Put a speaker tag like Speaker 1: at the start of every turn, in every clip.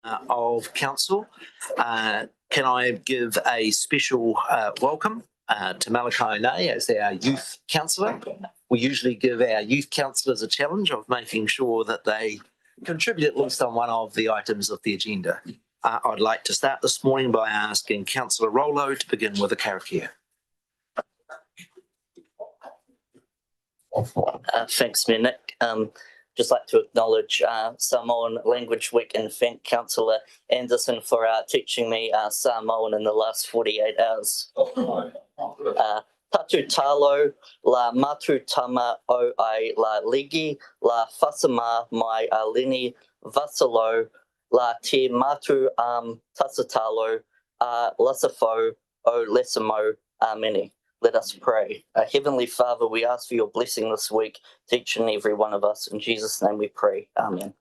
Speaker 1: of Council. Can I give a special welcome to Malachi Nay as our Youth Councillor? We usually give our Youth Councillors a challenge of making sure that they contribute at least on one of the items of the agenda. I'd like to start this morning by asking Councillor Rollo to begin with a karakia.
Speaker 2: Thanks, Nick. Just like to acknowledge Samoan Language Week and thank Councillor Anderson for teaching me Samoan in the last 48 hours. Tatu talo, la matu tama o ai la ligi, la fasama mai lini vasalo, la te matu tasatalo, lasafo o lesamo ameni. Let us pray. Heavenly Father, we ask for your blessing this week to each and every one of us. In Jesus' name we pray. Amen.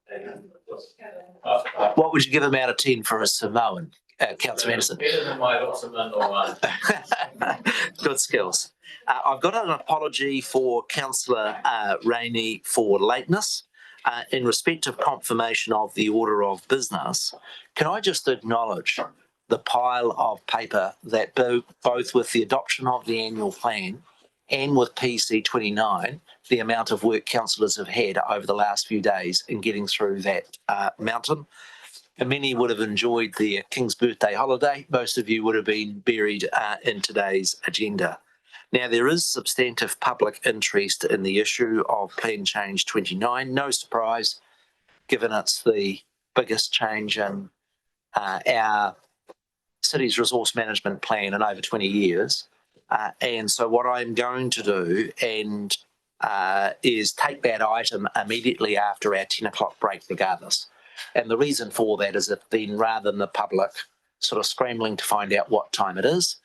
Speaker 1: What would you give him out of 10 for a Samoan, Councillor Anderson?
Speaker 3: Better than my one.
Speaker 1: Good skills. I've got an apology for Councillor Rainey for lateness. In respect of confirmation of the order of business, can I just acknowledge the pile of paper that both with the adoption of the annual plan and with PC 29, the amount of work councillors have had over the last few days in getting through that mountain. And many would have enjoyed the King's birthday holiday. Most of you would have been buried in today's agenda. Now, there is substantive public interest in the issue of Plan Change 29. No surprise, given it's the biggest change in our city's resource management plan in over 20 years. And so what I'm going to do is take that item immediately after our 10 o'clock break regardless. And the reason for that is that then rather than the public sort of scrambling to find out what time it is,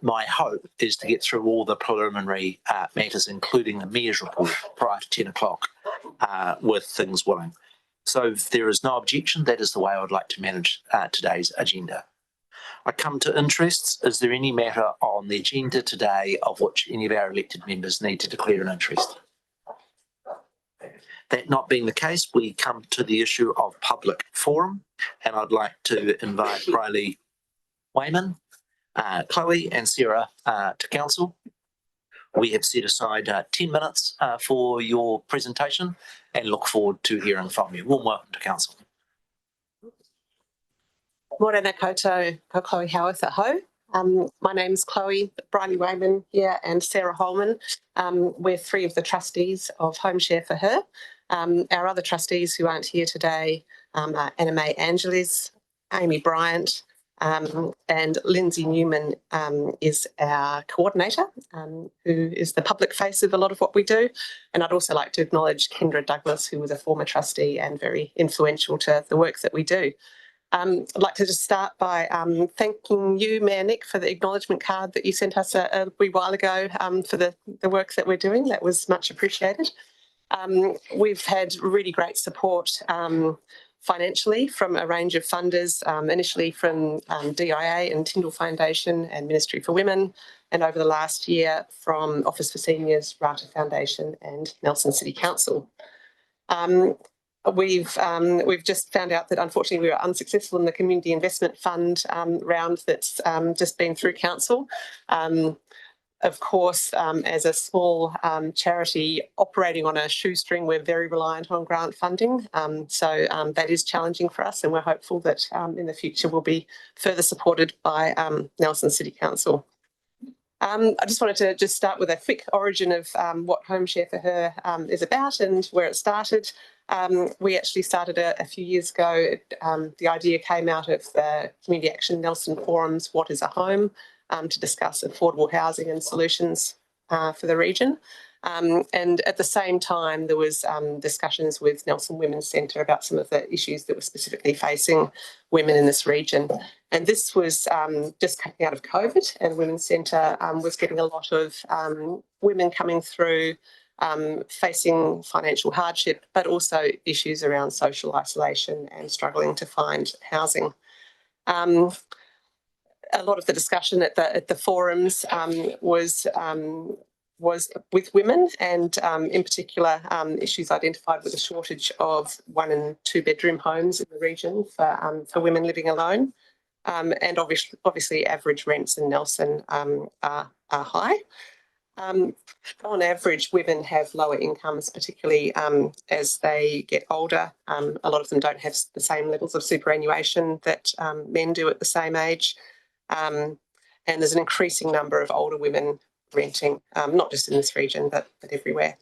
Speaker 1: my hope is to get through all the preliminary matters, including the Mayor's report prior to 10 o'clock with things willing. So if there is no objection, that is the way I would like to manage today's agenda. I come to interests. Is there any matter on the agenda today of which any of our elected members need to declare an interest? That not being the case, we come to the issue of public forum, and I'd like to invite Riley Wayman, Chloe and Sarah to council. We have set aside 10 minutes for your presentation and look forward to hearing from you. Warm welcome to council.
Speaker 4: Morena koutou, ko Chloe Howarth at ho. My name's Chloe, Briley Wayman here and Sarah Holman. We're three of the trustees of Home Share for Her. Our other trustees who aren't here today are Anna May Angeles, Amy Bryant, and Lindsay Newman is our coordinator, who is the public face of a lot of what we do. And I'd also like to acknowledge Kendra Douglas, who was a former trustee and very influential to the work that we do. I'd like to just start by thanking you, Mayor Nick, for the acknowledgement card that you sent us a wee while ago for the work that we're doing. That was much appreciated. We've had really great support financially from a range of funders, initially from DIA and Tyndall Foundation and Ministry for Women, and over the last year from Office for Seniors, Rata Foundation and Nelson City Council. We've just found out that unfortunately we were unsuccessful in the Community Investment Fund round that's just been through council. Of course, as a small charity operating on a shoestring, we're very reliant on grant funding. So that is challenging for us, and we're hopeful that in the future we'll be further supported by Nelson City Council. I just wanted to just start with a quick origin of what Home Share for Her is about and where it started. We actually started a few years ago. The idea came out of the Community Action Nelson Forum's What is a Home? To discuss affordable housing and solutions for the region. And at the same time, there was discussions with Nelson Women's Centre about some of the issues that were specifically facing women in this region. And this was just coming out of COVID, and Women's Centre was getting a lot of women coming through facing financial hardship, but also issues around social isolation and struggling to find housing. A lot of the discussion at the forums was was with women, and in particular issues identified with a shortage of 1 and 2 bedroom homes in the region for women living alone, and obviously average rents in Nelson are high. On average, women have lower incomes, particularly as they get older. A lot of them don't have the same levels of superannuation that men do at the same age. And there's an increasing number of older women renting, not just in this region, but everywhere.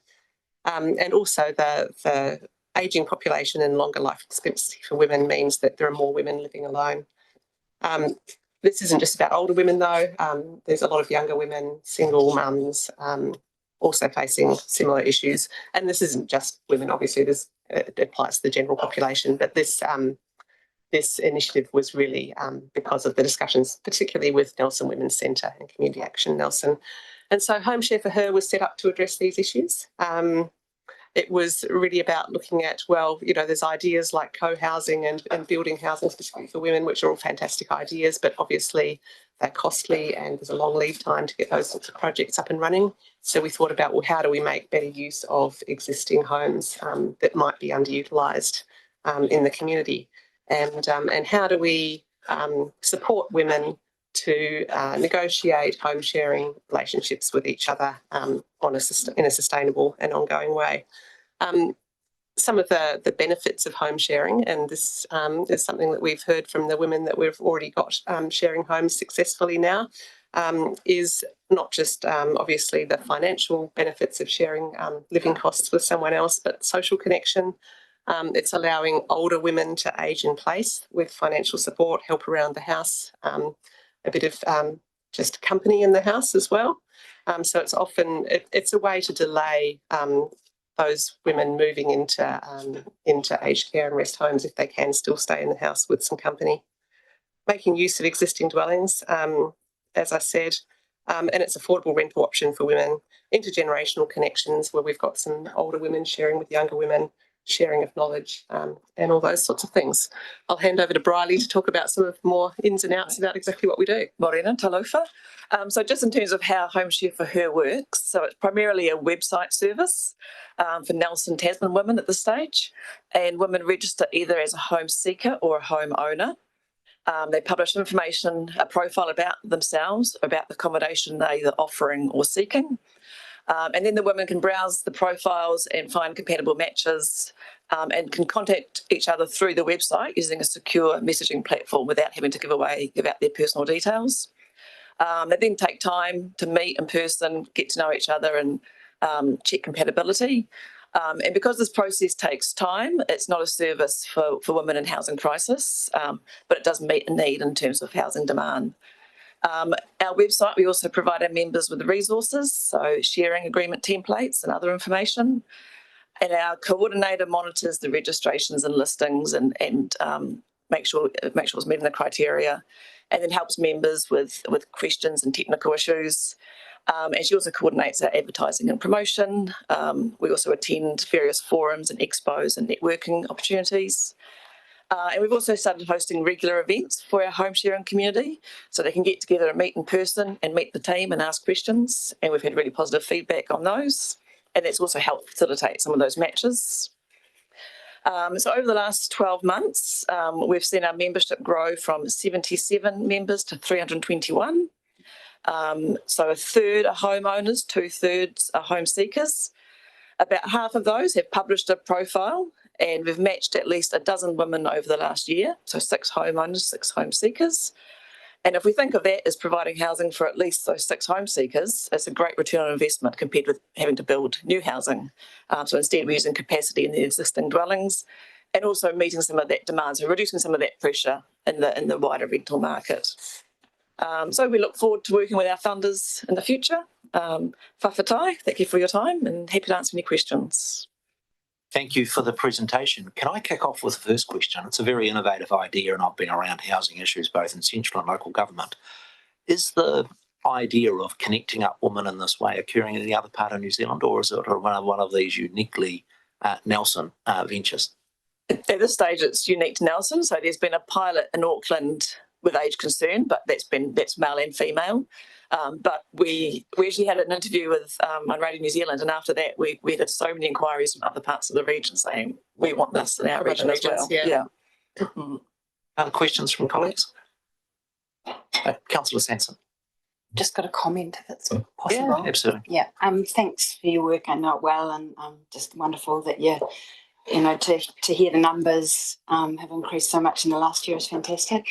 Speaker 4: And also the ageing population and longer life expectancy for women means that there are more women living alone. This isn't just about older women, though. There's a lot of younger women, single mums, also facing similar issues. And this isn't just women, obviously, it applies to the general population. But this initiative was really because of the discussions, particularly with Nelson Women's Centre and Community Action Nelson. And so Home Share for Her was set up to address these issues. It was really about looking at, well, there's ideas like co-housing and building housing specifically for women, which are all fantastic ideas, but obviously they're costly and there's a long lead time to get those sorts of projects up and running. So we thought about, well, how do we make better use of existing homes that might be underutilised in the community? And how do we support women to negotiate home sharing relationships with each other in a sustainable and ongoing way? Some of the benefits of home sharing, and this is something that we've heard from the women that we've already got sharing homes successfully now, is not just obviously the financial benefits of sharing living costs with someone else, but social connection. It's allowing older women to age in place with financial support, help around the house, a bit of just company in the house as well. So it's often it's a way to delay those women moving into aged care and rest homes if they can still stay in the house with some company. Making use of existing dwellings, as I said, and it's affordable rental option for women. Intergenerational connections where we've got some older women sharing with younger women, sharing of knowledge, and all those sorts of things. I'll hand over to Briley to talk about some of more ins and outs about exactly what we do.
Speaker 5: Morena, talofa. So just in terms of how Home Share for Her works, so it's primarily a website service for Nelson Tasman women at this stage, and women register either as a home seeker or a home owner. They publish information, a profile about themselves, about the accommodation they're either offering or seeking. And then the women can browse the profiles and find compatible matches and can contact each other through the website using a secure messaging platform without having to give out their personal details. They then take time to meet in person, get to know each other and check compatibility. And because this process takes time, it's not a service for women in housing crisis, but it does meet a need in terms of housing demand. Our website, we also provide our members with resources, so sharing agreement templates and other information. And our coordinator monitors the registrations and listings and make sure it's meeting the criteria, and then helps members with questions and technical issues. And she also coordinates our advertising and promotion. We also attend various forums and expos and networking opportunities. And we've also started hosting regular events for our home sharing community so they can get together and meet in person and meet the team and ask questions. And we've had really positive feedback on those. And that's also helped facilitate some of those matches. So over the last 12 months, we've seen our membership grow from 77 members to 321. So a third are homeowners, 2/3 are home seekers. About half of those have published a profile, and we've matched at least a dozen women over the last year, so 6 homeowners, 6 home seekers. And if we think of that as providing housing for at least those 6 home seekers, it's a great return on investment compared with having to build new housing. So instead we're using capacity in the existing dwellings and also meeting some of that demand, so reducing some of that pressure in the wider rental market. So we look forward to working with our funders in the future. Whawhatai, thank you for your time and happy to answer any questions.
Speaker 1: Thank you for the presentation. Can I kick off with the first question? It's a very innovative idea, and I've been around housing issues both in central and local government. Is the idea of connecting up women in this way occurring in any other part of New Zealand, or is it one of these uniquely Nelson ventures?
Speaker 5: At this stage, it's unique to Nelson. So there's been a pilot in Auckland with age concern, but that's male and female. But we actually had an interview with on Radio New Zealand, and after that we had so many inquiries from other parts of the region saying we want this in our region as well.
Speaker 4: Yeah.
Speaker 1: Other questions from colleagues? Councillor Sanson.
Speaker 6: Just got a comment if it's possible.
Speaker 1: Yeah, absolutely.
Speaker 6: Yeah. Thanks for your work. I know it well, and just wonderful that you know, to hear the numbers have increased so much in the last year is fantastic.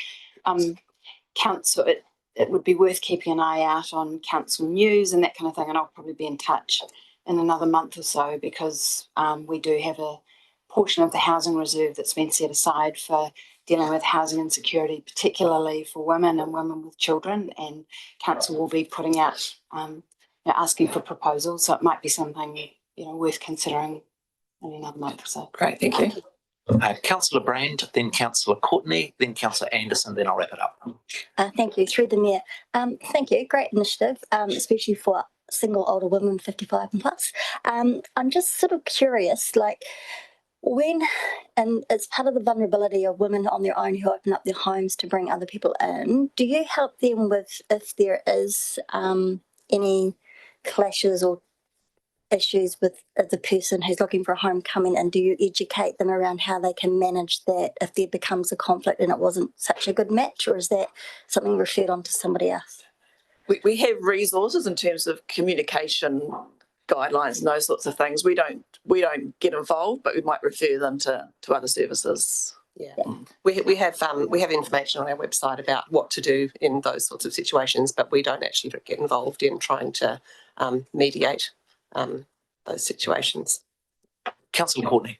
Speaker 6: Council, it would be worth keeping an eye out on council news and that kind of thing, and I'll probably be in touch in another month or so, because we do have a portion of the housing reserve that's been set aside for dealing with housing insecurity, particularly for women and women with children, and council will be putting out, asking for proposals, so it might be something, worth considering in another month or so.
Speaker 5: Great, thank you.
Speaker 1: Councillor Brand, then Councillor Courtney, then Councillor Anderson, then I'll wrap it up.
Speaker 7: Thank you. Through the mayor. Thank you. Great initiative, especially for single older women 55 and plus. I'm just sort of curious, like when, and it's part of the vulnerability of women on their own who open up their homes to bring other people in, do you help them with if there is any clashes or issues with the person who's looking for a home coming in? Do you educate them around how they can manage that if there becomes a conflict and it wasn't such a good match, or is that something referred on to somebody else?
Speaker 5: We have resources in terms of communication guidelines and those sorts of things. We don't get involved, but we might refer them to other services.
Speaker 4: Yeah. We have information on our website about what to do in those sorts of situations, but we don't actually get involved in trying to mediate those situations.
Speaker 1: Councillor Courtney.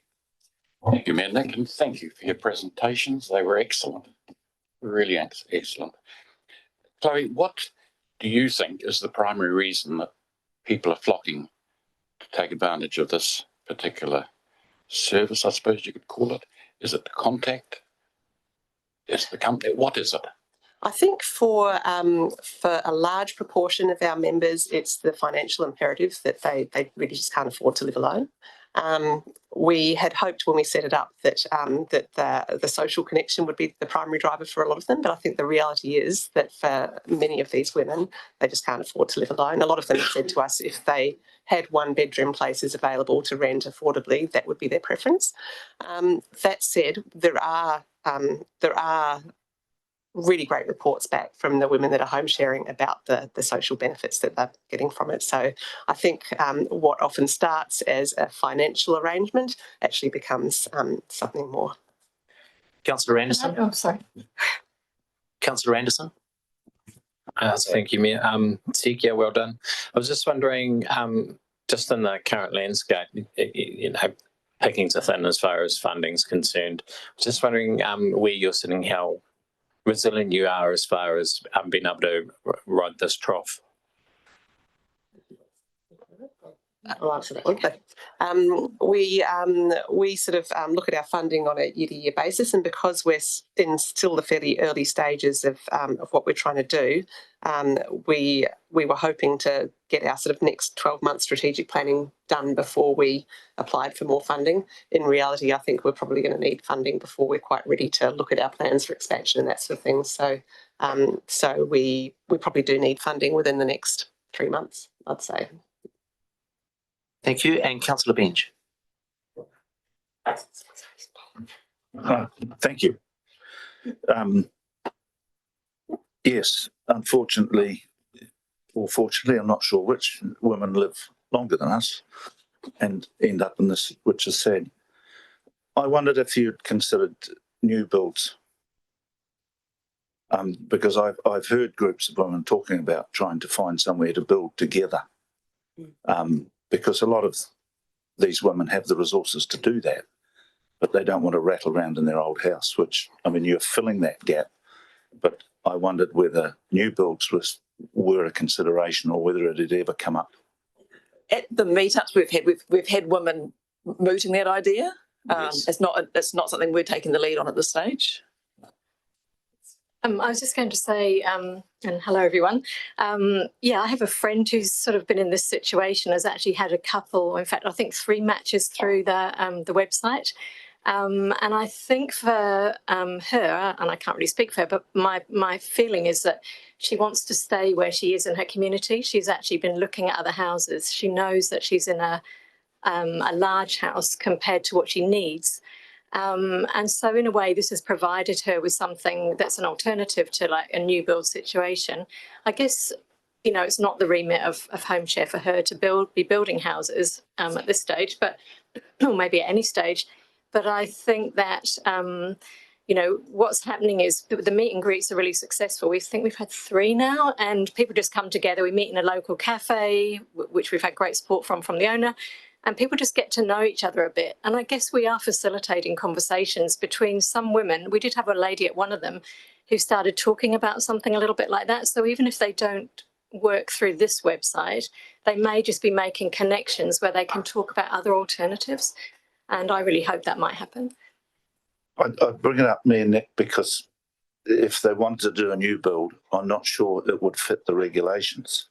Speaker 8: Thank you, Mayor Nick, and thank you for your presentations. They were excellent, really excellent. Chloe, what do you think is the primary reason that people are flocking to take advantage of this particular service, I suppose you could call it? Is it the contact? Is it the company? What is it?
Speaker 4: I think for a large proportion of our members, it's the financial imperative that they really just can't afford to live alone. We had hoped when we set it up that the social connection would be the primary driver for a lot of them, but I think the reality is that for many of these women, they just can't afford to live alone. A lot of them have said to us if they had one-bedroom places available to rent affordably, that would be their preference. That said, there are really great reports back from the women that are home sharing about the social benefits that they're getting from it. So I think what often starts as a financial arrangement actually becomes something more.
Speaker 1: Councillor Anderson.
Speaker 9: Oh, sorry.
Speaker 1: Councillor Anderson.
Speaker 9: Thank you, Mayor. Tikia, well done. I was just wondering, just in the current landscape, pickings are thin as far as funding's concerned. Just wondering where you're sitting, how resilient you are as far as being able to ride this trough.
Speaker 4: I'll answer that one. We sort of look at our funding on a year-to-year basis, and because we're in still the fairly early stages of what we're trying to do, we were hoping to get our sort of next 12-month strategic planning done before we applied for more funding. In reality, I think we're probably going to need funding before we're quite ready to look at our plans for expansion and that sort of thing. So we probably do need funding within the next 3 months, I'd say.
Speaker 1: Thank you. And Councillor Bench.
Speaker 10: Thank you. Yes, unfortunately, or fortunately, I'm not sure which, women live longer than us and end up in this, which is sad. I wondered if you'd considered new builds, because I've heard groups of women talking about trying to find somewhere to build together. Because a lot of these women have the resources to do that, but they don't want to rattle around in their old house, which, I mean, you're filling that gap. But I wondered whether new builds were a consideration or whether it had ever come up.
Speaker 5: At the meetups we've had women mooting that idea.
Speaker 10: Yes.
Speaker 5: It's not something we're taking the lead on at this stage.
Speaker 11: I was just going to say, and hello everyone. Yeah, I have a friend who's sort of been in this situation, has actually had a couple, in fact, I think 3 matches through the website. And I think for her, and I can't really speak for her, but my feeling is that she wants to stay where she is in her community. She's actually been looking at other houses. She knows that she's in a large house compared to what she needs. And so in a way, this has provided her with something that's an alternative to like a new build situation. I guess, you know, it's not the remit of Home Share for her to be building houses at this stage, but or maybe at any stage. But I think that, you know, what's happening is the meet and greets are really successful. We think we've had 3 now, and people just come together. We meet in a local cafe, which we've had great support from the owner, and people just get to know each other a bit. And I guess we are facilitating conversations between some women. We did have a lady at one of them who started talking about something a little bit like that. So even if they don't work through this website, they may just be making connections where they can talk about other alternatives. And I really hope that might happen.
Speaker 10: I bring it up, me and Nick, because if they wanted to do a new build, I'm not sure it would fit the regulations.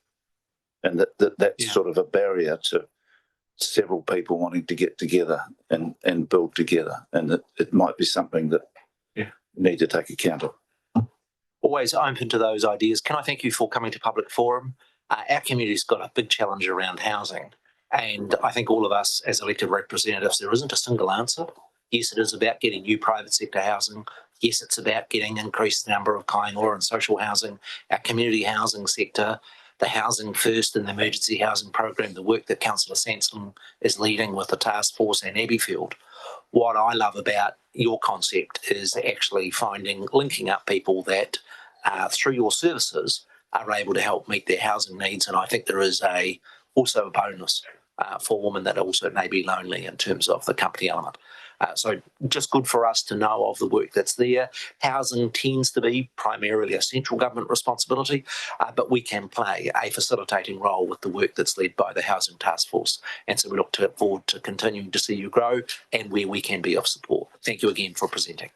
Speaker 10: And that's sort of a barrier to several people wanting to get together and build together. And it might be something that you need to take account of.
Speaker 1: Always open to those ideas. Can I thank you for coming to Public Forum? Our community's got a big challenge around housing. And I think all of us as elected representatives, there isn't a single answer. Yes, it is about getting new private sector housing. Yes, it's about getting increased number of kaingoa and social housing, our community housing sector, the Housing First and the emergency housing program, the work that Councillor Sanson is leading with the task force and Abbeyfield. What I love about your concept is actually linking up people that through your services are able to help meet their housing needs. And I think there is also a bonus for women that also may be lonely in terms of the company element. So just good for us to know of the work that's there. Housing tends to be primarily a central government responsibility, but we can play a facilitating role with the work that's led by the Housing Task Force. And so we look forward to continuing to see you grow and where we can be of support. Thank you again for presenting.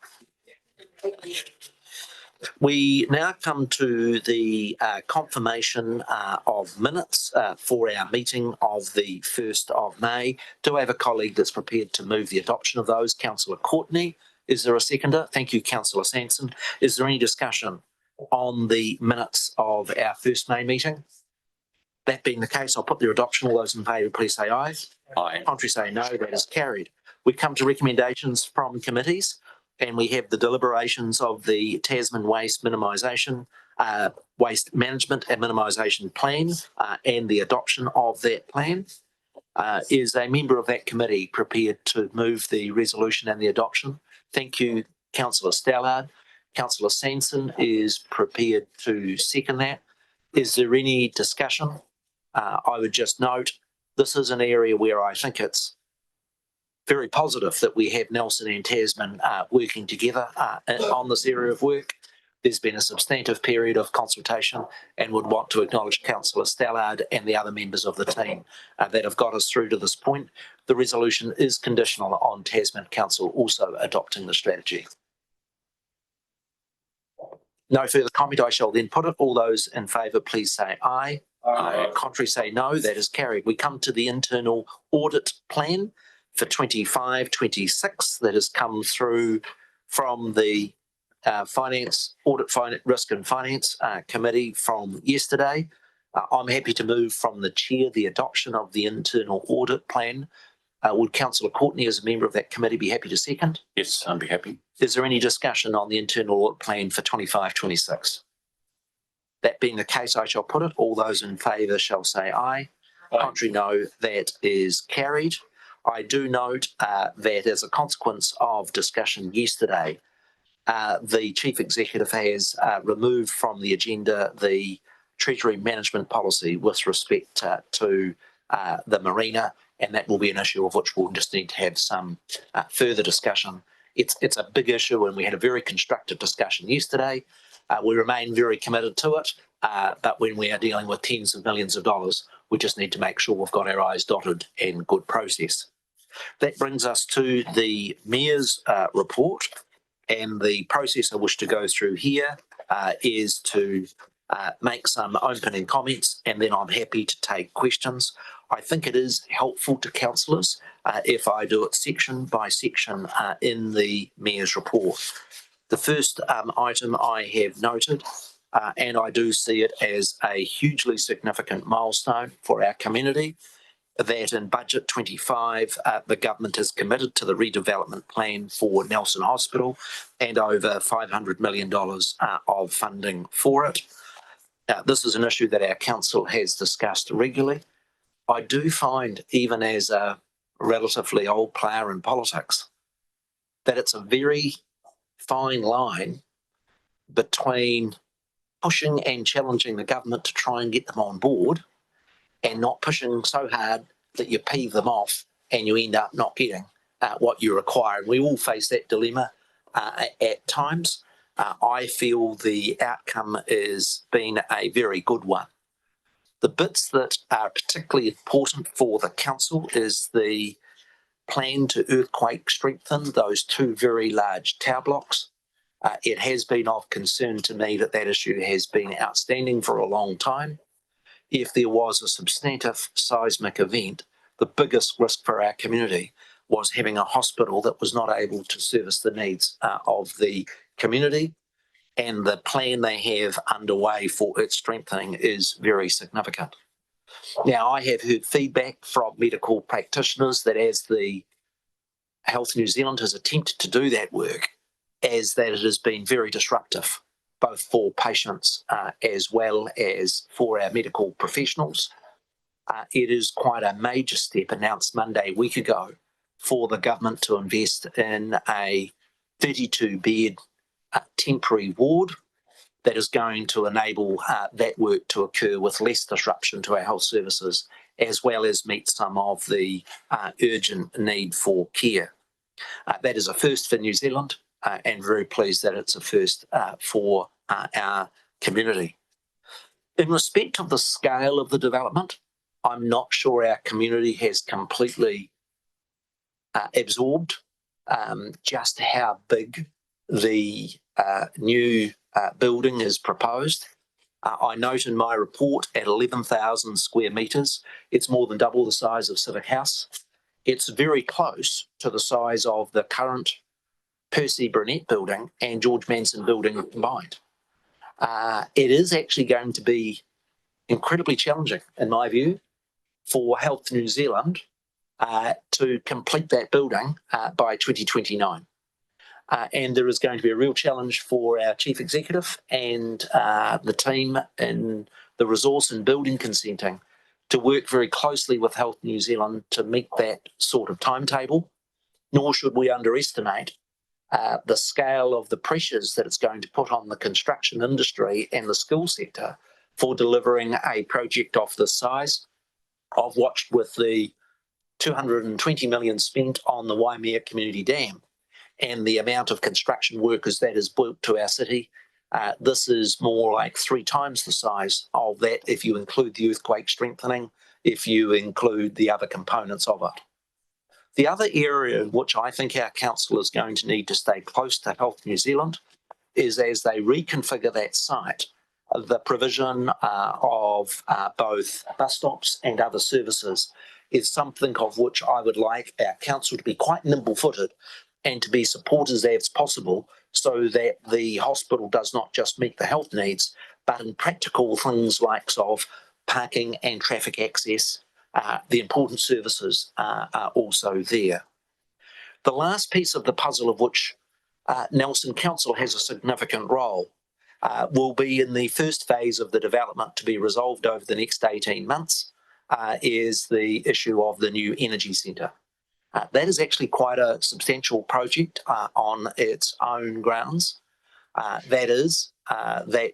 Speaker 1: We now come to the confirmation of minutes for our meeting of the 1st of May. Do I have a colleague that's prepared to move the adoption of those? Councillor Courtney, is there a seconder? Thank you, Councillor Sanson. Is there any discussion on the minutes of our 1st May meeting? That being the case, I'll put their adoption. All those in favour, please say aye.
Speaker 8: Aye.
Speaker 1: Contrary say no. That is carried. We come to recommendations from committees. And we have the deliberations of the Tasman Waste Minimisation, Waste Management and Minimisation Plan and the adoption of that plan. Is a member of that committee prepared to move the resolution and the adoption? Thank you, Councillor Stallard. Councillor Sanson is prepared to second that. Is there any discussion? I would just note this is an area where I think it's very positive that we have Nelson and Tasman working together on this area of work. There's been a substantive period of consultation and would want to acknowledge Councillor Stallard and the other members of the team that have got us through to this point. The resolution is conditional on Tasman Council also adopting the strategy. No further comment. I shall then put it. All those in favour, please say aye. Aye. Contrary say no. That is carried. We come to the internal audit plan for 25-26 that has come through from the Audit, Risk and Finance Committee from yesterday. I'm happy to move from the chair the adoption of the internal audit plan. Would Councillor Courtney, as a member of that committee, be happy to second?
Speaker 8: Yes, I'd be happy.
Speaker 1: Is there any discussion on the internal audit plan for 25-26? That being the case, I shall put it. All those in favour shall say aye. Contrary no. That is carried. I do note that as a consequence of discussion yesterday, the Chief Executive has removed from the agenda the Treasury Management Policy with respect to the marina, and that will be an issue of which we'll just need to have some further discussion. It's a big issue, and we had a very constructive discussion yesterday. We remain very committed to it, but when we are dealing with tens of millions of dollars, we just need to make sure we've got our I's dotted and good process. That brings us to the Mayor's report, and the process I wish to go through here is to make some opening comments, and then I'm happy to take questions. I think it is helpful to councillors if I do it section by section in the Mayor's report. The first item I have noted, and I do see it as a hugely significant milestone for our community, that in Budget 25, the government is committed to the redevelopment plan for Nelson Hospital and over $500 million of funding for it. This is an issue that our council has discussed regularly. I do find, even as a relatively old player in politics, that it's a very fine line between pushing and challenging the government to try and get them on board and not pushing so hard that you peeve them off and you end up not getting what you require. And we all face that dilemma at times. I feel the outcome has been a very good one. The bits that are particularly important for the council is the plan to earthquake strengthen those two very large tower blocks. It has been of concern to me that that issue has been outstanding for a long time. If there was a substantive seismic event, the biggest risk for our community was having a hospital that was not able to service the needs of the community. And the plan they have underway for its strengthening is very significant. Now, I have heard feedback from medical practitioners that as the Health New Zealand has attempted to do that work, as that it has been very disruptive, both for patients as well as for our medical professionals. It is quite a major step announced Monday, a week ago, for the government to invest in a 32-bed temporary ward that is going to enable that work to occur with less disruption to our health services, as well as meet some of the urgent need for care. That is a first for New Zealand, and very pleased that it's a first for our community. In respect of the scale of the development, I'm not sure our community has completely absorbed just how big the new building is proposed. I note in my report at 11,000 square metres, it's more than double the size of Civic House. It's very close to the size of the current Percy Burnett building and George Manson building combined. It is actually going to be incredibly challenging, in my view, for Health New Zealand to complete that building by 2029. And there is going to be a real challenge for our chief executive and the team in the resource and building consenting to work very closely with Health New Zealand to meet that sort of timetable. Nor should we underestimate the scale of the pressures that it's going to put on the construction industry and the school sector for delivering a project of this size. I've watched with the 220 million spent on the Waimea Community Dam and the amount of construction workers that is built to our city. This is more like 3 times the size of that if you include the earthquake strengthening, if you include the other components of it. The other area in which I think our council is going to need to stay close to Health New Zealand is as they reconfigure that site, the provision of both bus stops and other services is something of which I would like our council to be quite nimble-footed and to be supported as possible so that the hospital does not just meet the health needs, but in practical things like of parking and traffic access, the important services are also there. The last piece of the puzzle of which Nelson Council has a significant role will be in the first phase of the development to be resolved over the next 18 months is the issue of the new energy centre. That is actually quite a substantial project on its own grounds. That is that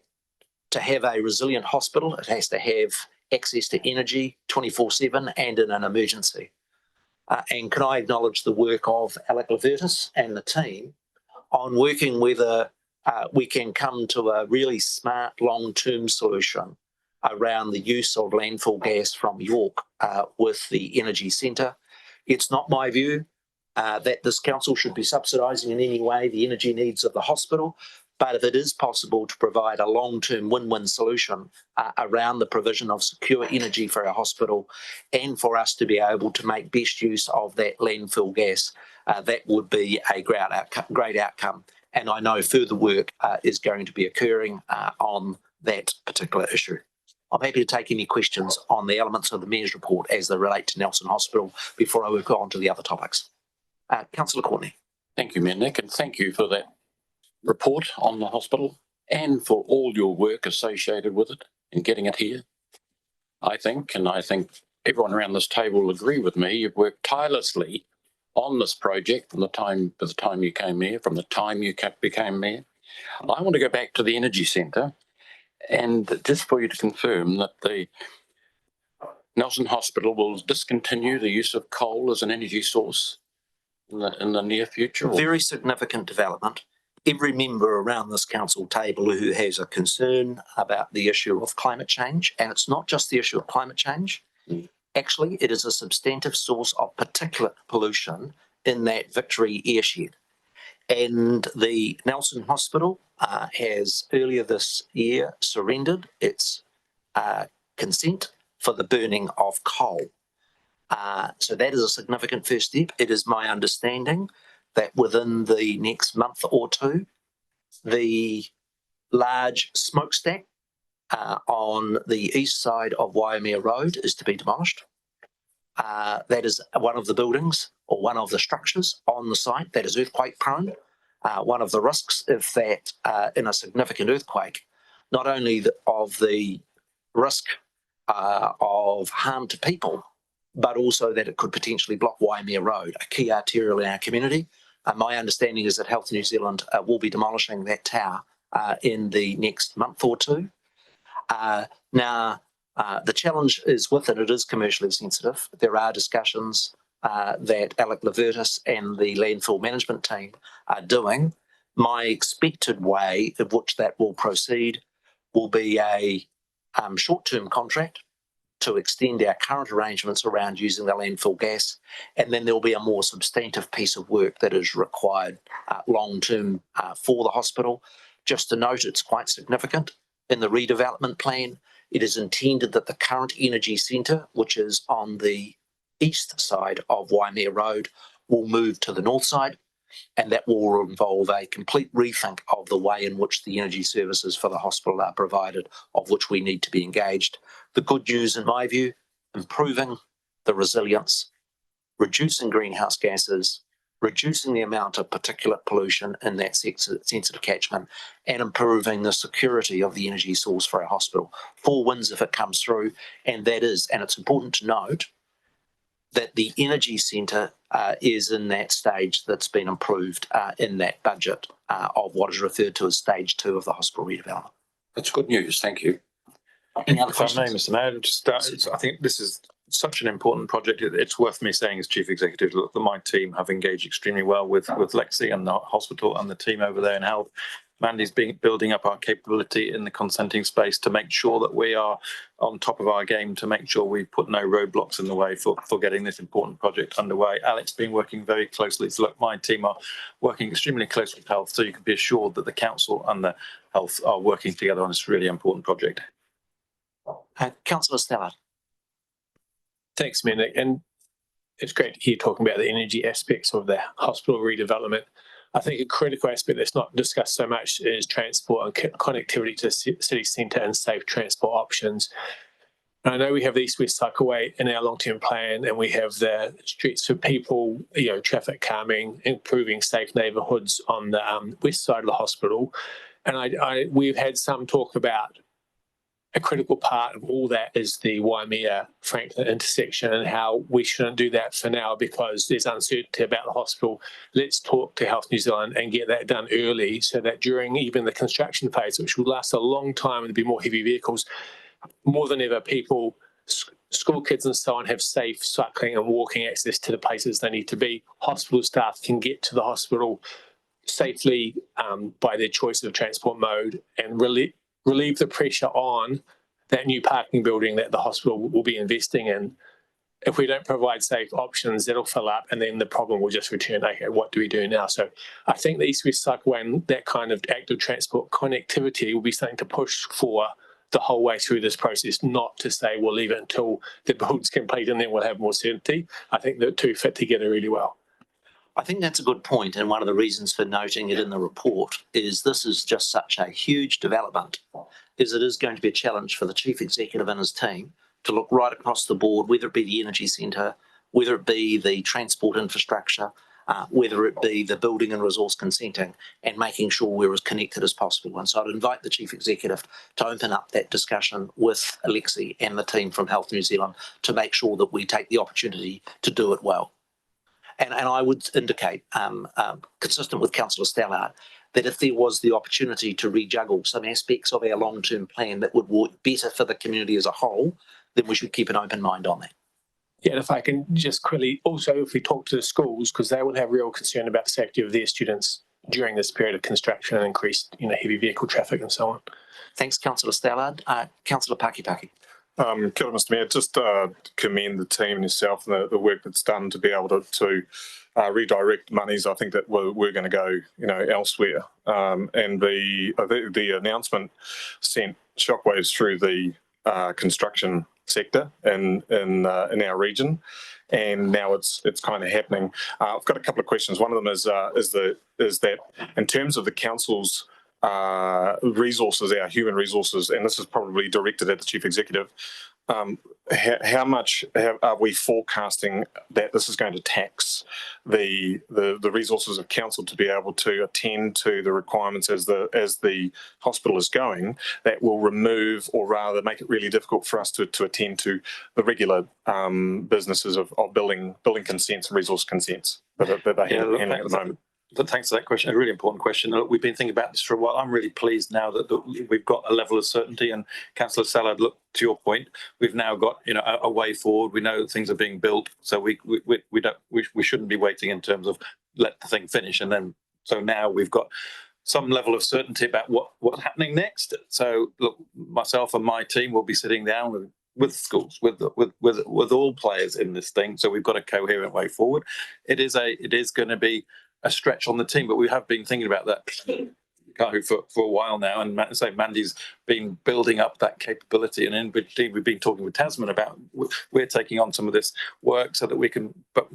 Speaker 1: to have a resilient hospital, it has to have access to energy 24/7 and in an emergency. And can I acknowledge the work of Alec Levertis and the team on working whether we can come to a really smart long-term solution around the use of landfill gas from York with the energy centre. It's not my view that this council should be subsidising in any way the energy needs of the hospital, But if it is possible to provide a long-term win-win solution around the provision of secure energy for our hospital and for us to be able to make best use of that landfill gas, that would be a great outcome. And I know further work is going to be occurring on that particular issue. I'm happy to take any questions on the elements of the Mayor's report as they relate to Nelson Hospital before I work on to the other topics. Councillor Courtney.
Speaker 8: Thank you, Mayor Nick, and thank you for that report on the hospital and for all your work associated with it and getting it here. I think everyone around this table will agree with me, you've worked tirelessly on this project from the time you came here, from the time you became mayor. I want to go back to the energy centre, and just for you to confirm that the Nelson Hospital will discontinue the use of coal as an energy source in the near future?
Speaker 1: Very significant development. Every member around this council table who has a concern about the issue of climate change, and it's not just the issue of climate change, actually it is a substantive source of particulate pollution in that Victory airshed. And the Nelson Hospital has earlier this year surrendered its consent for the burning of coal. So that is a significant first step. It is my understanding that within the next month or two, the large smokestack on the east side of Waimea Road is to be demolished. That is one of the buildings or one of the structures on the site that is earthquake prone. One of the risks if that in a significant earthquake, not only of the risk of harm to people, but also that it could potentially block Waimea Road, a key arterial in our community. My understanding is that Health New Zealand will be demolishing that tower in the next month or two. Now, the challenge is with it is commercially sensitive. There are discussions that Alec Levertis and the landfill management team are doing. My expected way of which that will proceed will be a short-term contract to extend our current arrangements around using the landfill gas, and then there'll be a more substantive piece of work that is required long-term for the hospital. Just to note, it's quite significant. In the redevelopment plan, it is intended that the current energy centre, which is on the east side of Waimea Road, will move to the north side, and that will involve a complete rethink of the way in which the energy services for the hospital are provided, of which we need to be engaged. The good news, in my view, improving the resilience, reducing greenhouse gases, reducing the amount of particulate pollution in that sensitive catchment, and improving the security of the energy source for our hospital. 4 wins if it comes through, and it's important to note that the energy centre is in that stage that's been improved in that budget of what is referred to as stage 2 of the hospital redevelopment.
Speaker 8: That's good news, thank you.
Speaker 1: Any other
Speaker 12: If I
Speaker 1: questions?
Speaker 12: may, Mr. Mayor, I think this is such an important project. It's worth me saying as Chief Executive that my team have engaged extremely well with Lexi and the hospital and the team over there in health. Mandy's building up our capability in the consenting space to make sure that we are on top of our game, to make sure we put no roadblocks in the way for getting this important project underway. Alec's been working very closely. So look, my team are working extremely close with health, so you can be assured that the council and the health are working together on this really important project.
Speaker 1: Councillor Stallard.
Speaker 9: Thanks, Mayor, and it's great to hear you talking about the energy aspects of the hospital redevelopment. I think a critical aspect that's not discussed so much is transport and connectivity to the city centre and safe transport options. And I know we have the East-West Cycleway in our long-term plan, and we have the streets for people, traffic calming, improving safe neighbourhoods on the west side of the hospital. And we've had some talk about a critical part of all that is the Waimea-Franklin intersection and how we shouldn't do that for now because there's uncertainty about the hospital. Let's talk to Health New Zealand and get that done early so that during even the construction phase, which will last a long time and be more heavy vehicles, more than ever, people, school kids and so on, have safe cycling and walking access to the places they need to be. Hospital staff can get to the hospital safely by their choice of transport mode and relieve the pressure on that new parking building that the hospital will be investing in
Speaker 13: if we don't provide safe options, it'll fill up and then the problem will just return. Okay, what do we do now? So I think the east-west cycleway and that kind of active transport connectivity will be something to push for the whole way through this process, not to say we'll leave it until the build's complete and then we'll have more certainty. I think the two fit together really well.
Speaker 1: I think that's a good point, and one of the reasons for noting it in the report is this is just such a huge development, is it is going to be a challenge for the Chief Executive and his team to look right across the board, whether it be the energy centre, whether it be the transport infrastructure, whether it be the building and resource consenting, and making sure we're as connected as possible. And so I'd invite the Chief Executive to open up that discussion with Alexi and the team from Health New Zealand to make sure that we take the opportunity to do it well. And I would indicate, consistent with Councillor Stallard, that if there was the opportunity to rejuggle some aspects of our long-term plan that would work better for the community as a whole, then we should keep an open mind on that.
Speaker 13: Yeah, and if I can just quickly, also if we talk to the schools, because they will have real concern about the safety of their students during this period of construction and increased, heavy vehicle traffic and so on.
Speaker 1: Thanks, Councillor Stallard. Councillor Pakipaki.
Speaker 14: Kia ora, Mr Mayor. Just commend the team and yourself and the work that's done to be able to redirect monies. I think that we're going to go, elsewhere. And the announcement sent shockwaves through the construction sector in our region, and now it's kind of happening. I've got a couple of questions. One of them is that in terms of the council's resources, our human resources, and this is probably directed at the Chief Executive, how much are we forecasting that this is going to tax the resources of council to be able to attend to the requirements as the hospital is going, that will remove or rather make it really difficult for us to attend to the regular businesses of building consents and resource consents that they have at the moment?
Speaker 12: But thanks for that question. A really important question. We've been thinking about this for a while. I'm really pleased now that we've got a level of certainty. And Councillor Stallard, look, to your point, we've now got a way forward. We know that things are being built, so we shouldn't be waiting in terms of let the thing finish and then. So now we've got some level of certainty about what's happening next. So look, myself and my team will be sitting down with schools, with all players in this thing. So we've got a coherent way forward. It is going to be a stretch on the team, but we have been thinking about that for a while now, and so Mandy's been building up that capability, and indeed we've been talking with Tasman about we're taking on some of this work so that we can, but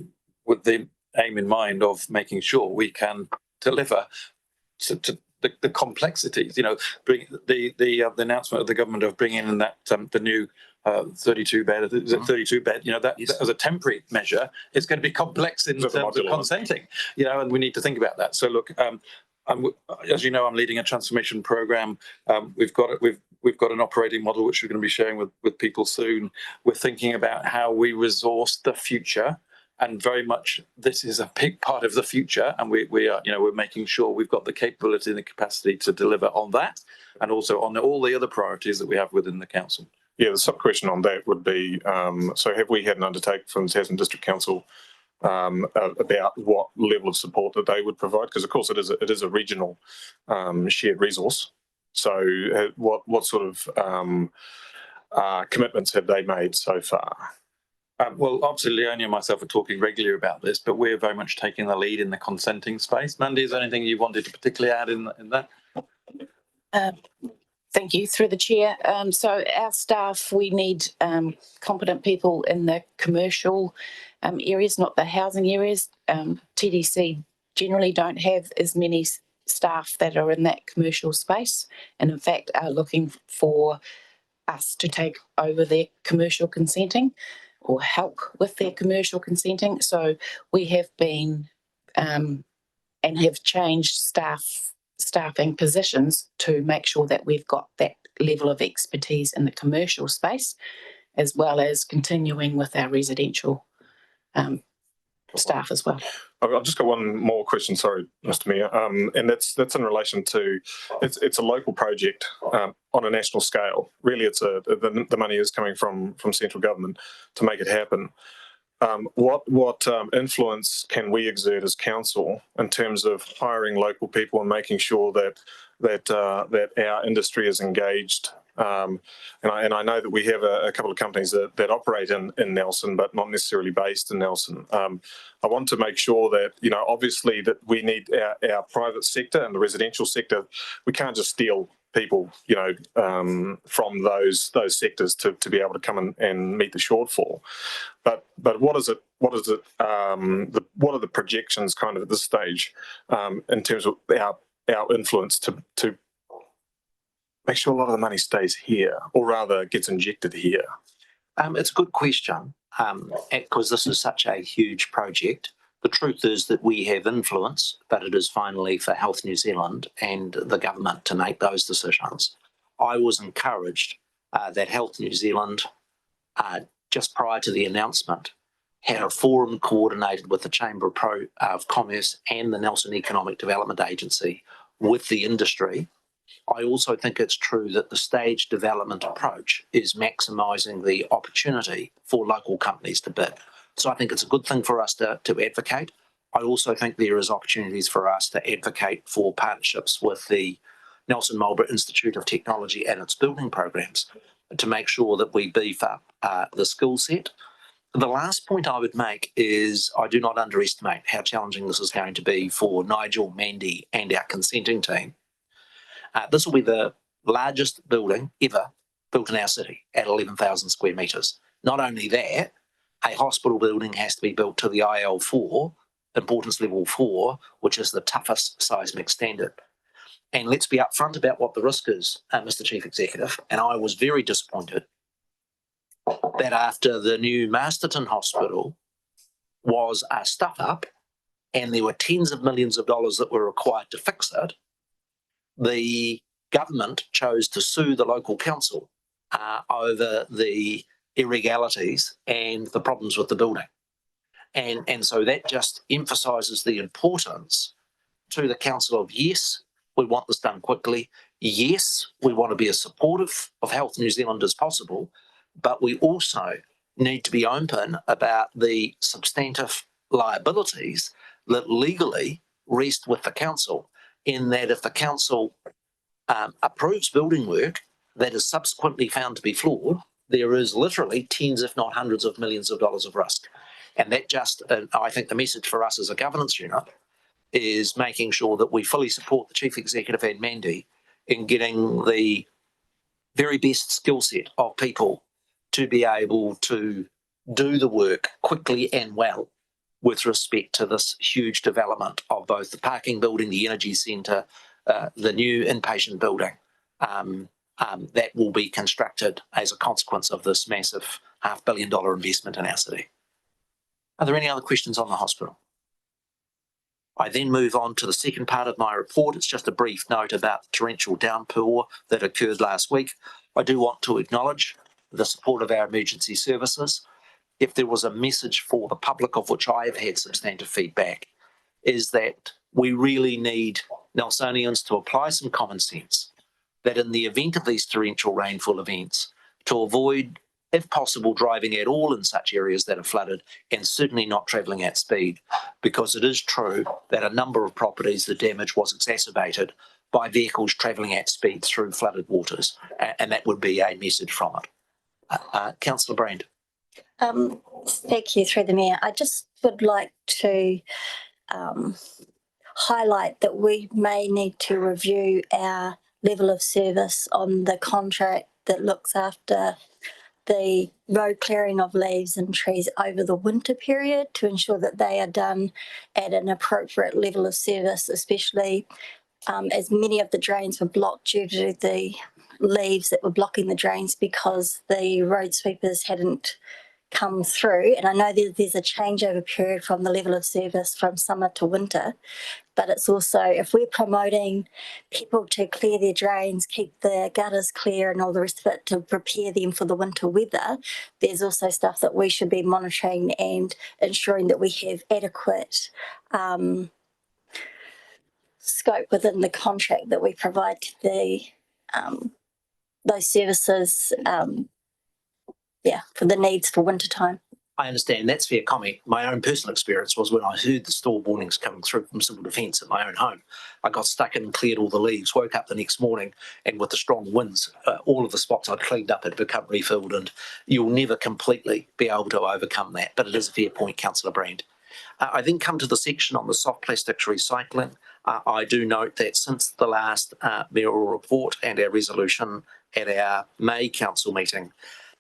Speaker 12: with the aim in mind of making sure we can deliver to the complexities. Bring the announcement of the government of bringing in that the new 32 bed, is it 32 bed? That as a temporary measure, it's going to be complex in terms of consenting. And we need to think about that. So look, as you know, I'm leading a transformation program. We've got an operating model which we're going to be sharing with people soon. We're thinking about how we resource the future. And very much, this is a big part of the future, and we are, we're making sure we've got the capability and the capacity to deliver on that, and also on all the other priorities that we have within the council.
Speaker 14: Yeah, the sub question on that would be: so have we had an undertake from the Tasman District Council about what level of support that they would provide? Because of course it is a regional shared resource. So what sort of commitments have they made so far?
Speaker 12: Well, obviously, Leonie and myself are talking regularly about this, but we're very much taking the lead in the consenting space. Mandy, is there anything you wanted to particularly add in that?
Speaker 15: Thank you, through the chair. So our staff, we need competent people in the commercial areas, not the housing areas. TDC generally don't have as many staff that are in that commercial space, and in fact are looking for us to take over their commercial consenting or help with their commercial consenting. So we have been and have changed staffing positions to make sure that we've got that level of expertise in the commercial space, as well as continuing with our residential staff as well.
Speaker 14: I've just got one more question, sorry, Mr Mayor, and that's in relation to, it's a local project on a national scale. Really, it's the money is coming from central government to make it happen. What influence can we exert as council in terms of hiring local people and making sure that our industry is engaged And I know that we have a couple of companies that operate in Nelson, but not necessarily based in Nelson. I want to make sure that, obviously that we need our private sector and the residential sector. We can't just steal people, from those sectors to be able to come in and meet the shortfall. But what is it? What are the projections kind of at this stage in terms of our influence to make sure a lot of the money stays here, or rather gets injected here?
Speaker 1: It's a good question, because this is such a huge project. The truth is that we have influence, but it is finally for Health New Zealand and the government to make those decisions. I was encouraged that Health New Zealand, just prior to the announcement, had a forum coordinated with the Chamber of Commerce and the Nelson Economic Development Agency with the industry. I also think it's true that the staged development approach is maximising the opportunity for local companies to bid. So I think it's a good thing for us to advocate. I also think there is opportunities for us to advocate for partnerships with the Nelson Marlborough Institute of Technology and its building programs to make sure that we beef up the skill set. The last point I would make is I do not underestimate how challenging this is going to be for Nigel, Mandy and our consenting team. This will be the largest building ever built in our city at 11,000 square metres. Not only that, a hospital building has to be built to the IL4, importance level 4, which is the toughest seismic standard. And let's be upfront about what the risk is, Mr. Chief Executive. And I was very disappointed that after the new Masterton Hospital was a stuff up and there were tens of millions of dollars that were required to fix it, the government chose to sue the local council over the irregularities and the problems with the building. And so that just emphasises the importance to the council of, yes, we want this done quickly. Yes, we want to be as supportive of Health New Zealand as possible, but we also need to be open about the substantive liabilities that legally rest with the council, in that if the council approves building work that is subsequently found to be flawed, there is literally tens, if not hundreds of millions of dollars of risk. And that just, I think the message for us as a governance unit is making sure that we fully support the Chief Executive and Mandy in getting the very best skill set of people to be able to do the work quickly and well with respect to this huge development of both the parking building, the energy centre, the new inpatient building that will be constructed as a consequence of this massive $500 million investment in our city. Are there any other questions on the hospital? I then move on to the second part of my report. It's just a brief note about the torrential downpour that occurred last week. I do want to acknowledge the support of our emergency services. If there was a message for the public, of which I have had substantive feedback, is that we really need Nelsonians to apply some common sense, that in the event of these torrential rainfall events, to avoid, if possible, driving at all in such areas that are flooded, and certainly not travelling at speed, because it is true that a number of properties, the damage was exacerbated by vehicles travelling at speed through flooded waters, and that would be a message from it. Councillor Brand.
Speaker 7: Thank you, through the Mayor. I just would like to highlight that we may need to review our level of service on the contract that looks after the road clearing of leaves and trees over the winter period, to ensure that they are done at an appropriate level of service, especially as many of the drains were blocked due to the leaves that were blocking the drains because the road sweepers hadn't come through. And I know there's a changeover period from the level of service from summer to winter, but it's also, if we're promoting people to clear their drains, keep the gutters clear and all the rest of it to prepare them for the winter weather, there's also stuff that we should be monitoring and ensuring that we have adequate scope within the contract that we provide to the those services for the needs for winter time.
Speaker 1: I understand that's fair comment. My own personal experience was when I heard the storm warnings coming through from Civil Defence at my own home. I got stuck in and cleared all the leaves, woke up the next morning, and with the strong winds, all of the spots I'd cleaned up had become refilled, and you'll never completely be able to overcome that. But it is a fair point, Councillor Brand. I then come to the section on the soft plastics recycling. I do note that since the last mayoral report and our resolution at our May council meeting,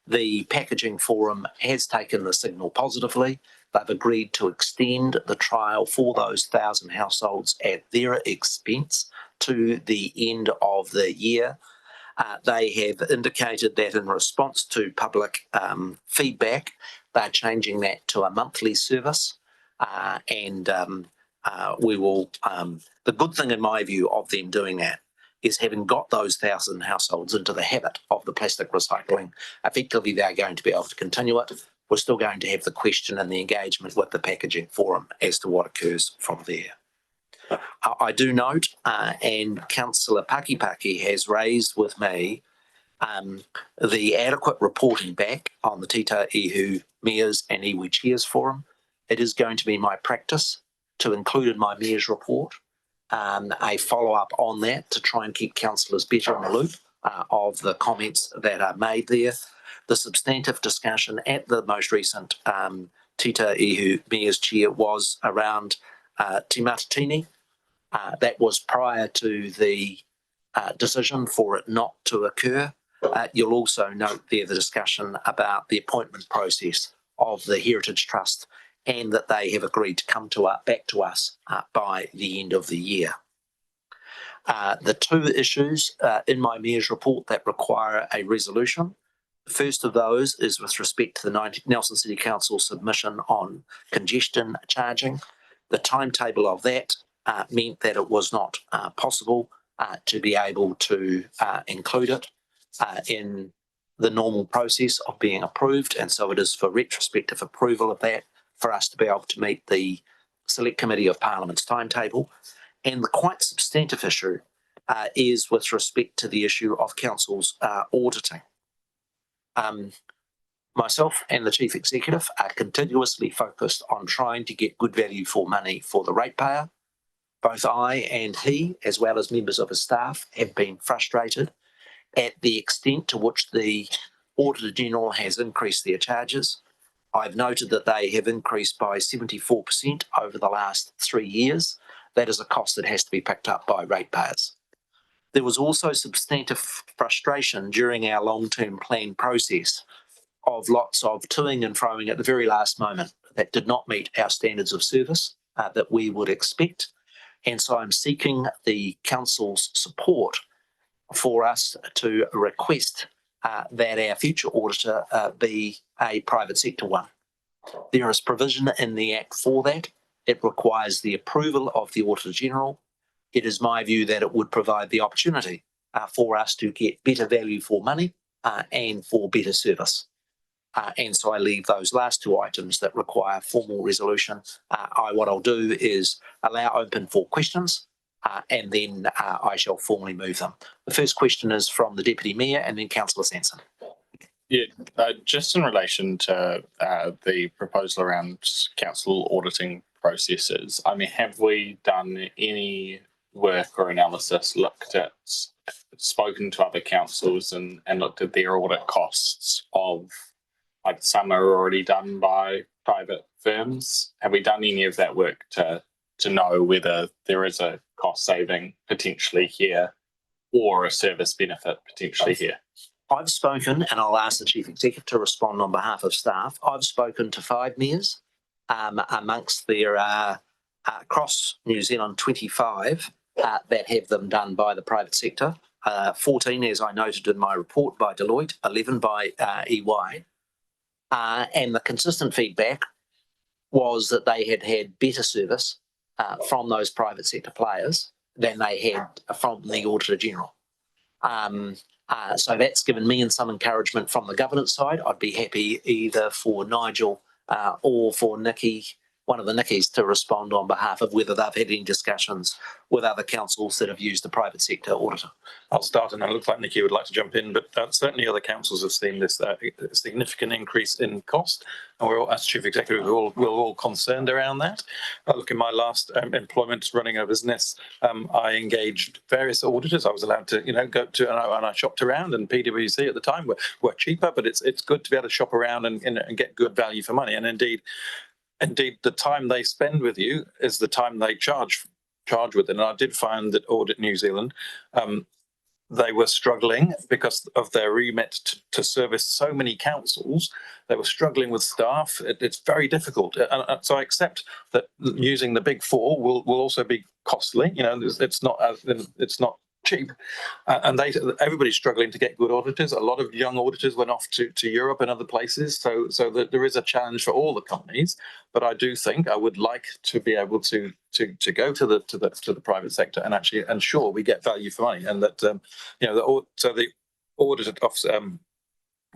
Speaker 1: the packaging forum has taken the signal positively. They've agreed to extend the trial for those 1,000 households at their expense to the end of the year. They have indicated that in response to public feedback, they're changing that to a monthly service. We will, the good thing in my view of them doing that is having got those 1,000 households into the habit of the plastic recycling, effectively they're going to be able to continue it. We're still going to have the question and the engagement with the packaging forum as to what occurs from there. I do note, and Councillor Pakipaki has raised with me the adequate reporting back on the Tita Ihu Mayors and Iwi Chairs Forum. It is going to be my practice to include in my Mayor's report a follow-up on that to try and keep councillors better in the loop of the comments that are made there. The substantive discussion at the most recent Tita Ihu Mayor's Chair was around Te Matatini. That was prior to the decision for it not to occur. You'll also note there the discussion about the appointment process of the Heritage Trust and that they have agreed to come back to us by the end of the year. The two issues in my Mayor's report that require a resolution. The first of those is with respect to the Nelson City Council submission on congestion charging. The timetable of that meant that it was not possible to be able to include it in the normal process of being approved, and so it is for retrospective approval of that for us to be able to meet the Select Committee of Parliament's timetable. And the quite substantive issue is with respect to the issue of council's auditing. Myself and the Chief Executive are continuously focused on trying to get good value for money for the ratepayer. Both I and he, as well as members of his staff, have been frustrated at the extent to which the Auditor General has increased their charges. I've noted that they have increased by 74% over the last 3 years. That is a cost that has to be picked up by ratepayers. There was also substantive frustration during our long-term plan process of lots of toing and froing at the very last moment that did not meet our standards of service that we would expect. And so I'm seeking the council's support for us to request that our future auditor be a private sector one. There is provision in the Act for that. It requires the approval of the Auditor General. It is my view that it would provide the opportunity for us to get better value for money and for better service. And so I leave those last two items that require formal resolution. What I'll do is allow open for questions and then I shall formally move them. The first question is from the Deputy Mayor and then Councillor Sanson.
Speaker 3: Yeah, just in relation to the proposal around council auditing processes, I mean, have we done any work or analysis, spoken to other councils and looked at their audit costs of, like some are already done by private firms? Have we done any of that work to know whether there is a cost saving potentially here or a service benefit potentially here?
Speaker 1: I've spoken, and I'll ask the Chief Executive to respond on behalf of staff. I've spoken to 5 mayors. Amongst there are across New Zealand 25 that have them done by the private sector. 14, as I noted in my report, by Deloitte, 11 by EY. And the consistent feedback was that they had had better service from those private sector players than they had from the Auditor General. So that's given me and some encouragement from the governance side. I'd be happy either for Nigel or for Nikki one of the Nickies to respond on behalf of whether they've had any discussions with other councils that have used the private sector auditor.
Speaker 12: I'll start, and it looks like Nikki would like to jump in, but certainly other councils have seen this significant increase in cost, and we're all, as chief executive, we're all concerned around that. Look, in my last employment running a business, I engaged various auditors. I was allowed to, go to, and I shopped around, and PwC at the time were cheaper, but it's good to be able to shop around and get good value for money. And indeed, the time they spend with you is the time they charge with it. And I did find that Audit New Zealand, they were struggling because of their remit to service so many councils. They were struggling with staff. It's very difficult. And so I accept that using the Big Four will also be costly. It's not cheap, and everybody's struggling to get good auditors. A lot of young auditors went off to Europe and other places, so that there is a challenge for all the companies. But I do think I would like to be able to go to the private sector and actually ensure we get value for money, and that the audit officer.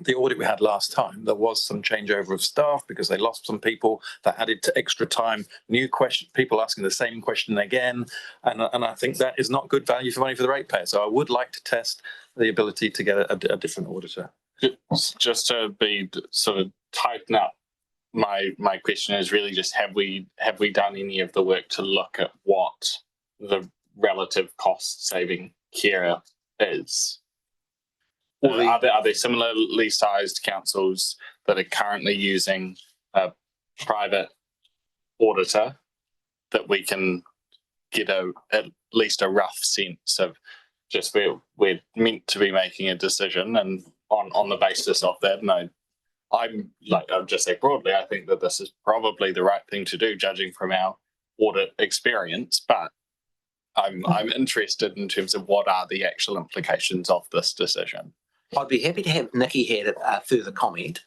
Speaker 12: The audit we had last time, there was some changeover of staff because they lost some people. That added to extra time, new question, people asking the same question again. And I think that is not good value for money for the ratepayer. So I would like to test the ability to get a different auditor.
Speaker 3: Just to be sort of tighten up, my question is really just have we done any of the work to look at what the relative cost saving here is? Are there similarly sized councils that are currently using a private auditor that we can get at least a rough sense of just we're meant to be making a decision, and on the basis of that? And I'll just say broadly, I think that this is probably the right thing to do, judging from our audit experience, but I'm interested in terms of what are the actual implications of this decision.
Speaker 1: I'd be happy to have Nikki had a further comment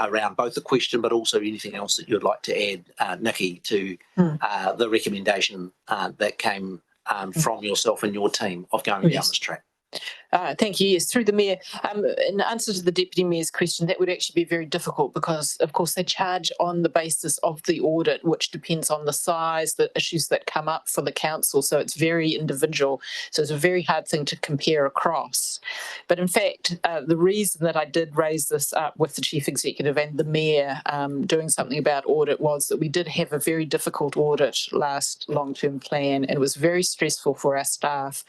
Speaker 1: around both the question, but also anything else that you'd like to add, Nikki, to the recommendation that came from yourself and your team of going down this track.
Speaker 16: Thank you. Yes, through the Mayor. In answer to the Deputy Mayor's question, that would actually be very difficult because, of course, they charge on the basis of the audit, which depends on the size, the issues that come up for the council. So it's very individual. So it's a very hard thing to compare across. But in fact, the reason that I did raise this up with the Chief Executive and the Mayor doing something about audit was that we did have a very difficult audit last long-term plan, and it was very stressful for our staff.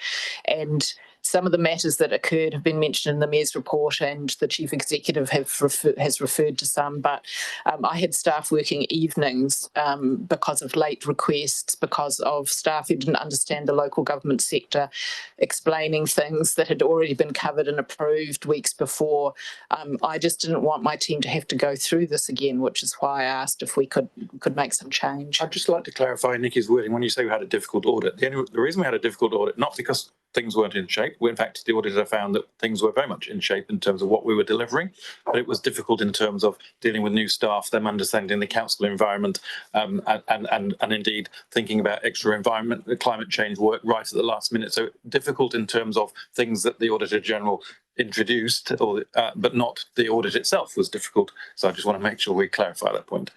Speaker 16: And some of the matters that occurred have been mentioned in the Mayor's report, and the Chief Executive has referred to some, but I had staff working evenings because of late requests, because of staff who didn't understand the local government sector, explaining things that had already been covered and approved weeks before. I just didn't want my team to have to go through this again, which is why I asked if we could make some change.
Speaker 12: I'd just like to clarify Nikki's wording. When you say we had a difficult audit, the reason we had a difficult audit, not because things weren't in shape. In fact, the auditor found that things were very much in shape in terms of what we were delivering, but it was difficult in terms of dealing with new staff, them understanding the council environment, and indeed thinking about extra environment, climate change work right at the last minute. So difficult in terms of things that the Auditor General introduced, but not the audit itself was difficult. So I just want to make sure we clarify that point.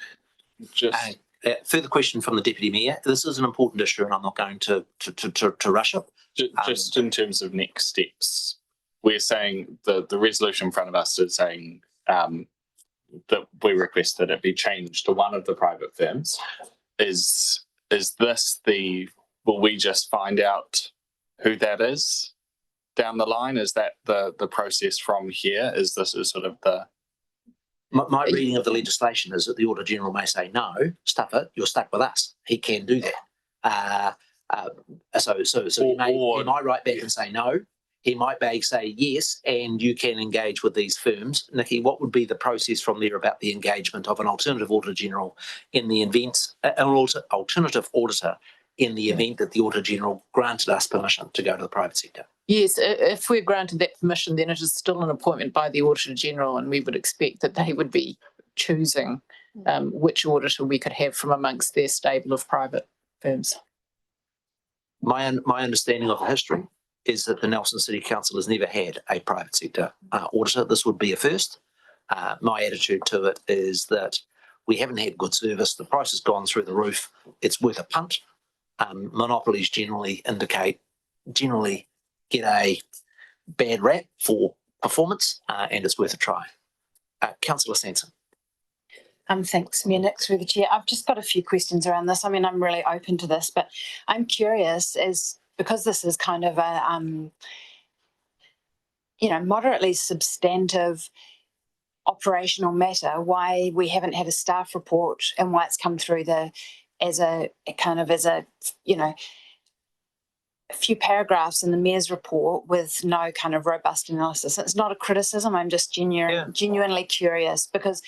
Speaker 1: Further question from the Deputy Mayor. This is an important issue, and I'm not going to rush it.
Speaker 3: Just in terms of next steps, we're saying the resolution in front of us is saying that we request that it be changed to one of the private firms. Is this will we just find out who that is down the line? Is that the process from here? Is this sort of the...
Speaker 1: My reading of the legislation is that the Auditor General may say, no, stuff it, you're stuck with us. He can do that. So he might write back and say no. He might say yes, and you can engage with these firms. Nikki, what would be the process from there about the engagement of an alternative Auditor General in the event, an alternative auditor in the event that the Auditor General granted us permission to go to the private sector?
Speaker 16: Yes, if we're granted that permission, then it is still an appointment by the Auditor General, and we would expect that they would be choosing which auditor we could have from amongst their stable of private firms.
Speaker 1: My understanding of the history is that the Nelson City Council has never had a private sector auditor. This would be a first. My attitude to it is that We haven't had good service. The price has gone through the roof. It's worth a punt. Monopolies generally get a bad rap for performance, and it's worth a try. Councillor Sanson.
Speaker 6: Thanks, Mayor Nick, through the chair. I've just got a few questions around this. I mean, I'm really open to this, but I'm curious because this is kind of a, moderately substantive operational matter, why we haven't had a staff report and why it's come through as a few paragraphs in the mayor's report with no kind of robust analysis. It's not a criticism. I'm just genuinely curious because,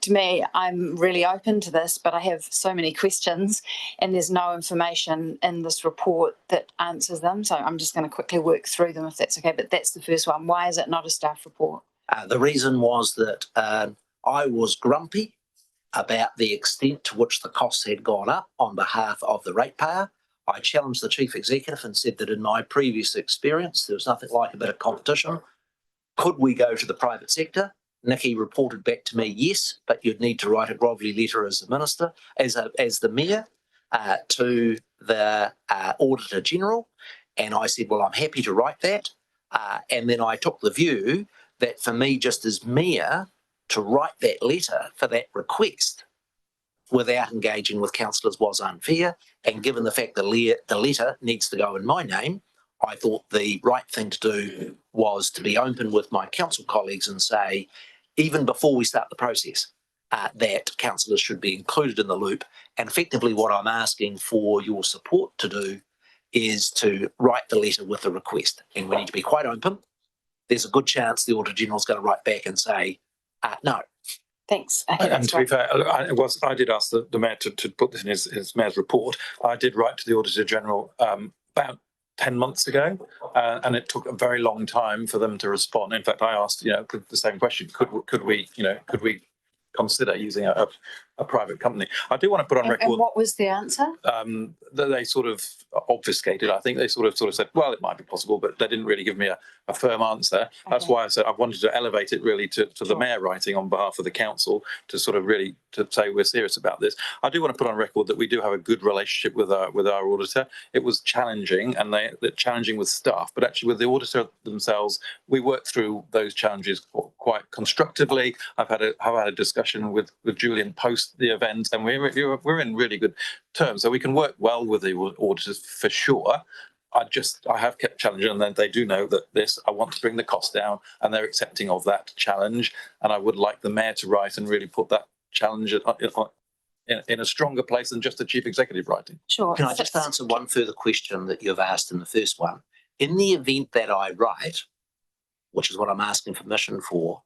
Speaker 6: to me, I'm really open to this, but I have so many questions and there's no information in this report that answers them. So I'm just going to quickly work through them if that's okay. But that's the first one. Why is it not a staff report?
Speaker 1: The reason was that I was grumpy about the extent to which the costs had gone up on behalf of the ratepayer. I challenged the chief executive and said that in my previous experience, there was nothing like a bit of competition. Could we go to the private sector? Nikki reported back to me, yes, but you'd need to write a grovelly letter as the minister, as the mayor, to the Auditor General. And I said, well, I'm happy to write that. And then I took the view that for me, just as mayor, to write that letter for that request without engaging with councillors was unfair. And given the fact the letter needs to go in my name, I thought the right thing to do was to be open with my council colleagues and say, even before we start the process, that councillors should be included in the loop. And effectively what I'm asking for your support to do is to write the letter with the request. And we need to be quite open. There's a good chance the Auditor General is going to write back and say, no.
Speaker 6: Thanks. Okay,
Speaker 12: and to be fair, I did ask the mayor to put this in his mayor's report. I did write to the Auditor General about 10 months ago, and it took a very long time for them to respond. In fact, I asked, the same question: could we consider using a private company? I do want to put on record.
Speaker 6: And what was the answer?
Speaker 12: That they sort of obfuscated. I think they sort of said, well, it might be possible, but they didn't really give me a firm answer. Okay. That's why I said I wanted to elevate it really to the mayor writing on behalf of the council to sort of really to say we're serious about this. I do want to put on record that we do have a good relationship with our auditor. It was challenging, and they're challenging with staff, but actually with the auditor themselves, we worked through those challenges quite constructively. I've had a discussion with Julian post the event, and we're in really good terms, so we can work well with the auditors for sure. I have kept challenging, and then they do know that I want to bring the cost down, and they're accepting of that challenge. And I would like the mayor to write and really put that challenge in a stronger place than just the chief executive writing.
Speaker 6: Sure.
Speaker 1: Can I just answer one further question that you've asked in the first one? In the event that I write, which is what I'm asking permission for,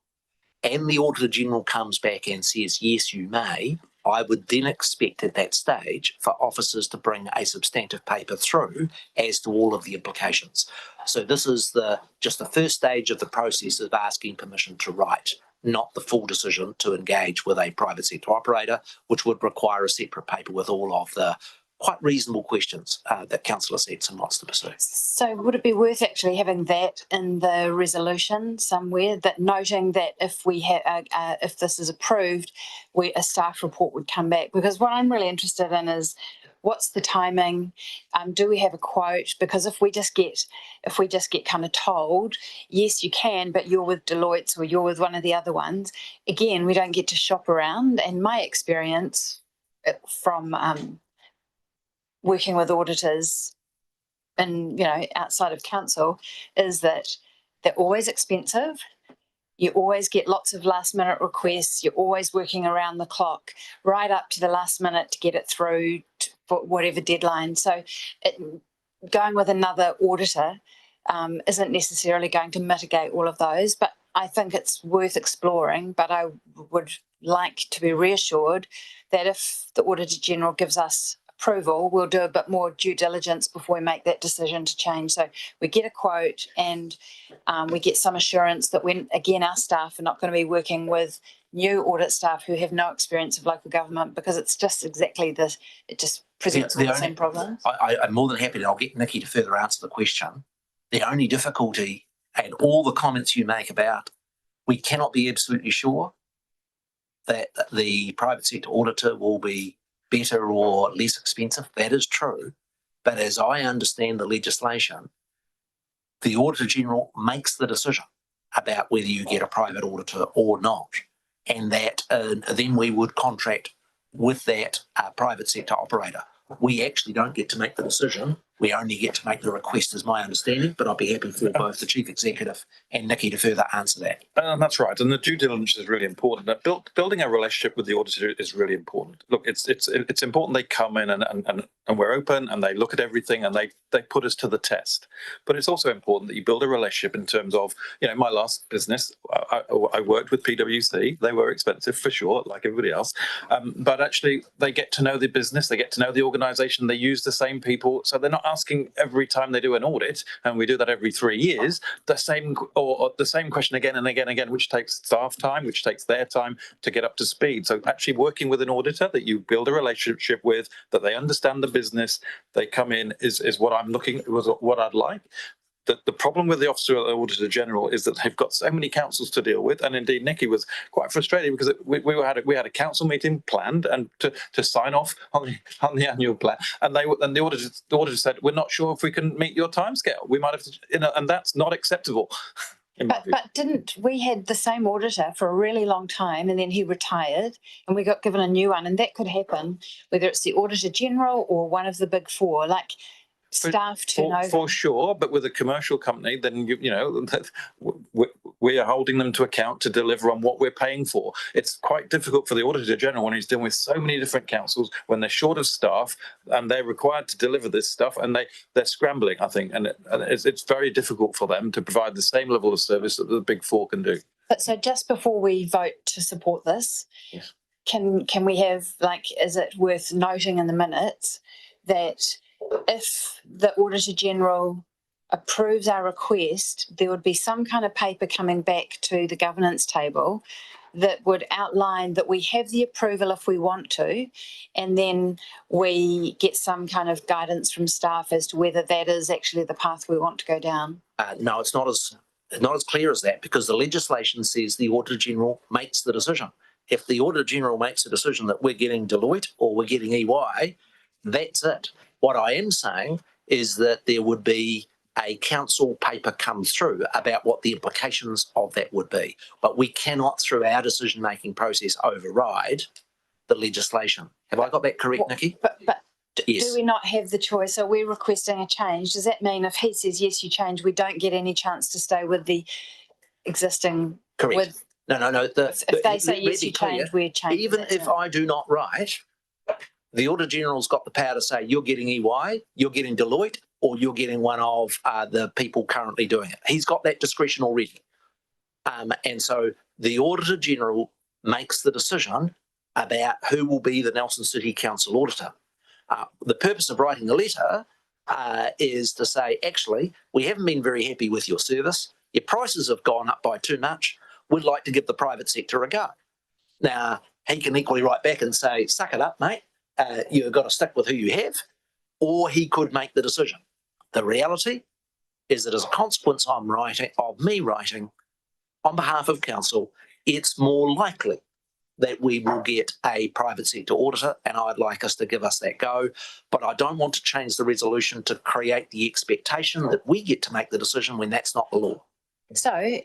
Speaker 1: and the Auditor General comes back and says, yes, you may, I would then expect at that stage for officers to bring a substantive paper through as to all of the implications. So this is just the first stage of the process of asking permission to write, not the full decision to engage with a private sector operator, which would require a separate paper with all of the quite reasonable questions that Councillor Sanson wants to pursue.
Speaker 6: So would it be worth actually having that in the resolution somewhere, that noting that if this is approved, a staff report would come back? Because what I'm really interested in is what's the timing? Do we have a quote? Because if we just get kind of told, yes, you can, but you're with Deloitte or you're with one of the other ones, again, we don't get to shop around. And my experience from working with auditors and outside of council is that they're always expensive. You always get lots of last minute requests. You're always working around the clock right up to the last minute to get it through for whatever deadline. So going with another auditor isn't necessarily going to mitigate all of those, but I think it's worth exploring. But I would like to be reassured that if the Auditor General gives us approval, we'll do a bit more due diligence before we make that decision to change. So we get a quote and we get some assurance that when, again, our staff are not going to be working with new audit staff who have no experience of local government, because it's just exactly this, it just presents all the same problems.
Speaker 1: I'm more than happy to, I'll get Nikki to further answer the question. The only difficulty, and all the comments you make about we cannot be absolutely sure, that the private sector auditor will be better or less expensive. That is true. But as I understand the legislation, the Auditor General makes the decision about whether you get a private auditor or not. And that then we would contract with that private sector operator. We actually don't get to make the decision. We only get to make the request, is my understanding, but I'd be happy for both the Chief Executive and Nikki to further answer that.
Speaker 12: That's right. And the due diligence is really important. Building a relationship with the auditor is really important. Look, it's important they come in and we're open and they look at everything and they put us to the test. But it's also important that you build a relationship in terms of, my last business, I worked with PwC. They were expensive for sure, like everybody else. But actually they get to know the business, they get to know the organization, they use the same people. So they're not asking every time they do an audit, and we do that every 3 years, the same question again and again and again, which takes staff time, which takes their time to get up to speed. So actually working with an auditor that you build a relationship with, that they understand the business, they come in is what what I'd like. The problem with the Office of the Auditor General is that they've got so many councils to deal with, and indeed Nikki was quite frustrated because we had a council meeting planned and to sign off on the annual plan, and the auditor said, we're not sure if we can meet your timescale. We might have to, and that's not acceptable.
Speaker 6: But didn't we had the same auditor for a really long time, and then he retired and we got given a new one, and that could happen whether it's the Auditor General or one of the big four, like staff turnover.
Speaker 12: For sure, but with a commercial company, then we are holding them to account to deliver on what we're paying for. It's quite difficult for the Auditor General when he's dealing with so many different councils, when they're short of staff and they're required to deliver this stuff, and they're scrambling, I think, and it's very difficult for them to provide the same level of service that the big four can do.
Speaker 6: But so just before we vote to support this,
Speaker 12: yes,
Speaker 6: can we have, is it worth noting in the minutes that if the Auditor General approves our request, there would be some kind of paper coming back to the governance table that would outline that we have the approval if we want to, and then we get some kind of guidance from staff as to whether that is actually the path we want to go down?
Speaker 1: No, it's not as clear as that, because the legislation says the Auditor General makes the decision. If the Auditor General makes a decision that we're getting Deloitte or we're getting EY, that's it. What I am saying is that there would be a council paper come through about what the implications of that would be. But we cannot, through our decision-making process, override the legislation. Have I got that correct, Nikki?
Speaker 6: But
Speaker 1: yes.
Speaker 6: Do we not have the choice? So we're requesting a change. Does that mean if he says, yes, you change, we don't get any chance to stay with the existing?
Speaker 1: Correct. No.
Speaker 6: If they say, yes, you change, we're changing.
Speaker 1: Even if I do not write, the Auditor General's got the power to say, you're getting EY, you're getting Deloitte, or you're getting one of the people currently doing it. He's got that discretion already. And so the Auditor General makes the decision about who will be the Nelson City Council auditor. The purpose of writing the letter is to say, actually, we haven't been very happy with your service. Your prices have gone up by too much. We'd like to give the private sector a go. Now, he can equally write back and say, suck it up, mate. You've got to stick with who you have. Or he could make the decision. The reality is that as a consequence of me writing on behalf of council, it's more likely that we will get a private sector auditor, and I'd like us to give us that go. But I don't want to change the resolution to create the expectation that we get to make the decision when that's not the law.
Speaker 6: So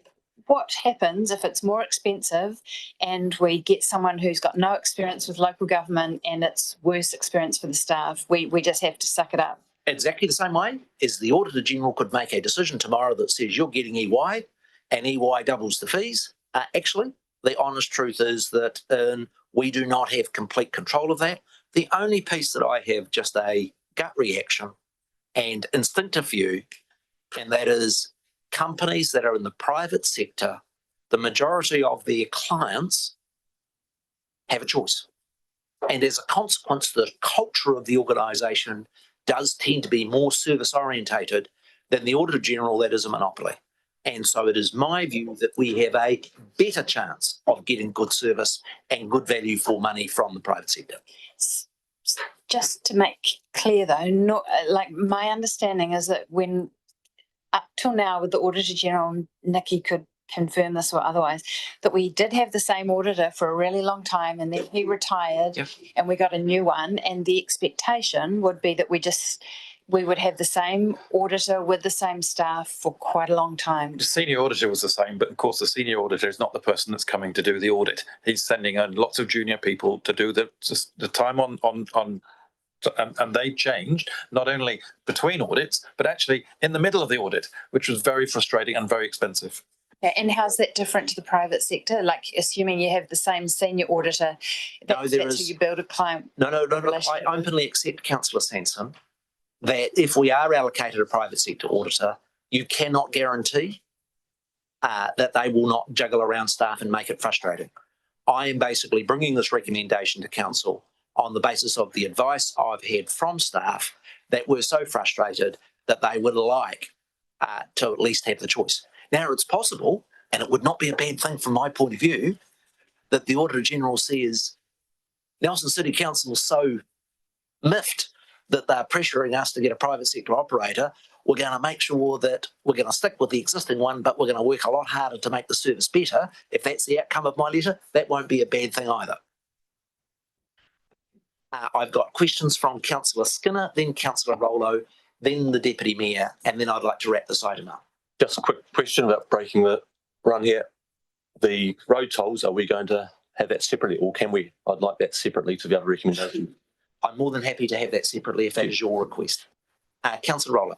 Speaker 6: what happens if it's more expensive and we get someone who's got no experience with local government and it's worse experience for the staff? We just have to suck it up.
Speaker 1: Exactly the same way as the Auditor General could make a decision tomorrow that says you're getting EY and EY doubles the fees. Actually, the honest truth is that we do not have complete control of that. The only piece that I have just a gut reaction and instinctive view, and that is companies that are in the private sector, the majority of their clients have a choice. And as a consequence, the culture of the organisation does tend to be more service orientated than the Auditor General that is a monopoly. And so it is my view that we have a better chance of getting good service and good value for money from the private sector.
Speaker 6: Just to make clear though, my understanding is that when up till now with the Auditor General, Nikki could confirm this or otherwise, that we did have the same auditor for a really long time, and then he retired.
Speaker 1: Yep.
Speaker 6: And we got a new one, and the expectation would be that we would have the same auditor with the same staff for quite a long time.
Speaker 12: The senior auditor was the same, but of course the senior auditor is not the person that's coming to do the audit. He's sending in lots of junior people to do the time on and they changed not only between audits, but actually in the middle of the audit, which was very frustrating and very expensive.
Speaker 6: Yeah, and how's that different to the private sector? Like, assuming you have the same senior auditor, that's how you build a client.
Speaker 1: No. I openly accept, Councillor Sanson, that if we are allocated a private sector auditor, you cannot guarantee that they will not juggle around staff and make it frustrating. I am basically bringing this recommendation to council on the basis of the advice I've had from staff that were so frustrated that they would like to at least have the choice. Now, it's possible, and it would not be a bad thing from my point of view, that the Auditor General says Nelson City Council is so miffed that they're pressuring us to get a private sector operator. We're going to make sure that we're going to stick with the existing one, but we're going to work a lot harder to make the service better. If that's the outcome of my letter, that won't be a bad thing either. I've got questions from Councillor Skinner, then Councillor Rollo, then the Deputy Mayor, and then I'd like to wrap this item up.
Speaker 17: Just a quick question about breaking the run here. The road tolls, are we going to have that separately, or can we? I'd like that separately to the other recommendation.
Speaker 1: I'm more than happy to have that separately if that is your request. Councillor Rollo.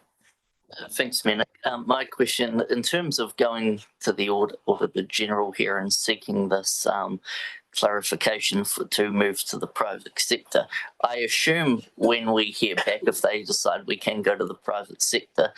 Speaker 2: Thanks, Mayor. My question, in terms of going to the Auditor General here and seeking this clarification to move to the private sector, I assume when we hear back, if they decide we can go to the private sector,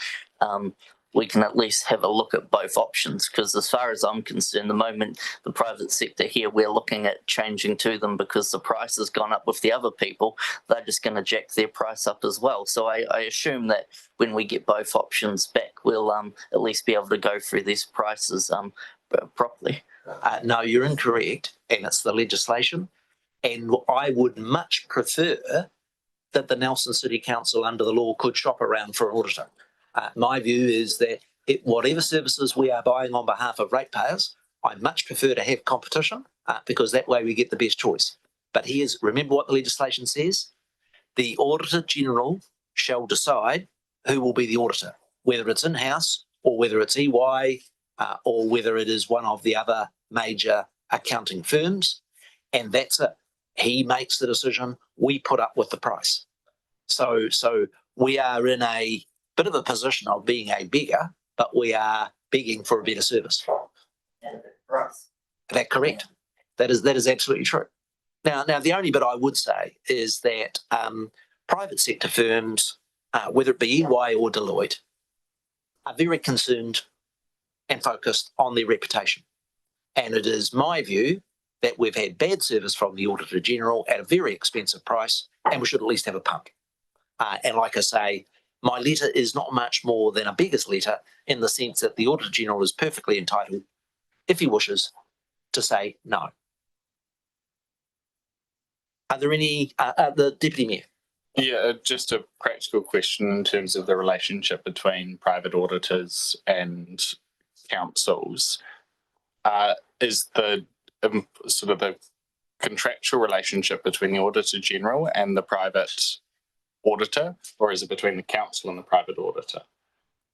Speaker 2: we can at least have a look at both options, because as far as I'm concerned, the moment the private sector here, we're looking at changing to them because the price has gone up with the other people, they're just going to jack their price up as well. So I assume that when we get both options back, we'll at least be able to go through these prices properly.
Speaker 1: No, you're incorrect, and it's the legislation. And I would much prefer that the Nelson City Council under the law could shop around for an auditor. My view is that whatever services we are buying on behalf of ratepayers, I much prefer to have competition because that way we get the best choice. But remember what the legislation says, the Auditor General shall decide who will be the auditor, whether it's in-house or whether it's EY or whether it is one of the other major accounting firms. And that's it. He makes the decision, we put up with the price. So we are in a bit of a position of being a beggar, but we are begging for a better service. That's correct. That is absolutely true. Now, the only bit I would say is that private sector firms, whether it be EY or Deloitte, are very concerned and focused on their reputation. And it is my view that we've had bad service from the Auditor General at a very expensive price, and we should at least have a pump. And like I say, my letter is not much more than a beggar's letter in the sense that the Auditor General is perfectly entitled, if he wishes, to say no. Are there any, the Deputy Mayor?
Speaker 3: Yeah, just a practical question in terms of the relationship between private auditors and councils. Is the sort of the contractual relationship between the Auditor General and the private auditor, or is it between the council and the private auditor?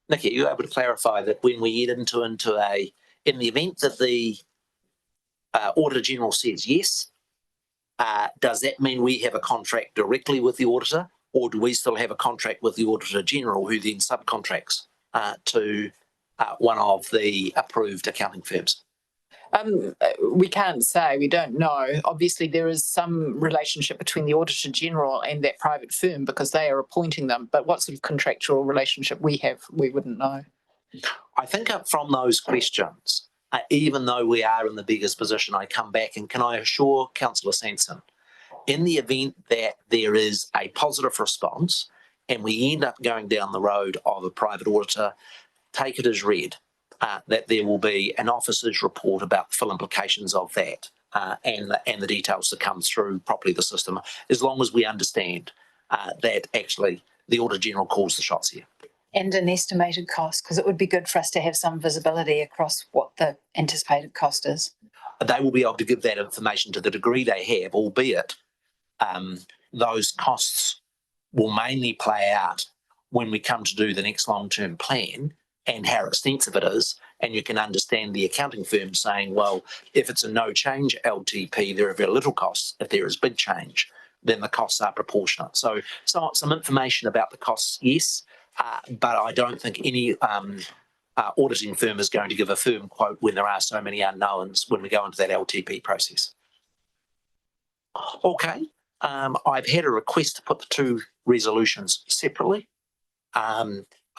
Speaker 1: Nikki, are you able to clarify that when we get into in the event that the Auditor General says yes, does that mean we have a contract directly with the auditor, or do we still have a contract with the Auditor General who then subcontracts to one of the approved accounting firms?
Speaker 16: We can't say, we don't know. Obviously, there is some relationship between the Auditor General and that private firm because they are appointing them. But what sort of contractual relationship we have, we wouldn't know.
Speaker 1: I think from those questions, even though we are in the beggar's position, I come back and can I assure Councillor Sanson, in the event that there is a positive response and we end up going down the road of a private auditor, take it as read. That there will be an officer's report about the full implications of that and the details to come through properly the system, as long as we understand that actually the Auditor General calls the shots here.
Speaker 6: and an estimated cost? Because it would be good for us to have some visibility across what the anticipated cost is.
Speaker 1: They will be able to give that information to the degree they have, albeit those costs will mainly play out when we come to do the next long-term plan and how extensive it is. And you can understand the accounting firm saying, well, if it's a no change LTP, there are very little costs. If there is big change, then the costs are proportionate. So some information about the costs, yes, but I don't think any auditing firm is going to give a firm quote when there are so many unknowns when we go into that LTP process. Okay, I've had a request to put the two resolutions separately.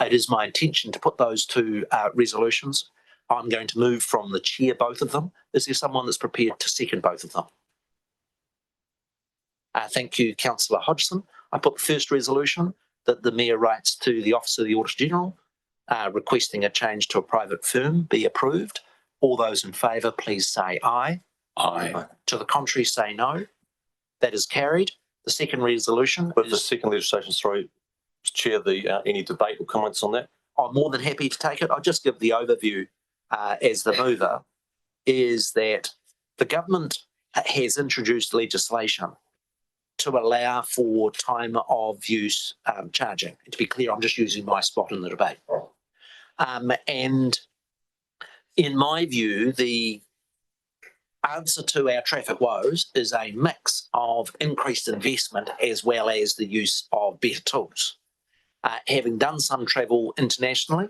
Speaker 1: It is my intention to put those two resolutions. I'm going to move from the chair both of them. Is there someone that's prepared to second both of them? Thank you, Councillor Hodgson. I put the first resolution that the Mayor writes to the Office of the Auditor General requesting a change to a private firm be approved. All those in favour, please say aye.
Speaker 17: Aye.
Speaker 1: To the contrary, say no. That is carried. The second resolution
Speaker 17: With the second legislation, sorry, Chair, any debate or comments on that?
Speaker 1: I'm more than happy to take it. I'll just give the overview as the mover, is that the government has introduced legislation to allow for time of use charging. To be clear, I'm just using my spot in the debate. And in my view, the answer to our traffic woes is a mix of increased investment as well as the use of better tools. Having done some travel internationally,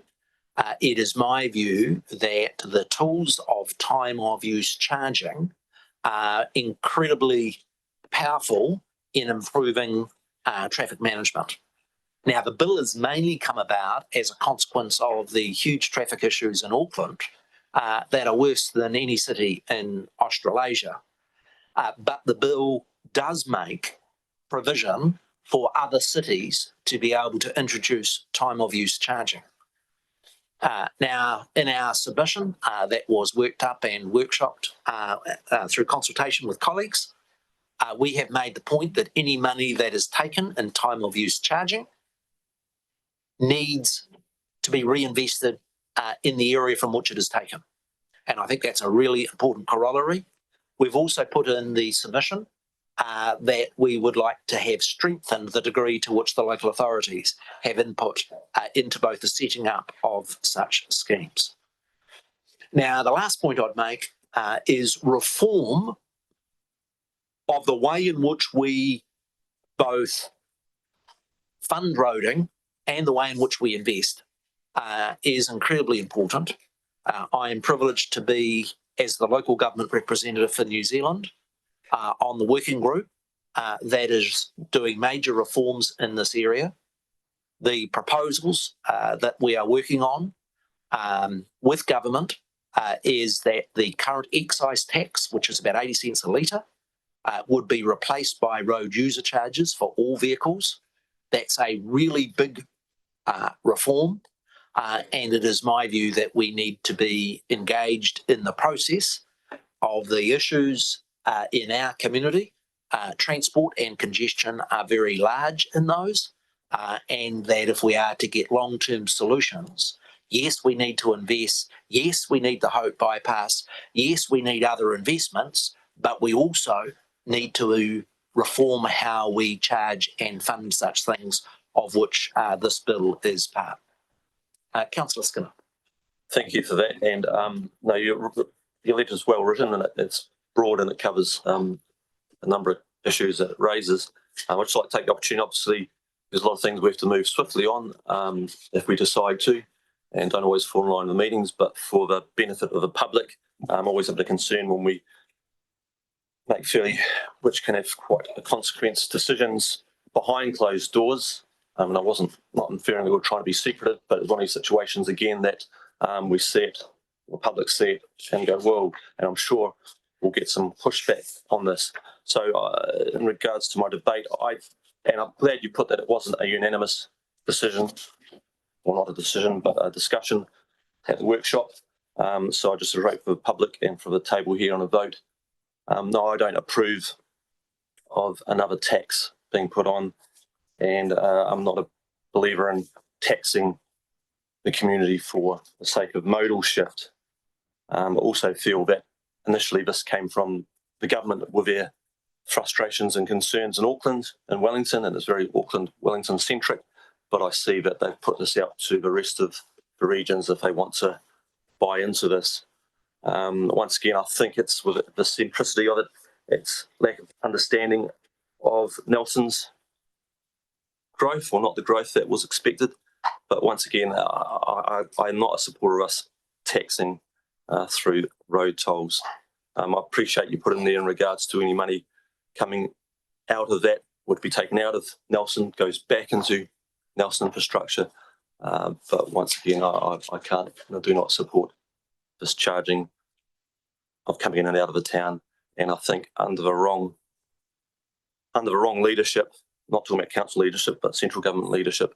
Speaker 1: it is my view that the tools of time of use charging are incredibly powerful in improving traffic management. Now, the bill has mainly come about as a consequence of the huge traffic issues in Auckland that are worse than any city in Australasia. But the bill does make provision for other cities to be able to introduce time of use charging. Now, in our submission that was worked up and workshopped through consultation with colleagues, we have made the point that any money that is taken in time of use charging needs to be reinvested in the area from which it is taken. And I think that's a really important corollary. We've also put in the submission that we would like to have strengthened the degree to which the local authorities have input into both the setting up of such schemes. Now, the last point I'd make is reform of the way in which we both fund roading and the way in which we invest is incredibly important. I am privileged to be, as the local government representative for New Zealand, on the working group that is doing major reforms in this area. The proposals that we are working on with government is that the current excise tax, which is about 80 cents a litre, would be replaced by road user charges for all vehicles. That's a really big reform, and it is my view that we need to be engaged in the process of the issues in our community. Transport and congestion are very large in those, and that if we are to get long-term solutions, yes, we need to invest, yes, we need the Hope bypass, yes, we need other investments, but we also need to reform how we charge and fund such things, of which this bill is part. Councillor Skinner.
Speaker 17: Thank you for that. And no, your letter is well written and it's broad and it covers a number of issues that it raises. I'd just like to take the opportunity, obviously, there's a lot of things we have to move swiftly on if we decide to, and don't always fall in line with the meetings, but for the benefit of the public, I'm always a bit concerned when we make which can have quite a consequence decisions behind closed doors. And I wasn't not inferring that we're trying to be secretive, but it's one of these situations again that we see it, the public see it and go, whoa, and I'm sure we'll get some pushback on this. So in regards to my debate, and I'm glad you put that it wasn't a unanimous decision, well, not a decision, but a discussion at the workshop. So I just reiterate for the public and for the table here on a vote. No, I don't approve of another tax being put on, and I'm not a believer in taxing the community for the sake of modal shift. Also feel that initially this came from the government with their frustrations and concerns in Auckland and Wellington, and it's very Auckland-Wellington centric, but I see that they've put this out to the rest of the regions if they want to buy into this. Once again, I think it's with the centricity of it, it's lack of understanding of Nelson's growth, or not the growth that was expected. But once again, I'm not a supporter of us taxing through road tolls. I appreciate you put in there in regards to any money coming out of that would be taken out of Nelson, goes back into Nelson infrastructure. But once again, I can't, I do not support this charging of coming in and out of the town. And I think under the wrong leadership, not talking about council leadership, but central government leadership,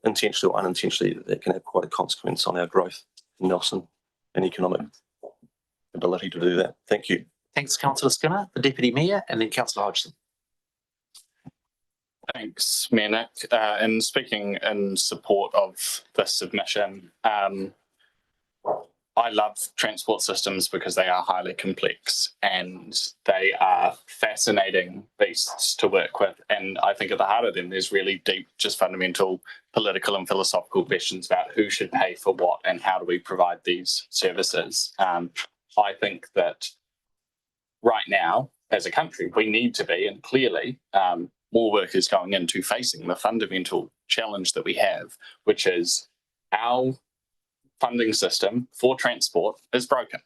Speaker 17: intentionally or unintentionally, that can have quite a consequence on our growth in Nelson and economic ability to do that. Thank you.
Speaker 1: Thanks, Councillor Skinner. The Deputy Mayor, and then Councillor Hodgson.
Speaker 3: Thanks, Mayor Nick. And speaking in support of this submission, I love transport systems because they are highly complex and they are fascinating beasts to work with. And I think at the heart of them, there's really deep, just fundamental political and philosophical questions about who should pay for what and how do we provide these services. I think that right now, as a country, we need to be, and clearly more work is going into facing the fundamental challenge that we have, which is our funding system for transport is broken.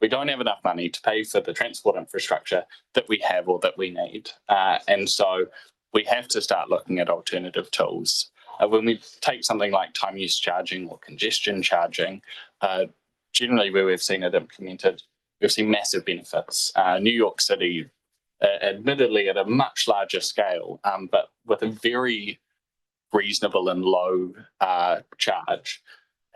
Speaker 3: We don't have enough money to pay for the transport infrastructure that we have or that we need. And so we have to start looking at alternative tools. When we take something like time use charging or congestion charging, generally where we've seen it implemented, we've seen massive benefits. New York City, admittedly at a much larger scale, but with a very reasonable and low charge,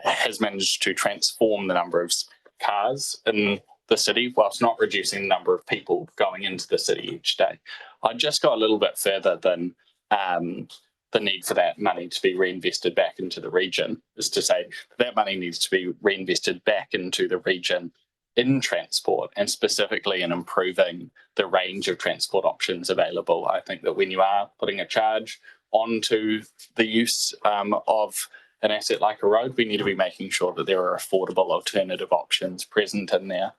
Speaker 3: has managed to transform the number of cars in the city whilst not reducing the number of people going into the city each day. I'd just go a little bit further than the need for that money to be reinvested back into the region, is to say that money needs to be reinvested back into the region in transport, and specifically in improving the range of transport options available. I think that when you are putting a charge onto the use of an asset like a road, we need to be making sure that there are affordable alternative options present in there.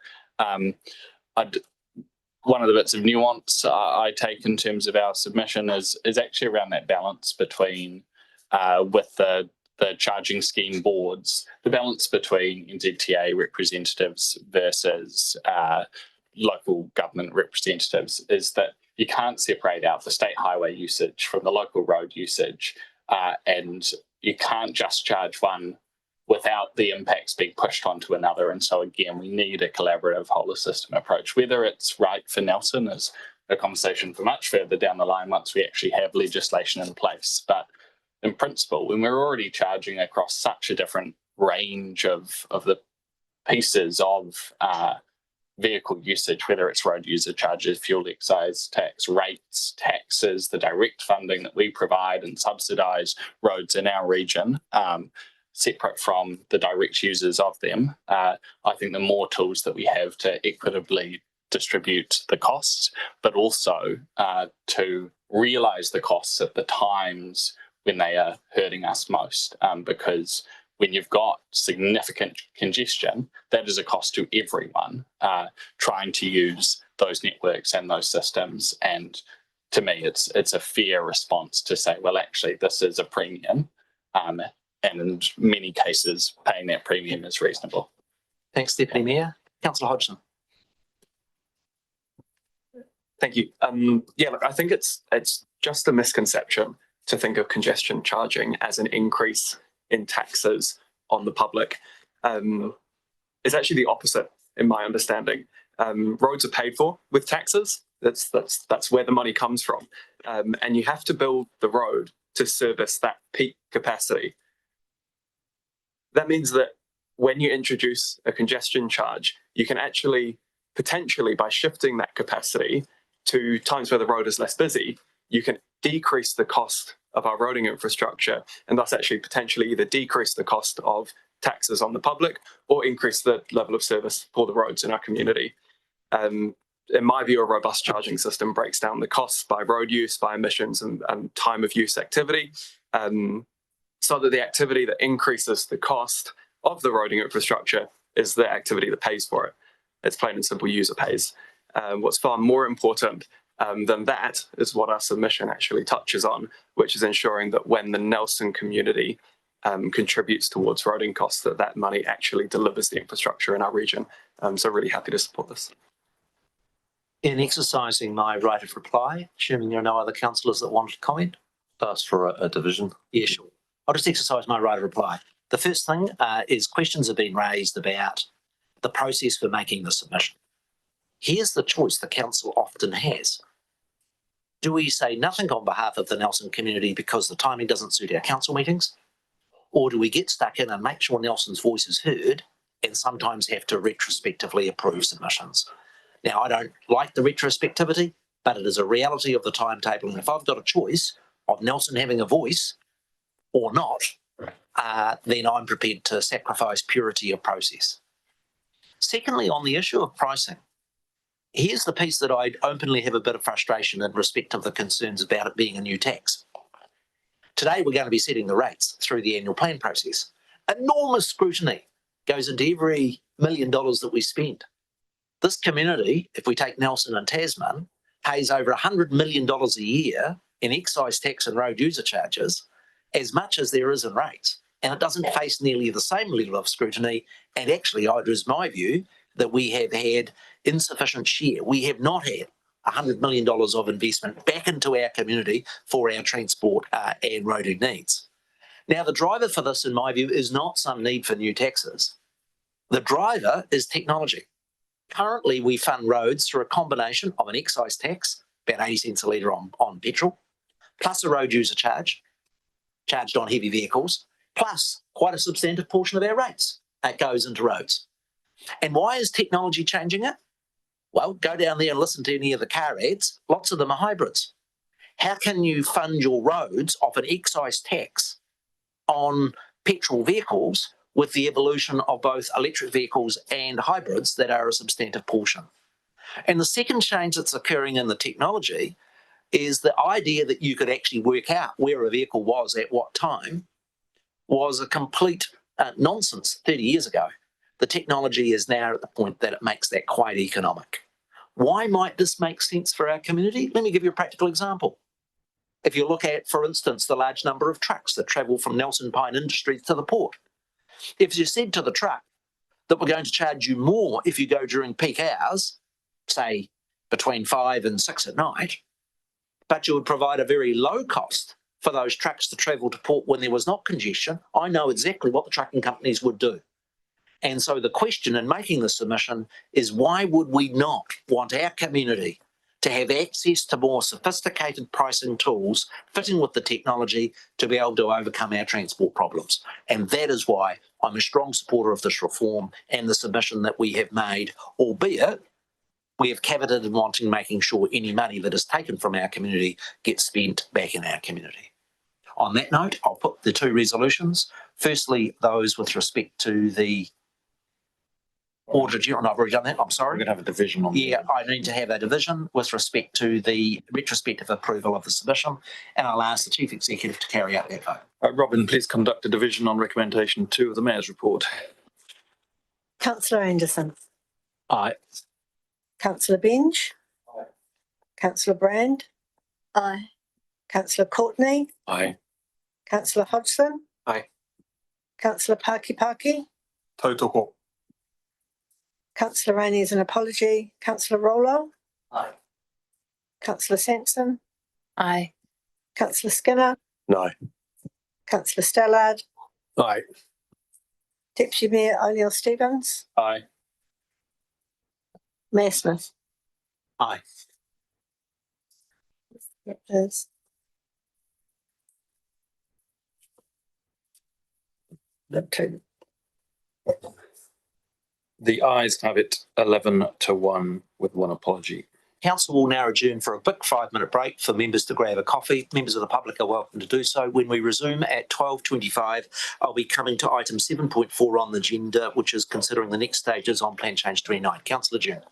Speaker 3: One of the bits of nuance I take in terms of our submission is actually around that balance between, with the charging scheme boards, the balance between NZTA representatives versus local government representatives, is that you can't separate out the state highway usage from the local road usage, and you can't just charge one without the impacts being pushed onto another. And so again, we need a collaborative whole system approach. Whether it's right for Nelson is a conversation for much further down the line once we actually have legislation in place. But in principle, when we're already charging across such a different range of the pieces of vehicle usage, whether it's road user charges, fuel excise tax, rates, taxes, the direct funding that we provide and subsidise roads in our region, separate from the direct users of them, I think the more tools that we have to equitably distribute the costs, but also to realise the costs at the times when they are hurting us most, because when you've got significant congestion, that is a cost to everyone trying to use those networks and those systems. And to me, it's a fair response to say, well, actually, this is a premium. And in many cases, paying that premium is reasonable.
Speaker 1: Thanks, Deputy Mayor. Councillor Hodgson.
Speaker 18: Thank you. Yeah, look, I think it's just a misconception to think of congestion charging as an increase in taxes on the public. It's actually the opposite, in my understanding. Roads are paid for with taxes. That's where the money comes from, and you have to build the road to service that peak capacity. That means that when you introduce a congestion charge, you can actually potentially, by shifting that capacity to times where the road is less busy, you can decrease the cost of our roading infrastructure, and thus actually potentially either decrease the cost of taxes on the public or increase the level of service for the roads in our community. In my view, a robust charging system breaks down the costs by road use, by emissions and time of use activity, so that the activity that increases the cost of the roading infrastructure is the activity that pays for it. It's plain and simple user pays. What's far more important than that is what our submission actually touches on, which is ensuring that when the Nelson community contributes towards roading costs, that money actually delivers the infrastructure in our region. So really happy to support this.
Speaker 1: In exercising my right of reply, assuming there are no other councillors that want to comment.
Speaker 17: Ask for a division.
Speaker 1: Yeah, sure. I'll just exercise my right of reply. The first thing is questions have been raised about the process for making the submission. Here's the choice the council often has. Do we say nothing on behalf of the Nelson community because the timing doesn't suit our council meetings? Or do we get stuck in and make sure Nelson's voice is heard and sometimes have to retrospectively approve submissions? Now, I don't like the retrospectivity, but it is a reality of the timetable. And if I've got a choice of Nelson having a voice or not, then I'm prepared to sacrifice purity of process. Secondly, on the issue of pricing, here's the piece that I openly have a bit of frustration in respect of the concerns about it being a new tax. Today, we're going to be setting the rates through the annual plan process. Enormous scrutiny goes into every $1 million that we spend. This community, if we take Nelson and Tasman, pays over $100 million a year in excise tax and road user charges, as much as there is in rates. And it doesn't face nearly the same level of scrutiny. And actually, it is my view that we have had insufficient share. We have not had $100 million of investment back into our community for our transport and roading needs. Now, the driver for this, in my view, is not some need for new taxes. The driver is technology. Currently, we fund roads through a combination of an excise tax, about 80 cents a litre on petrol, plus a road user charge, charged on heavy vehicles, plus quite a substantive portion of our rates that goes into roads. And why is technology changing it? Well, go down there and listen to any of the car ads. Lots of them are hybrids. How can you fund your roads off an excise tax on petrol vehicles with the evolution of both electric vehicles and hybrids that are a substantive portion? And the second change that's occurring in the technology is the idea that you could actually work out where a vehicle was at what time was a complete nonsense 30 years ago. The technology is now at the point that it makes that quite economic. Why might this make sense for our community? Let me give you a practical example. If you look at, for instance, the large number of trucks that travel from Nelson Pine Industries to the port, if you said to the truck that we're going to charge you more if you go during peak hours, say between 5 and 6 at night, but you would provide a very low cost for those trucks to travel to port when there was not congestion, I know exactly what the trucking companies would do. And so the question in making the submission is, why would we not want our community to have access to more sophisticated pricing tools fitting with the technology to be able to overcome our transport problems? And that is why I'm a strong supporter of this reform and the submission that we have made, albeit we have caveated in wanting making sure any money that is taken from our community gets spent back in our community. On that note, I'll put the two resolutions. Firstly, those with respect to the Audit, and I've already done that, I'm sorry.
Speaker 8: We're going to have a division on
Speaker 1: Yeah, I need to have a division with respect to the retrospective approval of the submission, and I'll ask the Chief Executive to carry out that vote.
Speaker 12: Robin, please conduct a division on recommendation 2 of the Mayor's report.
Speaker 19: Councillor Anderson.
Speaker 12: Aye.
Speaker 19: Councillor Benj.
Speaker 12: Aye.
Speaker 19: Councillor Brand.
Speaker 7: Aye.
Speaker 19: Councillor Courtney.
Speaker 8: Aye.
Speaker 19: Councillor Hodgson.
Speaker 18: Aye.
Speaker 19: Councillor Paki.
Speaker 14: Tautoko.
Speaker 19: Councillor Rainey is an apology. Councillor Rollo.
Speaker 18: Aye.
Speaker 19: Councillor Sampson.
Speaker 16: Aye.
Speaker 19: Councillor Skinner.
Speaker 17: No.
Speaker 19: Councillor Stallard.
Speaker 12: Aye.
Speaker 19: Deputy Mayor O'Neill Stevens.
Speaker 12: Aye.
Speaker 19: Mayor Smith.
Speaker 1: Aye.
Speaker 19: That is.
Speaker 12: The ayes have it 11-1 with one apology.
Speaker 1: Council will now adjourn for a quick 5-minute break for members to grab a coffee. Members of the public are welcome to do so. When we resume at 12:25, I'll be coming to item 7.4 on the agenda, which is considering the next stages on Plan Change 29. Council adjourned.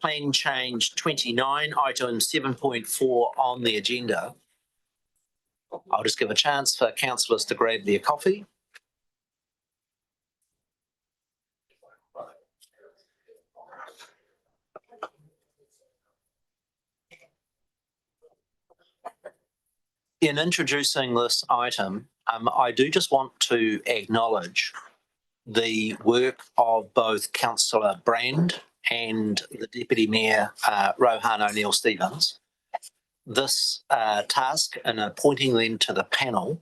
Speaker 1: Plan change 29, item 7.4 on the agenda. I'll just give a chance for councillors to grab their coffee. In introducing this item, I do just want to acknowledge the work of both Councillor Brand and the Deputy Mayor, Rohan O'Neill-Stevens. This task in appointing them to the panel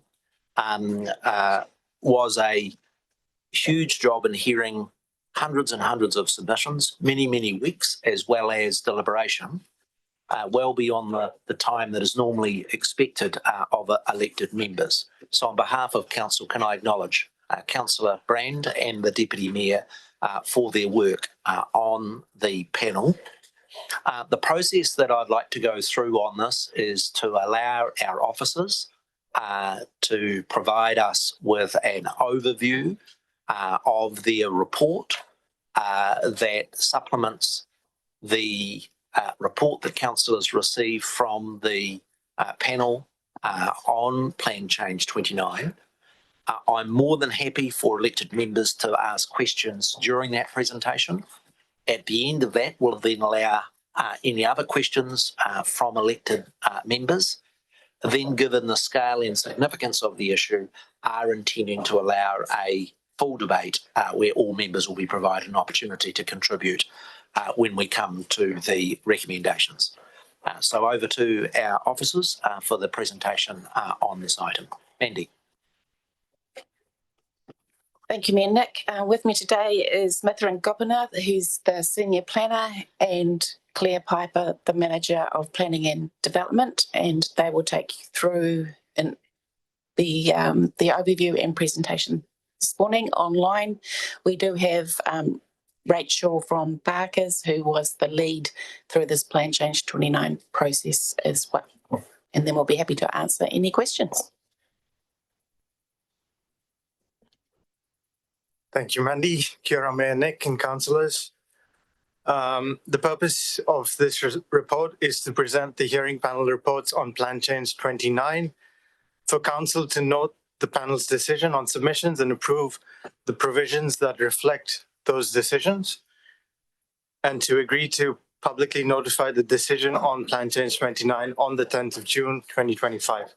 Speaker 1: was a huge job in hearing hundreds and hundreds of submissions, many, many weeks, as well as deliberation. Well beyond the time that is normally expected of elected members. So on behalf of Council, can I acknowledge Councillor Brand and the Deputy Mayor for their work on the panel. The process that I'd like to go through on this is to allow our officers to provide us with an overview of their report that supplements the report that councillors received from the panel on Plan Change 29. I'm more than happy for elected members to ask questions during that presentation. At the end of that, we'll then allow any other questions from elected members. Then, given the scale and significance of the issue, are intending to allow a full debate where all members will be provided an opportunity to contribute when we come to the recommendations. So over to our officers for the presentation on this item. Mandy.
Speaker 15: Thank you, Mayor Nick. With me today is Mithran Gopinath, who's the Senior Planner, and Claire Piper, the Manager of Planning and Development, and they will take you through the overview and presentation this morning. Online, we do have Rachel from Barkers, who was the lead through this Plan Change 29 process as well. And then we'll be happy to answer any questions.
Speaker 20: Thank you, Mandy. Kia ora, Mayor Nick and councillors. The purpose of this report is to present the hearing panel reports on Plan Change 29 for council to note the panel's decision on submissions and approve the provisions that reflect those decisions, and to agree to publicly notify the decision on Plan Change 29 on the 10th of June 2025.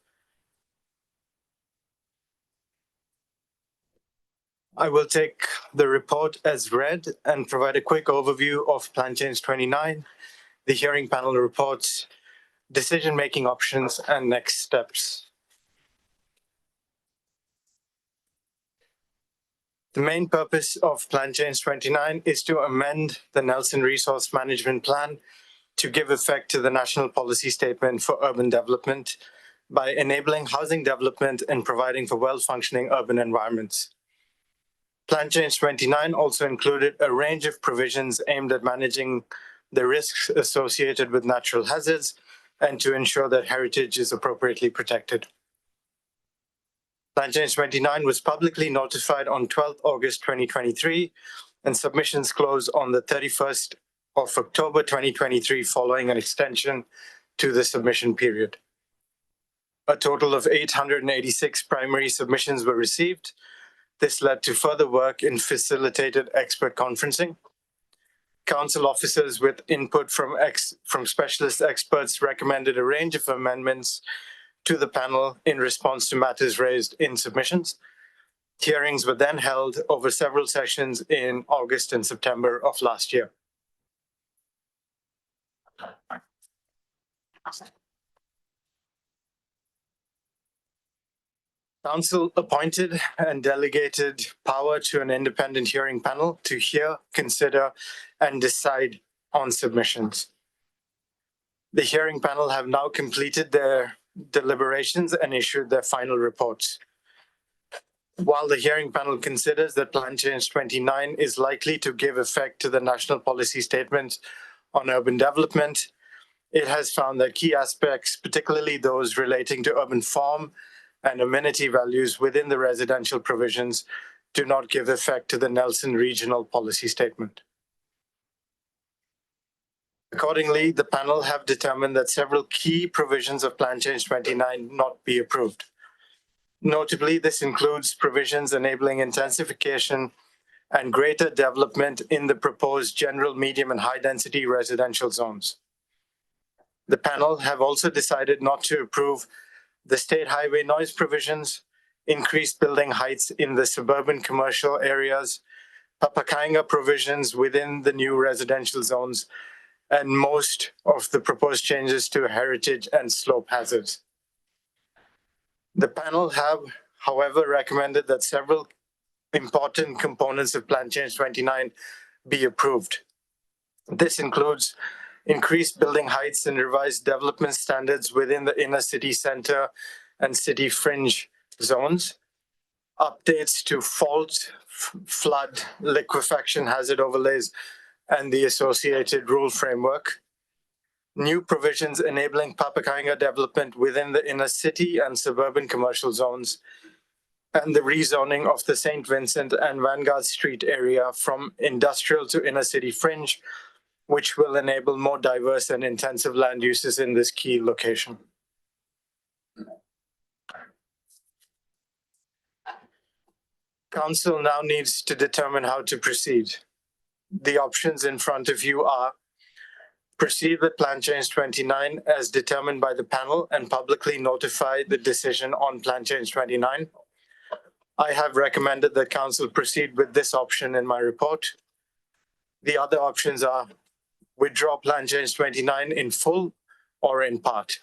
Speaker 20: I will take the report as read and provide a quick overview of Plan Change 29, the hearing panel reports, decision-making options, and next steps. The main purpose of Plan Change 29 is to amend the Nelson Resource Management Plan to give effect to the National Policy Statement for Urban Development by enabling housing development and providing for well-functioning urban environments. Plan Change 29 also included a range of provisions aimed at managing the risks associated with natural hazards and to ensure that heritage is appropriately protected. Plan Change 29 was publicly notified on 12th August 2023, and submissions closed on the 31st of October 2023 following an extension to the submission period. A total of 886 primary submissions were received. This led to further work in facilitated expert conferencing. Council officers with input from specialist experts recommended a range of amendments to the panel in response to matters raised in submissions. Hearings were then held over several sessions in August and September of last year. Council appointed and delegated power to an independent hearing panel to hear, consider, and decide on submissions. The hearing panel have now completed their deliberations and issued their final reports. While the hearing panel considers that Plan Change 29 is likely to give effect to the National Policy Statement on Urban Development, it has found that key aspects, particularly those relating to urban form and amenity values within the residential provisions, do not give effect to the Nelson Regional Policy Statement. Accordingly, the panel have determined that several key provisions of Plan Change 29 not be approved. Notably, this includes provisions enabling intensification and greater development in the proposed general, medium, and high-density residential zones. The panel have also decided not to approve the state highway noise provisions, increased building heights in the suburban commercial areas, Papakainga provisions within the new residential zones, and most of the proposed changes to heritage and slope hazards. The panel have, however, recommended that several important components of Plan Change 29 be approved. This includes increased building heights and revised development standards within the inner city center and city fringe zones, updates to fault, flood, liquefaction hazard overlays, and the associated rule framework, new provisions enabling Papakainga development within the inner city and suburban commercial zones, and the rezoning of the St. Vincent and Vanguard Street area from industrial to inner city fringe, which will enable more diverse and intensive land uses in this key location. Council now needs to determine how to proceed. The options in front of you are proceed with Plan Change 29 as determined by the panel and publicly notify the decision on Plan Change 29. I have recommended that Council proceed with this option in my report. The other options are withdraw Plan Change 29 in full or in part.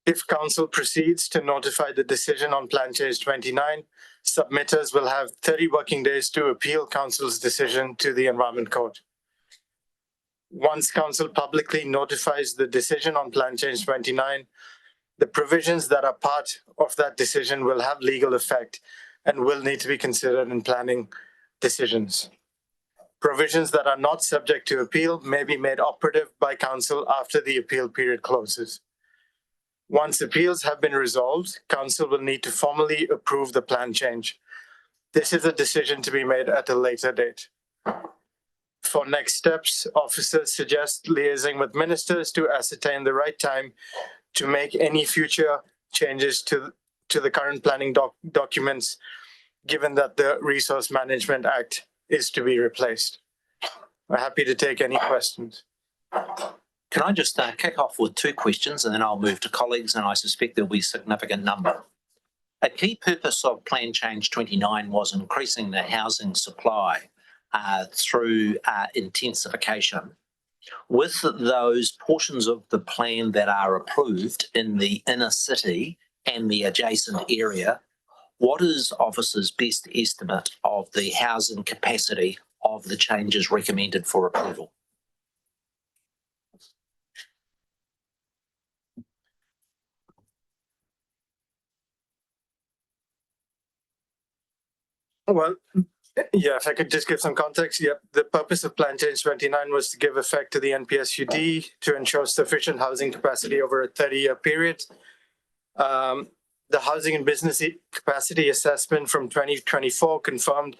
Speaker 20: If Council proceeds to notify the decision on Plan Change 29, submitters will have 30 working days to appeal Council's decision to the Environment Court. Once Council publicly notifies the decision on Plan Change 29, the provisions that are part of that decision will have legal effect and will need to be considered in planning decisions. Provisions that are not subject to appeal may be made operative by Council after the appeal period closes. Once appeals have been resolved, Council will need to formally approve the plan change. This is a decision to be made at a later date. For next steps, officers suggest liaising with ministers to ascertain the right time to make any future changes to the current planning documents, given that the Resource Management Act is to be replaced. I'm happy to take any questions.
Speaker 1: Can I just kick off with two questions and then I'll move to colleagues, and I suspect there'll be a significant number. A key purpose of Plan Change 29 was increasing the housing supply through intensification. With those portions of the plan that are approved in the inner city and the adjacent area, what is officers' best estimate of the housing capacity of the changes recommended for approval?
Speaker 20: Well, yeah, if I could just give some context. Yep, the purpose of Plan Change 29 was to give effect to the NPSUD to ensure sufficient housing capacity over a 30-year period. The Housing and Business Capacity Assessment from 2024 confirmed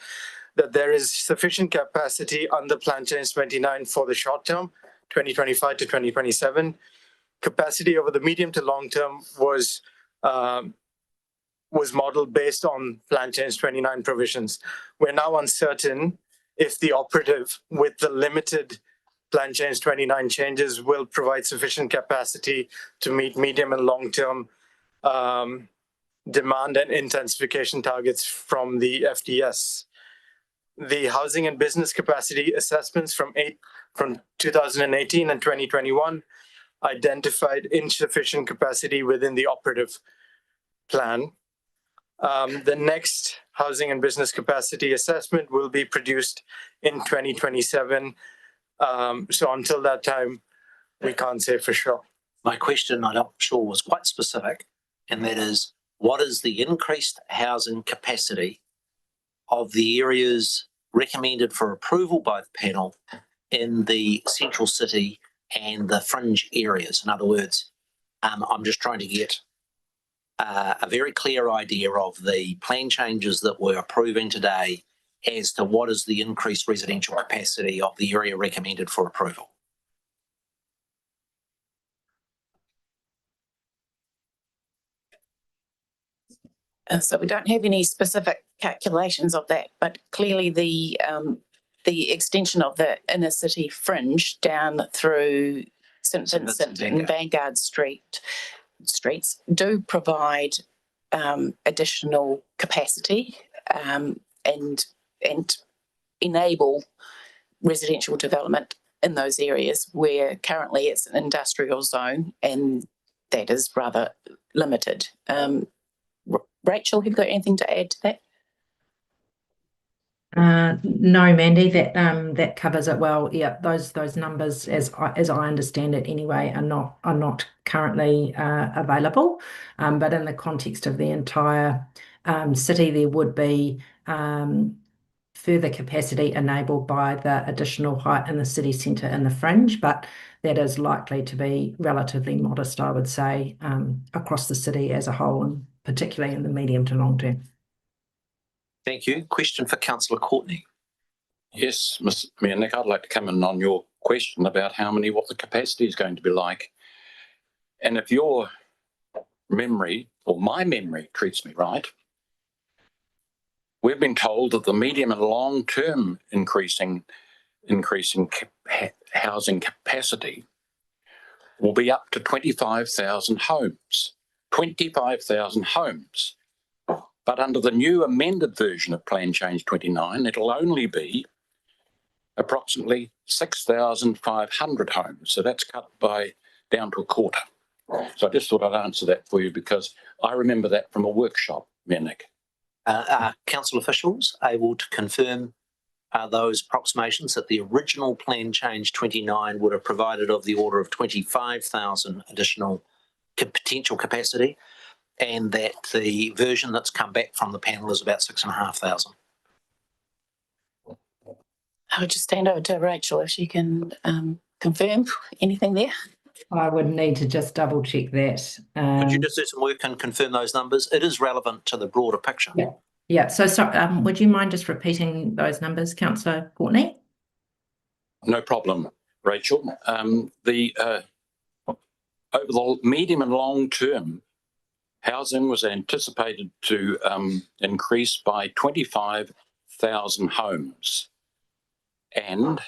Speaker 20: that there is sufficient capacity under Plan Change 29 for the short term, 2025 to 2027. Capacity over the medium to long term was modeled based on Plan Change 29 provisions. We're now uncertain if the operative with the limited Plan Change 29 changes will provide sufficient capacity to meet medium and long-term demand and intensification targets from the FDS. The Housing and Business Capacity Assessments from 2018 and 2021 identified insufficient capacity within the operative plan. The next Housing and Business Capacity Assessment will be produced in 2027. So until that time, we can't say for sure.
Speaker 1: My question, I'm not sure, was quite specific, and that is, what is the increased housing capacity of the areas recommended for approval by the panel in the central city and the fringe areas? In other words, I'm just trying to get a very clear idea of the plan changes that we're approving today as to what is the increased residential capacity of the area recommended for approval.
Speaker 15: So we don't have any specific calculations of that, but clearly the extension of the inner city fringe down through St Vincent and Vanguard streets do provide additional capacity and enable residential development in those areas where currently it's an industrial zone and that is rather limited. Rachel, have you got anything to add to that?
Speaker 21: No, Mandy, that covers it well. Yeah, those numbers, as I understand it anyway, are not currently available. But in the context of the entire city, there would be further capacity enabled by the additional height in the city centre and the fringe, but that is likely to be relatively modest, I would say, across the city as a whole, and particularly in the medium to long term.
Speaker 1: Thank you. Question for Councillor Courtney.
Speaker 8: Yes, Mr. Mayor Nick, I'd like to come in on your question about what the capacity is going to be like. And if your memory or my memory treats me right, we've been told that the medium and long term increasing housing capacity will be up to 25,000 homes. 25,000 homes. But under the new amended version of Plan Change 29, it'll only be approximately 6,500 homes. So that's cut down to a quarter. So I just thought I'd answer that for you because I remember that from a workshop, Mayor Nick.
Speaker 1: Are council officials able to confirm those approximations that the original Plan Change 29 would have provided of the order of 25,000 additional potential capacity, and that the version that's come back from the panel is about 6,500?
Speaker 15: I would just hand over to Rachel if she can confirm anything there.
Speaker 21: I would need to just double check that.
Speaker 1: Could you just do some work and confirm those numbers? It is relevant to the broader picture.
Speaker 21: Yeah. So would you mind just repeating those numbers, Councillor Courtney?
Speaker 8: No problem, Rachel. Over the medium and long term, housing was anticipated to increase by 25,000 homes. And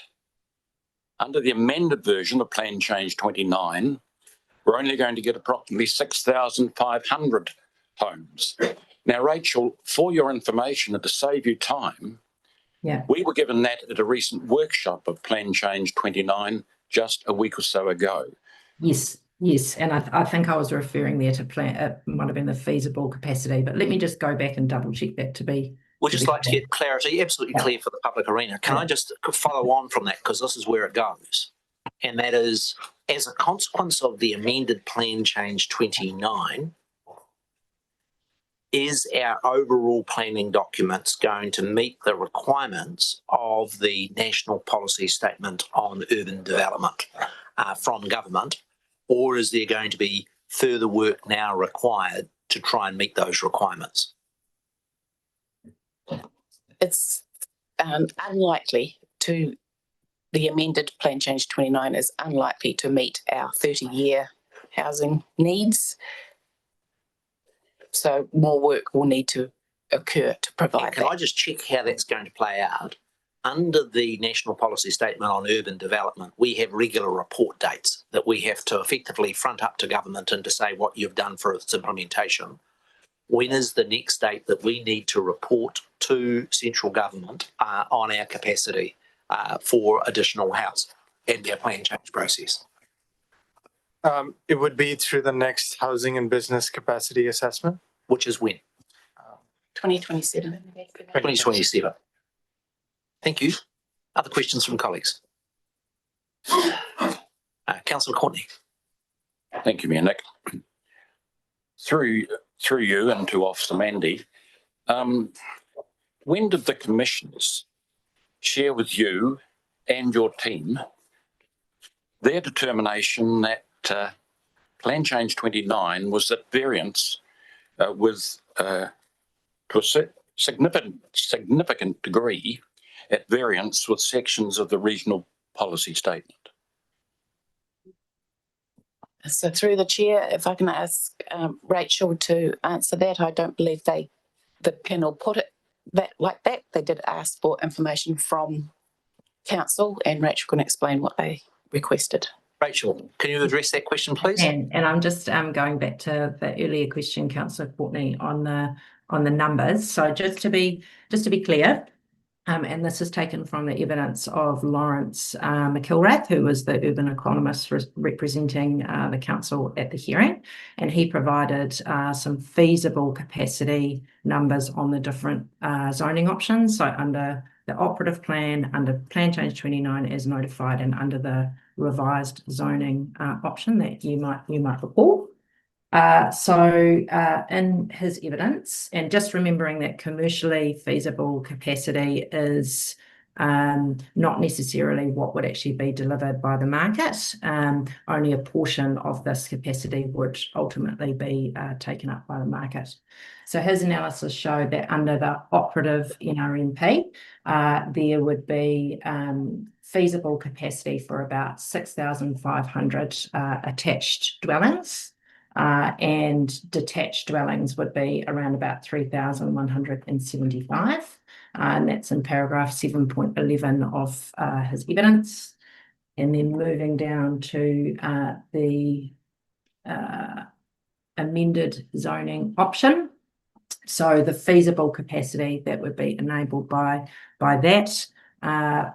Speaker 8: under the amended version of Plan Change 29, we're only going to get approximately 6,500 homes. Now, Rachel, for your information and to save you time, we were given that at a recent workshop of Plan Change 29 just a week or so ago.
Speaker 21: Yes, and I think I was referring there to it might have been the feasible capacity, but let me just go back and double check that to be.
Speaker 1: We'd just like to get clarity, absolutely clear for the public arena. Can I just follow on from that, because this is where it goes, and that is, as a consequence of the amended Plan Change 29, is our overall planning documents going to meet the requirements of the National Policy Statement on Urban Development from government, or is there going to be further work now required to try and meet those requirements?
Speaker 15: It's unlikely to, the amended Plan Change 29 is unlikely to meet our 30-year housing needs. So more work will need to occur to provide
Speaker 1: Can I just check how that's going to play out? Under the National Policy Statement on Urban Development, we have regular report dates that we have to effectively front up to government and to say what you've done for its implementation. When is the next date that we need to report to central government on our capacity for additional housing and their plan change process?
Speaker 20: It would be through the next housing and business capacity assessment.
Speaker 1: Which is when?
Speaker 15: 2027.
Speaker 1: 2027. Thank you. Other questions from colleagues? Councillor Courtney.
Speaker 8: Thank you, Mayor Nick. Through you and to Officer Mandy, when did the commissioners share with you and your team their determination that Plan Change 29 was at variance with, to significant degree at variance with sections of the regional policy statement.
Speaker 15: So through the chair, if I can ask Rachel to answer that, I don't believe the panel put it like that. They did ask for information from council, and Rachel can explain what they requested.
Speaker 1: Rachel, can you address that question, please?
Speaker 21: And I'm just going back to the earlier question, Councillor Courtney, on the numbers. So just to be clear, and this is taken from the evidence of Lawrence McIlrath, who was the urban economist representing the council at the hearing, and he provided some feasible capacity numbers on the different zoning options. So under the operative plan, under Plan Change 29 as notified, and under the revised zoning option that you might recall. In his evidence, and just remembering that commercially feasible capacity is not necessarily what would actually be delivered by the market. Only a portion of this capacity would ultimately be taken up by the market. So his analysis showed that under the operative NRMP, there would be feasible capacity for about 6,500 attached dwellings. And detached dwellings would be around about 3,175. And that's in paragraph 7.11 of his evidence. And then moving down to the amended zoning option. So the feasible capacity that would be enabled by that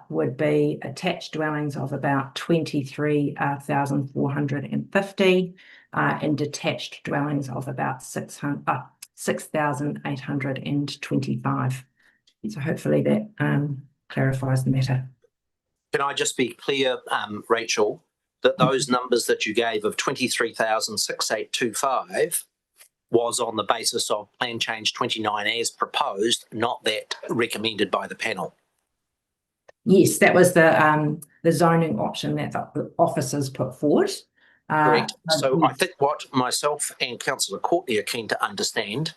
Speaker 21: would be attached dwellings of about 23,450 and detached dwellings of about 6,825. So hopefully that clarifies the matter.
Speaker 1: Can I just be clear, Rachel, that those numbers that you gave of 23,6825 was on the basis of Plan Change 29 as proposed, not that recommended by the panel?
Speaker 21: Yes, that was the zoning option that the officers put forward.
Speaker 1: Correct. So I think what myself and Councillor Courtney are keen to understand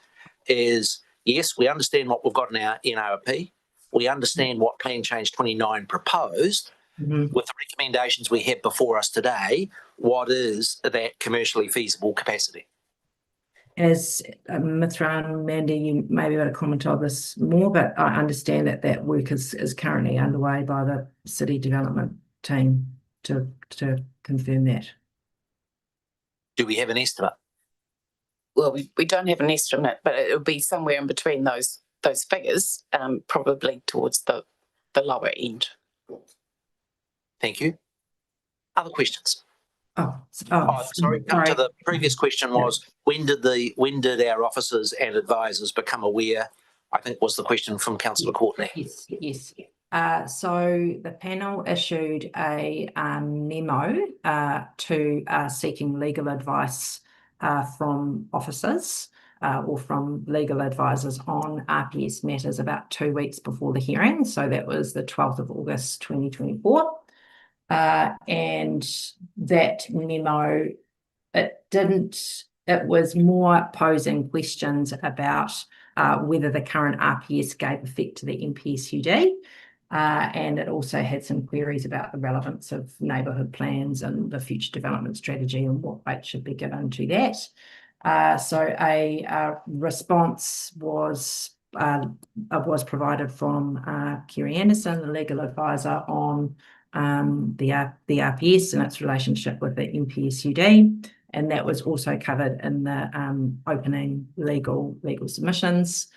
Speaker 1: is, yes, we understand what we've got in our NRP. We understand what Plan Change 29 proposed. With the recommendations we have before us today, what is that commercially feasible capacity?
Speaker 21: As Mithra and Mandy, you may be able to comment on this more, but I understand that work is currently underway by the city development team to confirm that.
Speaker 1: Do we have an estimate?
Speaker 15: Well, we don't have an estimate, but it will be somewhere in between those figures, probably towards the lower end.
Speaker 1: Thank you. Other questions?
Speaker 21: Sorry.
Speaker 1: To the previous question was, when did our officers and advisors become aware? I think was the question from Councillor Courtney.
Speaker 21: Yes. So the panel issued a memo to seeking legal advice from officers or from legal advisors on RPS matters about 2 weeks before the hearing. So that was the 12th of August 2024. And that memo, it was more posing questions about whether the current RPS gave effect to the MPSUD. And it also had some queries about the relevance of neighbourhood plans and the future development strategy and what weight should be given to that. So a response was provided from Kerry Anderson, the legal advisor, on the RPS and its relationship with the MPSUD, and that was also covered in the opening legal submissions.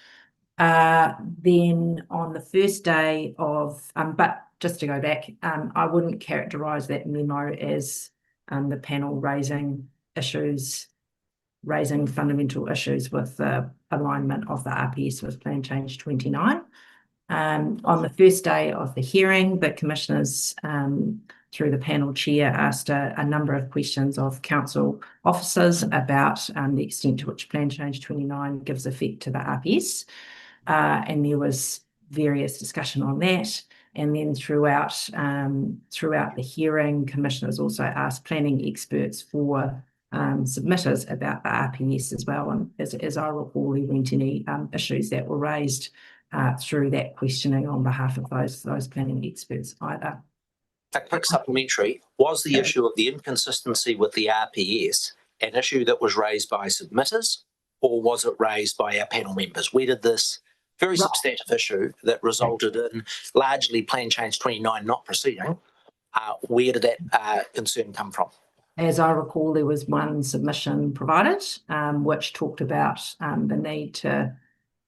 Speaker 21: Then on the first day of, but just to go back, I wouldn't characterise that memo as the panel raising fundamental issues with the alignment of the RPS with Plan Change 29. On the first day of the hearing, the commissioners, through the panel chair, asked a number of questions of council officers about the extent to which Plan Change 29 gives effect to the RPS. And there was various discussion on that. And then throughout the hearing, commissioners also asked planning experts for submitters about the RPS as well. And as I recall, there weren't any issues that were raised through that questioning on behalf of those planning experts either.
Speaker 1: A quick supplementary, was the issue of the inconsistency with the RPS an issue that was raised by submitters, or was it raised by our panel members? Where did this very substantive issue that resulted in largely Plan Change 29 not proceeding, where did that concern come from?
Speaker 21: As I recall, there was one submission provided which talked about the need to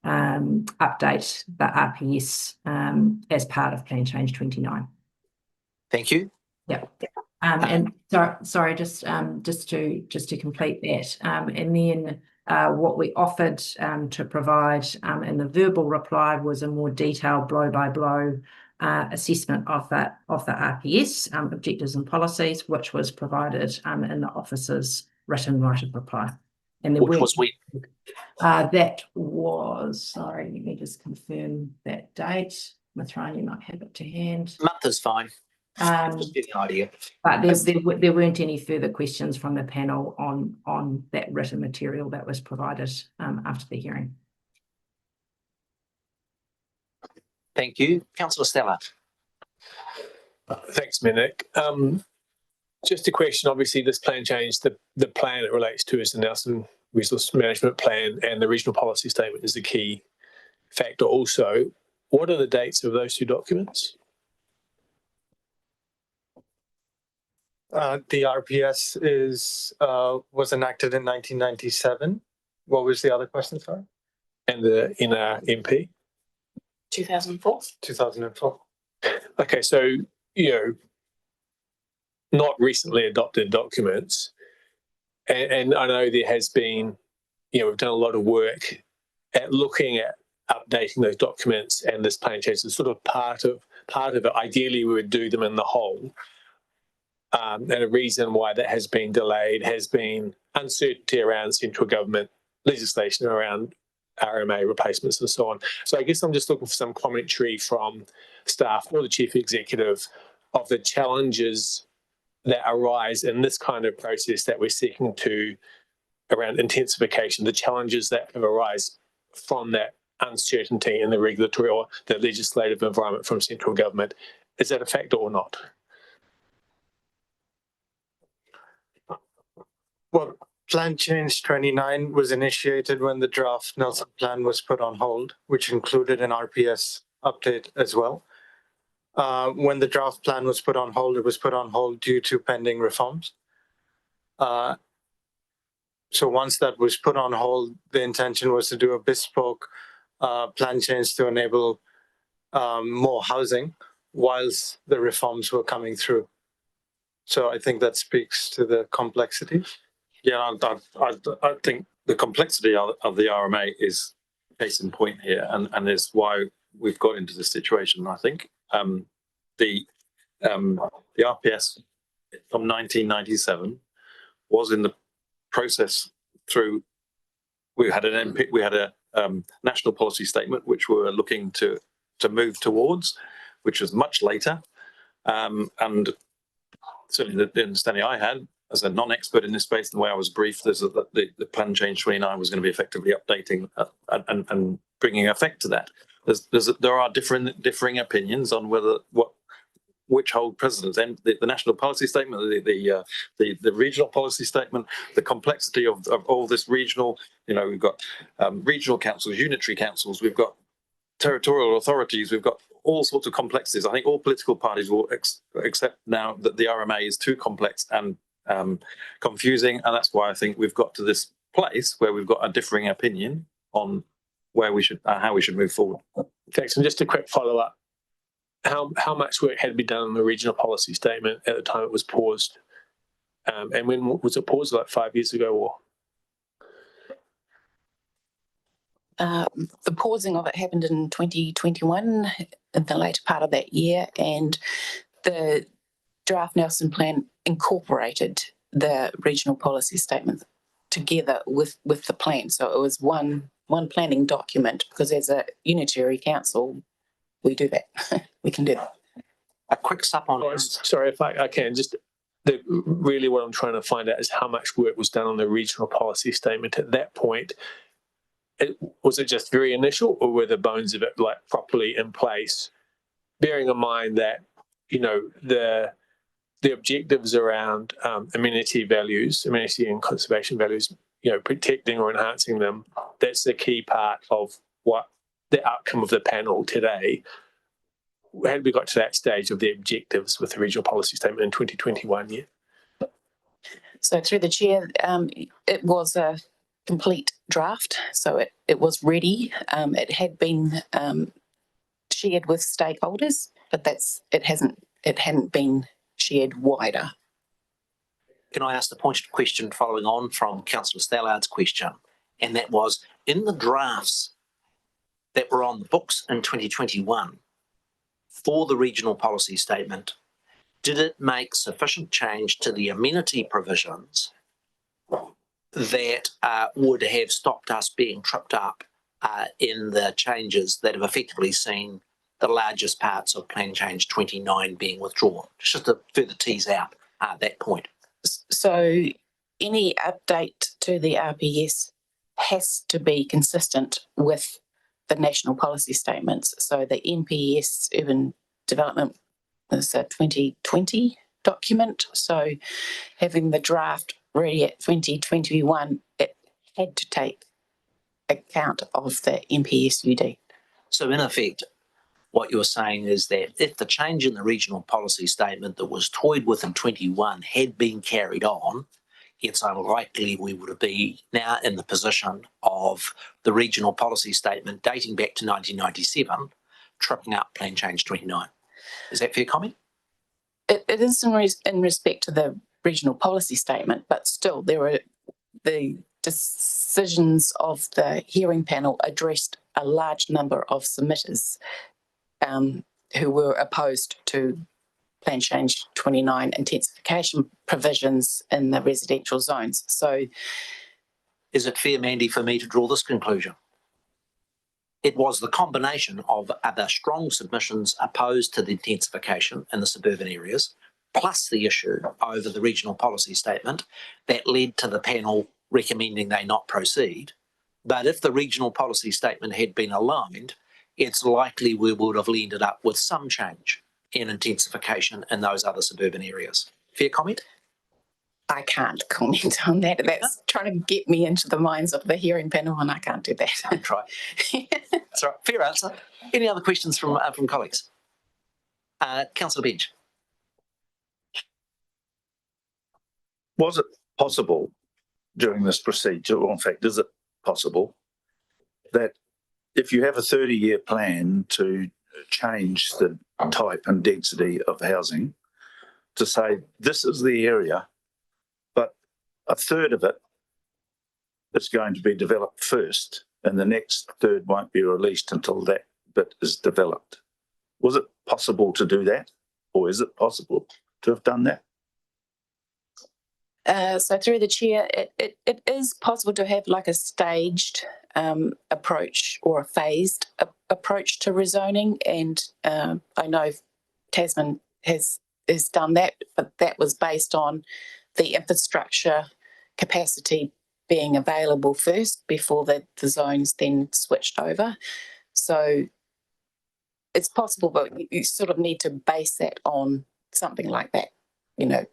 Speaker 21: update the RPS as part of Plan Change 29.
Speaker 1: Thank you.
Speaker 21: Yeah. And sorry, just to complete that, and then what we offered to provide in the verbal reply was a more detailed blow-by-blow assessment of the RPS objectives and policies, which was provided in the officer's written right of reply. And
Speaker 1: which was when?
Speaker 21: That was, sorry, let me just confirm that date. Mathran, you might have it to hand.
Speaker 1: Month is fine. Just get an idea.
Speaker 21: But there weren't any further questions from the panel on that written material that was provided after the hearing.
Speaker 1: Thank you. Councillor Stella.
Speaker 13: Thanks, Minik. Just a question, obviously this plan change, the plan it relates to is the Nelson Resource Management Plan, and the regional policy statement is the key factor also. What are the dates of those two documents?
Speaker 20: The RPS was enacted in 1997. What was the other question, sorry?
Speaker 13: And the NRMP?
Speaker 15: 2004.
Speaker 20: 2004.
Speaker 13: Okay, so, not recently adopted documents. And I know there has been, we've done a lot of work at looking at updating those documents, and this plan change is sort of part of it. Ideally, we would do them in the whole. And a reason why that has been delayed has been uncertainty around central government legislation around RMA replacements and so on. So I guess I'm just looking for some commentary from staff or the Chief Executive of the challenges that arise in this kind of process that we're seeking to around intensification, the challenges that have arise from that uncertainty in the regulatory or the legislative environment from central government. Is that a factor or not?
Speaker 20: Well, Plan Change 29 was initiated when the draft Nelson Plan was put on hold, which included an RPS update as well. When the draft plan was put on hold, it was put on hold due to pending reforms. So once that was put on hold, the intention was to do a bespoke plan change to enable more housing whilst the reforms were coming through. So I think that speaks to the complexity.
Speaker 12: Yeah, I think the complexity of the RMA is case in point here, and is why we've got into this situation. I think the RPS from 1997 was in the process through. We had an MP, we had a national policy statement which we were looking to move towards, which was much later, and certainly the understanding I had as a non-expert in this space, the way I was briefed is that the Plan Change 29 was going to be effectively updating and bringing effect to that. There are differing opinions on which hold precedence, and the national policy statement, the regional policy statement, the complexity of all this regional. We've got regional councils, unitary councils, we've got territorial authorities, we've got all sorts of complexities. I think all political parties will accept now that the RMA is too complex and confusing, and that's why I think we've got to this place where we've got a differing opinion on where we should, how we should move forward.
Speaker 13: Thanks. And just a quick follow-up: how much work had to be done on the regional policy statement at the time it was paused, and when was it paused? Like 5 years ago, or?
Speaker 15: The pausing of it happened in 2021, in the later part of that year, and the draft Nelson Plan incorporated the regional policy statement together with the plan. So it was one planning document, because as a unitary council, we do that. We can do that.
Speaker 1: A quick sup on.
Speaker 13: Sorry, if I can just really what I'm trying to find out is how much work was done on the regional policy statement at that point. Was it just very initial, or were the bones of it like properly in place? Bearing in mind that, you know, the objectives around amenity and conservation values, you know, protecting or enhancing them, that's the key part of what the outcome of the panel today. Had we got to that stage of the objectives with the regional policy statement in 2021 yet?
Speaker 15: So through the chair, it was a complete draft, so it was ready. It had been shared with stakeholders, but it hadn't been shared wider.
Speaker 1: Can I ask the pointed question following on from Councillor Stallard's question? And that was, in the drafts that were on the books in 2021 for the regional policy statement, did it make sufficient change to the amenity provisions that would have stopped us being tripped up in the changes that have effectively seen the largest parts of Plan Change 29 being withdrawn? Just to further tease out that point.
Speaker 15: So any update to the RPS has to be consistent with the national policy statements. So the NPS Urban Development is a 2020 document. So having the draft ready at 2021, it had to take account of the NPS UD.
Speaker 1: So in effect, what you're saying is that if the change in the regional policy statement that was toyed with in 21 had been carried on, it's unlikely we would be now in the position of the regional policy statement dating back to 1997, tripping up Plan Change 29. Is that fair comment?
Speaker 15: It is in respect to the regional policy statement, but still there were the decisions of the hearing panel addressed a large number of submitters who were opposed to Plan Change 29 intensification provisions in the residential zones. So,
Speaker 1: is it fair, Mandy, for me to draw this conclusion? It was the combination of other strong submissions opposed to the intensification in the suburban areas, plus the issue over the regional policy statement, that led to the panel recommending they not proceed. But if the regional policy statement had been aligned, it's likely we would have ended up with some change in intensification in those other suburban areas. Fair comment?
Speaker 15: I can't comment on that. That's trying to get me into the minds of the hearing panel, and I can't do that.
Speaker 1: I'll try. That's right. Fair answer. Any other questions from colleagues? Councillor Bench.
Speaker 10: Was it possible during this procedure, or in fact, is it possible that if you have a 30-year plan to change the type and density of housing, to say this is the area, but a third of it is going to be developed first and the next third won't be released until that bit is developed? Was it possible to do that, or is it possible to have done that?
Speaker 15: So through the chair, it is possible to have like a staged approach or a phased approach to rezoning, and I know Tasman has done that, but that was based on the infrastructure capacity being available first before the zones then switched over. So it's possible, but you sort of need to base that on something like that. You know,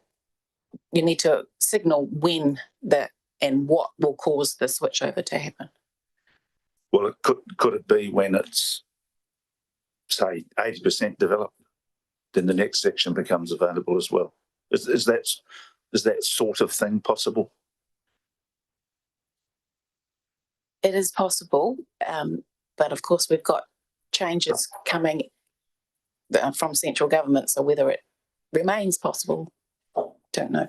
Speaker 15: you need to signal when and what will cause the switchover to happen.
Speaker 10: Well, could it be when it's, say, 80% developed, then the next section becomes available as well? Is that sort of thing possible?
Speaker 15: It is possible, but of course we've got changes coming from central government, so whether it remains possible, don't know.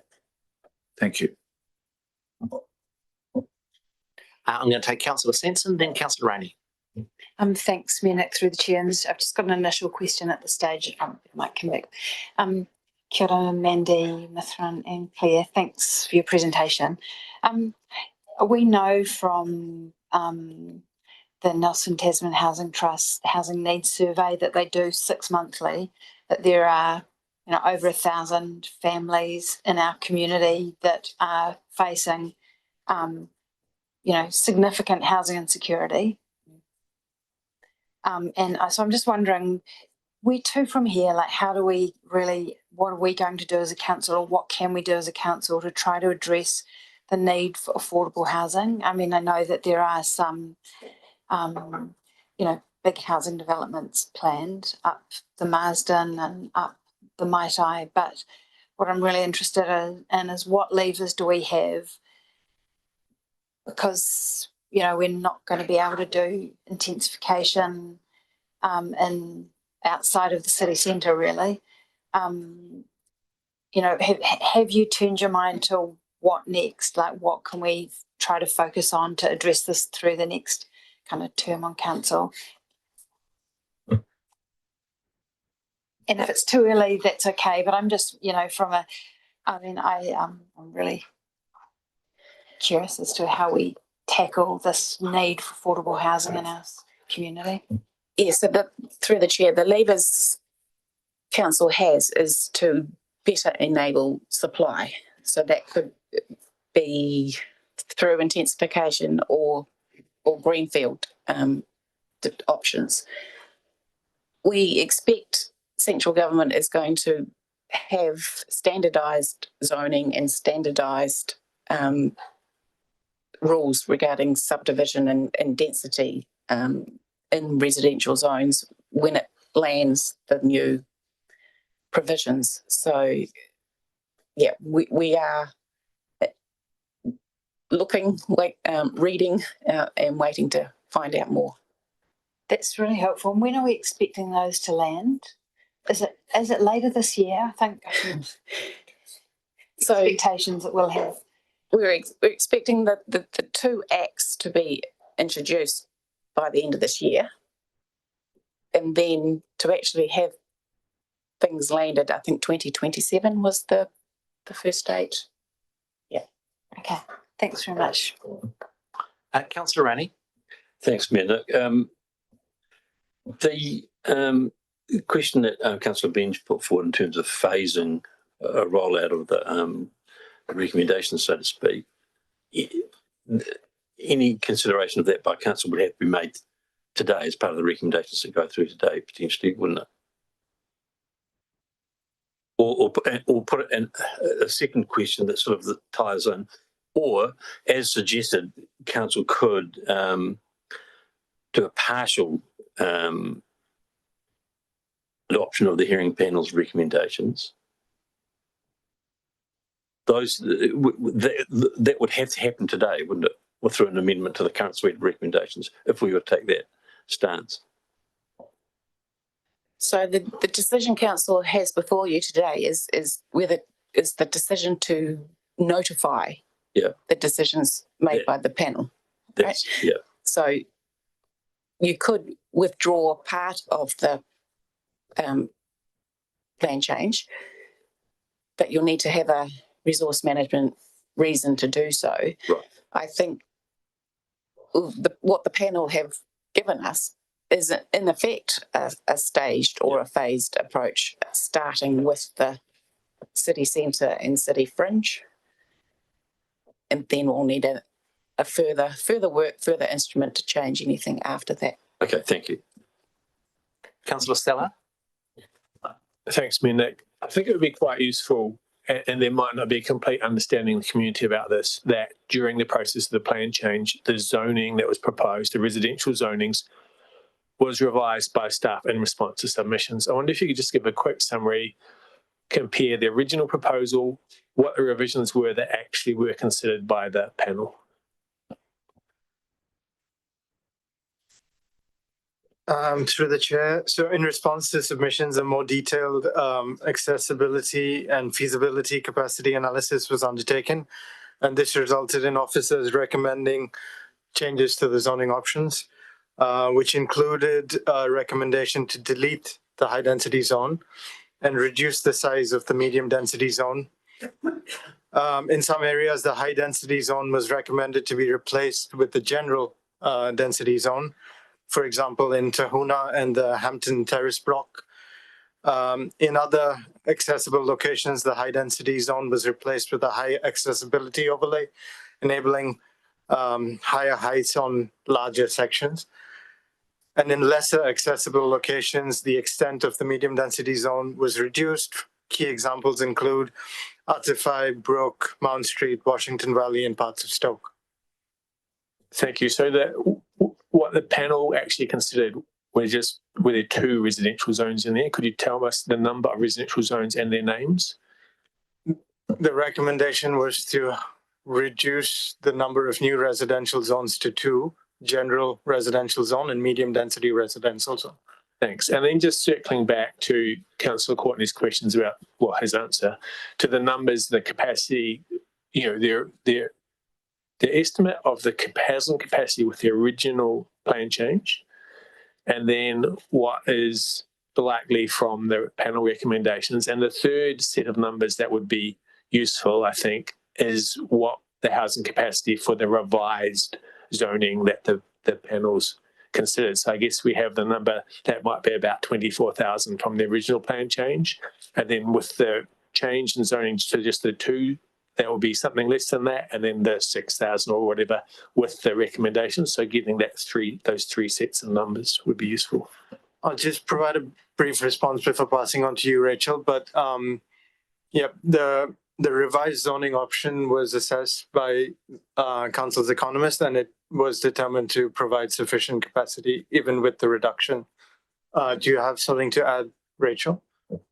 Speaker 10: Thank you.
Speaker 1: I'm going to take Councillor Sanson, then Councillor Rainey.
Speaker 6: Thanks, Mayor Nick, through the chair. And I've just got an initial question at the stage. It might come back. Kia ora, Mandy, Mithran and Claire. Thanks for your presentation. We know from the Nelson Tasman Housing Trust Housing Needs Survey that they do 6 monthly, that there are over 1,000 families in our community that are facing, significant housing insecurity. So I'm just wondering, where to from here? Like, how do we really, what are we going to do as a council, or what can we do as a council to try to address the need for affordable housing? I mean, I know that there are some, big housing developments planned up the Marsden and up the Maitai, but what I'm really interested in is what levers do we have? Because, we're not going to be able to do intensification in outside of the city centre, really. Have you turned your mind to what next? Like, what can we try to focus on to address this through the next kind of term on council? And if it's too early, that's okay. But I'm just, I'm really curious as to how we tackle this need for affordable housing in our community.
Speaker 15: Yeah, so through the chair, the levers council has is to better enable supply. So that could be through intensification or greenfield options. We expect central government is going to have standardised zoning and standardised rules regarding subdivision and density in residential zones when it lands the new provisions. So, yeah, we are looking, reading and waiting to find out more.
Speaker 6: That's really helpful. And when are we expecting those to land? Is it later this year? I think
Speaker 15: so
Speaker 6: expectations that we'll have.
Speaker 15: We're expecting the two acts to be introduced by the end of this year, and then to actually have things landed. I think 2027 was the first date. Yeah.
Speaker 6: Okay. Thanks very much.
Speaker 1: Councillor Rani.
Speaker 17: Thanks, Mayor. The question that Councillor Benj put forward in terms of phasing a rollout of the recommendations, so to speak, any consideration of that by council would have to be made today as part of the recommendations that go through today, potentially, wouldn't it? Or put it in a second question that sort of ties in, or as suggested, council could do a partial adoption of the hearing panel's recommendations. That would have to happen today, wouldn't it? Or through an amendment to the current suite of recommendations, if we were to take that stance.
Speaker 15: So the decision council has before you today is the decision to notify the decisions made by the panel. Right?
Speaker 17: Yeah.
Speaker 15: So you could withdraw part of the plan change, but you'll need to have a resource management reason to do so.
Speaker 17: Right.
Speaker 15: I think what the panel have given us is in effect a staged or a phased approach, starting with the city centre and city fringe, and then we'll need a further work, further instrument to change anything after that.
Speaker 17: Okay, thank you.
Speaker 1: Councillor Stella.
Speaker 13: Thanks, Mayor Nick. I think it would be quite useful, and there might not be a complete understanding in the community about this, that during the process of the plan change, the zoning that was proposed, the residential zonings, was revised by staff in response to submissions. I wonder if you could just give a quick summary, compare the original proposal, what the revisions were that actually were considered by the panel.
Speaker 20: Through the chair. So in response to submissions, a more detailed accessibility and feasibility capacity analysis was undertaken. And this resulted in officers recommending changes to the zoning options, which included a recommendation to delete the high density zone and reduce the size of the medium density zone. In some areas, the high density zone was recommended to be replaced with the general density zone. For example, in Tahuna and the Hampton Terrace block. In other accessible locations, the high density zone was replaced with a high accessibility overlay, enabling higher heights on larger sections. And in lesser accessible locations, the extent of the medium density zone was reduced. Key examples include Artify, Brook, Mount Street, Washington Valley, and parts of Stoke.
Speaker 13: Thank you. So what the panel actually considered were there 2 residential zones in there? Could you tell us the number of residential zones and their names?
Speaker 20: The recommendation was to reduce the number of new residential zones to 2, general residential zone and medium density residential zone.
Speaker 13: Thanks. And then just circling back to Councillor Courtney's questions about his answer to the numbers, the capacity, their estimate of the housing capacity with the original plan change, and then what is likely from the panel recommendations. And the third set of numbers that would be useful, I think, is what the housing capacity for the revised zoning that the panel's considered. So I guess we have the number that might be about 24,000 from the original plan change. And then with the change in zoning to just the 2, that will be something less than that. And then the 6,000 or whatever with the recommendations. So getting those 3 sets of numbers would be useful.
Speaker 20: I'll just provide a brief response before passing on to you, Rachel. But the revised zoning option was assessed by Council's economist, and it was determined to provide sufficient capacity even with the reduction. Do you have something to add, Rachel?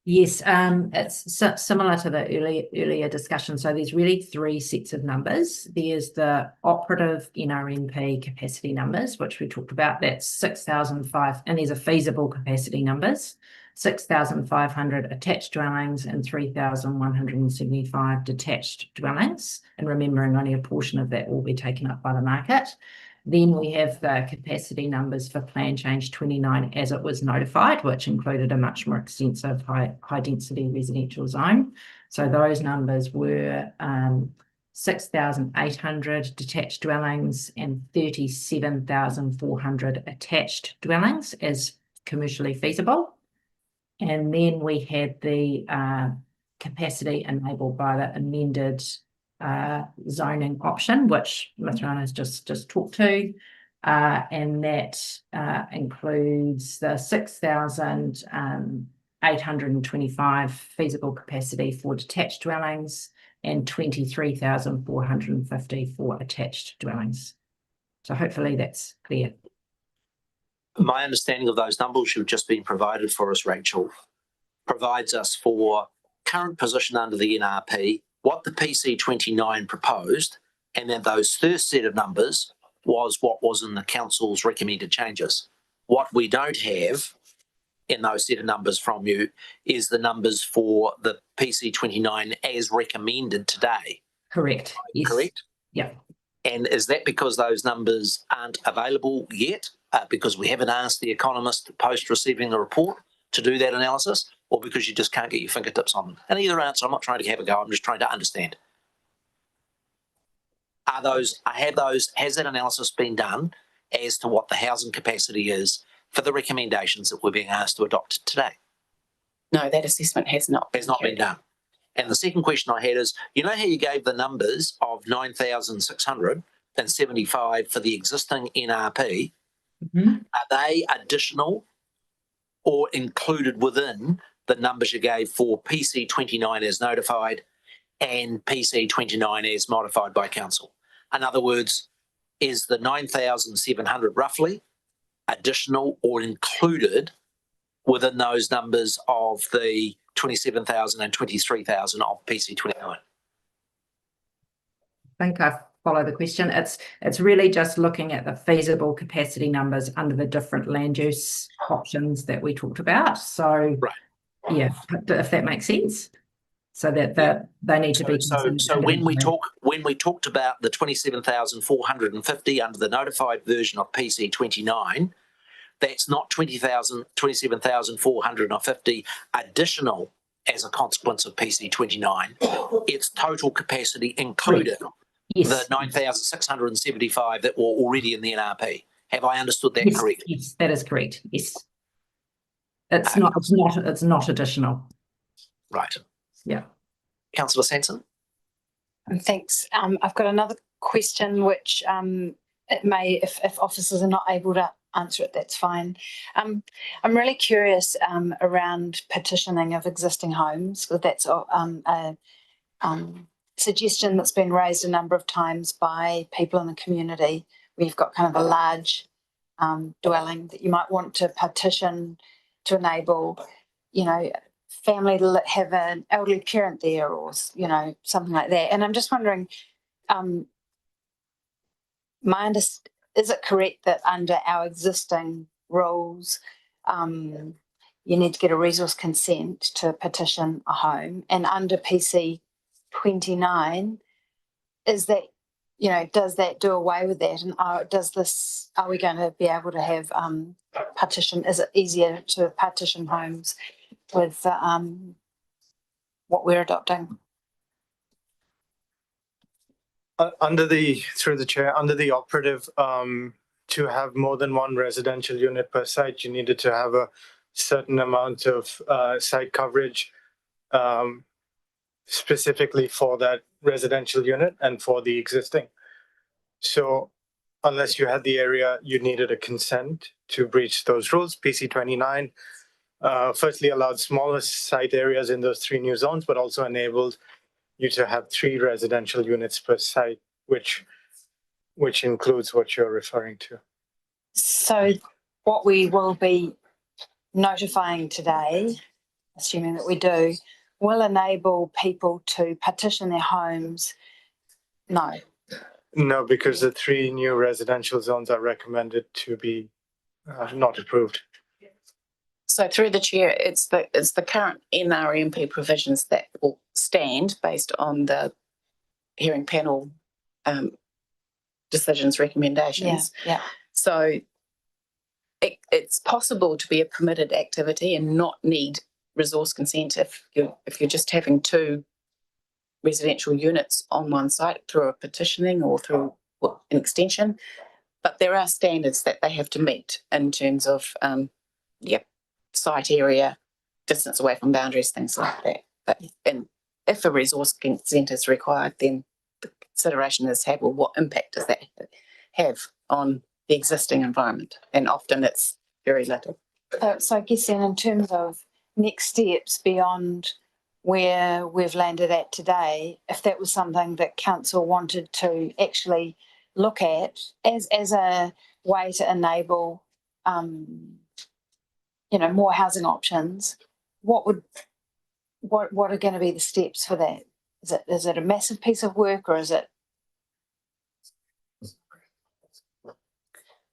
Speaker 21: Yes, it's similar to the earlier discussion. So there's really 3 sets of numbers. There's the operative NRMP capacity numbers, which we talked about. That's 6,005, and there's a feasible capacity numbers. 6,500 attached dwellings and 3,175 detached dwellings. And remembering only a portion of that will be taken up by the market. Then we have the capacity numbers for Plan Change 29 as it was notified, which included a much more extensive high density residential zone. So those numbers were 6,800 detached dwellings and 37,400 attached dwellings as commercially feasible. And then we had the capacity enabled by the amended zoning option, which Matarana's just talked to, and that includes the 6,825 feasible capacity for detached dwellings and 23,450 for attached dwellings. So hopefully that's clear.
Speaker 1: My understanding of those numbers you've just been provided for us, Rachel, provides us for current position under the NRP, what the PC29 proposed, and then those first set of numbers was what was in the council's recommended changes. What we don't have in those set of numbers from you is the numbers for the PC29 as recommended today.
Speaker 21: Correct. Yes.
Speaker 1: Correct?
Speaker 21: Yeah.
Speaker 1: And is that because those numbers aren't available yet? Because we haven't asked the economist post receiving the report to do that analysis, or because you just can't get your fingertips on them? And either answer, I'm not trying to have a go, I'm just trying to understand. Has that analysis been done as to what the housing capacity is for the recommendations that we're being asked to adopt today?
Speaker 15: No, that assessment has not
Speaker 1: been done. And the second question I had is, you know how you gave the numbers of 9,675 for the existing NRP?
Speaker 21: Mm-hmm.
Speaker 1: Are they additional or included within the numbers you gave for PC29 as notified and PC29 as modified by council? In other words, is the 9,700 roughly additional or included within those numbers of the 27,000 and 23,000 of PC29?
Speaker 21: I think I follow the question. It's really just looking at the feasible capacity numbers under the different land use options that we talked about. So,
Speaker 1: right.
Speaker 21: Yeah, if that makes sense. So that they need to be considered.
Speaker 1: So when we talked about the 27,450 under the notified version of PC29, that's not 27,450 additional as a consequence of PC29. It's total capacity included.
Speaker 21: Yes.
Speaker 1: The 9,675 that were already in the NRP. Have I understood that correctly?
Speaker 21: Yes, that is correct. Yes. It's not additional.
Speaker 1: Right.
Speaker 21: Yeah.
Speaker 1: Councillor Sanson?
Speaker 6: Thanks. I've got another question which it may, if officers are not able to answer it, that's fine. I'm really curious around petitioning of existing homes, because that's a suggestion that's been raised a number of times by people in the community. We've got kind of a large dwelling that you might want to petition to enable, you know, family to have an elderly parent there, or, you know, something like that. And I'm just wondering, is it correct that under our existing rules, you need to get a resource consent to petition a home? And under PC 29, is that, you know, does that do away with that? And are we going to be able to have is it easier to partition homes with what we're adopting?
Speaker 20: Through the chair, under the operative, to have more than one residential unit per site, you needed to have a certain amount of site coverage specifically for that residential unit and for the existing. So unless you had the area, you needed a consent to breach those rules. PC 29 firstly allowed smaller site areas in those 3 new zones, but also enabled you to have 3 residential units per site, which includes what you're referring to.
Speaker 6: So what we will be notifying today, assuming that we do, will enable people to partition their homes? No.
Speaker 20: No, because the 3 new residential zones are recommended to be not approved.
Speaker 15: So through the chair, it's the current NRMP provisions that will stand based on the hearing panel decisions, recommendations.
Speaker 6: Yeah.
Speaker 15: So it's possible to be a permitted activity and not need resource consent if you're just having 2 residential units on one site through a petitioning or through an extension. But there are standards that they have to meet in terms of site area, distance away from boundaries, things like that. And if a resource consent is required, then the consideration is had, well, what impact does that have on the existing environment? And often it's very little.
Speaker 6: So I guess then in terms of next steps beyond where we've landed at today, if that was something that council wanted to actually look at as a way to enable more housing options, what are going to be the steps for that? Is it a massive piece of work, or is it?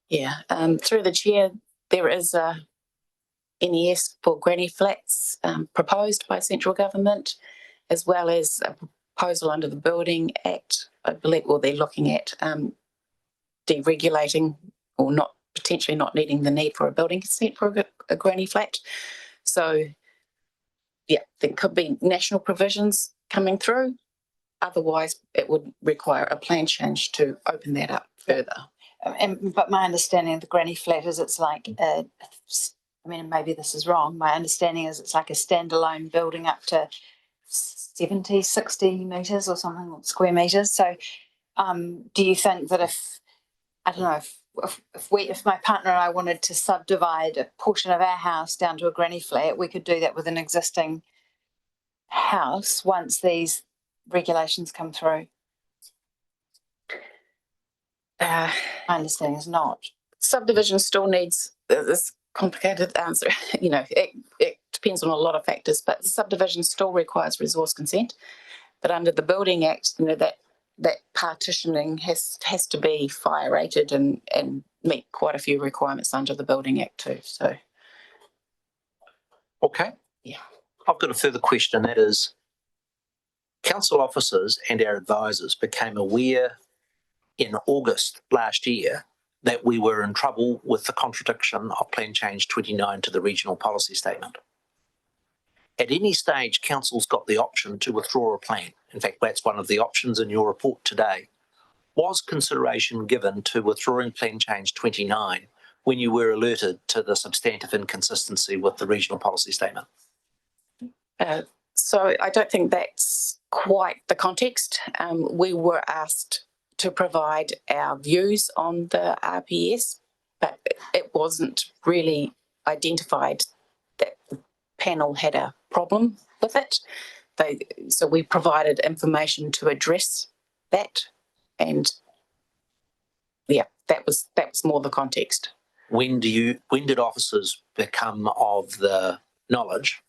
Speaker 15: Yeah, through the chair, there is a NES for granny flats proposed by central government, as well as a proposal under the Building Act. I believe, well, they're looking at deregulating or potentially not needing the need for a building consent for a granny flat. So, yeah, there could be national provisions coming through. Otherwise, it would require a plan change to open that up further.
Speaker 6: But my understanding of the granny flat is it's like, maybe this is wrong. My understanding is it's like a standalone building up to 70, 60 metres or something, square metres. So do you think that if my partner and I wanted to subdivide a portion of our house down to a granny flat, we could do that with an existing house once these regulations come through? My understanding is not.
Speaker 15: Subdivision still needs this complicated answer. It depends on a lot of factors, but subdivision still requires resource consent. But under the Building Act, that partitioning has to be fire rated and meet quite a few requirements under the Building Act too. So,
Speaker 1: okay,
Speaker 15: yeah,
Speaker 1: I've got a further question. That is, council officers and our advisors became aware in August last year that we were in trouble with the contradiction of Plan Change 29 to the regional policy statement. At any stage, council's got the option to withdraw a plan. In fact, that's one of the options in your report today. Was consideration given to withdrawing Plan Change 29 when you were alerted to the substantive inconsistency with the regional policy statement?
Speaker 15: So I don't think that's quite the context. We were asked to provide our views on the RPS, but it wasn't really identified that the panel had a problem with it. So we provided information to address that, and yeah, that was more the context.
Speaker 1: When did officers become of the knowledge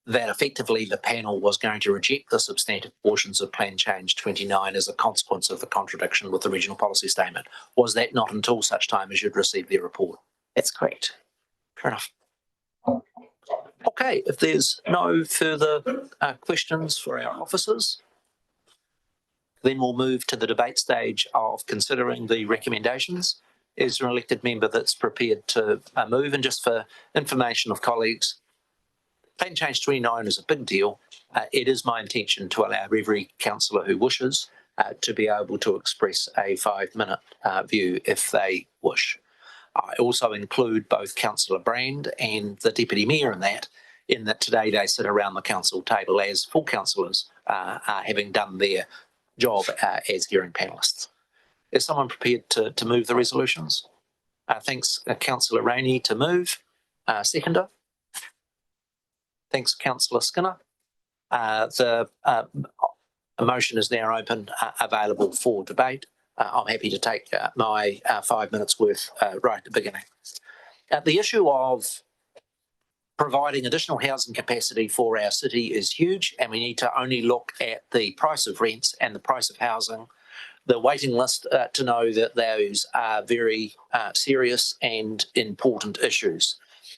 Speaker 1: that effectively the panel was going to reject the substantive portions of Plan Change 29 as a consequence of the contradiction with the regional policy statement? Was that not until such time as you'd received their report?
Speaker 15: That's correct.
Speaker 1: Fair enough. Okay, if there's no further questions for our officers, then we'll move to the debate stage of considering the recommendations. Is there an elected member that's prepared to move? And just for information of colleagues, Plan Change 29 is a big deal. It is my intention to allow every councillor who wishes to be able to express a 5-minute view if they wish. I also include both Councillor Brand and the Deputy Mayor in that today they sit around the council table as full councillors having done their job as hearing panellists. Is someone prepared to move the resolutions? Thanks, Councillor Rainey to move. Seconder? Thanks, Councillor Skinner. The motion is now open, available for debate. I'm happy to take my 5 minutes worth right at the beginning. The issue of providing additional housing capacity for our city is huge, and we need to only look at the price of rents and the price of housing, the waiting list, to know that those are very serious and important issues.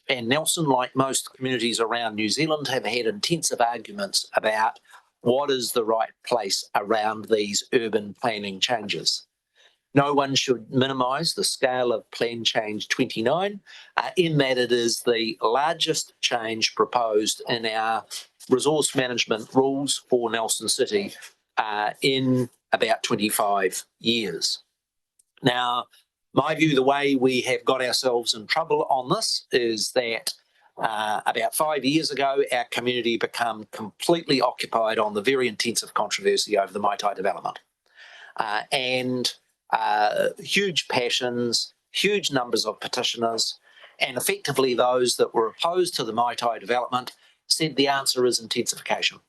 Speaker 1: And Nelson, like most communities around New Zealand, have had intensive arguments about what is the right place around these urban planning changes. No one should minimise the scale of Plan Change 29 in that it is the largest change proposed in our resource management rules for Nelson City in about 25 years. Now, my view, the way we have got ourselves in trouble on this is that about 5 years ago, our community became completely occupied on the very intensive controversy over the Mai Tai development. Huge passions, huge numbers of petitioners, and effectively those that were opposed to the Mai Tai development said the answer is intensification.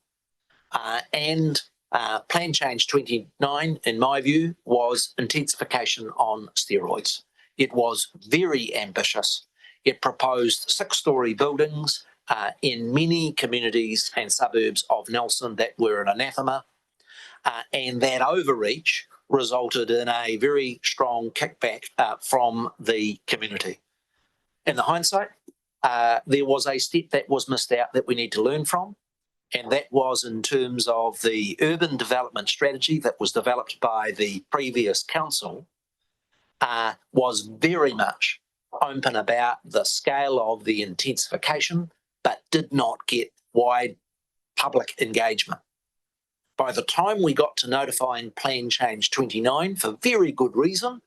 Speaker 1: Plan Change 29, in my view, was intensification on steroids. It was very ambitious. It proposed 6-storey buildings in many communities and suburbs of Nelson that were an anathema, and that overreach resulted in a very strong kickback from the community. In the hindsight, there was a step that was missed out that we need to learn from, and that was in terms of the urban development strategy that was developed by the previous council was very much open about the scale of the intensification, but did not get wide public engagement. By the time we got to notifying Plan Change 29, for very good reason,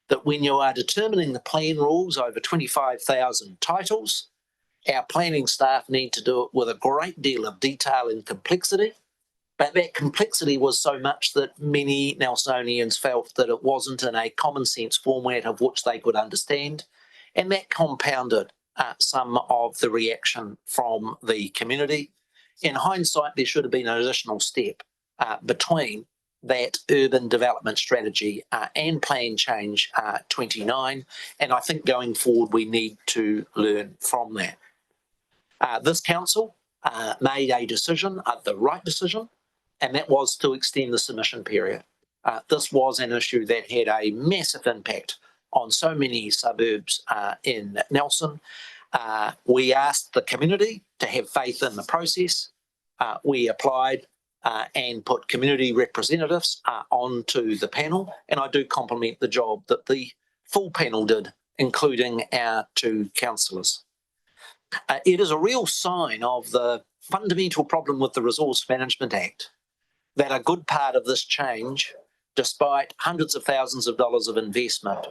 Speaker 1: that when you are determining the plan rules over 25,000 titles, our planning staff need to do it with a great deal of detail and complexity. But that complexity was so much that many Nelsonians felt that it wasn't in a common sense format of which they could understand. And that compounded some of the reaction from the community. In hindsight, there should have been an additional step between that urban development strategy and Plan Change 29. And I think going forward, we need to learn from that. This council made a decision, the right decision, and that was to extend the submission period. This was an issue that had a massive impact on so many suburbs in Nelson. We asked the community to have faith in the process. We applied and put community representatives onto the panel, and I do compliment the job that the full panel did, including our 2 councillors. It is a real sign of the fundamental problem with the Resource Management Act that a good part of this change, despite hundreds of thousands of dollars of investment,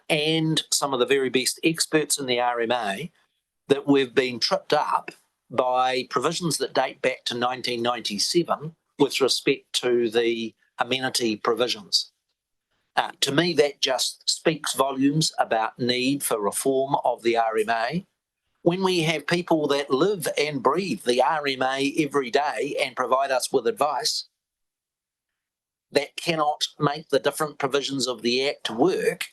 Speaker 1: and some of the very best experts in the RMA that we've been tripped up by provisions that date back to 1997 with respect to the amenity provisions. To me, that just speaks volumes about need for reform of the RMA. When we have people that live and breathe the RMA every day and provide us with advice that cannot make the different provisions of the Act work,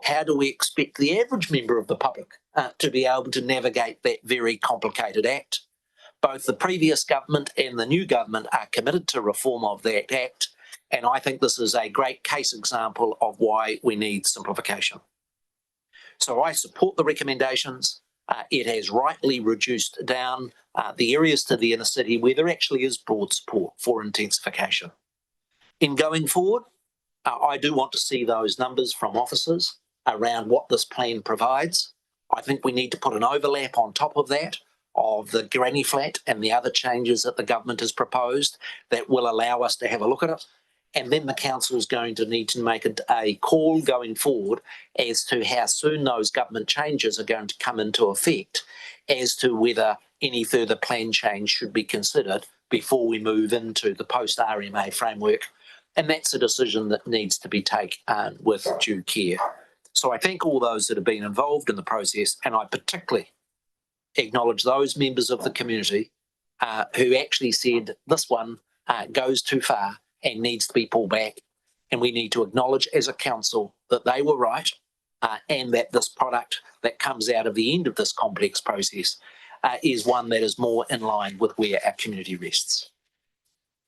Speaker 1: how do we expect the average member of the public to be able to navigate that very complicated Act? Both the previous government and the new government are committed to reform of that Act, and I think this is a great case example of why we need simplification. So I support the recommendations. It has rightly reduced down the areas to the inner city where there actually is broad support for intensification. In going forward, I do want to see those numbers from officers around what this plan provides. I think we need to put an overlap on top of that of the granny flat and the other changes that the government has proposed that will allow us to have a look at it. And then the council is going to need to make a call going forward as to how soon those government changes are going to come into effect, as to whether any further plan change should be considered before we move into the post-RMA framework. And that's a decision that needs to be taken with due care. So I thank all those that have been involved in the process, and I particularly acknowledge those members of the community who actually said this one goes too far and needs to be pulled back. And we need to acknowledge as a council that they were right and that this product that comes out of the end of this complex process is one that is more in line with where our community rests.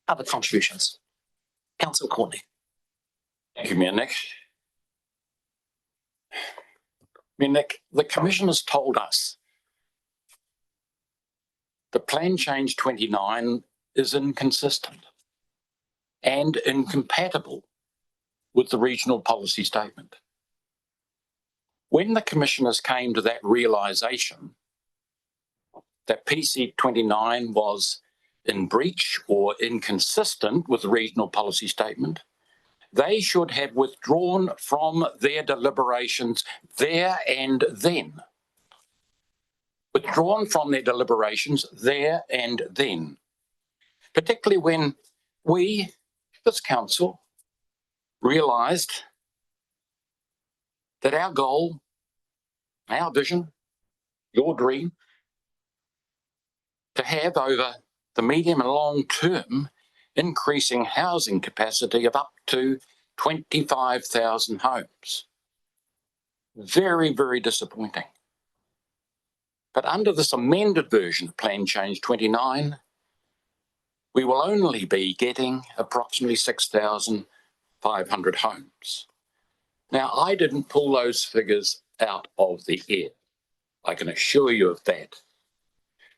Speaker 1: Other contributions? Councillor Courtney.
Speaker 8: Thank you, Mayor Nick. Mayor Nick, the Commission has told us the Plan Change 29 is inconsistent and incompatible with the regional policy statement. When the Commissioners came to that realisation that PC 29 was in breach or inconsistent with the regional policy statement, they should have withdrawn from their deliberations there and then. Withdrawn from their deliberations there and then. Particularly when we, this council, realised that our goal, our vision, your dream, to have over the medium and long term increasing housing capacity of up to 25,000 homes. Very, very disappointing. But under this amended version of Plan Change 29, we will only be getting approximately 6,500 homes. Now, I didn't pull those figures out of the air. I can assure you of that.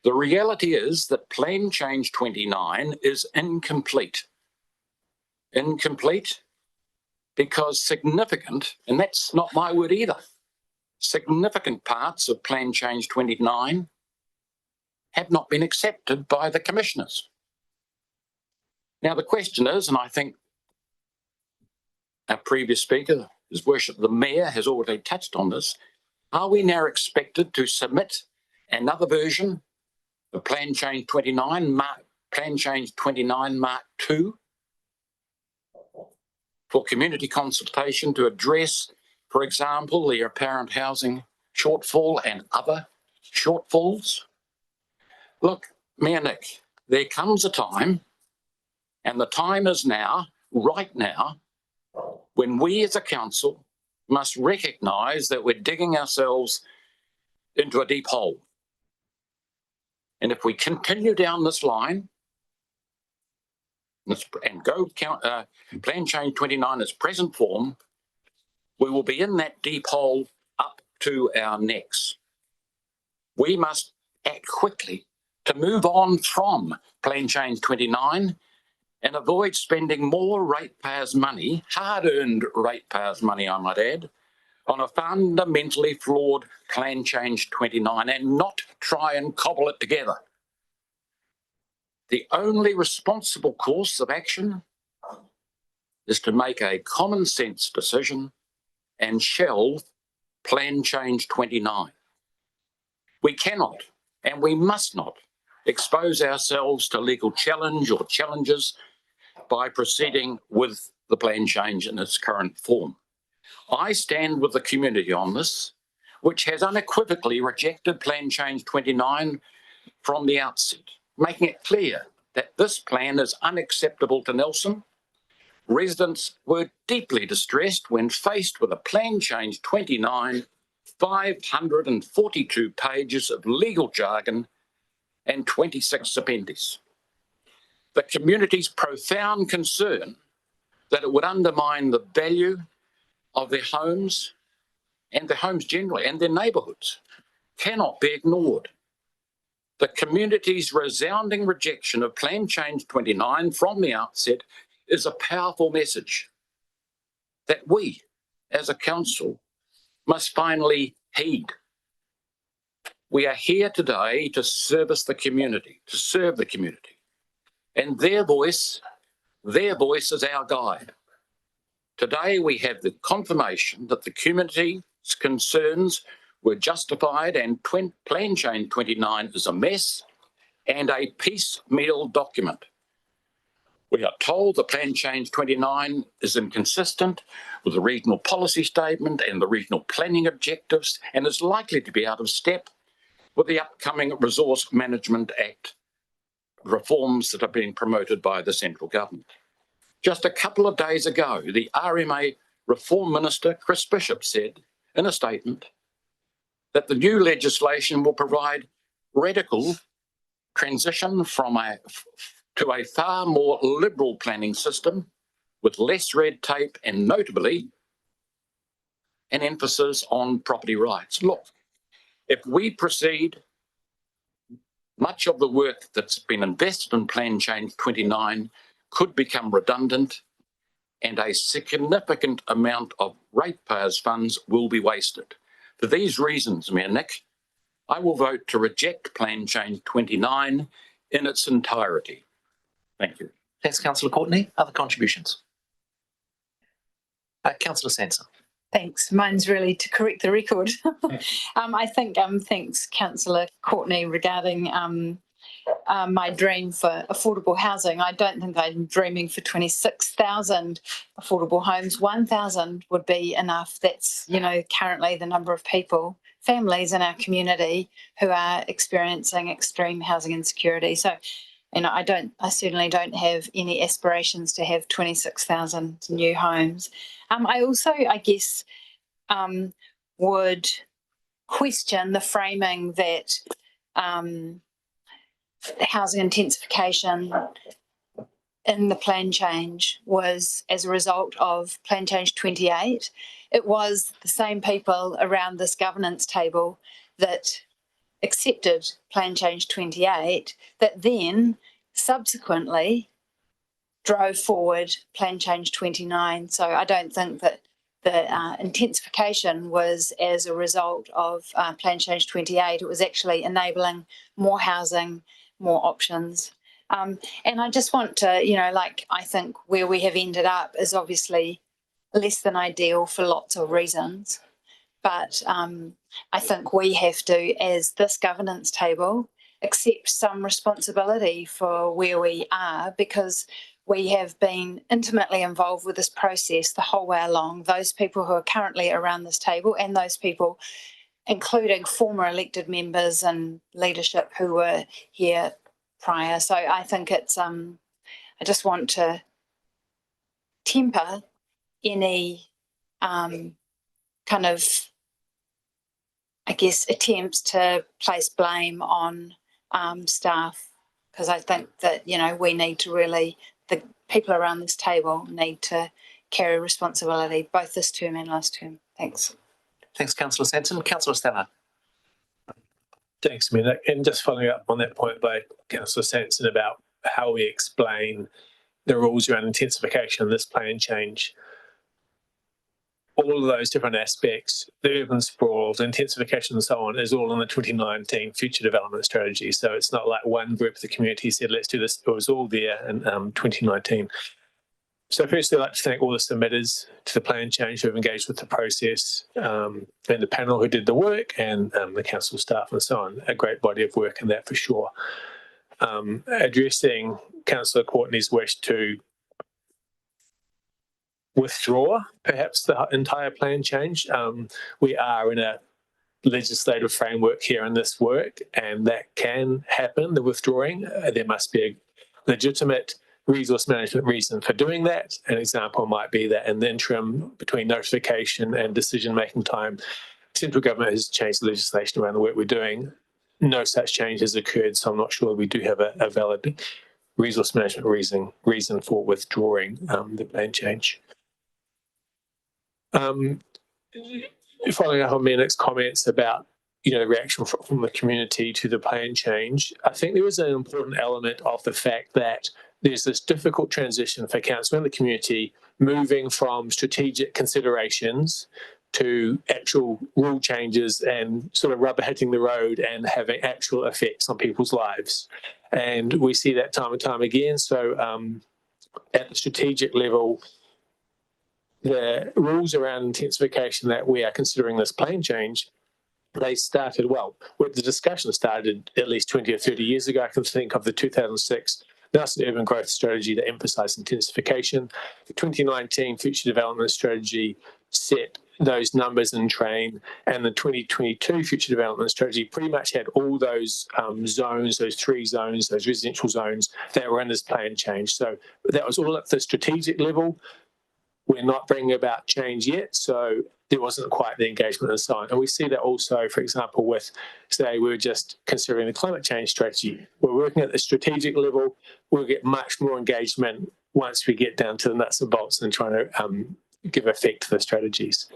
Speaker 8: The reality is that Plan Change 29 is incomplete. Incomplete because significant, and that's not my word either, significant parts of Plan Change 29 have not been accepted by the Commissioners. Now, the question is, and I think our previous speaker, His Worship the Mayor, has already touched on this, are we now expected to submit another version of Plan Change 29, Plan Change 29 Mark 2, for community consultation to address, for example, the apparent housing shortfall and other shortfalls? Look, Mayor Nick, there comes a time, and the time is now, right now, when we as a council must recognise that we're digging ourselves into a deep hole. And if we continue down this line and go Plan Change 29 its present form, we will be in that deep hole up to our necks. We must act quickly to move on from Plan Change 29 and avoid spending more ratepayers' money, hard-earned ratepayers' money, I might add, on a fundamentally flawed Plan Change 29 and not try and cobble it together. The only responsible course of action is to make a common sense decision and shelve Plan Change 29. We cannot and we must not expose ourselves to legal challenge or challenges by proceeding with the plan change in its current form. I stand with the community on this, which has unequivocally rejected Plan Change 29 from the outset, making it clear that this plan is unacceptable to Nelson. Residents were deeply distressed when faced with a Plan Change 29, 542 pages of legal jargon and 26 appendices. The community's profound concern that it would undermine the value of their homes and their homes generally and their neighbourhoods cannot be ignored. The community's resounding rejection of Plan Change 29 from the outset is a powerful message that we, as a council, must finally heed. We are here today to service the community, to serve the community, and their voice is our guide. Today, we have the confirmation that the community's concerns were justified and Plan Change 29 is a mess and a piecemeal document. We are told that Plan Change 29 is inconsistent with the regional policy statement and the regional planning objectives and is likely to be out of step with the upcoming Resource Management Act reforms that are being promoted by the central government. Just a couple of days ago, the RMA Reform Minister, Chris Bishop, said in a statement that the new legislation will provide radical transition to a far more liberal planning system with less red tape and notably an emphasis on property rights. Look, if we proceed, much of the work that's been invested in Plan Change 29 could become redundant and a significant amount of ratepayers' funds will be wasted. For these reasons, Mayor Nick, I will vote to reject Plan Change 29 in its entirety. Thank you.
Speaker 1: Thanks, Councillor Courtney. Other contributions? Councillor Sansom.
Speaker 6: Thanks. Mine's really to correct the record. I think thanks, Councillor Courtney, regarding my dream for affordable housing. I don't think I'm dreaming for 26,000 affordable homes. 1,000 would be enough. That's, currently the number of families in our community who are experiencing extreme housing insecurity. So, I certainly don't have any aspirations to have 26,000 new homes. I also, would question the framing that housing intensification in the plan change was as a result of Plan Change 28. It was the same people around this governance table that accepted Plan Change 28 that then subsequently drove forward Plan Change 29. So I don't think that the intensification was as a result of Plan Change 28. It was actually enabling more housing, more options. And I just want to, I think where we have ended up is obviously less than ideal for lots of reasons. But I think we have to, as this governance table, accept some responsibility for where we are, because we have been intimately involved with this process the whole way along. Those people who are currently around this table and those people, including former elected members and leadership who were here prior. So I think it's, I just want to temper any attempts to place blame on staff, because I think that, we need to really, the people around this table need to carry responsibility, both this term and last term. Thanks.
Speaker 1: Thanks, Councillor Sansom. Councillor Stella.
Speaker 13: Thanks, Mayor. And just following up on that point by Councillor Sansom about how we explain the rules around intensification of this plan change. All of those different aspects, the urban sprawl, the intensification and so on, is all in the 2019 future development strategy. So it's not like one group of the community said, let's do this. It was all there in 2019. So firstly, I'd like to thank all the submitters to the plan change who have engaged with the process, and the panel who did the work, and the council staff and so on. A great body of work in that for sure. Addressing Councillor Courtney's wish to withdraw perhaps the entire plan change. We are in a legislative framework here in this work, and that can happen, the withdrawing. There must be a legitimate resource management reason for doing that. An example might be that in the interim between notification and decision-making time, central government has changed the legislation around the work we're doing. No such change has occurred, so I'm not sure we do have a valid resource management reason for withdrawing the plan change. Following up on Mennick's comments about the reaction from the community to the plan change, I think there is an important element of the fact that there's this difficult transition for council and the community moving from strategic considerations to actual rule changes and sort of rubber hitting the road and having actual effects on people's lives. And we see that time and time again. So at the strategic level, the rules around intensification that we are considering this plan change, they started, the discussion started at least 20 or 30 years ago. I can think of the 2006 Nelson Urban Growth Strategy that emphasised intensification. The 2019 Future Development Strategy set those numbers in train, and the 2022 Future Development Strategy pretty much had all those zones, those 3 zones, those residential zones that were in this plan change. So that was all at the strategic level. We're not bringing about change yet, so there wasn't quite the engagement and so on. And we see that also, for example, with, say, we're just considering the climate change strategy. We're working at the strategic level. We'll get much more engagement once we get down to the nuts and bolts and trying to give effect to the strategies.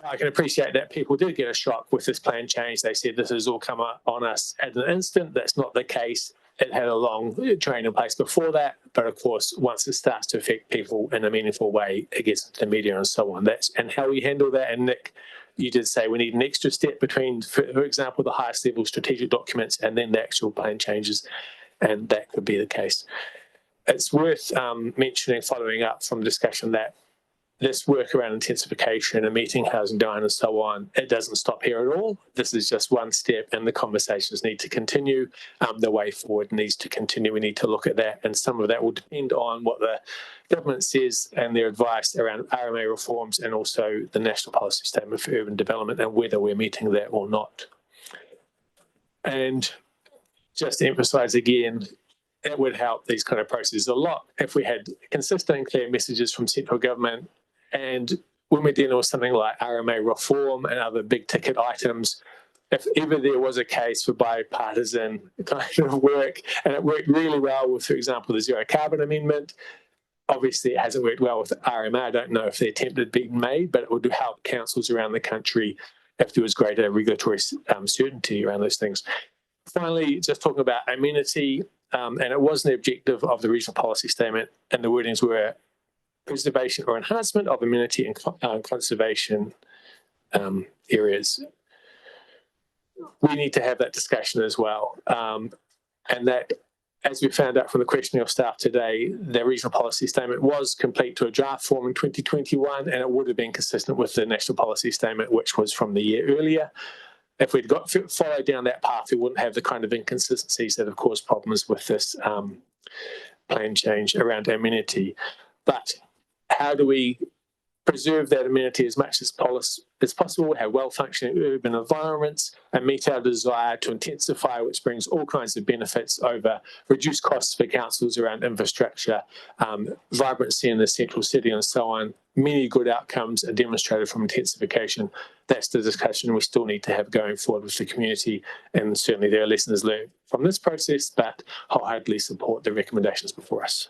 Speaker 13: I can appreciate that people did get a shock with this plan change. They said this has all come on us at an instant. That's not the case. It had a long train in place before that, but of course, once it starts to affect people in a meaningful way, it gets into the media and so on. And how we handle that. And Nick, you did say we need an extra step between, for example, the highest level strategic documents and then the actual plan changes, and that could be the case. It's worth mentioning, following up from discussion, that this work around intensification and meeting housing demand and so on, it doesn't stop here at all. This is just one step, and the conversations need to continue. The way forward needs to continue. We need to look at that, and some of that will depend on what the government says and their advice around RMA reforms and also the National Policy Statement for Urban Development and whether we're meeting that or not. And just to emphasise again, it would help these kind of processes a lot if we had consistent and clear messages from central government. And when we're dealing with something like RMA reform and other big ticket items, if ever there was a case for bipartisan kind of work, and it worked really well with, for example, the Zero Carbon Amendment, obviously it hasn't worked well with RMA. I don't know if the attempt had been made, but it would help councils around the country if there was greater regulatory certainty around those things. Finally, just talking about amenity, and it was an objective of the regional policy statement, and the wordings were preservation or enhancement of amenity and conservation areas. We need to have that discussion as well. And that, as we found out from the questioning of staff today, the regional policy statement was complete to a draft form in 2021, and it would have been consistent with the national policy statement, which was from the year earlier. If we'd followed down that path, we wouldn't have the kind of inconsistencies that have caused problems with this plan change around amenity. But how do we preserve that amenity as much as possible, have well-functioning urban environments, and meet our desire to intensify, which brings all kinds of benefits over reduced costs for councils around infrastructure, vibrancy in the central city and so on. Many good outcomes are demonstrated from intensification. That's the discussion we still need to have going forward with the community, and certainly there are lessons learned from this process, but wholeheartedly support the recommendations before us.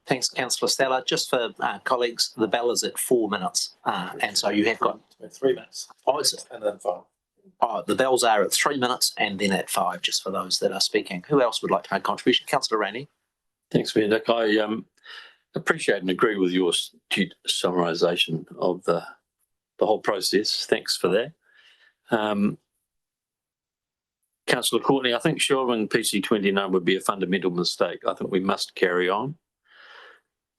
Speaker 1: Thanks, Councillor Stella. Just for colleagues, the bell is at 4 minutes, and so you have got
Speaker 12: 3 minutes.
Speaker 1: Oh, is it?
Speaker 12: And then 5.
Speaker 1: Oh, the bells are at 3 minutes and then at 5, just for those that are speaking. Who else would like to make a contribution? Councillor Rainey.
Speaker 17: Thanks, Mayor Nick. I appreciate and agree with your astute summarisation of the whole process. Thanks for that. Councillor Courtney, I think shelving PC29 would be a fundamental mistake. I think we must carry on.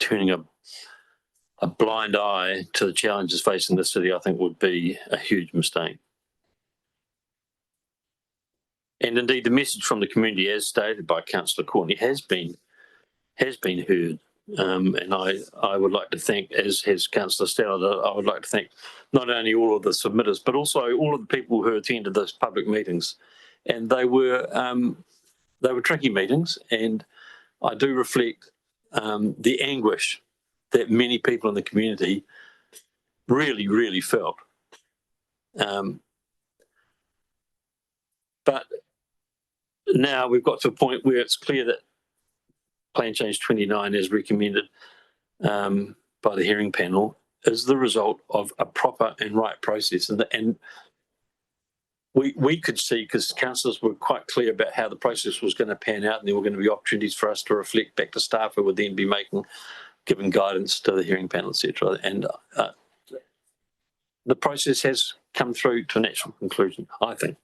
Speaker 4: turning a blind eye to the challenges facing the city, I think would be a huge mistake. And indeed, the message from the community, as stated by Councillor Courtney, has been heard. And I would like to thank, as has Councillor Stallard, I would like to thank not only all of the submitters, but also all of the people who attended those public meetings. And they were tricky meetings, and I do reflect the anguish that many people in the community really, really felt. But now we've got to a point where it's clear that Plan Change 29, as recommended by the hearing panel, is the result of a proper and right process. And we could see, because councillors were quite clear about how the process was going to pan out, and there were going to be opportunities for us to reflect back to staff who would then be giving guidance to the hearing panel, etc. And the process has come through to a natural conclusion, I think.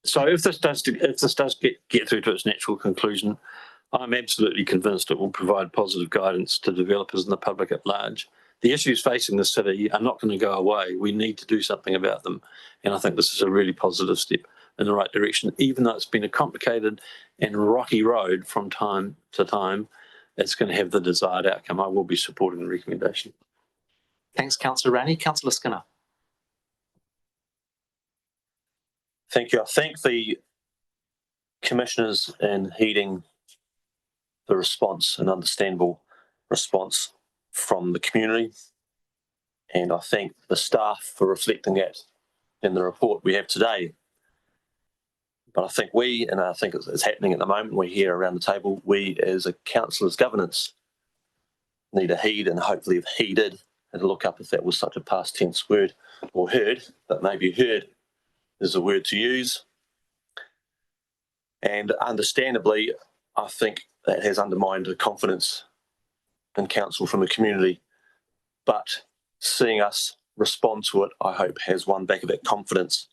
Speaker 4: So if this does get through to its natural conclusion, I'm absolutely convinced it will provide positive guidance to developers and the public at large. The issues facing the city are not going to go away. We need to do something about them. And I think this is a really positive step in the right direction. Even though it's been a complicated and rocky road from time to time, it's going to have the desired outcome. I will be supporting the recommendation.
Speaker 1: Thanks, Councillor Rainey. Councillor Skinner.
Speaker 17: Thank you. I thank the commissioners in heeding the response, an understandable response from the community. And I thank the staff for reflecting that in the report we have today. But I think and I think it's happening at the moment, we're here around the table, we as a councillors' governance need to heed, and hopefully have heeded, and look up if that was such a past tense word, or heard, but maybe heard is a word to use. And understandably, I think that has undermined the confidence in council from the community. But seeing us respond to it, I hope, has won back of that confidence.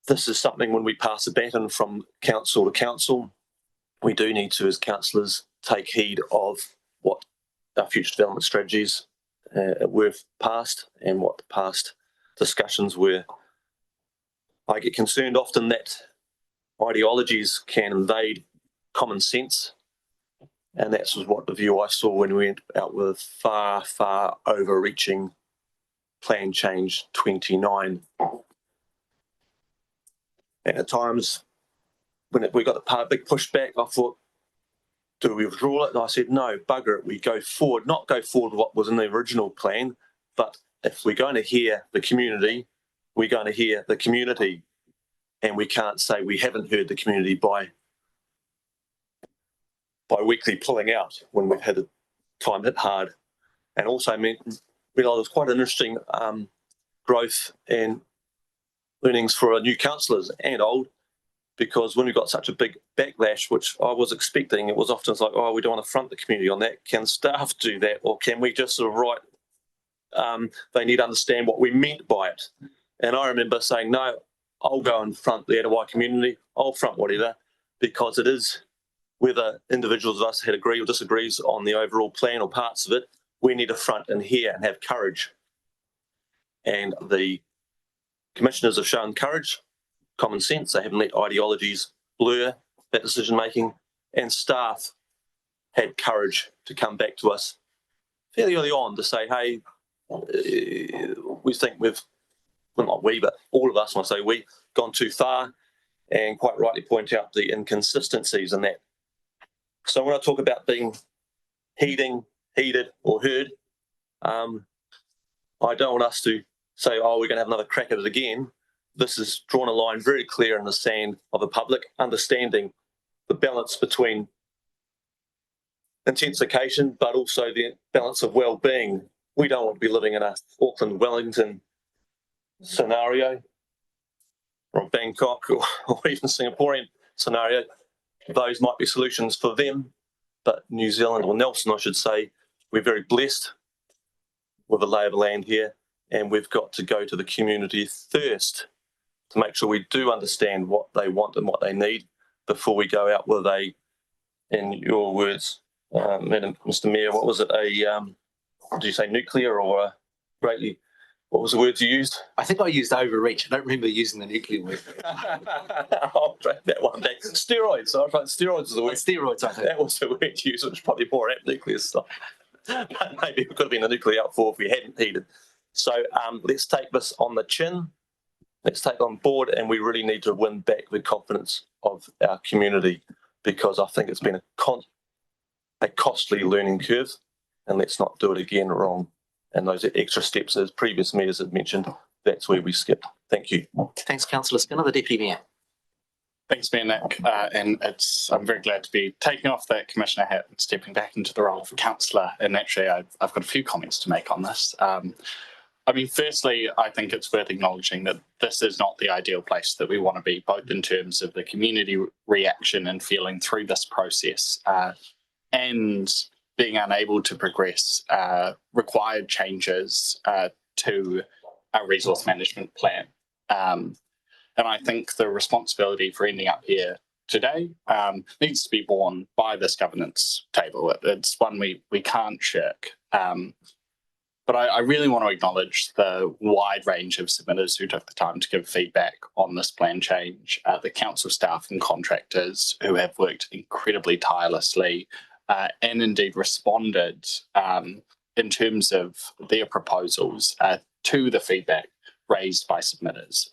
Speaker 17: This is something, when we pass a baton from council to council, we do need to, as councillors, take heed of what our future development strategies were passed and what the past discussions were. I get concerned often that ideologies can invade common sense, and that's what the view I saw when we went out with far, far overreaching Plan Change 29. And at times, when we got the big pushback, I thought, do we withdraw it? And I said, no, bugger it, we go forward, not go forward with what was in the original plan, but if we're going to hear the community, we're going to hear the community. And we can't say we haven't heard the community by weekly pulling out when we've had a time hit hard. And also realised it was quite an interesting growth and learnings for our new councillors and old, because when we got such a big backlash, which I was expecting, it was often like, oh, we don't want to front the community on that. Can staff do that? Or can we just sort of write, they need to understand what we meant by it. And I remember saying, no, I'll go and front the Adawai community, I'll front whatever, because it is, whether individuals of us had agree or disagrees on the overall plan or parts of it, we need to front and hear and have courage. And the commissioners have shown courage, common sense. They haven't let ideologies blur that decision making, and staff had courage to come back to us fairly early on to say, hey, we think we've, well, not we, but all of us, when I say we, gone too far, and quite rightly point out the inconsistencies in that. So when I talk about being heeded or heard, I don't want us to say, oh, we're going to have another crack at it again. This has drawn a line very clear in the sand of the public, understanding the balance between intensification, but also the balance of well-being. We don't want to be living in a Auckland, Wellington scenario, or Bangkok, or even Singaporean scenario. Those might be solutions for them, but New Zealand, or Nelson, I should say, we're very blessed with a lay of the land here, and we've got to go to the community first to make sure we do understand what they want and what they need before we go out with a, in your words, Madam, Mr. Mayor, what was it, did you say nuclear or greatly, what was the word you used?
Speaker 1: I think I used overreach. I don't remember using the nuclear word.
Speaker 17: I'll track that one back. Steroids. I tried steroids was the word.
Speaker 1: Steroids, I think.
Speaker 17: That was the word used, which was probably more apt nuclear stuff. But maybe it could have been the nuclear outfall if we hadn't heeded. So let's take this on the chin. Let's take on board, and we really need to win back the confidence of our community, because I think it's been a costly learning curve, and let's not do it again wrong. And those extra steps, as previous mayors have mentioned, that's where we skipped. Thank you.
Speaker 1: Thanks, Councillor Skinner. The Deputy Mayor.
Speaker 3: Thanks, Mayor Nick. And I'm very glad to be taking off that Commissioner hat and stepping back into the role of Councillor. And actually, I've got a few comments to make on this. I mean, firstly, I think it's worth acknowledging that this is not the ideal place that we want to be, both in terms of the community reaction and feeling through this process, and being unable to progress required changes to our resource management plan. And I think the responsibility for ending up here today needs to be borne by this governance table. It's one we can't shirk. But I really want to acknowledge the wide range of submitters who took the time to give feedback on this plan change, the council staff and contractors who have worked incredibly tirelessly and indeed responded in terms of their proposals to the feedback raised by submitters.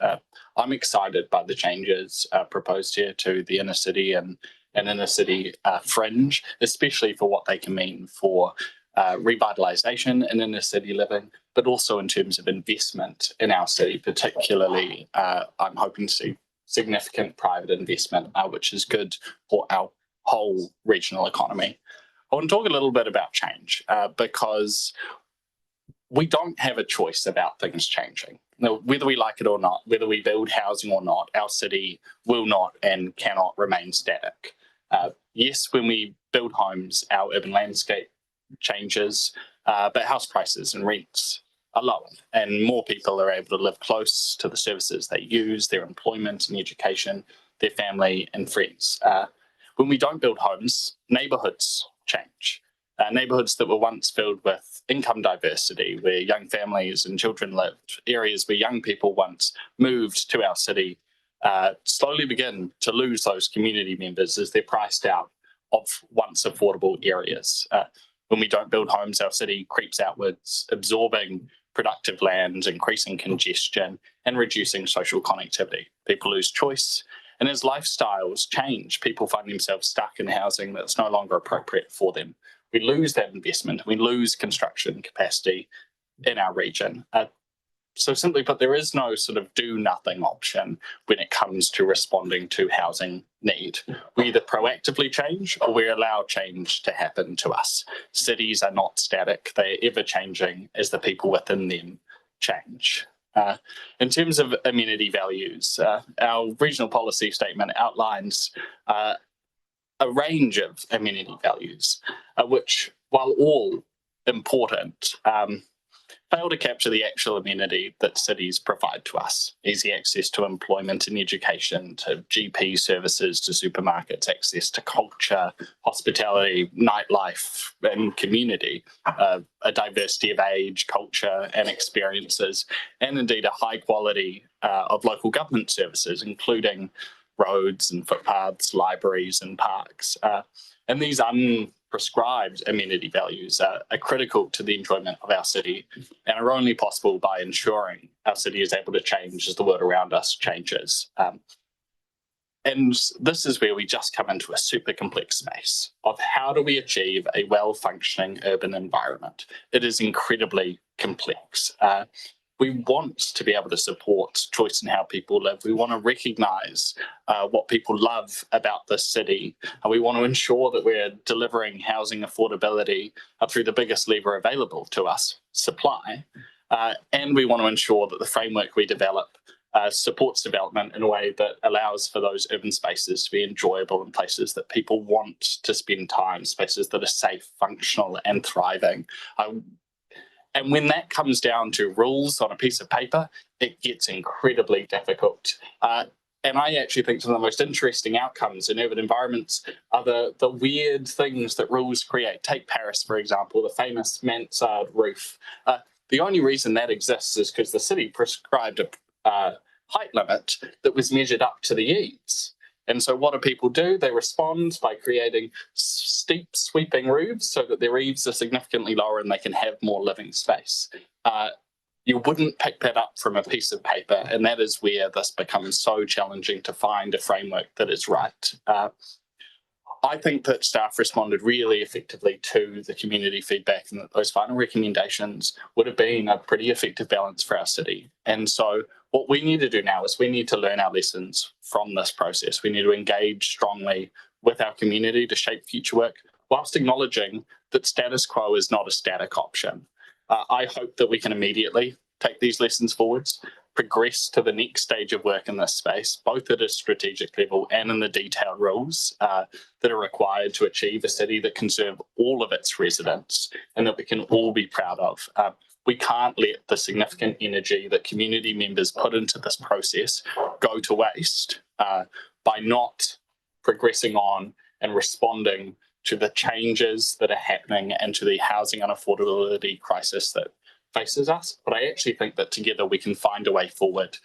Speaker 3: I'm excited by the changes proposed here to the inner city and inner city fringe, especially for what they can mean for revitalisation in inner city living, but also in terms of investment in our city, particularly I'm hoping to see significant private investment, which is good for our whole regional economy. I want to talk a little bit about change because we don't have a choice about things changing. Now, whether we like it or not, whether we build housing or not, our city will not and cannot remain static. Yes, when we build homes, our urban landscape changes, but house prices and rents are lower, and more people are able to live close to the services they use, their employment and education, their family and friends. When we don't build homes, neighbourhoods change. Neighbourhoods that were once filled with income diversity, where young families and children lived, areas where young people once moved to our city, slowly begin to lose those community members as they're priced out of once affordable areas. When we don't build homes, our city creeps outwards, absorbing productive land, increasing congestion, and reducing social connectivity. People lose choice, and as lifestyles change, people find themselves stuck in housing that's no longer appropriate for them. We lose that investment, we lose construction capacity in our region. So simply put, there is no sort of do nothing option when it comes to responding to housing need. We either proactively change or we allow change to happen to us. Cities are not static, they're ever changing as the people within them change. In terms of amenity values, our regional policy statement outlines a range of amenity values, which, while all important, fail to capture the actual amenity that cities provide to us. Easy access to employment and education, to GP services, to supermarkets, access to culture, hospitality, nightlife and community, a diversity of age, culture and experiences, and indeed a high quality of local government services, including roads and footpaths, libraries and parks. And these prescribed amenity values are critical to the enjoyment of our city and are only possible by ensuring our city is able to change as the world around us changes. And this is where we just come into a super complex space of how do we achieve a well-functioning urban environment. It is incredibly complex. We want to be able to support choice in how people live. We want to recognise what people love about this city. And we want to ensure that we're delivering housing affordability through the biggest lever available to us, supply. And we want to ensure that the framework we develop supports development in a way that allows for those urban spaces to be enjoyable and places that people want to spend time, spaces that are safe, functional and thriving. And when that comes down to rules on a piece of paper, it gets incredibly difficult. And I actually think some of the most interesting outcomes in urban environments are the weird things that rules create. Take Paris, for example, the famous mansard roof. The only reason that exists is because the city prescribed a height limit that was measured up to the eaves. And so what do people do? They respond by creating steep sweeping roofs so that their eaves are significantly lower and they can have more living space. You wouldn't pick that up from a piece of paper, and that is where this becomes so challenging to find a framework that is right. I think that staff responded really effectively to the community feedback, and that those final recommendations would have been a pretty effective balance for our city. And so what we need to do now is we need to learn our lessons from this process. We need to engage strongly with our community to shape future work, whilst acknowledging that status quo is not a static option. I hope that we can immediately take these lessons forwards, progress to the next stage of work in this space, both at a strategic level and in the detailed rules that are required to achieve a city that can serve all of its residents and that we can all be proud of. We can't let the significant energy that community members put into this process go to waste by not progressing on and responding to the changes that are happening and to the housing unaffordability crisis that faces us. But I actually think that together we can find a way forward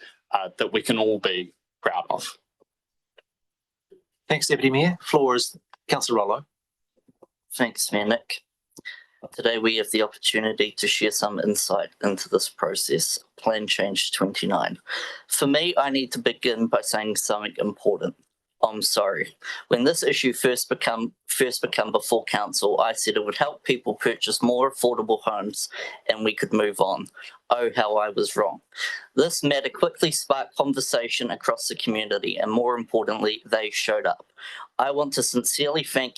Speaker 3: that we can all be proud of.
Speaker 1: Thanks, Deputy Mayor. Floor is Councillor Rollo.
Speaker 2: Thanks, Mayor Nick. Today we have the opportunity to share some insight into this process, Plan Change 29. For me, I need to begin by saying something important. I'm sorry. When this issue first become before council, I said it would help people purchase more affordable homes and we could move on. Oh, how I was wrong. This matter quickly sparked conversation across the community, and more importantly, they showed up. I want to sincerely thank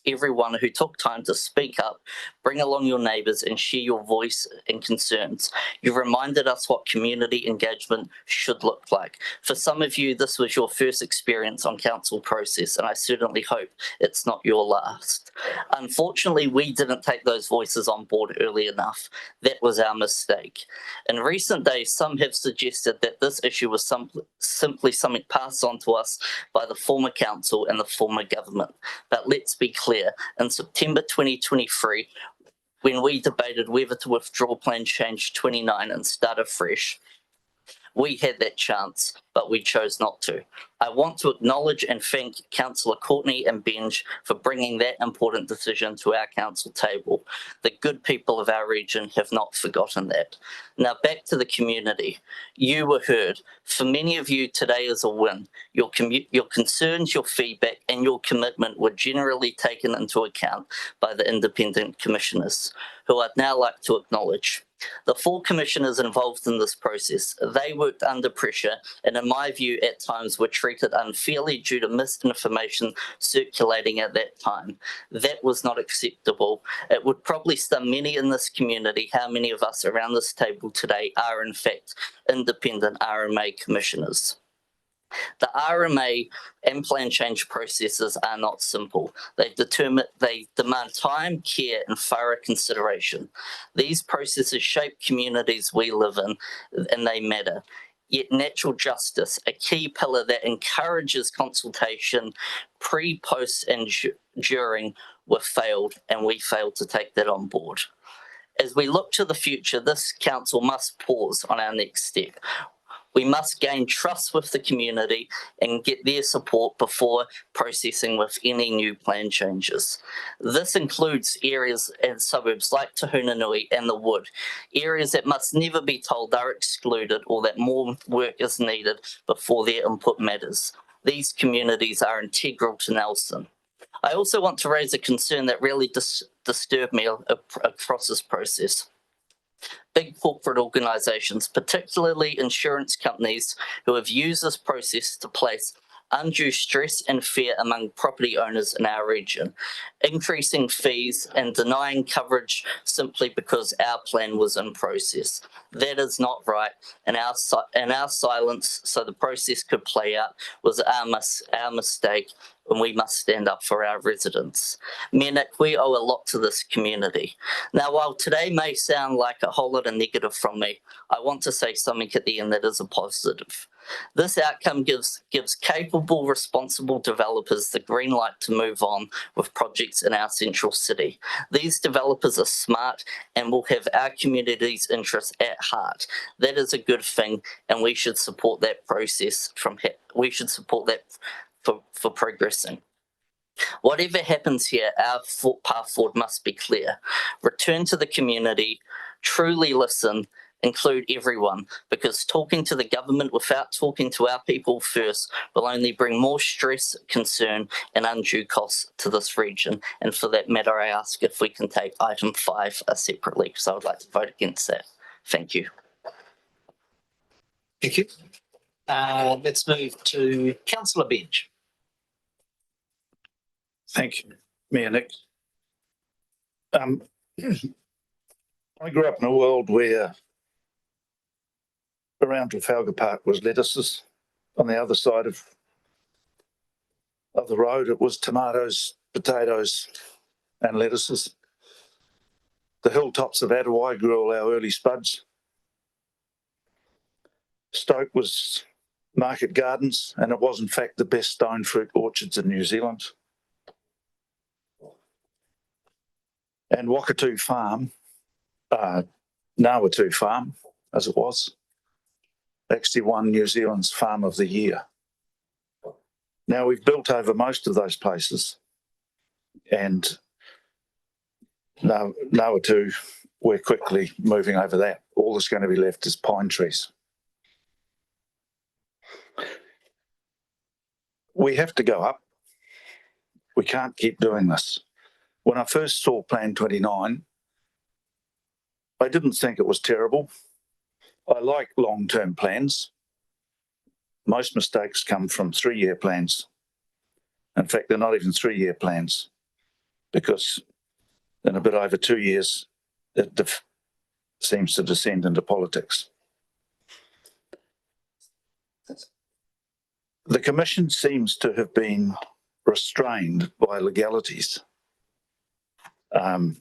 Speaker 2: everyone who took time to speak up, bring along your neighbours and share your voice and concerns. You've reminded us what community engagement should look like. For some of you, this was your first experience on council process, and I certainly hope it's not your last. Unfortunately, we didn't take those voices on board early enough. That was our mistake. In recent days, some have suggested that this issue was simply something passed on to us by the former council and the former government. But let's be clear, in September 2023, when we debated whether to withdraw Plan Change 29 and start afresh, we had that chance, but we chose not to. I want to acknowledge and thank Councillor Courtney and Benj for bringing that important decision to our council table. The good people of our region have not forgotten that. Now back to the community. You were heard. For many of you, today is a win. Your concerns, your feedback and your commitment were generally taken into account by the independent commissioners, who I'd now like to acknowledge. The 4 commissioners involved in this process, they worked under pressure and in my view at times were treated unfairly due to misinformation circulating at that time. That was not acceptable. It would probably stun many in this community how many of us around this table today are in fact independent RMA commissioners. The RMA and plan change processes are not simple. They demand time, care and thorough consideration. These processes shape communities we live in and they matter. Yet natural justice, a key pillar that encourages consultation pre, post and during, were failed and we failed to take that on board. As we look to the future, this council must pause on our next step. We must gain trust with the community and get their support before processing with any new plan changes. This includes areas and suburbs like Tahunanui and the Wood, areas that must never be told they're excluded or that more work is needed before their input matters. These communities are integral to Nelson. I also want to raise a concern that really disturbed me across this process. Big corporate organisations, particularly insurance companies who have used this process to place undue stress and fear among property owners in our region, increasing fees and denying coverage simply because our plan was in process. That is not right, and our silence so the process could play out was our mistake, and we must stand up for our residents. Me Nick, we owe a lot to this community. Now, while today may sound like a whole lot of negative from me, I want to say something at the end that is a positive. This outcome gives capable, responsible developers the green light to move on with projects in our central city. These developers are smart and will have our community's interests at heart. That is a good thing, and we should support that process we should support that for progressing. Whatever happens here, our path forward must be clear. Return to the community, truly listen, include everyone, because talking to the government without talking to our people first will only bring more stress, concern, and undue costs to this region. And for that matter, I ask if we can take item 5 separately, because I would like to vote against that. Thank you.
Speaker 1: Thank you. Let's move to Councillor Bench.
Speaker 10: Thank you, Mayor Nick. I grew up in a world where around Trafalgar Park was lettuces. On the other side of the road, it was tomatoes, potatoes, and lettuces. The hilltops of Adawai grew all our early spuds. Stoke was market gardens, and it was in fact the best stone fruit orchards in New Zealand. And Wakatu Farm, Ngawatu Farm, as it was, actually won New Zealand's Farm of the Year. Now, we've built over most of those places, and Ngawatu, we're quickly moving over that. All that's going to be left is pine trees. We have to go up. We can't keep doing this. When I first saw Plan 29, I didn't think it was terrible. I like long-term plans. Most mistakes come from 3-year plans. In fact, they're not even 3-year plans, because in a bit over 2 years, it seems to descend into politics. The Commission seems to have been restrained by legalities and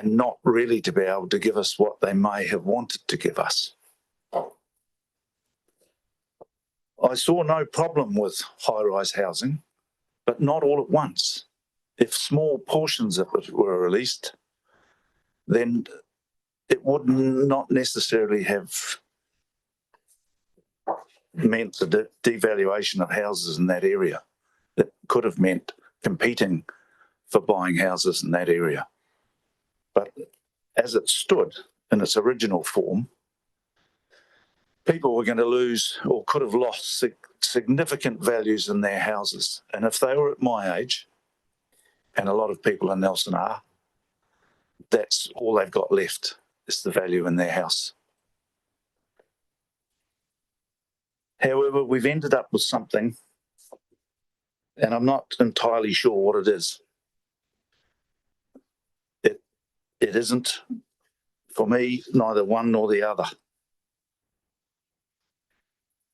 Speaker 10: not really to be able to give us what they may have wanted to give us. I saw no problem with high-rise housing, but not all at once. If small portions of it were released, then it would not necessarily have meant the devaluation of houses in that area. It could have meant competing for buying houses in that area. But as it stood in its original form, people were going to lose or could have lost significant values in their houses. And if they were at my age, and a lot of people in Nelson are, that's all they've got left, is the value in their house. However, we've ended up with something, and I'm not entirely sure what it is. It isn't, for me, neither one nor the other.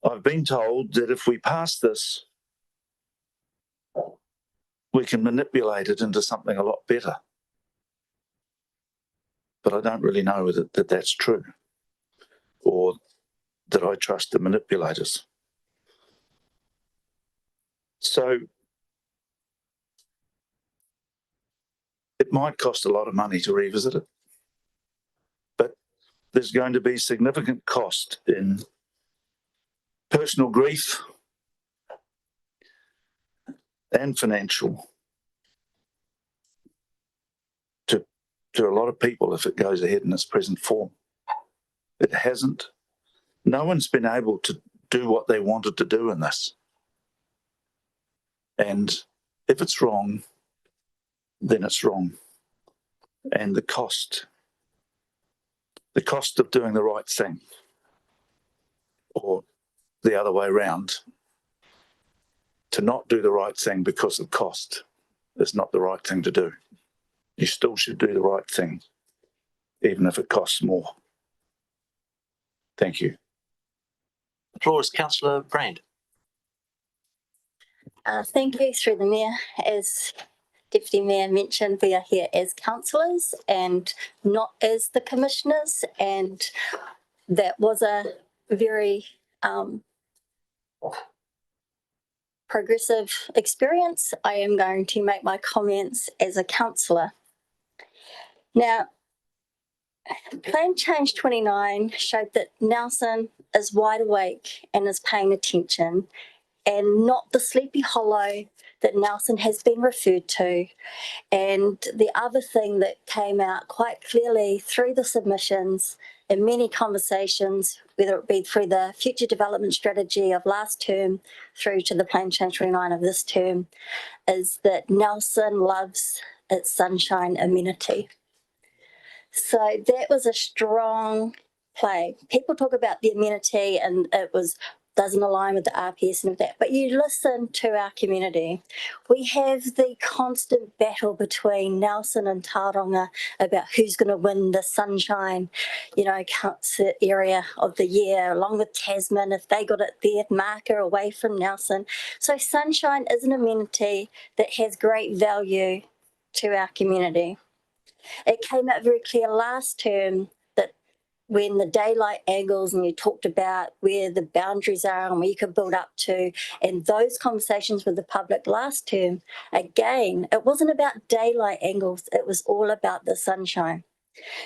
Speaker 10: I've been told that if we pass this, we can manipulate it into something a lot better. But I don't really know that that's true, or that I trust the manipulators. So it might cost a lot of money to revisit it, but there's going to be significant cost in personal grief and financial to a lot of people if it goes ahead in its present form. It hasn't. No one's been able to do what they wanted to do in this. And if it's wrong, then it's wrong. And the cost of doing the right thing, or the other way around, to not do the right thing because of cost is not the right thing to do. You still should do the right thing, even if it costs more. Thank you.
Speaker 1: The floor is Councillor Brand.
Speaker 7: Thank you, through the Mayor. As Deputy Mayor mentioned, we are here as councillors and not as the commissioners, and that was a very progressive experience. I am going to make my comments as a councillor. Now, Plan Change 29 showed that Nelson is wide awake and is paying attention, and not the sleepy hollow that Nelson has been referred to. And the other thing that came out quite clearly through the submissions and many conversations, whether it be through the future development strategy of last term through to the Plan Change 29 of this term, is that Nelson loves its sunshine amenity. So that was a strong play. People talk about the amenity and it doesn't align with the RPS and that, but you listen to our community. We have the constant battle between Nelson and Tauranga about who's going to win the sunshine, concert area of the year, along with Tasman, if they got it their marker away from Nelson. So sunshine is an amenity that has great value to our community. It came out very clear last term that when the daylight angles and you talked about where the boundaries are and where you could build up to, and those conversations with the public last term, again, it wasn't about daylight angles, it was all about the sunshine.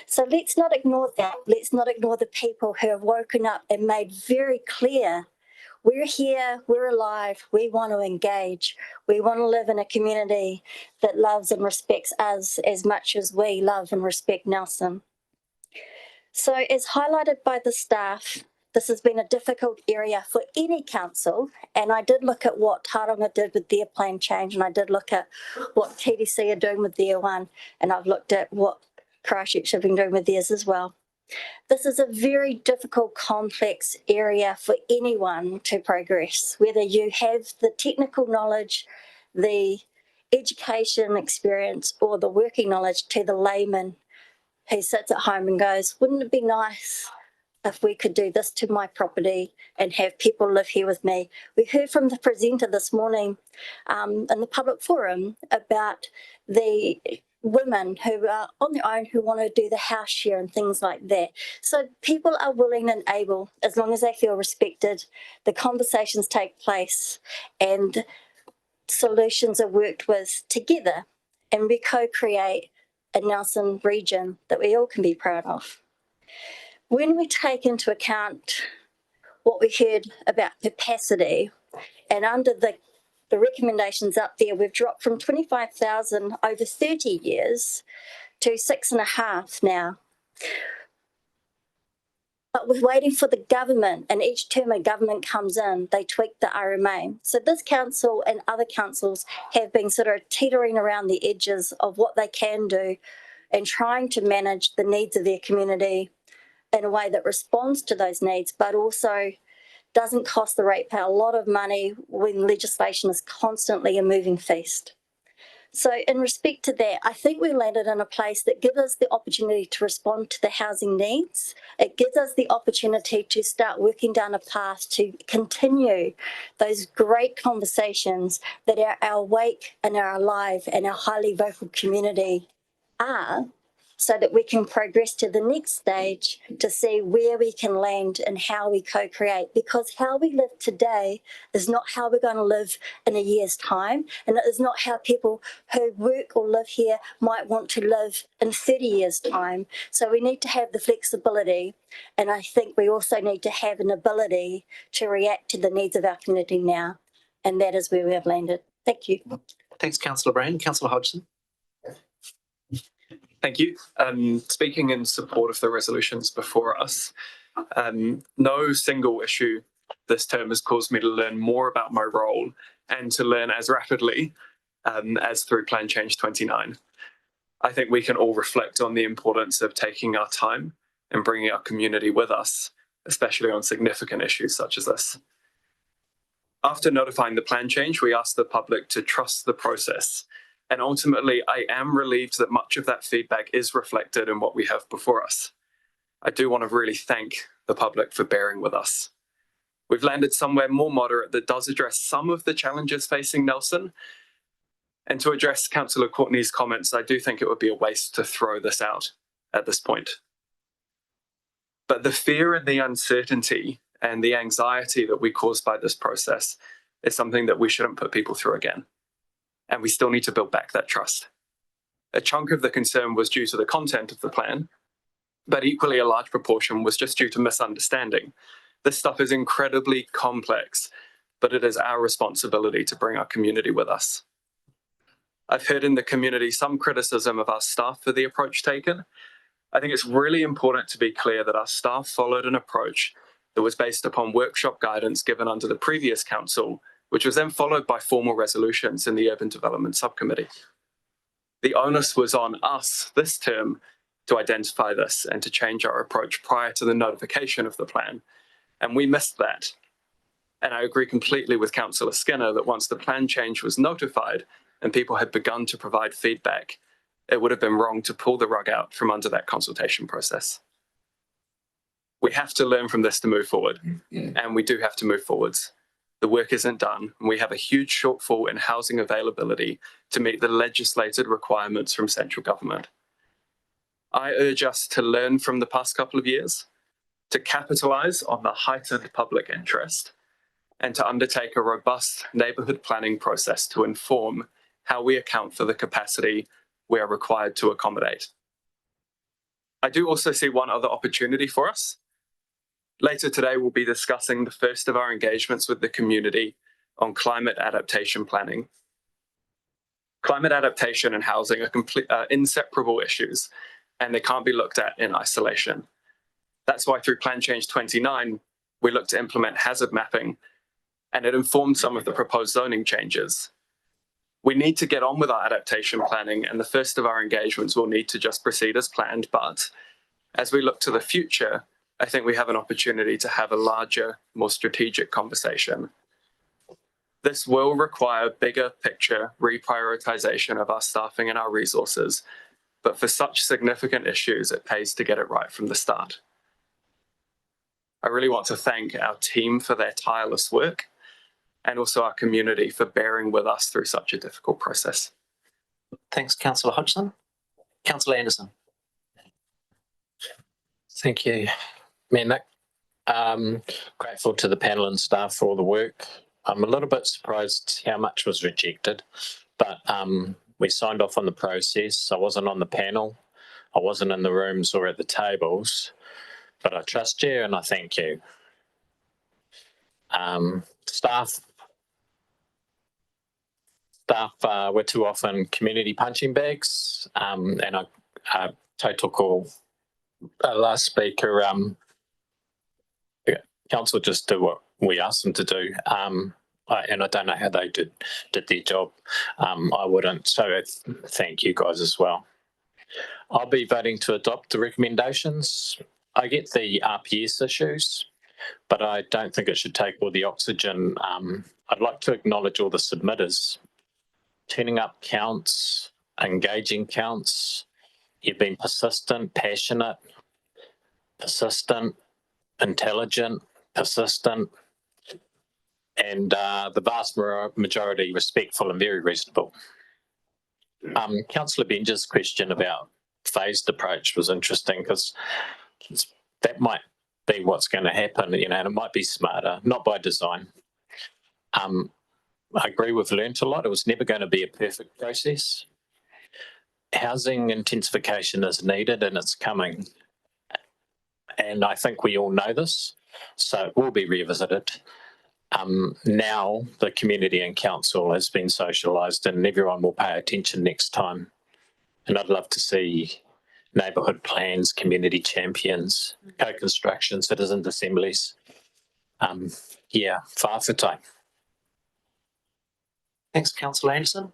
Speaker 7: So let's not ignore that. Let's not ignore the people who have woken up and made very clear, we're here, we're alive, we want to engage. We want to live in a community that loves and respects us as much as we love and respect Nelson. So as highlighted by the staff, this has been a difficult area for any council, and I did look at what Tauranga did with their plan change, and I did look at what TDC are doing with their one, and I've looked at what Christchurch have been doing with theirs as well. This is a very difficult, complex area for anyone to progress, whether you have the technical knowledge, the education experience, or the working knowledge, to the layman who sits at home and goes, wouldn't it be nice if we could do this to my property and have people live here with me? We heard from the presenter this morning in the public forum about the women who are on their own who want to do the house share and things like that. So people are willing and able, as long as they feel respected, the conversations take place and solutions are worked with together, and we co-create a Nelson region that we all can be proud of. When we take into account what we heard about capacity, and under the recommendations up there, we've dropped from 25,000 over 30 years to 6.5 now. But we're waiting for the government, and each term a government comes in, they tweak the RMA. So this council and other councils have been sort of teetering around the edges of what they can do and trying to manage the needs of their community in a way that responds to those needs, but also doesn't cost the ratepayer a lot of money when legislation is constantly a moving feast. So in respect to that, I think we landed in a place that gives us the opportunity to respond to the housing needs. It gives us the opportunity to start working down a path to continue those great conversations that our awake and our alive and our highly vocal community are, so that we can progress to the next stage to see where we can land and how we co-create. Because how we live today is not how we're going to live in a year's time, and it is not how people who work or live here might want to live in 30 years' time. So we need to have the flexibility, and I think we also need to have an ability to react to the needs of our community now, and that is where we have landed. Thank you.
Speaker 1: Thanks, Councillor Brand. Councillor Hodgson.
Speaker 18: Thank you. Speaking in support of the resolutions before us, no single issue this term has caused me to learn more about my role and to learn as rapidly as through Plan Change 29. I think we can all reflect on the importance of taking our time and bringing our community with us, especially on significant issues such as this. After notifying the plan change, we asked the public to trust the process. And ultimately, I am relieved that much of that feedback is reflected in what we have before us. I do want to really thank the public for bearing with us. We've landed somewhere more moderate that does address some of the challenges facing Nelson. And to address Councillor Courtney's comments, I do think it would be a waste to throw this out at this point. But the fear and the uncertainty and the anxiety that we caused by this process is something that we shouldn't put people through again. And we still need to build back that trust. A chunk of the concern was due to the content of the plan, but equally a large proportion was just due to misunderstanding. This stuff is incredibly complex, but it is our responsibility to bring our community with us. I've heard in the community some criticism of our staff for the approach taken. I think it's really important to be clear that our staff followed an approach that was based upon workshop guidance given under the previous council, which was then followed by formal resolutions in the Urban Development Subcommittee. The onus was on us this term to identify this and to change our approach prior to the notification of the plan. And we missed that. And I agree completely with Councillor Skinner that once the plan change was notified and people had begun to provide feedback, it would have been wrong to pull the rug out from under that consultation process. We have to learn from this to move forward, and we do have to move forwards. The work isn't done, and we have a huge shortfall in housing availability to meet the legislated requirements from central government. I urge us to learn from the past couple of years, to capitalise on the heightened public interest, and to undertake a robust neighbourhood planning process to inform how we account for the capacity we are required to accommodate. I do also see one other opportunity for us. Later today, we'll be discussing the first of our engagements with the community on climate adaptation planning. Climate adaptation and housing are inseparable issues, and they can't be looked at in isolation. That's why through Plan Change 29, we looked to implement hazard mapping, and it informed some of the proposed zoning changes. We need to get on with our adaptation planning, and the first of our engagements will need to just proceed as planned. But as we look to the future, I think we have an opportunity to have a larger, more strategic conversation. This will require bigger picture reprioritization of our staffing and our resources, but for such significant issues, it pays to get it right from the start. I really want to thank our team for their tireless work and also our community for bearing with us through such a difficult process.
Speaker 1: Thanks, Councillor Hodgson. Councillor Anderson.
Speaker 9: Thank you, Mayor Nick. Grateful to the panel and staff for all the work. I'm a little bit surprised how much was rejected, but we signed off on the process. I wasn't on the panel. I wasn't in the rooms or at the tables, but I trust you and I thank you. Staff were too often community punching bags, and I tautoko last speaker, council just do what we asked them to do, and I don't know how they did their job. I wouldn't, so thank you guys as well. I'll be voting to adopt the recommendations. I get the RPS issues, but I don't think it should take all the oxygen. I'd like to acknowledge all the submitters. Turning up counts, engaging counts. You've been persistent, passionate, persistent, intelligent, persistent, and the vast majority respectful and very reasonable. Councillor Benja's question about phased approach was interesting because that might be what's going to happen, and it might be smarter, not by design. I agree, we've learnt a lot. It was never going to be a perfect process. Housing intensification is needed and it's coming. And I think we all know this, so it will be revisited. Now the community and council has been socialised and everyone will pay attention next time. And I'd love to see neighbourhood plans, community champions, co-construction, citizens' assemblies. Whawhatai.
Speaker 1: Thanks, Councillor Anderson.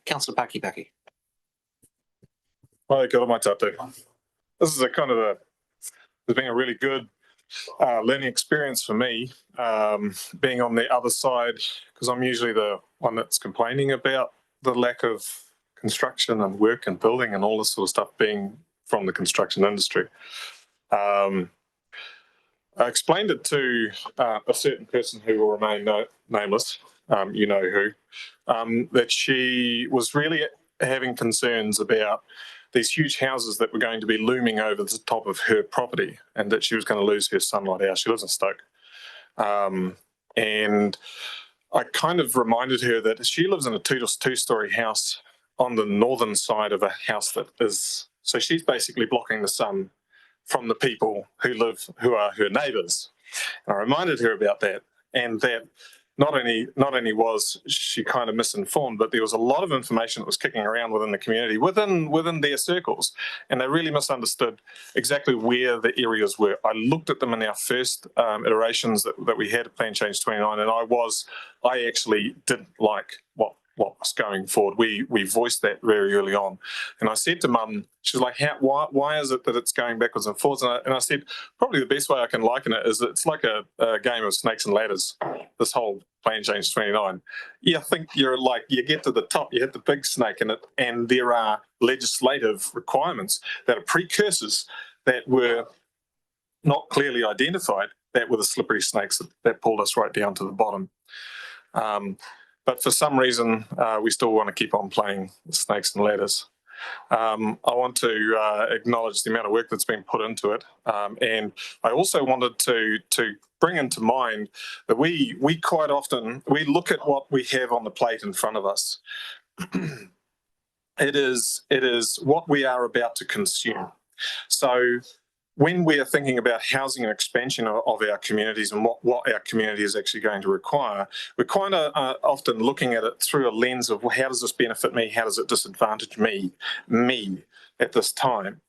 Speaker 1: Councillor Paki.
Speaker 14: Hi, kia ora mai tātou. This is there's been a really good learning experience for me, being on the other side, because I'm usually the one that's complaining about the lack of construction and work and building and all this sort of stuff, being from the construction industry. I explained it to a certain person who will remain nameless, you know who, that she was really having concerns about these huge houses that were going to be looming over the top of her property, and that she was going to lose her sunlight house. She lives in Stoke. And I kind of reminded her that she lives in a two-story house on the northern side of a house that is, so she's basically blocking the sun from the people who are her neighbours. And I reminded her about that, and that not only was she kind of misinformed, but there was a lot of information that was kicking around within the community, within their circles, and they really misunderstood exactly where the areas were. I looked at them in our first iterations that we had of Plan Change 29, and I actually didn't like what was going forward. We voiced that very early on, and I said to Mum, she's like, why is it that it's going backwards and forwards? And I said, probably the best way I can liken it is it's like a game of snakes and ladders, this whole Plan Change 29. You think you get to the top, you hit the big snake in it, and there are legislative requirements that are precursors that were not clearly identified, that were the slippery snakes that pulled us right down to the bottom. But for some reason, we still want to keep on playing snakes and ladders. I want to acknowledge the amount of work that's been put into it. And I also wanted to bring into mind that we quite often, we look at what we have on the plate in front of us. It is what we are about to consume. So when we are thinking about housing and expansion of our communities and what our community is actually going to require, we're kind of often looking at it through a lens of, well, how does this benefit me? How does it disadvantage me at this time?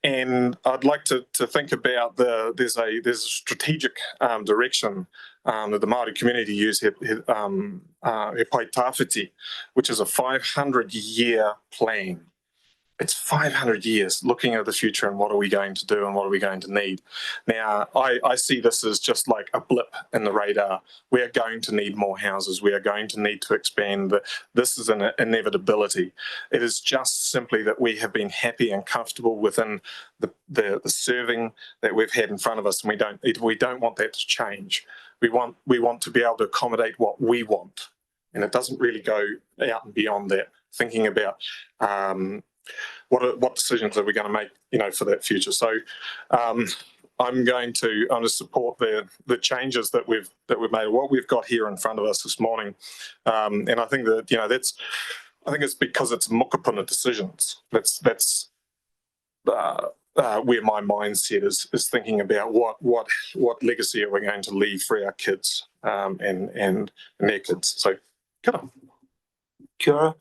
Speaker 14: And I'd like to think about there's a strategic direction that the Māori community use, he pai tāwhiti, which is a 500-year plan. It's 500 years looking at the future and what are we going to do and what are we going to need. Now, I see this as just like a blip in the radar. We are going to need more houses. We are going to need to expand. This is an inevitability. It is just simply that we have been happy and comfortable within the serving that we've had in front of us, and we don't want that to change. We want to be able to accommodate what we want, and it doesn't really go out and beyond that. Thinking about what decisions are we going to make, for that future? So I'm going to support the changes that we've made, what we've got here in front of us this morning, and I think that I think it's because it's mokopuna decisions. That's where my mindset is thinking about what legacy are we going to leave for our kids and their kids. So, kia ora.
Speaker 1: Kia ora.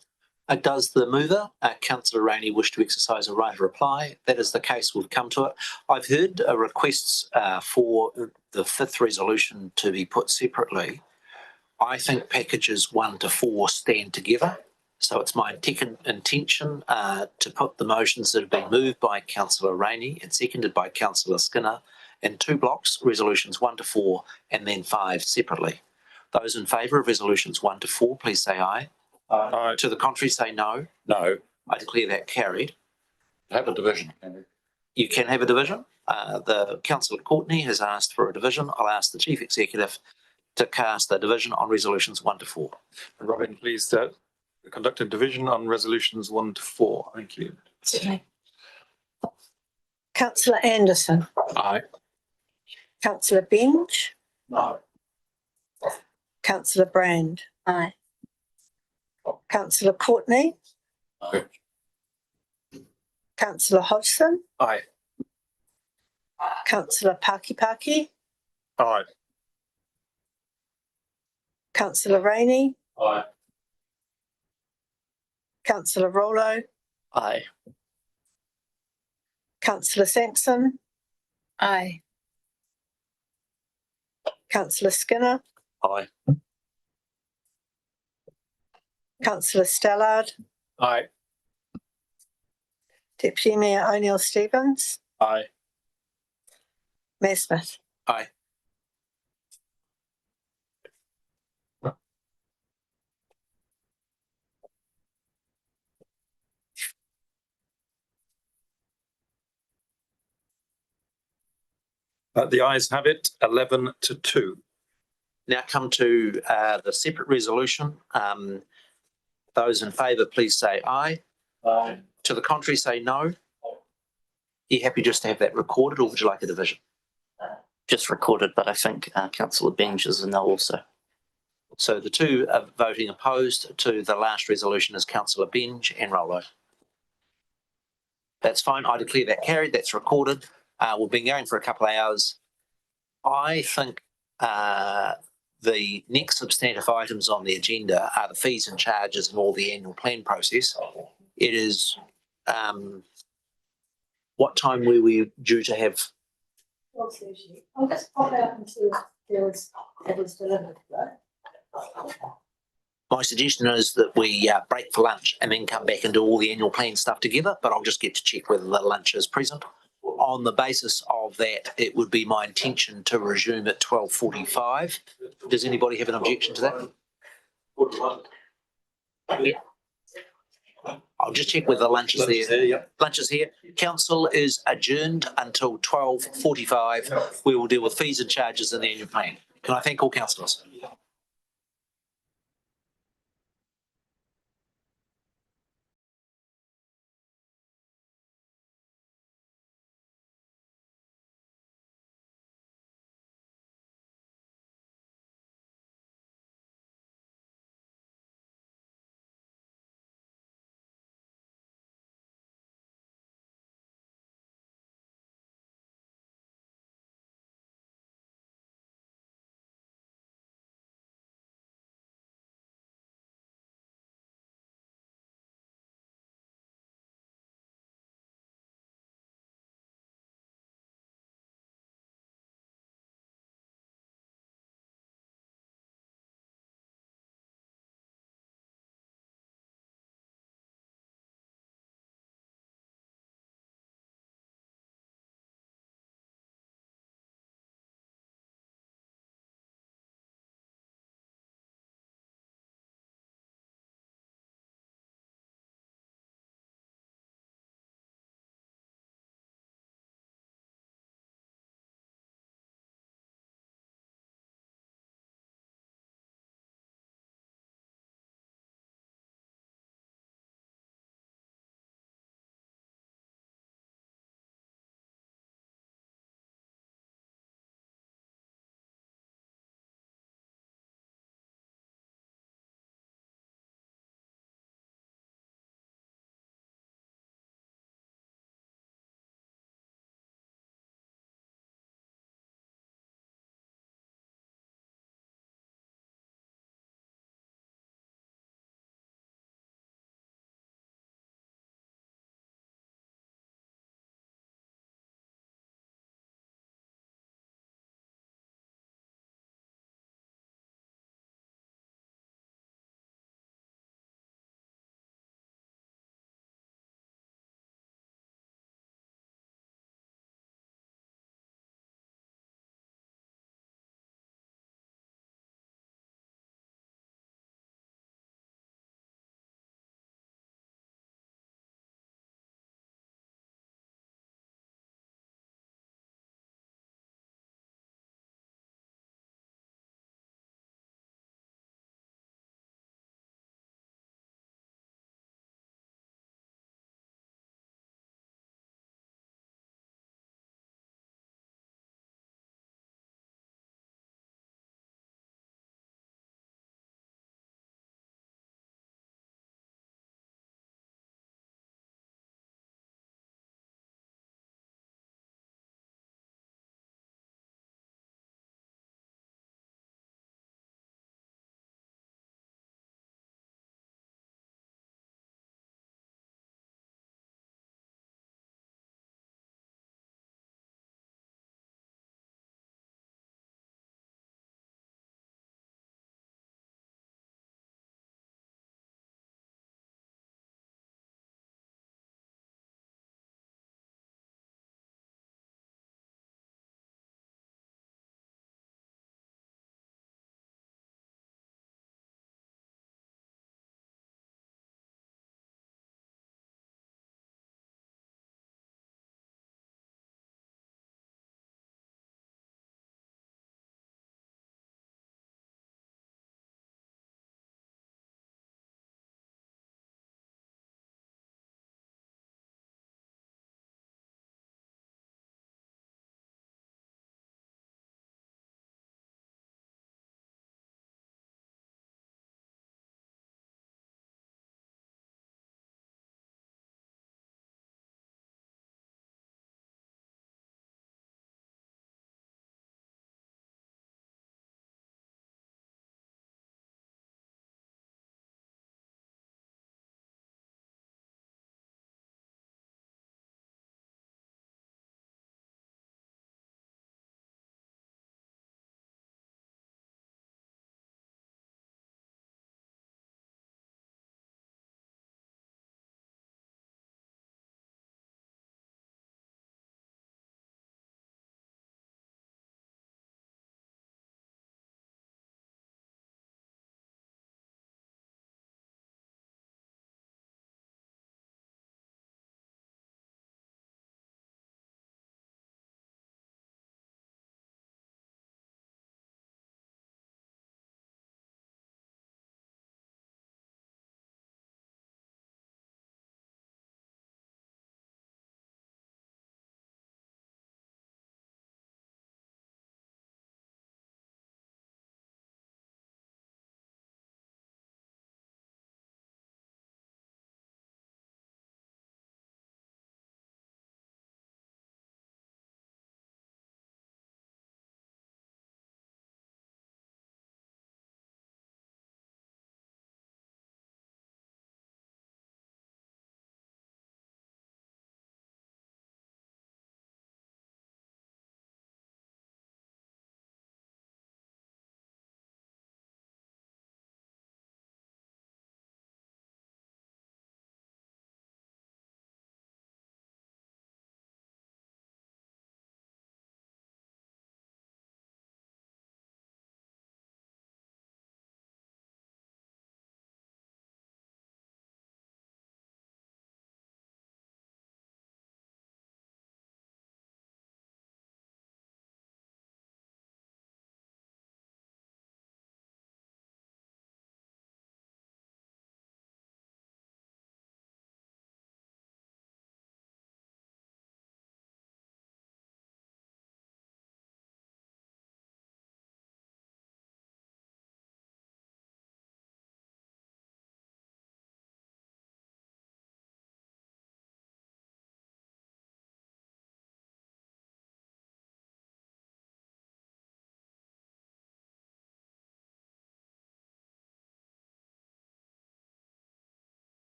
Speaker 1: Does the mover, Councillor Rainey, wish to exercise a right of reply? That is the case. We've come to it. I've heard requests for the fifth resolution to be put separately. I think packages 1 to 4 stand together. So it's my intention to put the motions that have been moved by Councillor Rainey and seconded by Councillor Skinner in 2 blocks, resolutions 1 to 4 and then 5 separately. Those in favour of resolutions 1 to 4, please say aye.
Speaker 8: Aye.
Speaker 1: To the contrary, say no.
Speaker 8: No.
Speaker 1: I declare that carried.
Speaker 8: Have a division.
Speaker 1: You can have a division. The Councillor Courtney has asked for a division. I'll ask the Chief Executive to cast a division on resolutions 1 to 4.
Speaker 12: Robin, please conduct a division on resolutions 1 to 4. Thank you.
Speaker 19: Okay. Councillor Anderson.
Speaker 8: Aye.
Speaker 19: Councillor Benj.
Speaker 12: No.
Speaker 19: Councillor Brand.
Speaker 7: Aye.
Speaker 19: Councillor Courtney.
Speaker 8: Aye.
Speaker 19: Councillor Hodgson.
Speaker 12: Aye.
Speaker 19: Councillor Pakipaki.
Speaker 14: Aye.
Speaker 19: Councillor Rainey.
Speaker 12: Aye.
Speaker 19: Councillor Rollo.
Speaker 2: Aye.
Speaker 19: Councillor Sampson.
Speaker 15: Aye.
Speaker 19: Councillor Skinner.
Speaker 17: Aye.
Speaker 19: Councillor Stallard.
Speaker 12: Aye.
Speaker 19: Deputy Mayor O'Neill Stevens.
Speaker 12: Aye.
Speaker 19: Mayor Smith.
Speaker 1: Aye.
Speaker 12: The ayes have it, 11-2.
Speaker 1: Now come to the separate resolution. Those in favour, please say aye.
Speaker 9: Aye.
Speaker 1: To the contrary, say no. Are you happy just to have that recorded, or would you like a division?
Speaker 2: Just recorded, but I think Councillor Benj is a no also.
Speaker 1: So the two voting opposed to the last resolution is Councillor Benj and Rollo. That's fine. I declare that carried. That's recorded. We've been going for a couple of hours. I think the next substantive items on the agenda are the fees and charges and all the annual plan process. It is what time were we due to have?
Speaker 7: I'll just pop out until it was delivered, right?
Speaker 1: My suggestion is that we break for lunch and then come back and do all the annual plan stuff together, but I'll just get to check whether the lunch is present. On the basis of that, it would be my intention to resume at 12:45. Does anybody have an objection to that? Yeah. I'll just check whether lunch is there. Lunch is here. Council is adjourned until 12:45. We will deal with fees and charges in the annual plan. Can I thank all councillors?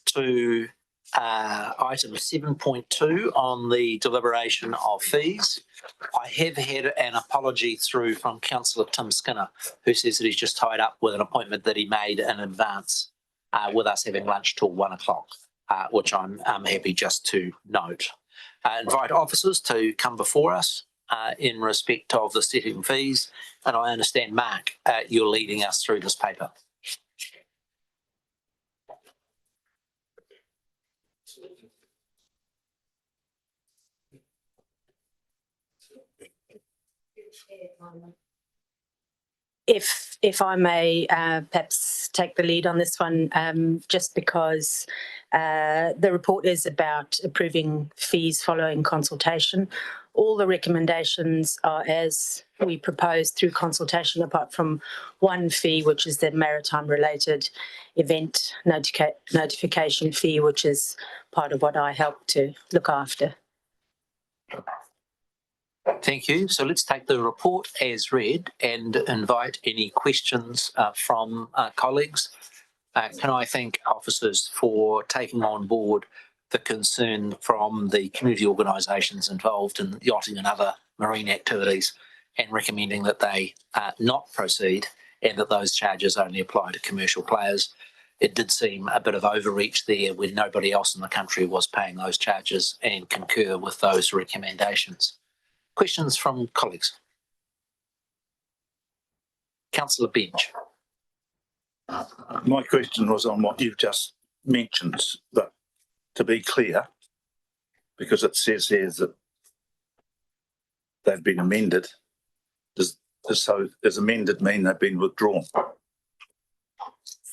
Speaker 1: to item 7.2 on the deliberation of fees. I have had an apology through from Councillor Tim Skinner, who says that he's just tied up with an appointment that he made in advance with us having lunch till 1 o'clock, which I'm happy just to note. Invite officers to come before us in respect of the setting fees, and I understand, Mark, you're leading us through this paper.
Speaker 6: If I may perhaps take the lead on this one, just because the report is about approving fees following consultation. All the recommendations are as we proposed through consultation, apart from one fee, which is the maritime related event notification fee, which is part of what I help to look after.
Speaker 1: Thank you. So let's take the report as read and invite any questions from colleagues. Can I thank officers for taking on board the concern from the community organisations involved in yachting and other marine activities and recommending that they not proceed and that those charges only apply to commercial players. It did seem a bit of overreach there when nobody else in the country was paying those charges, and concur with those recommendations. Questions from colleagues? Councillor Bench.
Speaker 10: My question was on what you've just mentioned, but to be clear, because it says here that they've been amended, does amended mean they've been withdrawn?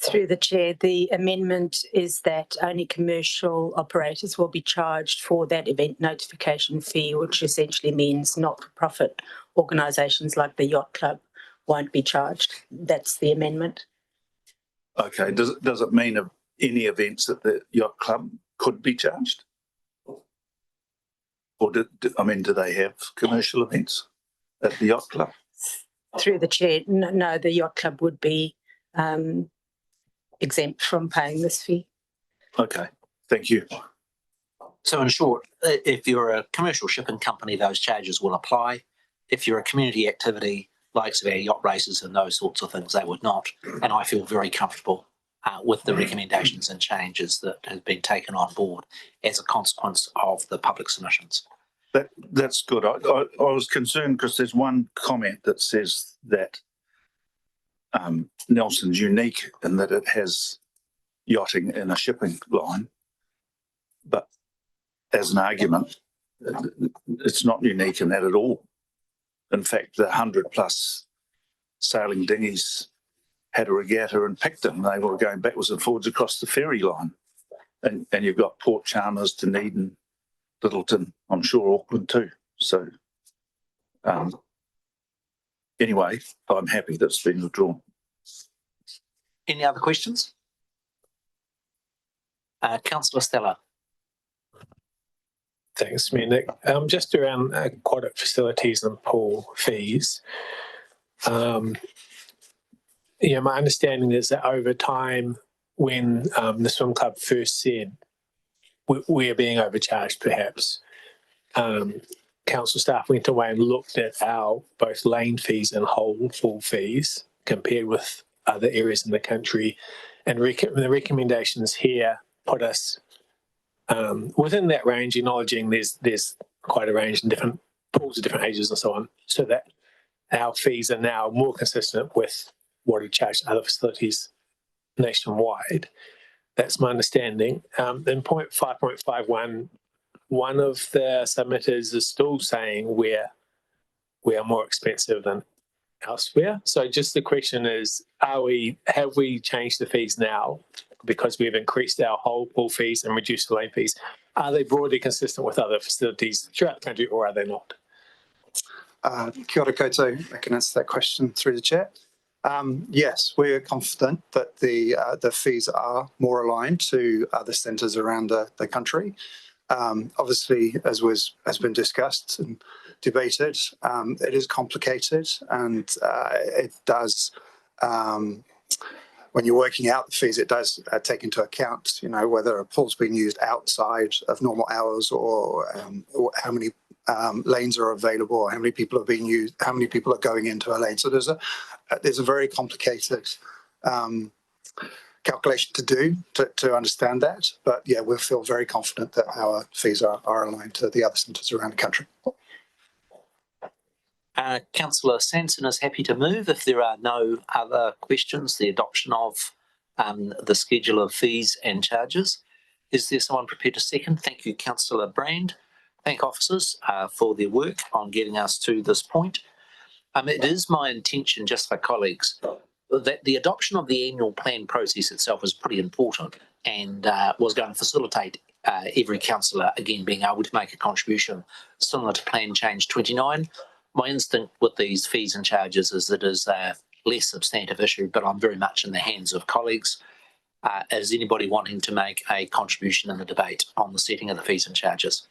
Speaker 6: Through the chair, the amendment is that only commercial operators will be charged for that event notification fee, which essentially means not-for-profit organisations like the Yacht Club won't be charged. That's the amendment.
Speaker 10: Okay, does it mean of any events that the Yacht Club could be charged? Or do they have commercial events at the Yacht Club?
Speaker 6: Through the chair, no, the Yacht Club would be exempt from paying this fee.
Speaker 10: Okay, thank you.
Speaker 1: So in short, if you're a commercial shipping company, those charges will apply. If you're a community activity, likes of our yacht races and those sorts of things, they would not. And I feel very comfortable with the recommendations and changes that have been taken on board as a consequence of the public submissions.
Speaker 10: That's good. I was concerned because there's one comment that says that Nelson's unique in that it has yachting in a shipping line, but as an argument, it's not unique in that at all. In fact, the 100+ sailing dinghies had a regatta in Picton. They were going backwards and forwards across the ferry line. And you've got Port Chalmers, Dunedin, Littleton, I'm sure Auckland too. So anyway, I'm happy that's been withdrawn.
Speaker 1: Any other questions? Councillor Stella.
Speaker 13: Thanks, Mayor Nick. Just around aquatic facilities and pool fees. My understanding is that over time, when the swim club first said we're being overcharged, perhaps, council staff went away and looked at our both lane fees and whole pool fees compared with other areas in the country, and the recommendations here put us within that range, acknowledging there's quite a range in different pools of different ages and so on, so that our fees are now more consistent with what are charged other facilities nationwide. That's my understanding. Then 5.51, one of the submitters is still saying we are more expensive than elsewhere. So just the question is, have we changed the fees now because we've increased our whole pool fees and reduced the lane fees? Are they broadly consistent with other facilities throughout the country, or are they not?
Speaker 5: Kia ora koutou. I can answer that question through the chair. Yes, we're confident that the fees are more aligned to other centres around the country. Obviously, as has been discussed and debated, it is complicated, and it does when you're working out the fees, it does take into account, whether a pool's being used outside of normal hours, or how many lanes are available, or how many people are being used, how many people are going into a lane. So there's a very complicated calculation to do to understand that. But yeah, we feel very confident that our fees are aligned to the other centres around the country.
Speaker 1: Councillor Sanson is happy to move, if there are no other questions, the adoption of the schedule of fees and charges. Is there someone prepared to second? Thank you, Councillor Brand. Thank officers for their work on getting us to this point. It is my intention, just for colleagues, that the adoption of the annual plan process itself is pretty important, and was going to facilitate every councillor, again, being able to make a contribution similar to Plan Change 29. My instinct with these fees and charges is that it is a less substantive issue, but I'm very much in the hands of colleagues. Is anybody wanting to make a contribution in the debate on the setting of the fees and charges?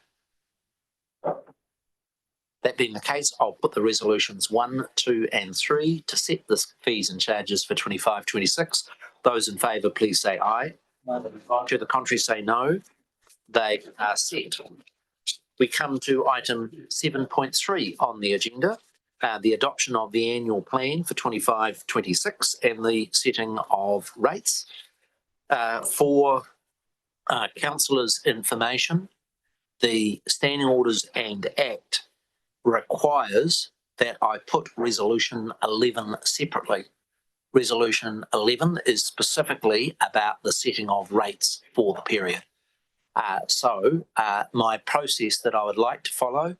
Speaker 1: That being the case, I'll put the resolutions 1, 2 and 3 to set the fees and charges for 25-26. Those in favour, please say aye. To the contrary, say no. They are set. We come to item 7.3 on the agenda, the adoption of the annual plan for 25-26 and the setting of rates. For councillors' information, the Standing Orders and Act requires that I put Resolution 11 separately. Resolution 11 is specifically about the setting of rates for the period. So my process that I would like to follow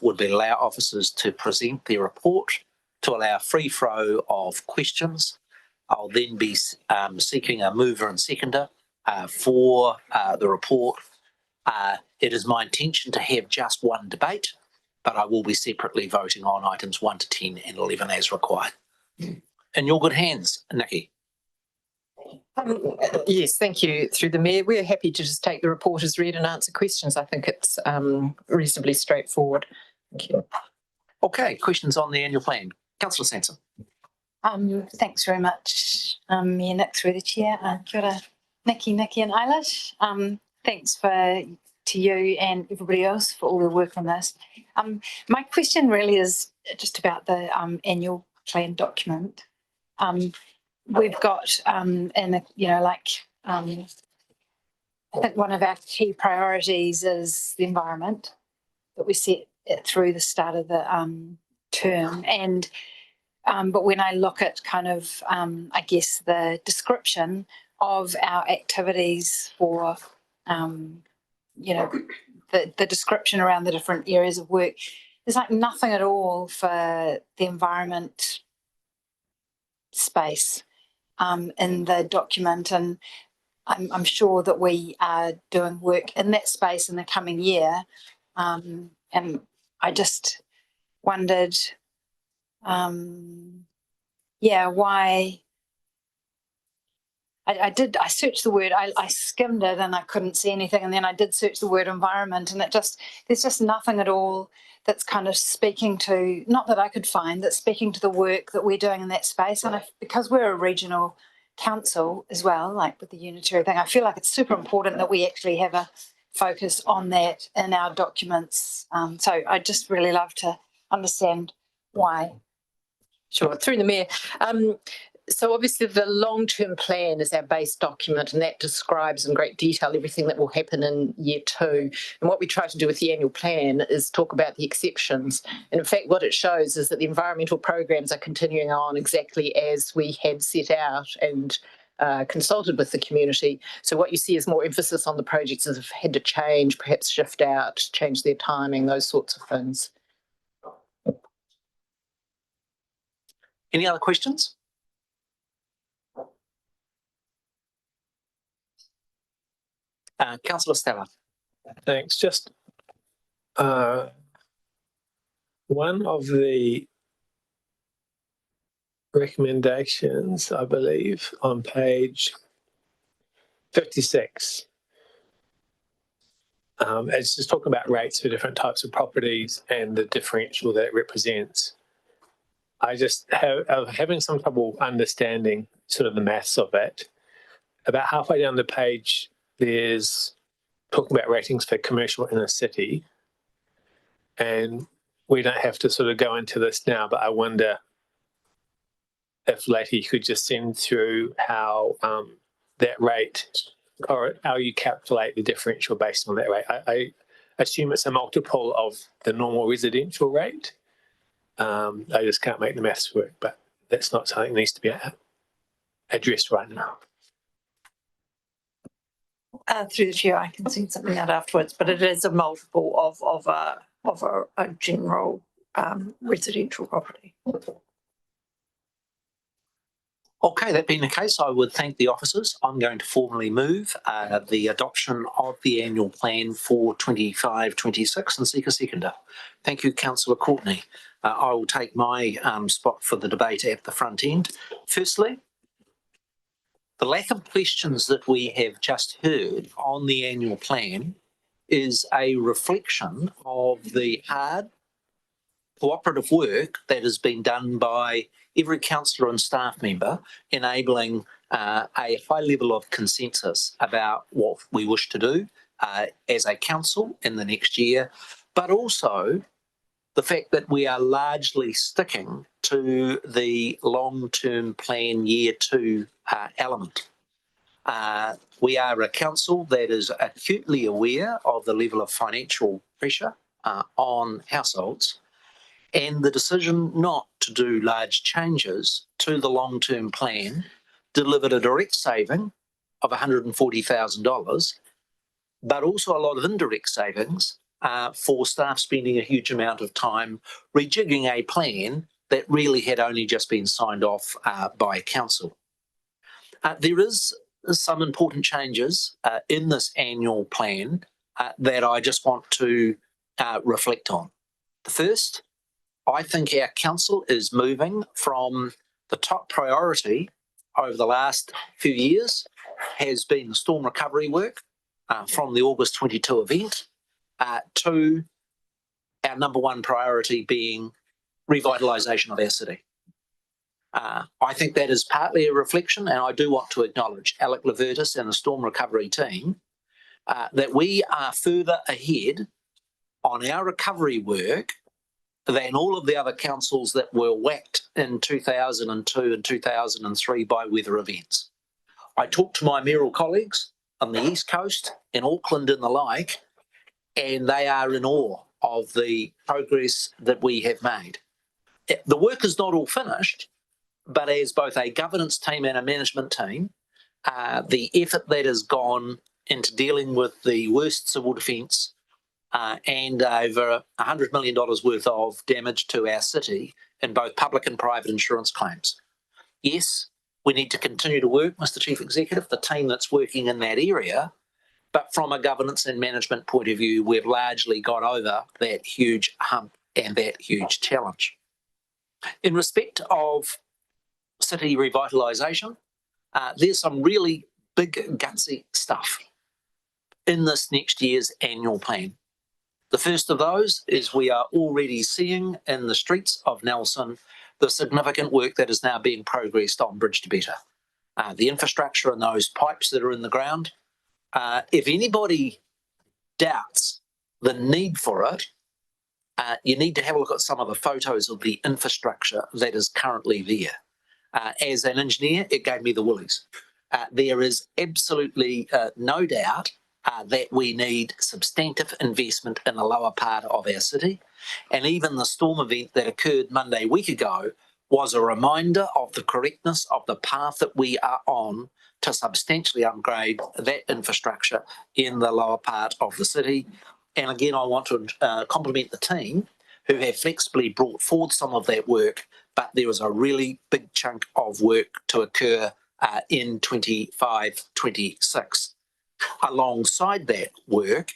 Speaker 1: would be allow officers to present their report, to allow free flow of questions. I'll then be seeking a mover and seconder for the report. It is my intention to have just one debate, but I will be separately voting on items 1 to 10 and 11 as required. In your good hands, Nikki.
Speaker 16: Yes, thank you. Through the Mayor, we're happy to just take the report as read and answer questions. I think it's reasonably straightforward. Thank you.
Speaker 1: Okay, questions on the annual plan. Councillor Sanson.
Speaker 6: Thanks very much, Mayor Nick, through the chair. Kia ora, Nikki and Eilish. Thanks to you and everybody else for all the work on this. My question really is just about the annual plan document. We've got, I think one of our key priorities is the environment that we set through the start of the term. And but when I look at kind of, I guess, the description of our activities for, the description around the different areas of work, there's like nothing at all for the environment space in the document. And I'm sure that we are doing work in that space in the coming year. And I just wondered, why I searched the word, I skimmed it and I couldn't see anything. And then I did search the word environment, and there's just nothing at all that's kind of speaking to, not that I could find, that's speaking to the work that we're doing in that space. And because we're a regional council as well, like with the unitary thing, I feel like it's super important that we actually have a focus on that in our documents. So I'd just really love to understand why.
Speaker 16: Sure, through the Mayor. So obviously the long-term plan is our base document, and that describes in great detail everything that will happen in year 2. And what we try to do with the annual plan is talk about the exceptions. And in fact, what it shows is that the environmental programs are continuing on exactly as we had set out and consulted with the community. So what you see is more emphasis on the projects that have had to change, perhaps shift out, change their timing, those sorts of things.
Speaker 1: Any other questions? Councillor Stella.
Speaker 13: Thanks. Just one of the recommendations, I believe, on page 56. It's just talking about rates for different types of properties and the differential that it represents. I'm having some trouble understanding sort of the maths of it. About halfway down the page, there's talking about ratings for commercial in a city. And we don't have to sort of go into this now, but I wonder if later you could just send through how that rate, or how you calculate the differential based on that rate. I assume it's a multiple of the normal residential rate. I just can't make the maths work, but that's not something that needs to be addressed right now.
Speaker 19: Through the chair, I can send something out afterwards, but it is a multiple of a general residential property.
Speaker 1: Okay, that being the case, I would thank the officers. I'm going to formally move the adoption of the annual plan for 25-26 and seek a seconder. Thank you, Councillor Courtney. I will take my spot for the debate at the front end. Firstly, the lack of questions that we have just heard on the annual plan is a reflection of the hard cooperative work that has been done by every councillor and staff member, enabling a high level of consensus about what we wish to do as a council in the next year, but also the fact that we are largely sticking to the long-term plan year 2 element. We are a council that is acutely aware of the level of financial pressure on households, and the decision not to do large changes to the long-term plan delivered a direct saving of $140,000, but also a lot of indirect savings for staff spending a huge amount of time rejigging a plan that really had only just been signed off by council. There is some important changes in this annual plan that I just want to reflect on. The first, I think our council is moving from the top priority over the last few years has been the storm recovery work from the August 22 event to our number one priority being revitalisation of our city. I think that is partly a reflection, and I do want to acknowledge Alec Levertis and the storm recovery team, that we are further ahead on our recovery work than all of the other councils that were whacked in 2002 and 2003 by weather events. I talked to my mayoral colleagues on the East Coast, in Auckland and the like, and they are in awe of the progress that we have made. The work is not all finished, but as both a governance team and a management team, the effort that has gone into dealing with the worst civil defence and over $100 million worth of damage to our city in both public and private insurance claims. Yes, we need to continue to work, Mr. Chief Executive, the team that's working in that area, but from a governance and management point of view, we've largely got over that huge hump and that huge challenge. In respect of city revitalisation, there's some really big gutsy stuff in this next year's annual plan. The first of those is we are already seeing in the streets of Nelson the significant work that is now being progressed on Bridge to Better. The infrastructure and those pipes that are in the ground, if anybody doubts the need for it, you need to have a look at some of the photos of the infrastructure that is currently there. As an engineer, it gave me the willies. There is absolutely no doubt that we need substantive investment in the lower part of our city. And even the storm event that occurred Monday week ago was a reminder of the correctness of the path that we are on to substantially upgrade that infrastructure in the lower part of the city. And again, I want to compliment the team who have flexibly brought forward some of that work, but there is a really big chunk of work to occur in 25-26. Alongside that work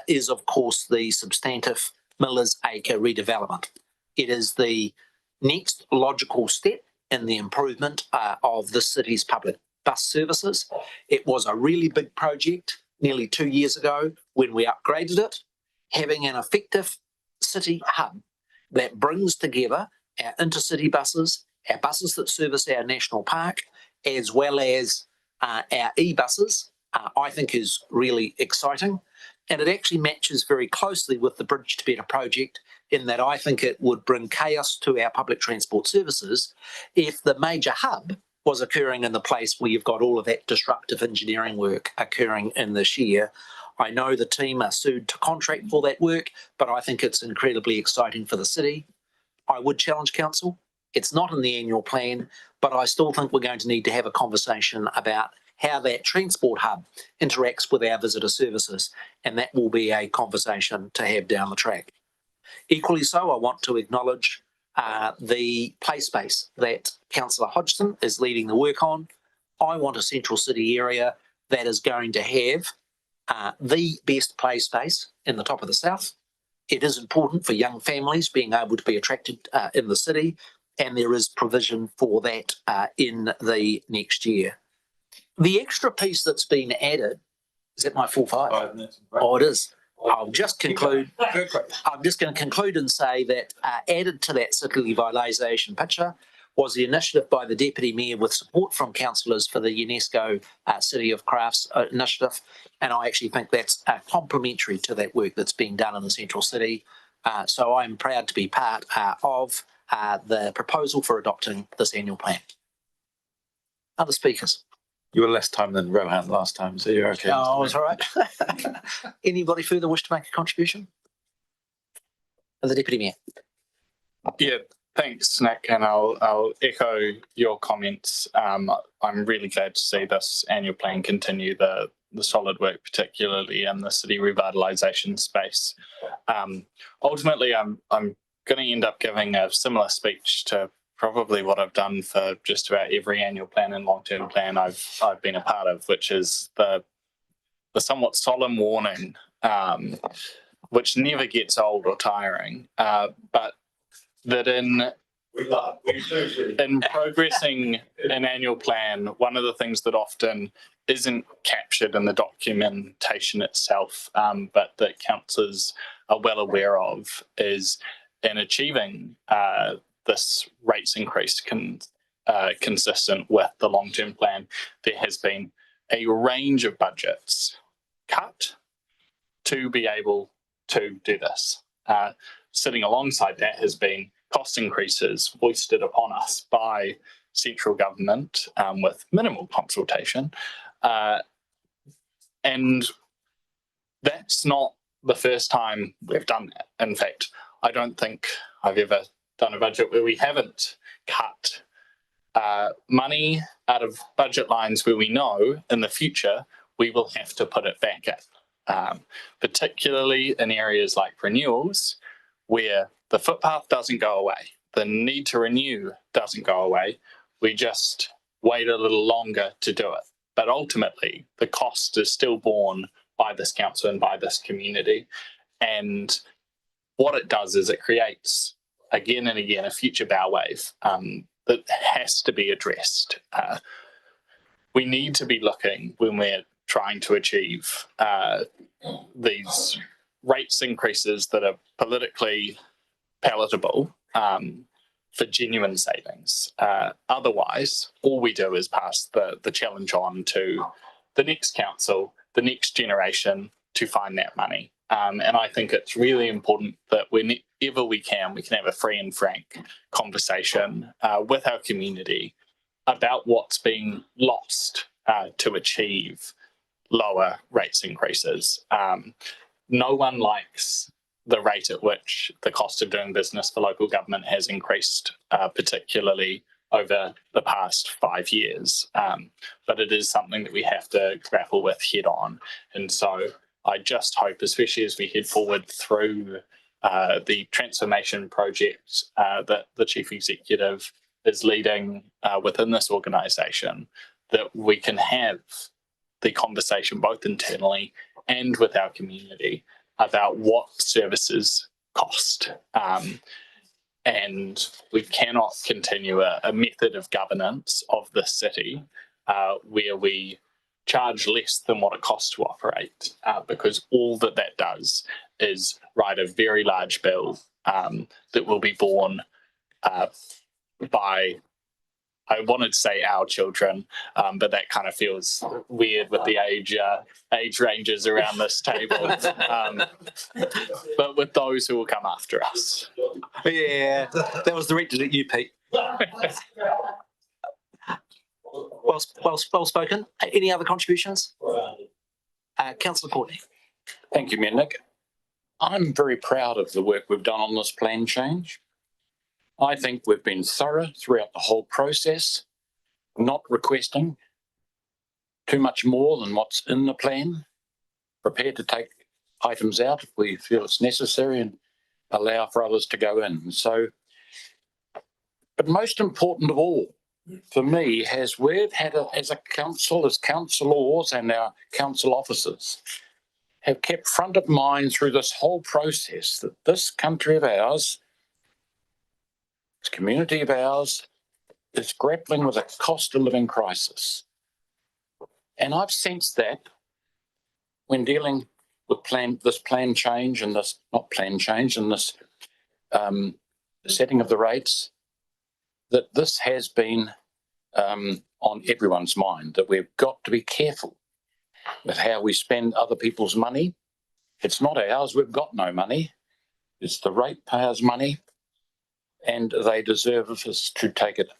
Speaker 1: is, of course, the substantive Millers Acre redevelopment. It is the next logical step in the improvement of the city's public bus services. It was a really big project nearly 2 years ago when we upgraded it, having an effective city hub that brings together our intercity buses, our buses that service our national park, as well as our e-buses, I think is really exciting. And it actually matches very closely with the Bridge to Better project in that I think it would bring chaos to our public transport services if the major hub was occurring in the place where you've got all of that disruptive engineering work occurring in this year. I know the team are sued to contract for that work, but I think it's incredibly exciting for the city. I would challenge council. It's not in the annual plan, but I still think we're going to need to have a conversation about how that transport hub interacts with our visitor services, and that will be a conversation to have down the track. Equally so, I want to acknowledge the play space that Councillor Hodgson is leading the work on. I want a central city area that is going to have the best play space in the top of the south. It is important for young families being able to be attracted in the city, and there is provision for that in the next year. The extra piece that's been added, is that my full 5 minutes? Oh, it is. I'll just conclude. I'm just going to conclude and say that added to that city revitalisation picture was the initiative by the Deputy Mayor with support from councillors for the UNESCO City of Crafts initiative. And I actually think that's complementary to that work that's being done in the central city. So I'm proud to be part of the proposal for adopting this annual plan. Other speakers?
Speaker 12: You were less time than Rohan last time, so you're okay.
Speaker 1: Oh, it's all right. Anybody further wish to make a contribution? The Deputy Mayor.
Speaker 3: Yeah, thanks, Nick, and I'll echo your comments. I'm really glad to see this annual plan continue the solid work, particularly in the city revitalisation space. Ultimately, I'm going to end up giving a similar speech to probably what I've done for just about every annual plan and long-term plan I've been a part of, which is the somewhat solemn warning, which never gets old or tiring, but that in progressing an annual plan, one of the things that often isn't captured in the documentation itself, but that councillors are well aware of, is in achieving this rates increase consistent with the long-term plan, there has been a range of budgets cut to be able to do this. Sitting alongside that has been cost increases foisted upon us by central government with minimal consultation. And that's not the first time we've done that. In fact, I don't think I've ever done a budget where we haven't cut money out of budget lines where we know in the future we will have to put it back in, particularly in areas like renewals where the footpath doesn't go away, the need to renew doesn't go away, we just wait a little longer to do it. But ultimately, the cost is still borne by this council and by this community. And what it does is it creates again and again a future bow wave that has to be addressed. We need to be looking when we're trying to achieve these rates increases that are politically palatable for genuine savings. Otherwise, all we do is pass the challenge on to the next council, the next generation to find that money. And I think it's really important that whenever we can have a free and frank conversation with our community about what's being lost to achieve lower rates increases. No one likes the rate at which the cost of doing business for local government has increased, particularly over the past 5 years. But it is something that we have to grapple with head on. And so I just hope, especially as we head forward through the transformation project that the Chief Executive is leading within this organisation, that we can have the conversation both internally and with our community about what services cost. And we cannot continue a method of governance of the city where we charge less than what it costs to operate, because all that does is write a very large bill that will be borne by, I wanted to say our children, but that kind of feels weird with the age ranges around this table. But with those who will come after us.
Speaker 1: Yeah, that was directed at you, Pete. Well spoken. Any other contributions? Councillor Courtney.
Speaker 8: Thank you, Mayor Nick. I'm very proud of the work we've done on this plan change. I think we've been thorough throughout the whole process, not requesting too much more than what's in the plan, prepared to take items out if we feel it's necessary and allow for others to go in. So, but most important of all, for me, has we've had as a council, as councillors and our council officers, have kept front of mind through this whole process that this country of ours, this community of ours, is grappling with a cost of living crisis. And I've sensed that when dealing with this plan change and this, not plan change, and this setting of the rates, that this has been on everyone's mind, that we've got to be careful with how we spend other people's money. It's not ours, we've got no money. It's the ratepayers' money, and they deserve us to take it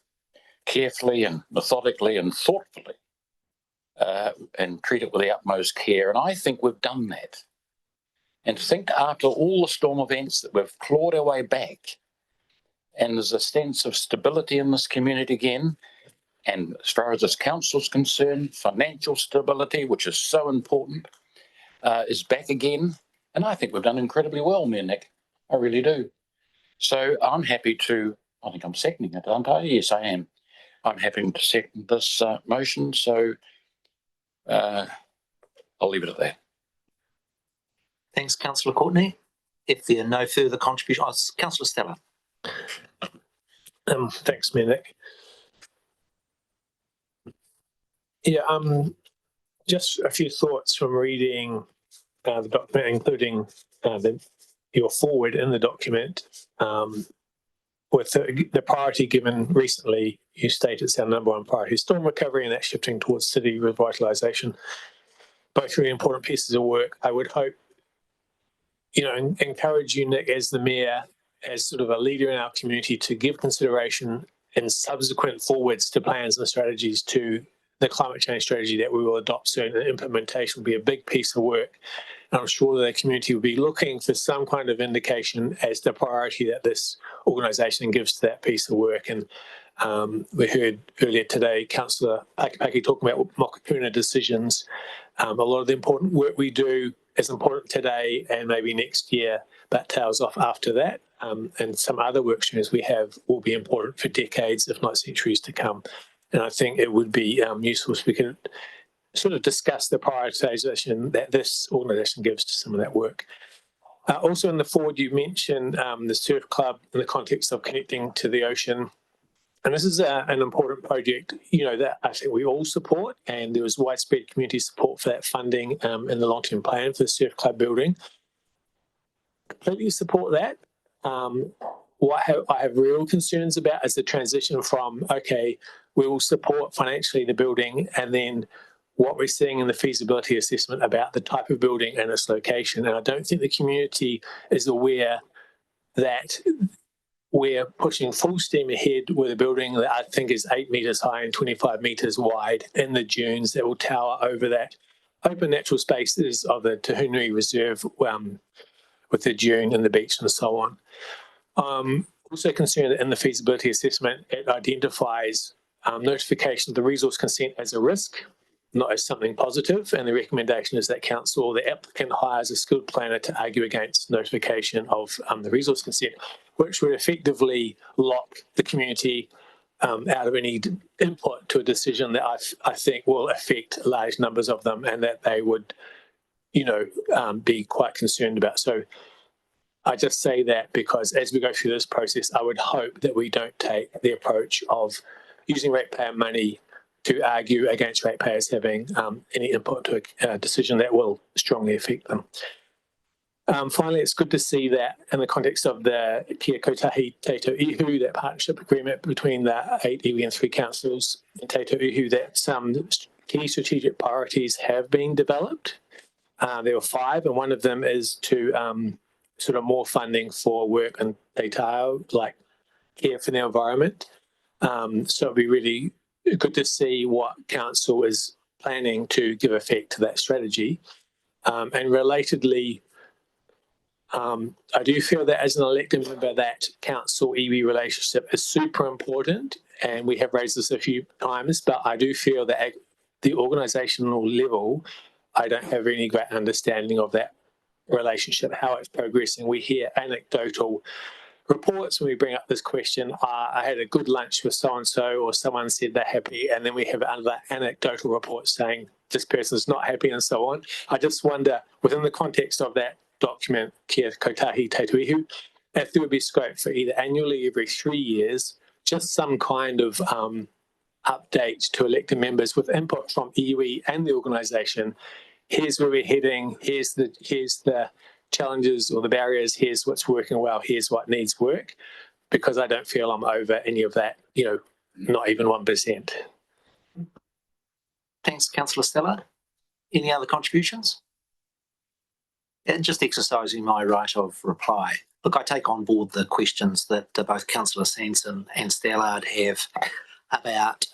Speaker 8: carefully and methodically and thoughtfully and treat it with the utmost care. And I think we've done that. And to think after all the storm events that we've clawed our way back, and there's a sense of stability in this community again, and as far as this council is concerned, financial stability, which is so important, is back again. And I think we've done incredibly well, Mayor Nick. I really do. So I'm happy to, I think I'm seconding it, aren't I? Yes, I am. I'm happy to second this motion. So I'll leave it at that.
Speaker 1: Thanks, Councillor Courtney. If there are no further contributions, Councillor Stella.
Speaker 13: Thanks, Mayor Nick. Yeah, just a few thoughts from reading the document, including your forward in the document. With the priority given recently, you state it's our number one priority, storm recovery, and that's shifting towards city revitalisation. Both really important pieces of work. I would hope, encourage you, Nick, as the mayor, as sort of a leader in our community, to give consideration in subsequent forwards to plans and strategies to the climate change strategy that we will adopt soon. And implementation will be a big piece of work. And I'm sure the community will be looking for some kind of indication as the priority that this organisation gives to that piece of work. And we heard earlier today Councillor Pakipaki talking about Mokopuna decisions. A lot of the important work we do is important today and maybe next year, but tails off after that. And some other work streams we have will be important for decades, if not centuries to come. And I think it would be useful if we can sort of discuss the prioritisation that this organisation gives to some of that work. Also in the forward, you mentioned the surf club in the context of connecting to the ocean. And this is an important project, that I think we all support, and there was widespread community support for that funding in the long-term plan for the surf club building. Completely support that. What I have real concerns about is the transition from, okay, we will support financially the building, and then what we're seeing in the feasibility assessment about the type of building and its location. And I don't think the community is aware that we're pushing full steam ahead with a building that I think is 8 metres high and 25 metres wide in the dunes that will tower over that open natural spaces of the Tahunui Reserve with the dune and the beach and so on. Also concerned that in the feasibility assessment, it identifies notification of the resource consent as a risk, not as something positive, and the recommendation is that council or the applicant hires a skilled planner to argue against notification of the resource consent, which would effectively lock the community out of any input to a decision that I think will affect large numbers of them, and that they would, be quite concerned about. So I just say that because as we go through this process, I would hope that we don't take the approach of using ratepayer money to argue against ratepayers having any input to a decision that will strongly affect them. Finally, it's good to see that in the context of the Kia Kotahi Teito Ihu, that partnership agreement between the 8 iwi and 3 councils in Teito Ihu, that some key strategic priorities have been developed. There were 5, and one of them is to sort of more funding for work in Te Tao, like care for the environment. So it'll be really good to see what council is planning to give effect to that strategy. And relatedly, I do feel that as an elected member, that council-iwi relationship is super important, and we have raised this a few times, but I do feel that at the organisational level, I don't have any great understanding of that relationship, how it's progressing. We hear anecdotal reports when we bring up this question. I had a good lunch with so-and-so, or someone said they're happy, and then we have another anecdotal report saying this person's not happy and so on. I just wonder, within the context of that document, Kia Kotahi Teito Ihu, if there would be scope for either annually every 3 years, just some kind of update to elected members with input from iwi and the organisation. Here's where we're heading, here's the challenges or the barriers, here's what's working well, here's what needs work, because I don't feel I'm over any of that, not even 1%.
Speaker 1: Thanks, Councillor Stella. Any other contributions? And just exercising my right of reply. Look, I take on board the questions that both Councillor Sanson and Stellard have about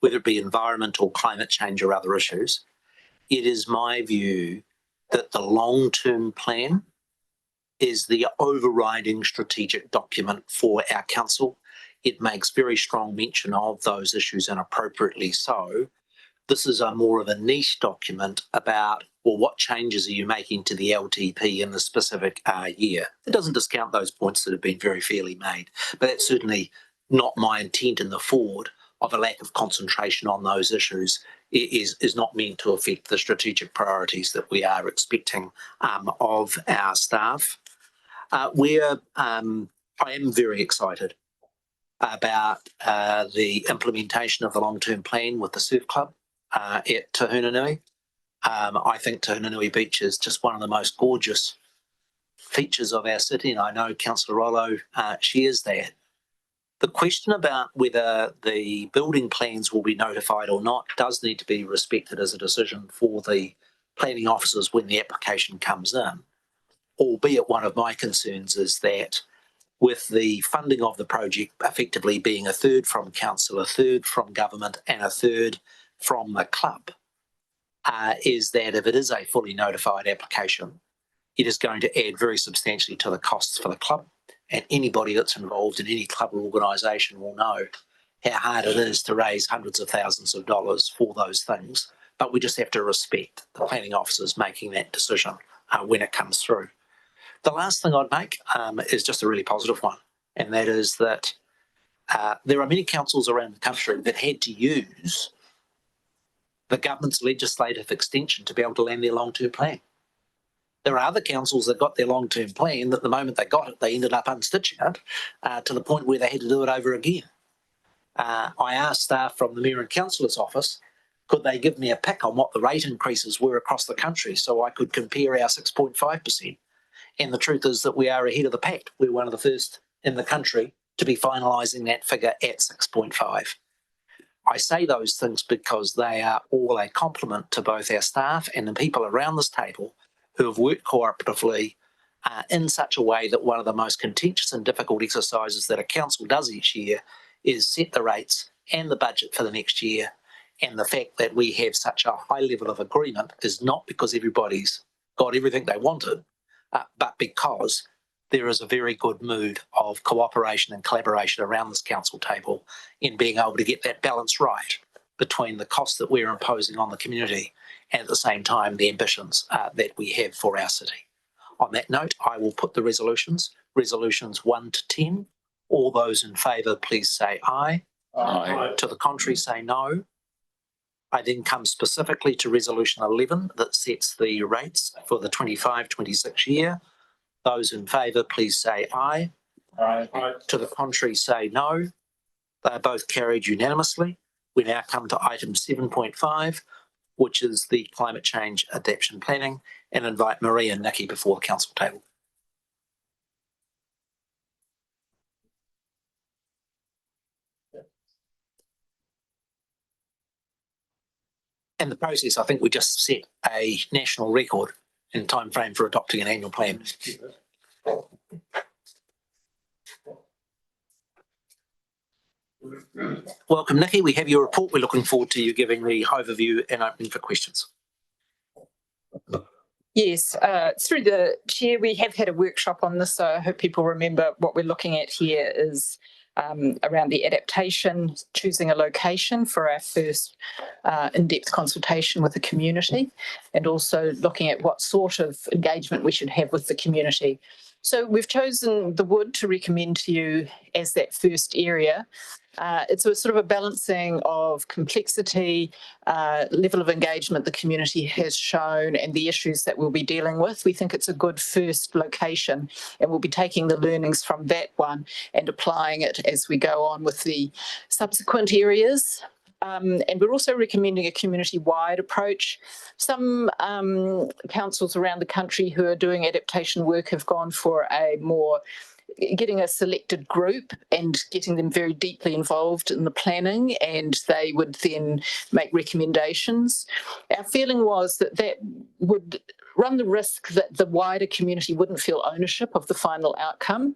Speaker 1: whether it be environment or climate change or other issues. It is my view that the long-term plan is the overriding strategic document for our council. It makes very strong mention of those issues, and appropriately so. This is more of a niche document about, well, what changes are you making to the LTP in the specific year? It doesn't discount those points that have been very fairly made, but that's certainly not my intent in the forward of a lack of concentration on those issues. Is not meant to affect the strategic priorities that we are expecting of our staff. I am very excited about the implementation of the long-term plan with the surf club at Te Hunanui. I think Te Hunanui Beach is just one of the most gorgeous features of our city, and I know Councillor Rollo shares that. The question about whether the building plans will be notified or not does need to be respected as a decision for the planning officers when the application comes in, albeit one of my concerns is that with the funding of the project effectively being a third from council, a third from government and a third from the club, is that if it is a fully notified application, it is going to add very substantially to the costs for the club. And anybody that's involved in any club or organisation will know how hard it is to raise hundreds of thousands of dollars for those things. But we just have to respect the planning officers making that decision when it comes through. The last thing I'd make is just a really positive one, and that is that there are many councils around the country that had to use the government's legislative extension to be able to land their long-term plan. There are other councils that got their long-term plan that the moment they got it, they ended up unstitching it to the point where they had to do it over again. I asked staff from the Mayor and Councillor's office, could they give me a pick on what the rate increases were across the country so I could compare our 6.5%. And the truth is that we are ahead of the pack. We're one of the first in the country to be finalising that figure at 6.5. I say those things because they are all a compliment to both our staff and the people around this table who have worked cooperatively in such a way that one of the most contentious and difficult exercises that a council does each year is set the rates and the budget for the next year. And the fact that we have such a high level of agreement is not because everybody's got everything they wanted, but because there is a very good mood of cooperation and collaboration around this council table in being able to get that balance right between the costs that we're imposing on the community and at the same time the ambitions that we have for our city. On that note, I will put the resolutions 1 to 10. All those in favour, please say aye.
Speaker 8: Aye.
Speaker 1: To the contrary, say no. I then come specifically to resolution 11 that sets the rates for the 25-26 year. Those in favour, please say aye.
Speaker 12: Aye.
Speaker 1: To the contrary, say no. They are both carried unanimously. We now come to item 7.5, which is the climate change adaptation planning. and invite Marie and Nikki before the council table. In the process, I think we just set a national record in time frame for adopting an annual plan. Welcome, Nikki. We have your report. We're looking forward to you giving the overview and opening for questions.
Speaker 16: Yes, through the chair, we have had a workshop on this, so I hope people remember what we're looking at here is around the adaptation, choosing a location for our first in-depth consultation with the community, and also looking at what sort of engagement we should have with the community. So we've chosen the wood to recommend to you as that first area. It's a sort of a balancing of complexity, level of engagement the community has shown, and the issues that we'll be dealing with. We think it's a good first location, and we'll be taking the learnings from that one and applying it as we go on with the subsequent areas. And we're also recommending a community-wide approach. Some councils around the country who are doing adaptation work have gone for a more getting a selected group and getting them very deeply involved in the planning, and they would then make recommendations. Our feeling was that that would run the risk that the wider community wouldn't feel ownership of the final outcome.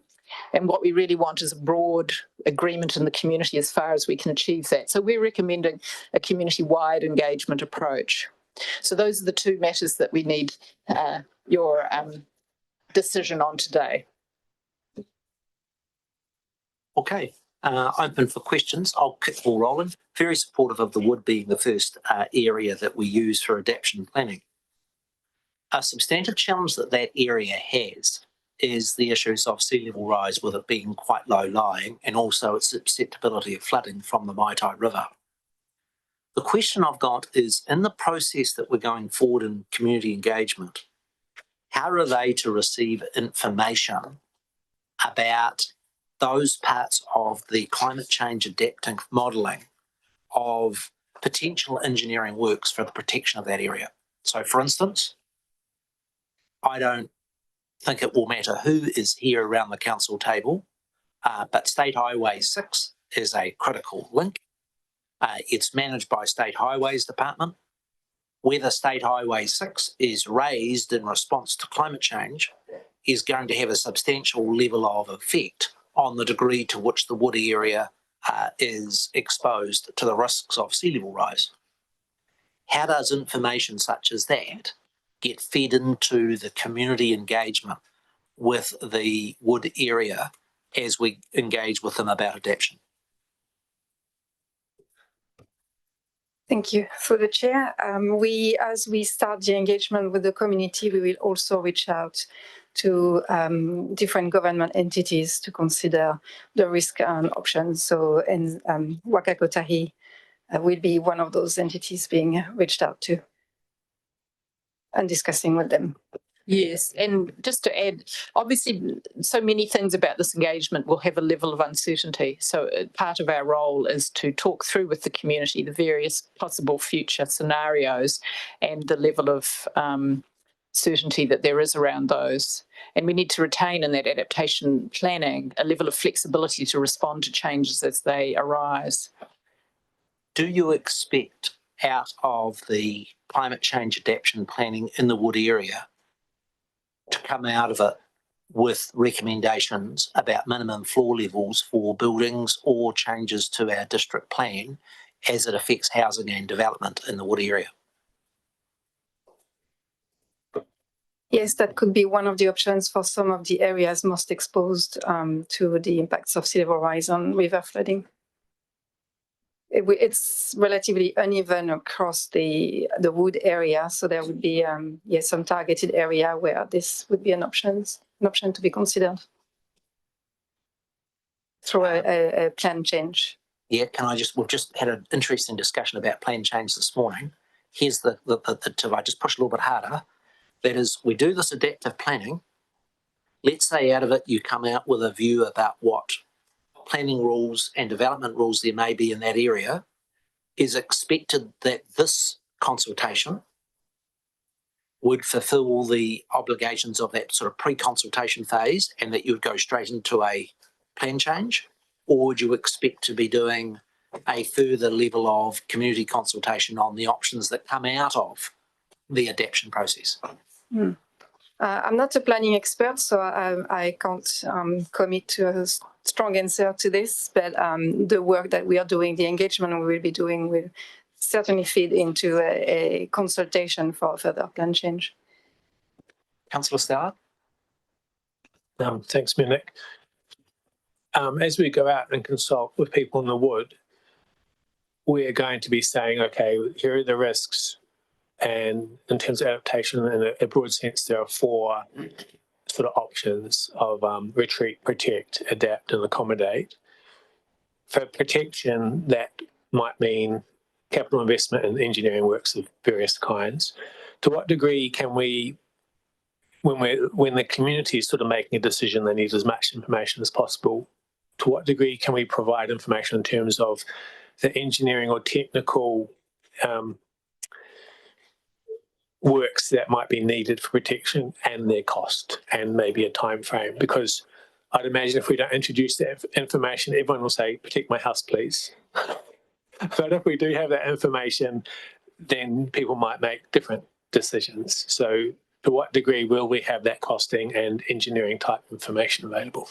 Speaker 16: And what we really want is a broad agreement in the community as far as we can achieve that. So we're recommending a community-wide engagement approach. So those are the two matters that we need your decision on today.
Speaker 1: Okay, open for questions. I'll kick the ball rolling. Very supportive of the wood being the first area that we use for adaptation planning. A substantive challenge that that area has is the issues of sea level rise, with it being quite low lying, and also its susceptibility of flooding from the Maitai River. The question I've got is, in the process that we're going forward in community engagement, how are they to receive information about those parts of the climate change adapting modelling of potential engineering works for the protection of that area? So, for instance, I don't think it will matter who is here around the council table, but State Highway 6 is a critical link. It's managed by State Highways Department. Whether State Highway 6 is raised in response to climate change is going to have a substantial level of effect on the degree to which the wood area is exposed to the risks of sea level rise. How does information such as that get fed into the community engagement with the wood area as we engage with them about adaptation?
Speaker 11: Thank you. For the chair, as we start the engagement with the community, we will also reach out to different government entities to consider the risk and options. So, and Waka Kotahi will be one of those entities being reached out to and discussing with them.
Speaker 16: Yes, and just to add, obviously so many things about this engagement will have a level of uncertainty. So part of our role is to talk through with the community the various possible future scenarios and the level of certainty that there is around those. And we need to retain in that adaptation planning a level of flexibility to respond to changes as they arise.
Speaker 1: Do you expect out of the climate change adaptation planning in the wood area to come out of it with recommendations about minimum floor levels for buildings or changes to our district plan as it affects housing and development in the wood area?
Speaker 11: Yes, that could be one of the options for some of the areas most exposed to the impacts of sea level rise on river flooding. It's relatively uneven across the wood area, so there would be some targeted area where this would be an option to be considered through a plan change.
Speaker 1: Yeah, we've just had an interesting discussion about plan change this morning. Here's the tip, I just push a little bit harder. That is, we do this adaptive planning. Let's say out of it you come out with a view about what planning rules and development rules there may be in that area. Is expected that this consultation would fulfill all the obligations of that sort of pre-consultation phase and that you would go straight into a plan change? Or would you expect to be doing a further level of community consultation on the options that come out of the adaptation process?
Speaker 11: I'm not a planning expert, so I can't commit to a strong answer to this, but the work that we are doing, the engagement we will be doing will certainly feed into a consultation for further plan change.
Speaker 1: Councillor Stoward?
Speaker 13: Thanks, Minik. As we go out and consult with people in the wood, we're going to be saying, okay, here are the risks. And in terms of adaptation, in a broad sense, there are 4 sort of options of retreat, protect, adapt, and accommodate. For protection, that might mean capital investment in engineering works of various kinds. To what degree can we, when the community is sort of making a decision, they need as much information as possible, to what degree can we provide information in terms of the engineering or technical works that might be needed for protection and their cost and maybe a time frame? Because I'd imagine if we don't introduce that information, everyone will say, protect my house, please. But if we do have that information, then people might make different decisions. So to what degree will we have that costing and engineering type information available?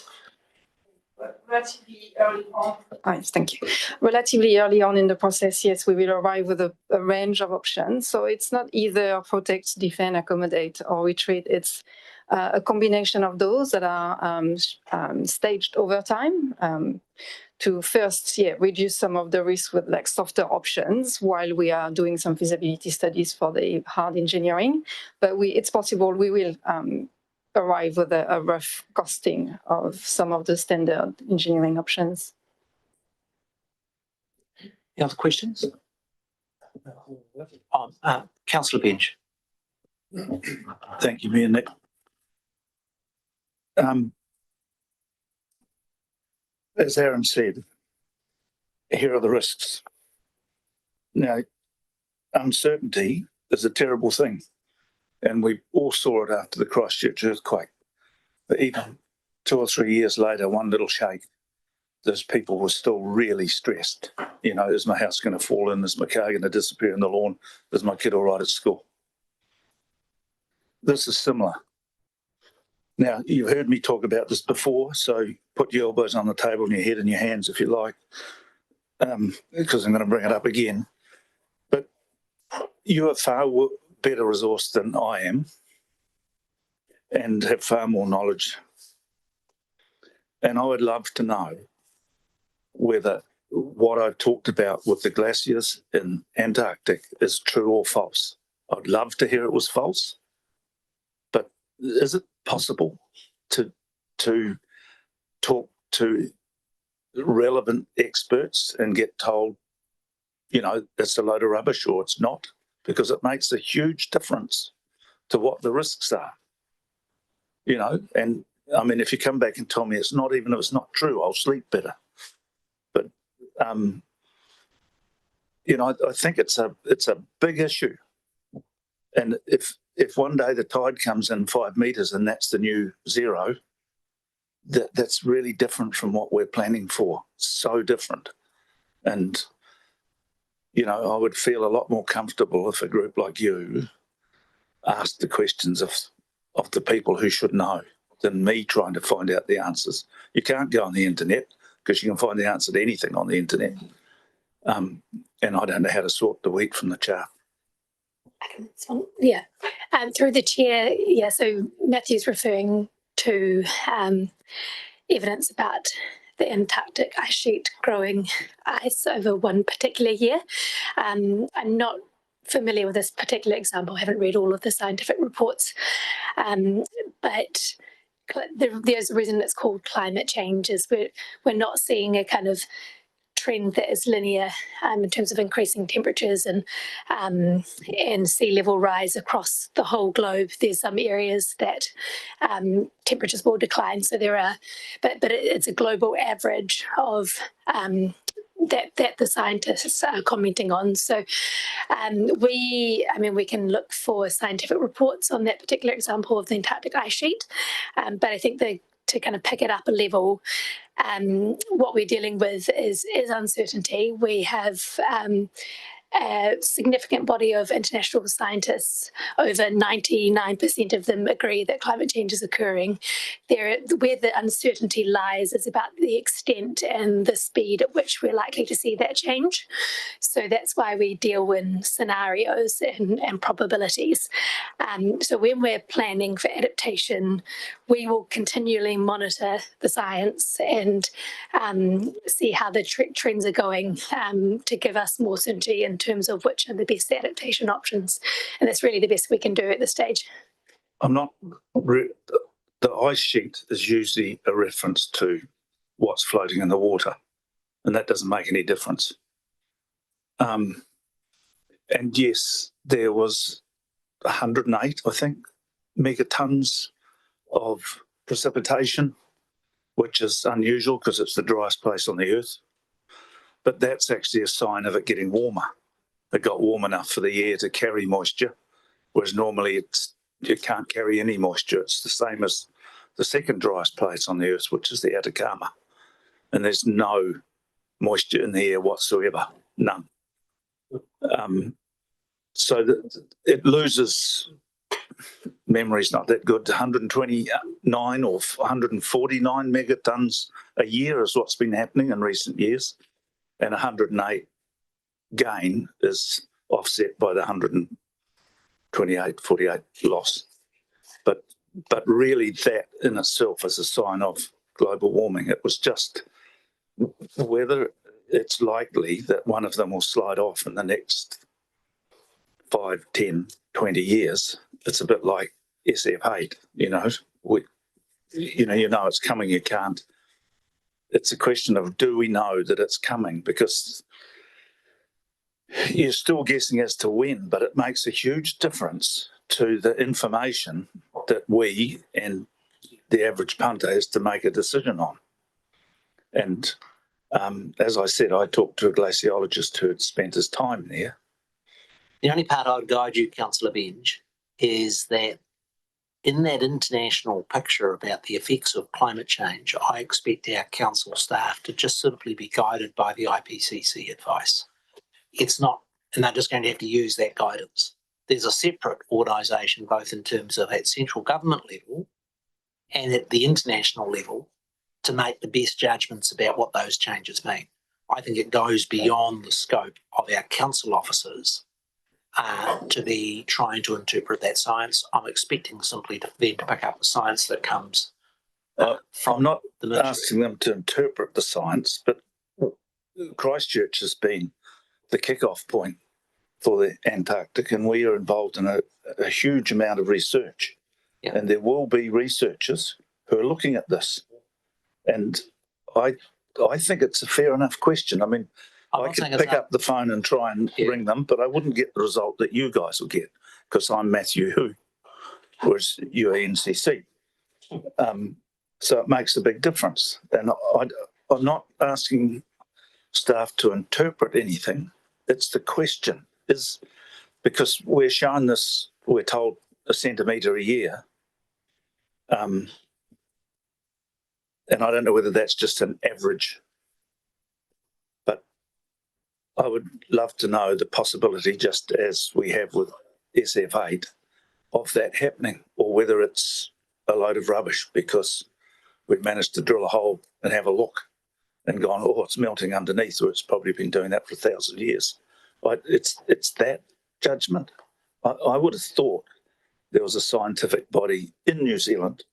Speaker 11: Relatively early on. Thank you. Relatively early on in the process, yes, we will arrive with a range of options. So it's not either protect, defend, accommodate, or retreat. It's a combination of those that are staged over time to first, reduce some of the risk with like softer options while we are doing some feasibility studies for the hard engineering. But it's possible we will arrive with a rough costing of some of the standard engineering options.
Speaker 1: Any other questions? Councillor Bench.
Speaker 10: Thank you, Mayor Nick. As Aaron said, here are the risks. Now, uncertainty is a terrible thing. And we all saw it after the Christchurch earthquake. But even 2 or 3 years later, one little shake, those people were still really stressed. You know, is my house going to fall in? Is my car going to disappear in the lawn? Is my kid all right at school? This is similar. Now, you've heard me talk about this before, so put your elbows on the table and your head in your hands if you like, because I'm going to bring it up again. But you are far better resourced than I am and have far more knowledge. And I would love to know whether what I talked about with the glaciers in Antarctic is true or false. I'd love to hear it was false, but is it possible to talk to relevant experts and get told, you know, it's a load of rubbish or it's not? Because it makes a huge difference to what the risks are, you know. And I mean, if you come back and tell me it's not, even if it's not true, I'll sleep better. But you know, I think it's a big issue. And if one day the tide comes in 5 meters and that's the new 0, that's really different from what we're planning for. So different. And you know, I would feel a lot more comfortable if a group like you asked the questions of the people who should know than me trying to find out the answers. You can't go on the internet because you can find the answer to anything on the internet. And I don't know how to sort the wheat from the chaff.
Speaker 21: Yeah, through the chair, yeah, so Matthew's referring to evidence about the Antarctic ice sheet growing ice over one particular year. I'm not familiar with this particular example, I haven't read all of the scientific reports, but there's a reason it's called climate change, is we're not seeing a kind of trend that is linear in terms of increasing temperatures and sea level rise across the whole globe. There's some areas that temperatures will decline. So there are, but it's a global average of that the scientists are commenting on. So we can look for scientific reports on that particular example of the Antarctic ice sheet, but I think to kind of pick it up a level, what we're dealing with is uncertainty. We have a significant body of international scientists. Over 99% of them agree that climate change is occurring. Where the uncertainty lies is about the extent and the speed at which we're likely to see that change. So that's why we deal in scenarios and probabilities. So when we're planning for adaptation, we will continually monitor the science and see how the trends are going to give us more certainty in terms of which are the best adaptation options. And that's really the best we can do at this stage.
Speaker 10: The ice sheet is usually a reference to what's floating in the water, and that doesn't make any difference. And yes, there was 108, I think, megatons of precipitation, which is unusual because it's the driest place on the earth. But that's actually a sign of it getting warmer. It got warm enough for the air to carry moisture, whereas normally it can't carry any moisture. It's the same as the second driest place on the earth, which is the Atacama. And there's no moisture in the air whatsoever, none. So it loses, memory's not that good, 129 or 149 megatons a year is what's been happening in recent years. And 108 gain is offset by the 128, 48 loss. But really that in itself is a sign of global warming. It was just whether it's likely that one of them will slide off in the next 5, 10, 20 years. It's a bit like SF8, you know it's coming, you can't. It's a question of, do we know that it's coming? Because you're still guessing as to when, but it makes a huge difference to the information that we and the average punter has to make a decision on. And as I said, I talked to a glaciologist who had spent his time there.
Speaker 1: The only part I would guide you, Councillor Benj, is that in that international picture about the effects of climate change, I expect our council staff to just simply be guided by the IPCC advice. It's not, and they're just going to have to use that guidance. There's a separate organisation, both in terms of at central government level and at the international level, to make the best judgments about what those changes mean. I think it goes beyond the scope of our council officers to be trying to interpret that science. I'm expecting simply them to pick up the science that comes from
Speaker 10: I'm not
Speaker 1: the military.
Speaker 10: asking them to interpret the science, but Christchurch has been the kick-off point for the Antarctic, and we are involved in a huge amount of research.
Speaker 1: Yeah.
Speaker 10: And there will be researchers who are looking at this. And I think it's a fair enough question. I mean, I could pick up the phone and try and ring them, but I wouldn't get the result that you guys will get because I'm Matthew Hu, whereas you're NCC. So it makes a big difference. And I'm not asking staff to interpret anything. It's the question is because we're shown this, we're told a centimetre a year. And I don't know whether that's just an average, but I would love to know the possibility, just as we have with SF8, of that happening, or whether it's a load of rubbish because we've managed to drill a hole and have a look and gone, oh, it's melting underneath, or it's probably been doing that for 1,000 years. But it's that judgment. I would have thought there was a scientific body in New Zealand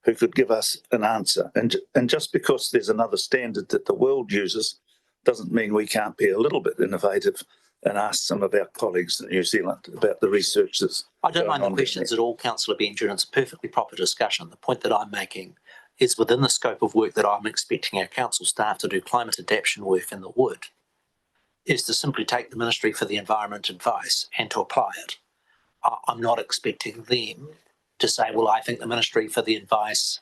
Speaker 10: who could give us an answer. And just because there's another standard that the world uses doesn't mean we can't be a little bit innovative and ask some of our colleagues in New Zealand about the research that's
Speaker 1: I don't mind the
Speaker 10: going on
Speaker 1: questions at all, Councillor Benj, and it's a perfectly proper discussion. The point that I'm making is within the scope of work that I'm expecting our council staff to do climate adaptation work in the wood, is to simply take the Ministry for the Environment advice and to apply it. I'm not expecting them to say, well, I think the Ministry for the advice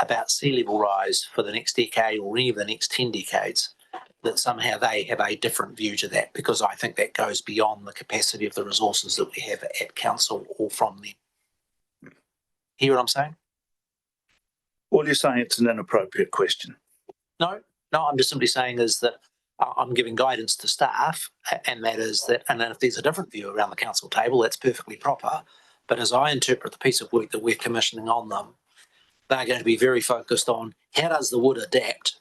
Speaker 1: about sea level rise for the next decade or any of the next 10 decades that somehow they have a different view to that, because I think that goes beyond the capacity of the resources that we have at council or from them. Hear what I'm saying?
Speaker 10: Well, you're saying it's an inappropriate question.
Speaker 1: No, I'm just simply saying is that I'm giving guidance to staff, and that is that, and then if there's a different view around the council table, that's perfectly proper. But as I interpret the piece of work that we're commissioning on them, they're going to be very focused on how does the wood adapt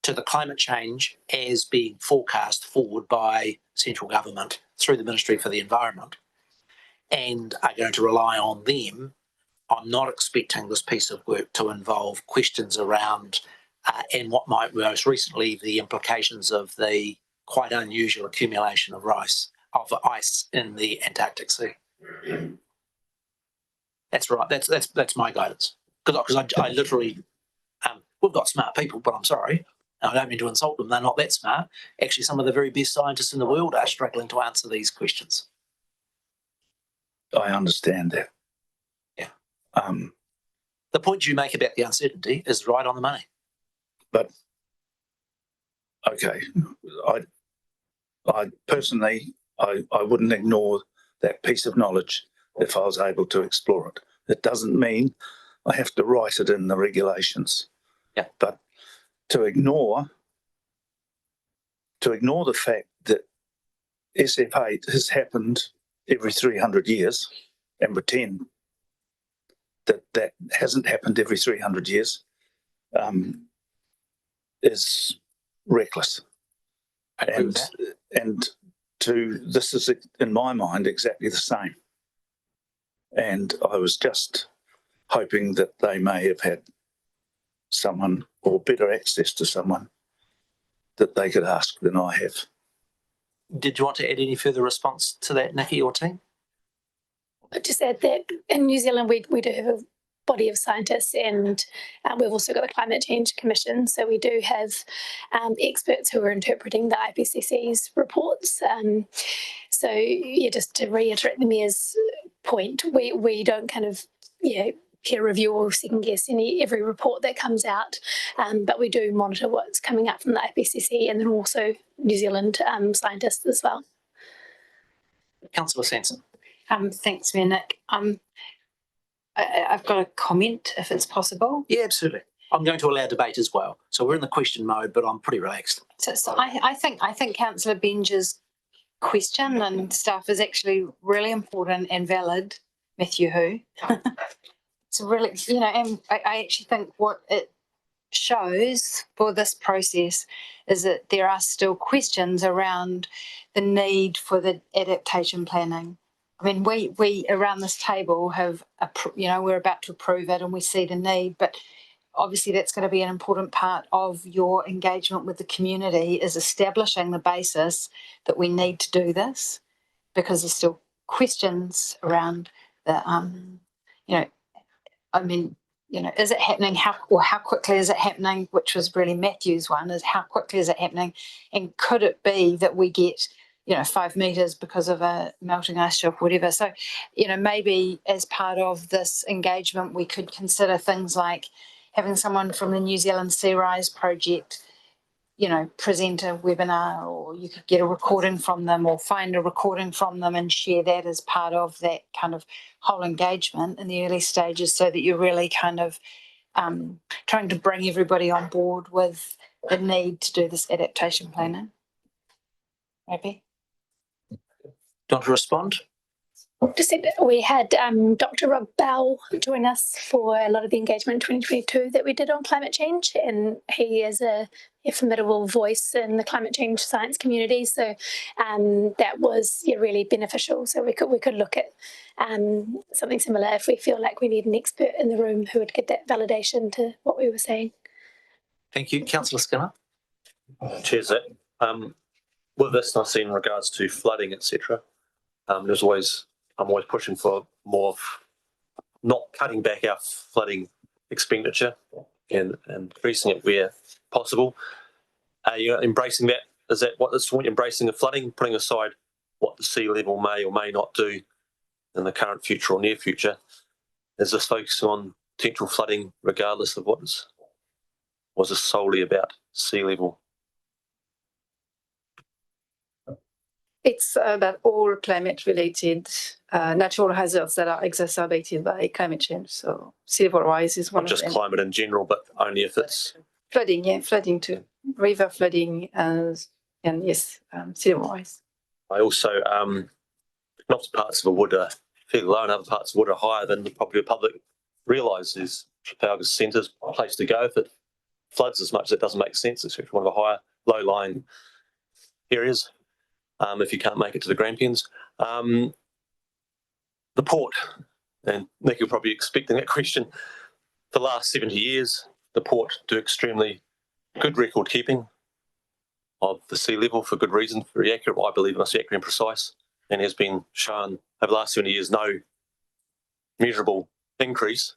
Speaker 1: to the climate change as being forecast forward by central government through the Ministry for the Environment, and are going to rely on them. I'm not expecting this piece of work to involve questions around and what might most recently the implications of the quite unusual accumulation of ice in the Antarctic Sea. That's right. That's my guidance, because I literally we've got smart people, but I'm sorry, I don't mean to insult them. They're not that smart. Actually, some of the very best scientists in the world are struggling to answer these questions.
Speaker 10: I understand that.
Speaker 1: Yeah. The point you make about the uncertainty is right on the money.
Speaker 10: But okay, I personally, I wouldn't ignore that piece of knowledge if I was able to explore it. It doesn't mean I have to write it in the regulations.
Speaker 1: Yeah.
Speaker 10: But to ignore the fact that SF8 has happened every 300 years and pretend that hasn't happened every 300 years is reckless. And this is, in my mind, exactly the same. And I was just hoping that they may have had someone or better access to someone that they could ask than I have.
Speaker 1: Did you want to add any further response to that, Nikki or team?
Speaker 21: I'll just add that in New Zealand we do have a body of scientists, and we've also got the Climate Change Commission, so we do have experts who are interpreting the IPCC's reports. So yeah, just to reiterate the Mayor's point, we don't kind of peer review or second guess every report that comes out, but we do monitor what's coming out from the IPCC and then also New Zealand scientists as well.
Speaker 1: Councillor Sanson.
Speaker 6: Thanks, Mayor Nick. I've got a comment, if it's possible.
Speaker 1: Yeah, absolutely. I'm going to allow debate as well. So we're in the question mode, but I'm pretty relaxed.
Speaker 6: So I think Councillor Benja's question and stuff is actually really important and valid. Matthew, who? It's really, and I actually think what it shows for this process is that there are still questions around the need for the adaptation planning. I mean, we around this table have, we're about to approve it and we see the need, but obviously that's going to be an important part of your engagement with the community, is establishing the basis that we need to do this, because there's still questions around the, is it happening? How quickly is it happening? Which was really Matthew's one, is how quickly is it happening? And could it be that we get 5 metres because of a melting ice shelf, whatever. So, maybe as part of this engagement, we could consider things like having someone from the New Zealand Sea Rise project, present a webinar, or you could get a recording from them or find a recording from them and share that as part of that kind of whole engagement in the early stages, so that you're really kind of trying to bring everybody on board with the need to do this adaptation planning. Maybe.
Speaker 1: Do you want to respond?
Speaker 21: Just said we had Dr. Rob Bell join us for a lot of the engagement in 2022 that we did on climate change, and he is a formidable voice in the climate change science community. So that was really beneficial. So we could look at something similar if we feel like we need an expert in the room who would get that validation to what we were saying.
Speaker 1: Thank you, Councillor Skinner.
Speaker 17: Cheers, that. With this, I see in regards to flooding, etc. I'm always pushing for more of not cutting back our flooding expenditure and increasing it where possible. You're embracing that. Is that what this point? Embracing the flooding, putting aside what the sea level may or may not do in the current future or near future. Is this focusing on potential flooding regardless of was this solely about sea level
Speaker 11: It's about all climate-related natural hazards that are exacerbated by climate change. So sea level rise is one
Speaker 17: Not just
Speaker 11: of them.
Speaker 17: climate in general, but only if it's
Speaker 11: Flooding, yeah, flooding too. River flooding and yes, sea level rise.
Speaker 17: I also, lots of parts of the wood are fairly low and other parts of wood are higher than probably the public realises. Trafalgar Centre's a place to go if it floods as much as it doesn't make sense, except for one of the higher, low-lying areas, if you can't make it to the Grampians. The port, and Nick, you're probably expecting that question. The last 70 years, the port do extremely good record keeping of the sea level for good reason, very accurate. I believe it must be accurate and precise, and has been shown over the last 70 years no measurable increase.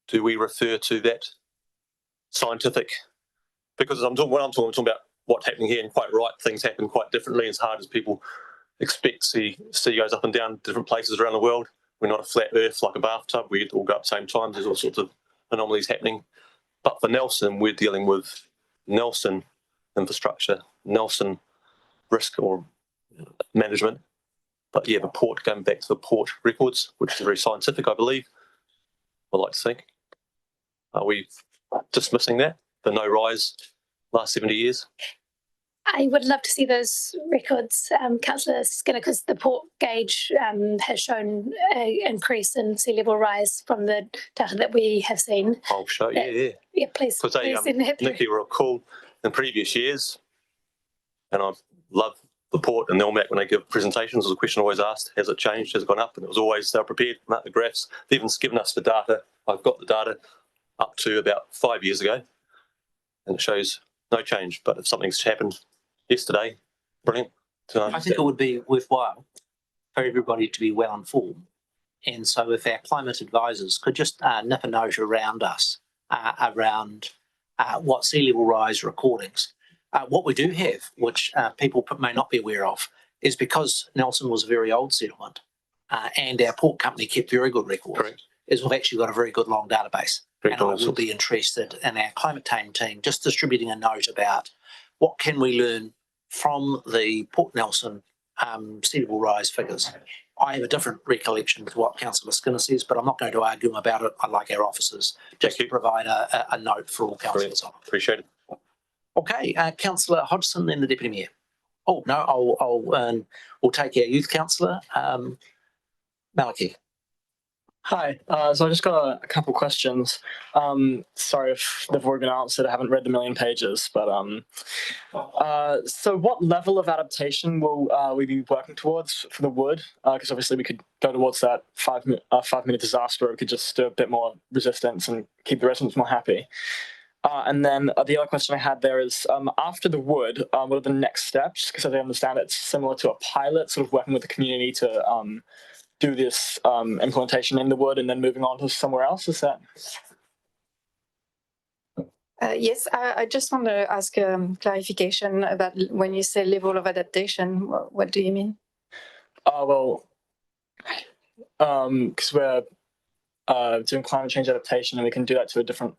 Speaker 17: Do we refer to that scientific? Because when I'm talking about what's happening here, and quite right, things happen quite differently. As hard as people expect, sea goes up and down different places around the world. We're not a flat earth like a bathtub. We all go up at the same time. There's all sorts of anomalies happening. But for Nelson, we're dealing with Nelson infrastructure, Nelson risk or management. But yeah, the port, going back to the port records, which is very scientific, I believe, I'd like to think. Are we dismissing that, the no rise last 70 years?
Speaker 21: I would love to see those records, Councillor Skinner, because the port gauge has shown an increase in sea level rise from the data that we have seen.
Speaker 17: I'll show you, yeah.
Speaker 21: Yeah, please.
Speaker 17: Because Nikki will recall in previous years, and I love the port and the LMAC when they give presentations, there's a question always asked, has it changed, has it gone up? And it was always, they're prepared, mark the graphs. They've even given us the data. I've got the data up to about 5 years ago, and it shows no change. But if something's happened yesterday, brilliant.
Speaker 1: I think it would be worthwhile for everybody to be well informed. And so if our climate advisors could just nip a note around us, around what sea level rise recordings. What we do have, which people may not be aware of, is because Nelson was a very old settlement and our port company kept very good records, is we've actually got a very good long database. And I will be interested in our climate team just distributing a note about what can we learn from the Port Nelson sea level rise figures. I have a different recollection to what Councillor Skinner says, but I'm not going to argue about it. I'd like our officers just to provide a note for all councillors on it.
Speaker 17: Appreciate it.
Speaker 1: Okay, Councillor Hodgson, then the Deputy Mayor. Oh, no, we'll take our youth councillor, Malachy.
Speaker 20: Hi, so I just got a couple questions. Sorry if they've already been answered. I haven't read the million pages, but so what level of adaptation will we be working towards for the wood? Because obviously we could go towards that 5 minute disaster, or we could just do a bit more resistance and keep the residents more happy. And then the other question I had there is, after the wood, what are the next steps? Because as I understand, it's similar to a pilot, sort of working with the community to do this implementation in the wood and then moving on to somewhere else. Is that?
Speaker 11: Yes, I just want to ask clarification about when you say level of adaptation, what do you mean?
Speaker 20: Well, because we're doing climate change adaptation and we can do that to a different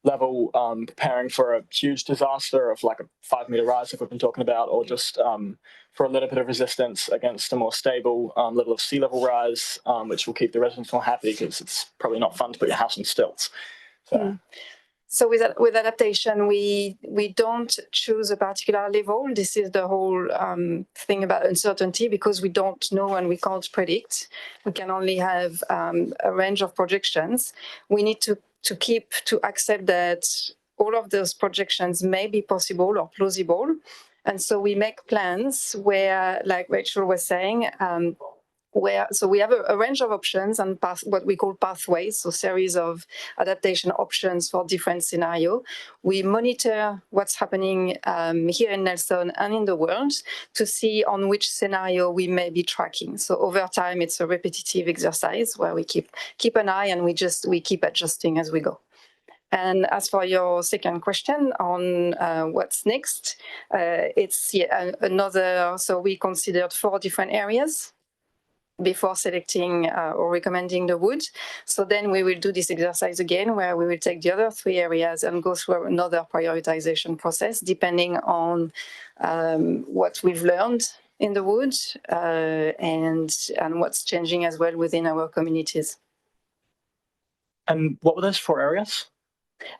Speaker 20: level, preparing for a huge disaster of like a 5 meter rise, if we've been talking about, or just for a little bit of resistance against a more stable level of sea level rise, which will keep the residents more happy because it's probably not fun to put your house on stilts. So.
Speaker 11: So with adaptation, we don't choose a particular level. This is the whole thing about uncertainty, because we don't know and we can't predict. We can only have a range of projections. We need to accept that all of those projections may be possible or plausible. And so we make plans where, like Rachel was saying, so we have a range of options and what we call pathways, so series of adaptation options for different scenarios. We monitor what's happening here in Nelson and in the world to see on which scenario we may be tracking. So over time, it's a repetitive exercise where we keep an eye and we keep adjusting as we go. And as for your second question on what's next, it's another. So we considered 4 different areas before selecting or recommending the wood. So then we will do this exercise again, where we will take the other 3 areas and go through another prioritization process, depending on what we've learned in the woods and what's changing as well within our communities.
Speaker 20: And what were those 4 areas?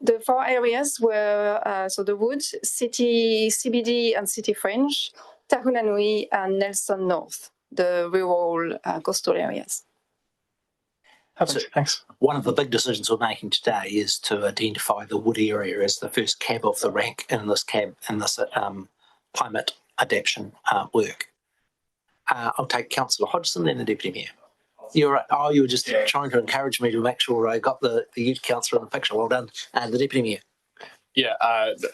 Speaker 11: The 4 areas were so the woods, city CBD and city fringe, Tahunanui and Nelson North, the rural coastal areas.
Speaker 1: So
Speaker 20: Thanks.
Speaker 1: one of the big decisions we're making today is to identify the wood area as the first cab of the rank in this climate adaptation work. I'll take Councillor Hodgson, then the Deputy Mayor. You were just trying to encourage me to make sure I got the youth councillor in the picture. Well done. The Deputy Mayor.
Speaker 3: Yeah,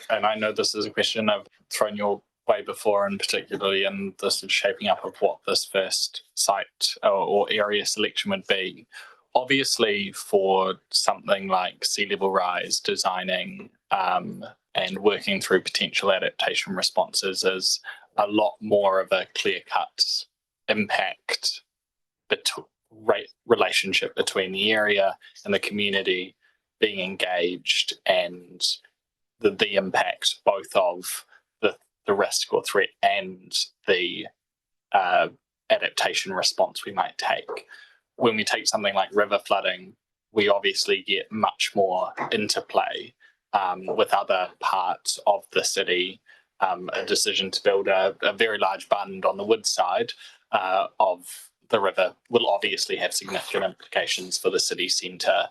Speaker 3: and I know this is a question I've thrown your way before, and particularly in the sort of shaping up of what this first site or area selection would be. Obviously, for something like sea level rise, designing and working through potential adaptation responses is a lot more of a clear-cut impact relationship between the area and the community being engaged, and the impact both of the risk or threat and the adaptation response we might take. When we take something like river flooding, we obviously get much more interplay with other parts of the city. A decision to build a very large bund on the wood side of the river will obviously have significant implications for the city centre,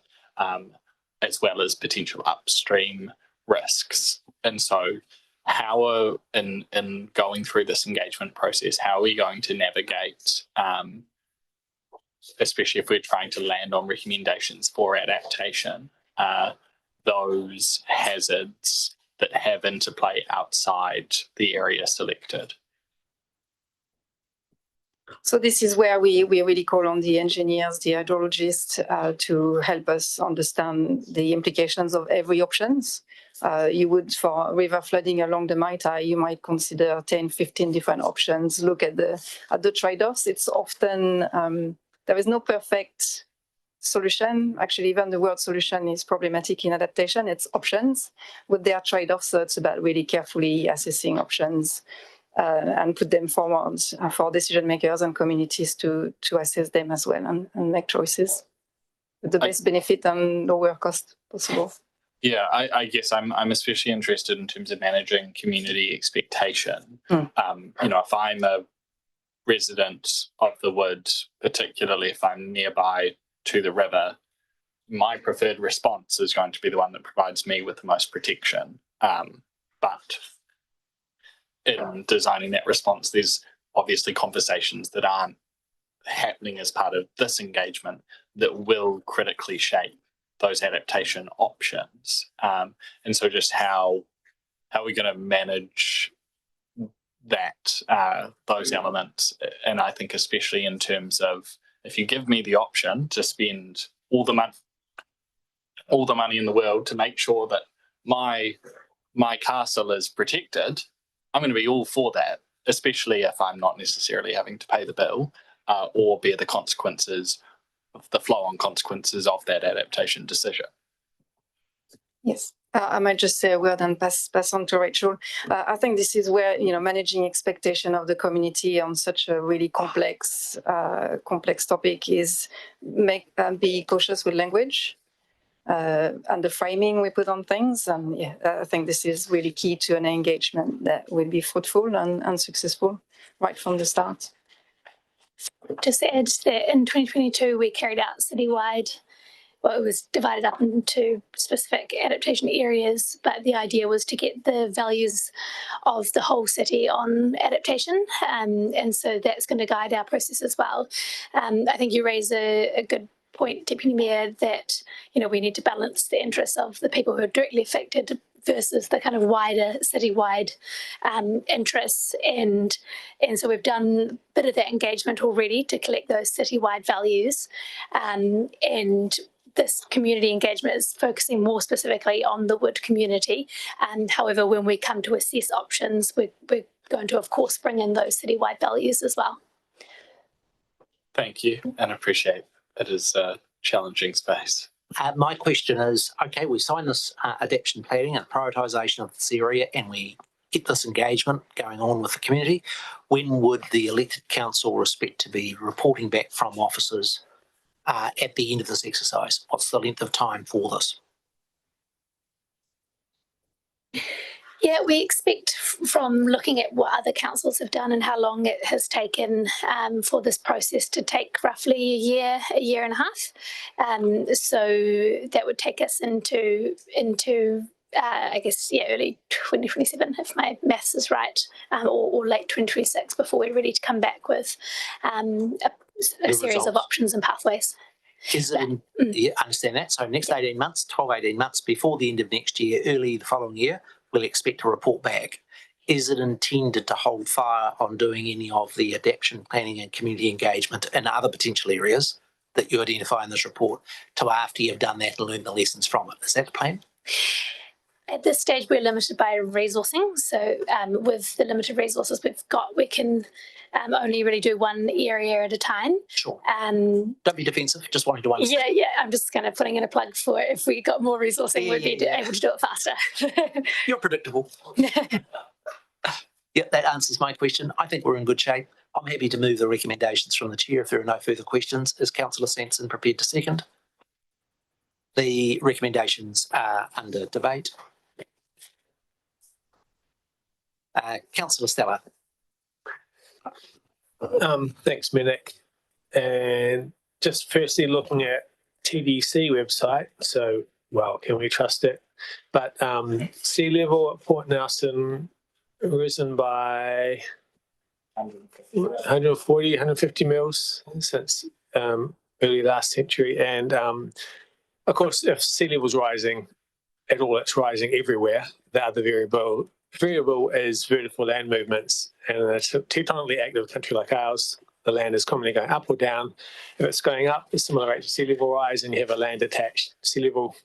Speaker 3: as well as potential upstream risks. And so in going through this engagement process, how are we going to navigate, especially if we're trying to land on recommendations for adaptation, those hazards that have interplay outside the area selected?
Speaker 11: So this is where we really call on the engineers, the hydrologists to help us understand the implications of every options. You would, for river flooding along the Maitai, you might consider 10, 15 different options, look at the trade-offs. It's often, there is no perfect solution. Actually, even the word solution is problematic in adaptation. It's options, but there are trade-offs, so it's about really carefully assessing options and put them forward for decision makers and communities to assess them as well and make choices with the best benefit and lower cost possible.
Speaker 3: Yeah, I guess I'm especially interested in terms of managing community expectation. If I'm a resident of the wood, particularly if I'm nearby to the river, my preferred response is going to be the one that provides me with the most protection. But in designing that response, there's obviously conversations that aren't happening as part of this engagement that will critically shape those adaptation options. And so just how are we going to manage that, those elements? And I think especially in terms of, if you give me the option to spend all the money in the world to make sure that my castle is protected, I'm going to be all for that, especially if I'm not necessarily having to pay the bill or bear the consequences, the flow-on consequences of that adaptation decision.
Speaker 11: Yes. I might just say a word and pass on to Rachel. I think this is where, managing expectation of the community on such a really complex topic is be cautious with language and the framing we put on things. And I think this is really key to an engagement that will be fruitful and successful right from the start.
Speaker 21: Just to add that in 2022, we carried out citywide. Well, it was divided up into specific adaptation areas, but the idea was to get the values of the whole city on adaptation. And so that's going to guide our process as well. I think you raise a good point, Deputy Mayor, that, we need to balance the interests of the people who are directly affected versus the kind of wider citywide interests. And so we've done a bit of that engagement already to collect those citywide values. And this community engagement is focusing more specifically on the wood community. And however, when we come to assess options, we're going to, of course, bring in those citywide values as well.
Speaker 3: Thank you, and appreciate it is a challenging space.
Speaker 1: My question is, okay, we sign this adaptation planning and prioritisation of this area, and we get this engagement going on with the community, when would the elected council expect to be reporting back from officers at the end of this exercise? What's the length of time for this?
Speaker 21: Yeah, we expect from looking at what other councils have done and how long it has taken for this process to take roughly a year and a half. So that would take us into I guess, early 2027, if my maths is right, or late 2026 before we're ready to come back with a series of options and pathways.
Speaker 1: Is it, yeah, understand that. So next 18 months, 12, 18 months before the end of next year, early the following year, we'll expect a report back. Is it intended to hold fire on doing any of the adaptation planning and community engagement and other potential areas that you identify in this report to after you've done that and learned the lessons from it? Is that the plan?
Speaker 21: At this stage, we're limited by resourcing. So with the limited resources we've got, we can only really do one area at a time.
Speaker 1: Sure. Don't be defensive, just wanting to understand.
Speaker 21: Yeah, I'm just kind of putting in a plug for if we got more resourcing, we'd be able to do it faster.
Speaker 1: You're predictable. Yeah, that answers my question. I think we're in good shape. I'm happy to move the recommendations from the chair if there are no further questions. Is Councillor Sanson prepared to second? The recommendations are under debate. Councillor Stella.
Speaker 13: Thanks, Minik. And just firstly looking at TDC website, so, well, can we trust it? But sea level at Port Nelson risen by 140, 150 mils since early last century. And of course, if sea level's rising at all, it's rising everywhere. The other variable is vertical land movements. And in a tectonically active country like ours, the land is commonly going up or down. If it's going up, a similar rate to sea level rise, and you have a land attached sea level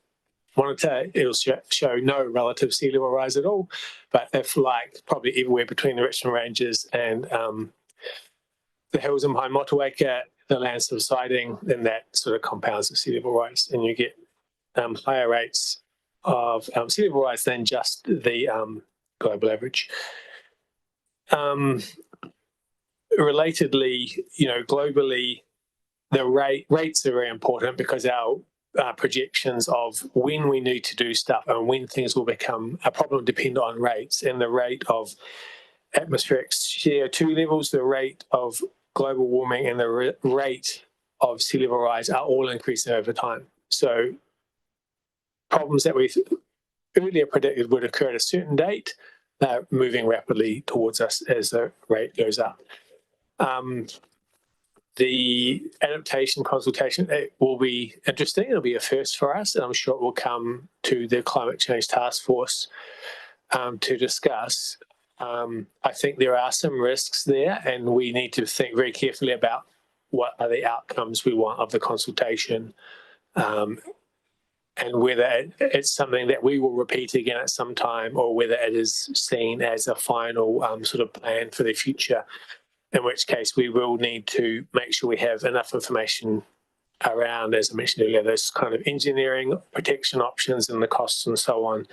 Speaker 13: monitor, it'll show no relative sea level rise at all. But if, like, probably everywhere between the Richmond Ranges and the hills in behind Motueka, the land subsiding, then that sort of compounds the sea level rise, and you get higher rates of sea level rise than just the global average. Relatedly, globally, the rates are very important because our projections of when we need to do stuff and when things will become a problem depend on rates, and the rate of atmospheric CO2 levels, the rate of global warming, and the rate of sea level rise are all increasing over time. So problems that we earlier predicted would occur at a certain date, they're moving rapidly towards us as the rate goes up. The adaptation consultation, it will be interesting. It'll be a first for us, and I'm sure it will come to the Climate Change Task Force to discuss. I think there are some risks there, and we need to think very carefully about what are the outcomes we want of the consultation, and whether it's something that we will repeat again at some time, or whether it is seen as a final sort of plan for the future, in which case we will need to make sure we have enough information around, as I mentioned earlier, those kind of engineering protection options and the costs and so on,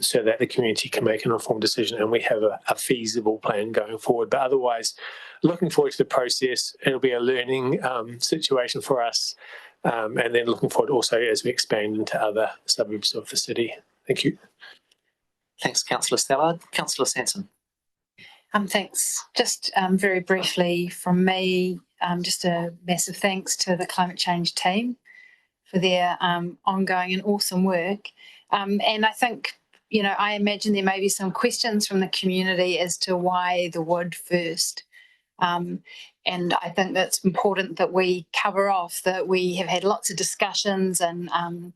Speaker 13: so that the community can make an informed decision and we have a feasible plan going forward. But otherwise, looking forward to the process. It'll be a learning situation for us, and then looking forward also as we expand into other suburbs of the city. Thank you.
Speaker 1: Thanks, Councillor Stallard. Councillor Sanson.
Speaker 4: Thanks. Just very briefly from me, just a massive thanks to the climate change team for their ongoing and awesome work. And I think, I imagine there may be some questions from the community as to why the wood first. And I think that's important that we cover off that we have had lots of discussions and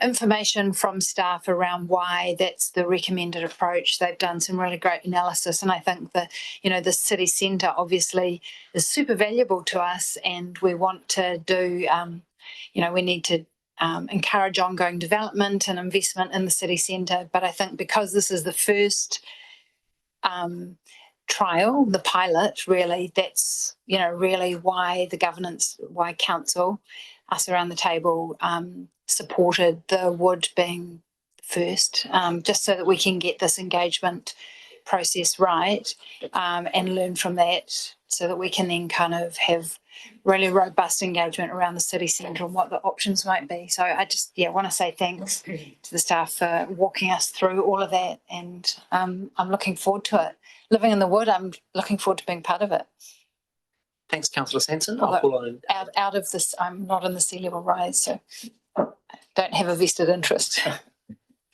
Speaker 4: information from staff around why that's the recommended approach. They've done some really great analysis, and I think that the city centre obviously is super valuable to us, and we want to do we need to encourage ongoing development and investment in the city centre. But I think because this is the first trial, the pilot, really, that's really why the governance, why council, us around the table, supported the wood being the first, just so that we can get this engagement process right, and learn from that, so that we can then kind of have really robust engagement around the city centre and what the options might be. So I just want to say thanks to the staff for walking us through all of that, and I'm looking forward to it. Living in the wood, I'm looking forward to being part of it.
Speaker 1: Thanks, Councillor Sanson. I'll call on
Speaker 4: out of this, I'm not in the sea level rise, so don't have a vested interest.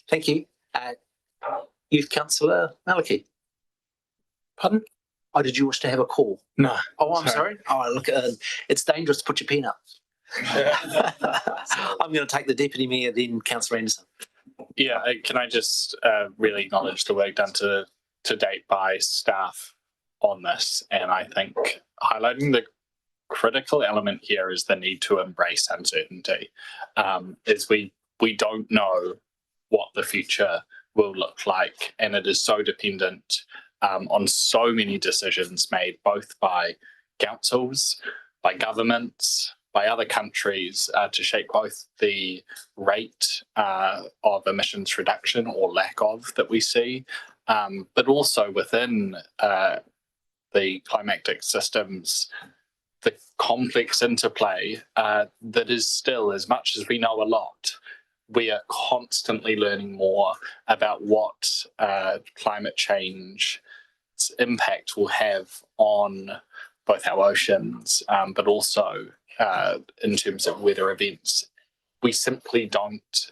Speaker 1: Thank you. Youth Councillor Maliki.
Speaker 20: Pardon?
Speaker 1: Oh, did you wish to have a call?
Speaker 20: No.
Speaker 1: Oh, I'm sorry. Oh, look, it's dangerous to put your pen up. I'm going to take the Deputy Mayor, then Councillor Anderson.
Speaker 3: Yeah, can I just really acknowledge the work done to date by staff on this, and I think highlighting the critical element here is the need to embrace uncertainty. Is we don't know what the future will look like, and it is so dependent on so many decisions made both by councils, by governments, by other countries to shape both the rate of emissions reduction or lack of that we see, but also within the climatic systems, the complex interplay that is still, as much as we know a lot, we are constantly learning more about what climate change impact will have on both our oceans, but also in terms of weather events. We simply don't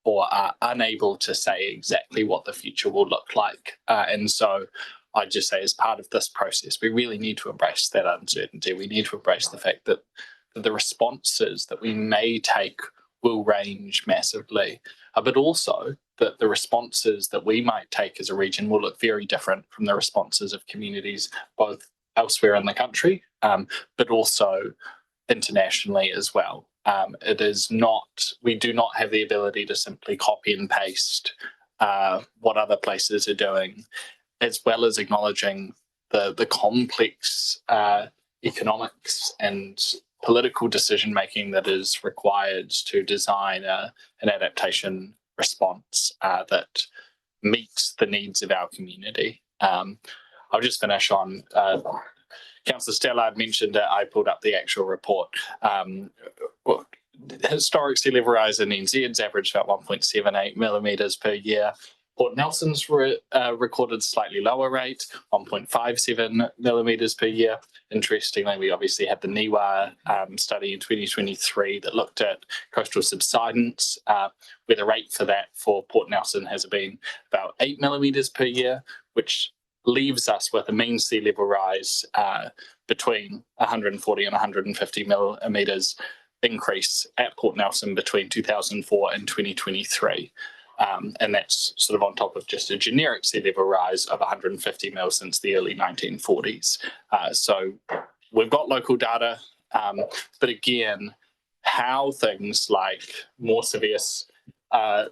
Speaker 3: or are unable to say exactly what the future will look like. And so I'd just say, as part of this process, we really need to embrace that uncertainty. We need to embrace the fact that the responses that we may take will range massively, but also that the responses that we might take as a region will look very different from the responses of communities both elsewhere in the country, but also internationally as well. It is not, we do not have the ability to simply copy and paste what other places are doing, as well as acknowledging the complex economics and political decision making that is required to design an adaptation response that meets the needs of our community. I'll just finish on Councillor Stallard mentioned that I pulled up the actual report. Historic sea level rise in NZ's averaged about 1.78 millimetres per year. Port Nelson's recorded slightly lower rate, 1.57 millimetres per year. Interestingly, we obviously had the NIWA study in 2023 that looked at coastal subsidence, where the rate for that for Port Nelson has been about 8 millimetres per year, which leaves us with a mean sea level rise between 140 and 150 millimetres increase at Port Nelson between 2004 and 2023. And that's sort of on top of just a generic sea level rise of 150 mil since the early 1940s. So we've got local data, but again, how things like more severe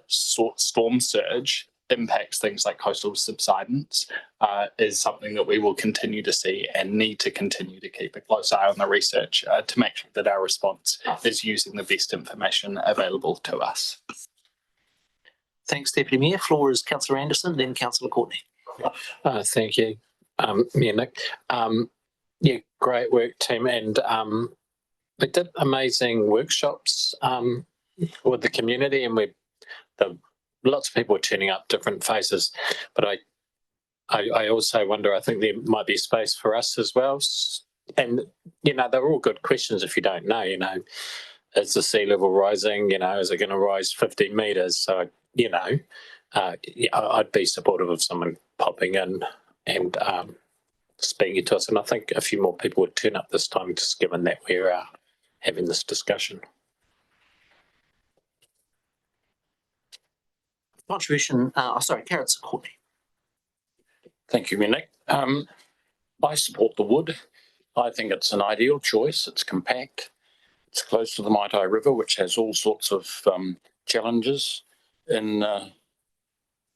Speaker 3: storm surge impacts things like coastal subsidence is something that we will continue to see and need to continue to keep a close eye on the research to make sure that our response is using the best information available to us.
Speaker 1: Thanks, Deputy Mayor. Floor is Councillor Anderson, then Councillor Courtney.
Speaker 9: Thank you, Mayor Nick. Yeah, great work, team. And we did amazing workshops with the community, and lots of people were turning up, different faces. But I also wonder, I think there might be space for us as well. And, you know, they're all good questions if you don't know, you know, is the sea level rising, you know, is it going to rise 50 metres? So, you know, I'd be supportive of someone popping in and speaking to us. And I think a few more people would turn up this time, just given that we're having this discussion.
Speaker 1: Contribution, Councillor Courtney.
Speaker 8: Thank you, Nick. I support the wood. I think it's an ideal choice. It's compact. It's close to the Maitai River, which has all sorts of challenges in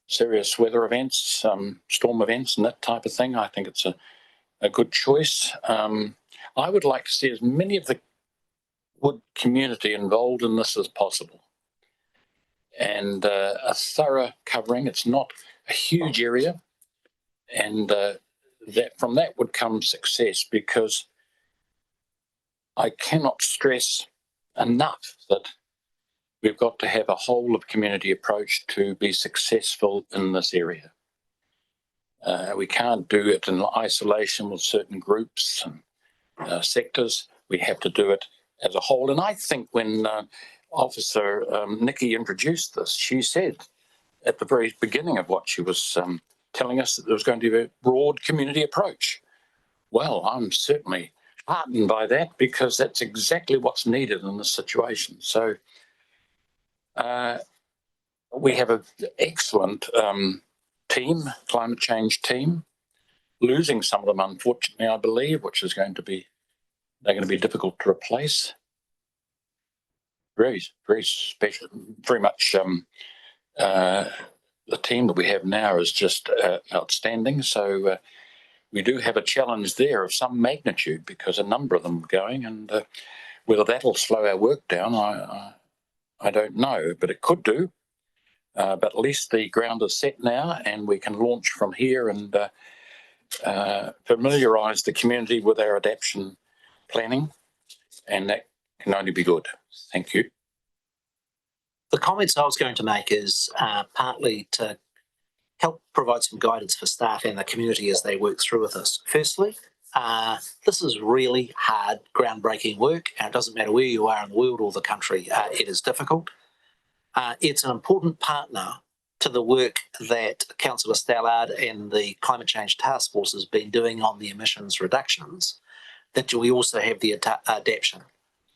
Speaker 8: serious weather events, storm events and that type of thing. I think it's a good choice. I would like to see as many of the wood community involved in this as possible. and a thorough covering. It's not a huge area, and that from that would come success, because I cannot stress enough that we've got to have a whole of community approach to be successful in this area. We can't do it in isolation with certain groups and sectors. We have to do it as a whole. And I think when Officer Nikki introduced this, she said at the very beginning of what she was telling us that there was going to be a broad community approach. Well, I'm certainly heartened by that, because that's exactly what's needed in this situation. So we have an excellent team, climate change team, losing some of them, unfortunately, I believe, which is going to be, they're going to be difficult to replace. Very, very special, very much the team that we have now is just outstanding. So we do have a challenge there of some magnitude, because a number of them are going, and whether that'll slow our work down, I don't know, but it could do. But at least the ground is set now, and we can launch from here and familiarise the community with our adaptation planning, and that can only be good. Thank you.
Speaker 1: The comments I was going to make is partly to help provide some guidance for staff and the community as they work through with this. Firstly, this is really hard, groundbreaking work, and it doesn't matter where you are in the world or the country, it is difficult. It's an important partner to the work that Councillor Stallard and the Climate Change Task Force has been doing on the emissions reductions, that we also have the adaptation.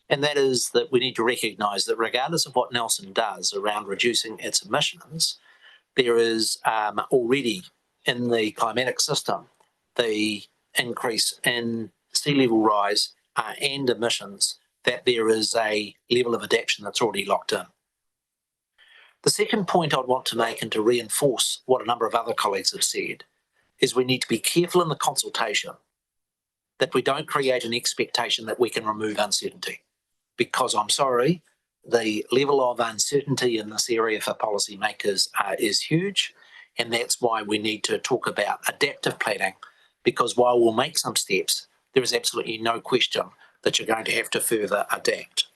Speaker 1: And that is that we need to recognise that regardless of what Nelson does around reducing its emissions, there is already in the climatic system the increase in sea level rise and emissions, that there is a level of adaptation that's already locked in. The second point I'd want to make, and to reinforce what a number of other colleagues have said, is we need to be careful in the consultation that we don't create an expectation that we can remove uncertainty. Because I'm sorry, the level of uncertainty in this area for policymakers is huge, and that's why we need to talk about adaptive planning, because while we'll make some steps, there is absolutely no question that you're going to have to further adapt.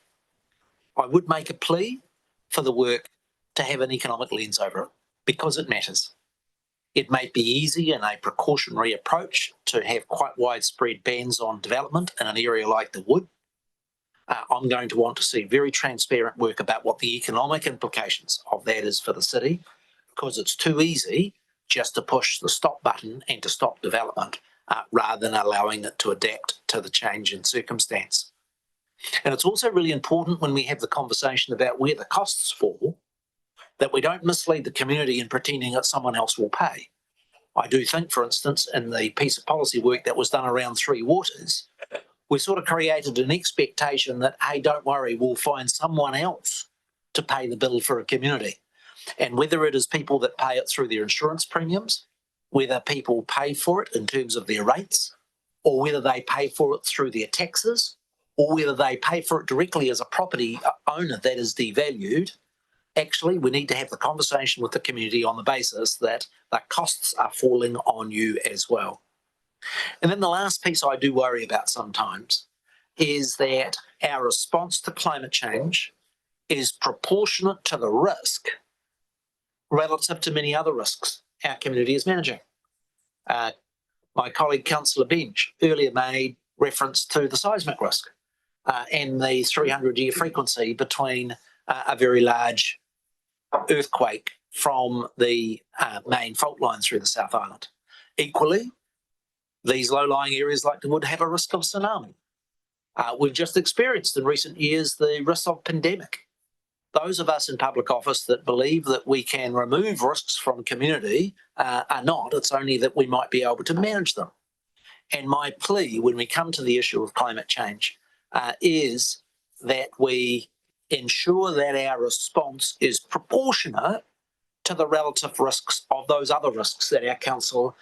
Speaker 1: I would make a plea for the work to have an economic lens over it, because it matters. It may be easy in a precautionary approach to have quite widespread bans on development in an area like the Wood. I'm going to want to see very transparent work about what the economic implications of that is for the city, because it's too easy just to push the stop button and to stop development rather than allowing it to adapt to the change in circumstance. And it's also really important when we have the conversation about where the costs fall, that we don't mislead the community in pretending that someone else will pay. I do think, for instance, in the piece of policy work that was done around Three Waters, we sort of created an expectation that, hey, don't worry, we'll find someone else to pay the bill for a community. And whether it is people that pay it through their insurance premiums, whether people pay for it in terms of their rates, or whether they pay for it through their taxes, or whether they pay for it directly as a property owner that is devalued, actually, we need to have the conversation with the community on the basis that the costs are falling on you as well. And then the last piece I do worry about sometimes is that our response to climate change is proportionate to the risk relative to many other risks our community is managing. My colleague, Councillor Bench, earlier made reference to the seismic risk and the 300-year frequency between a very large earthquake from the main fault line through the South Island. Equally, these low-lying areas like the Wood have a risk of tsunami. We've just experienced in recent years the risk of pandemic. Those of us in public office that believe that we can remove risks from community are not. It's only that we might be able to manage them. And my plea when we come to the issue of climate change is that we ensure that our response is proportionate to the relative risks of those other risks that our council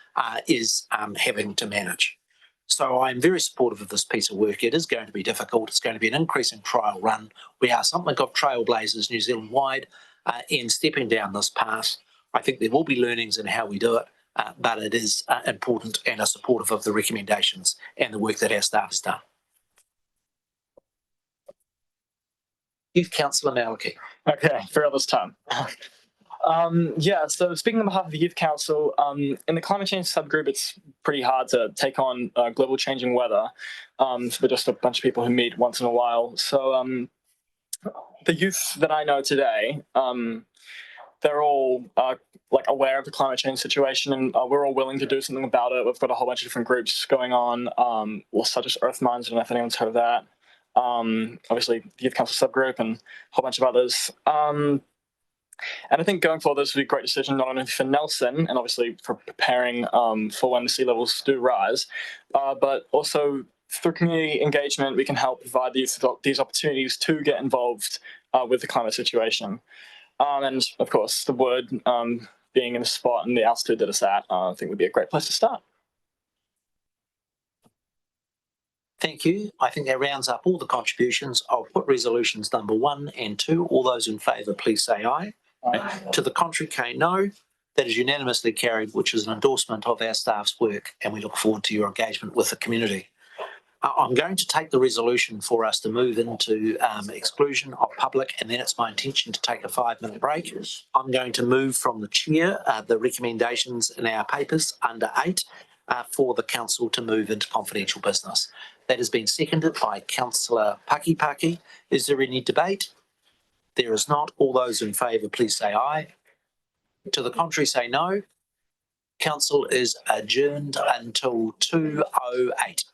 Speaker 1: is having to manage. So I'm very supportive of this piece of work. It is going to be difficult. It's going to be an increasing trial run. We are something of trailblazers New Zealand-wide, in stepping down this path. I think there will be learnings in how we do it, but it is important and are supportive of the recommendations and the work that our staff has done. Youth Councillor Maliki.
Speaker 20: Okay, for all this time. Yeah, so speaking on behalf of the Youth Council, in the climate change subgroup, it's pretty hard to take on global changing weather for just a bunch of people who meet once in a while. So the youth that I know today, they're all like aware of the climate change situation, and we're all willing to do something about it. We've got a whole bunch of different groups going on, such as Earth Minds. I don't know if anyone's heard of that. Obviously, the Youth Council subgroup and a whole bunch of others. And I think going forward, this would be a great decision, not only for Nelson and obviously for preparing for when the sea levels do rise, but also through community engagement, we can help provide these opportunities to get involved with the climate situation. And of course, the Wood being in the spot and the altitude that it's at, I think would be a great place to start.
Speaker 1: Thank you. I think that rounds up all the contributions. I'll put resolutions number 1 and 2. All those in favour, please say aye. Aye. To the contrary, no. That is unanimously carried, which is an endorsement of our staff's work, and we look forward to your engagement with the community. I'm going to take the resolution for us to move into exclusion of public, and then it's my intention to take a 5-minute break. I'm going to move from the chair, the recommendations in our papers under 8, for the council to move into confidential business. That has been seconded by Councillor Pakipaki. Is there any debate? There is not. All those in favour, please say aye. To the contrary, say no. Council is adjourned until 2:08.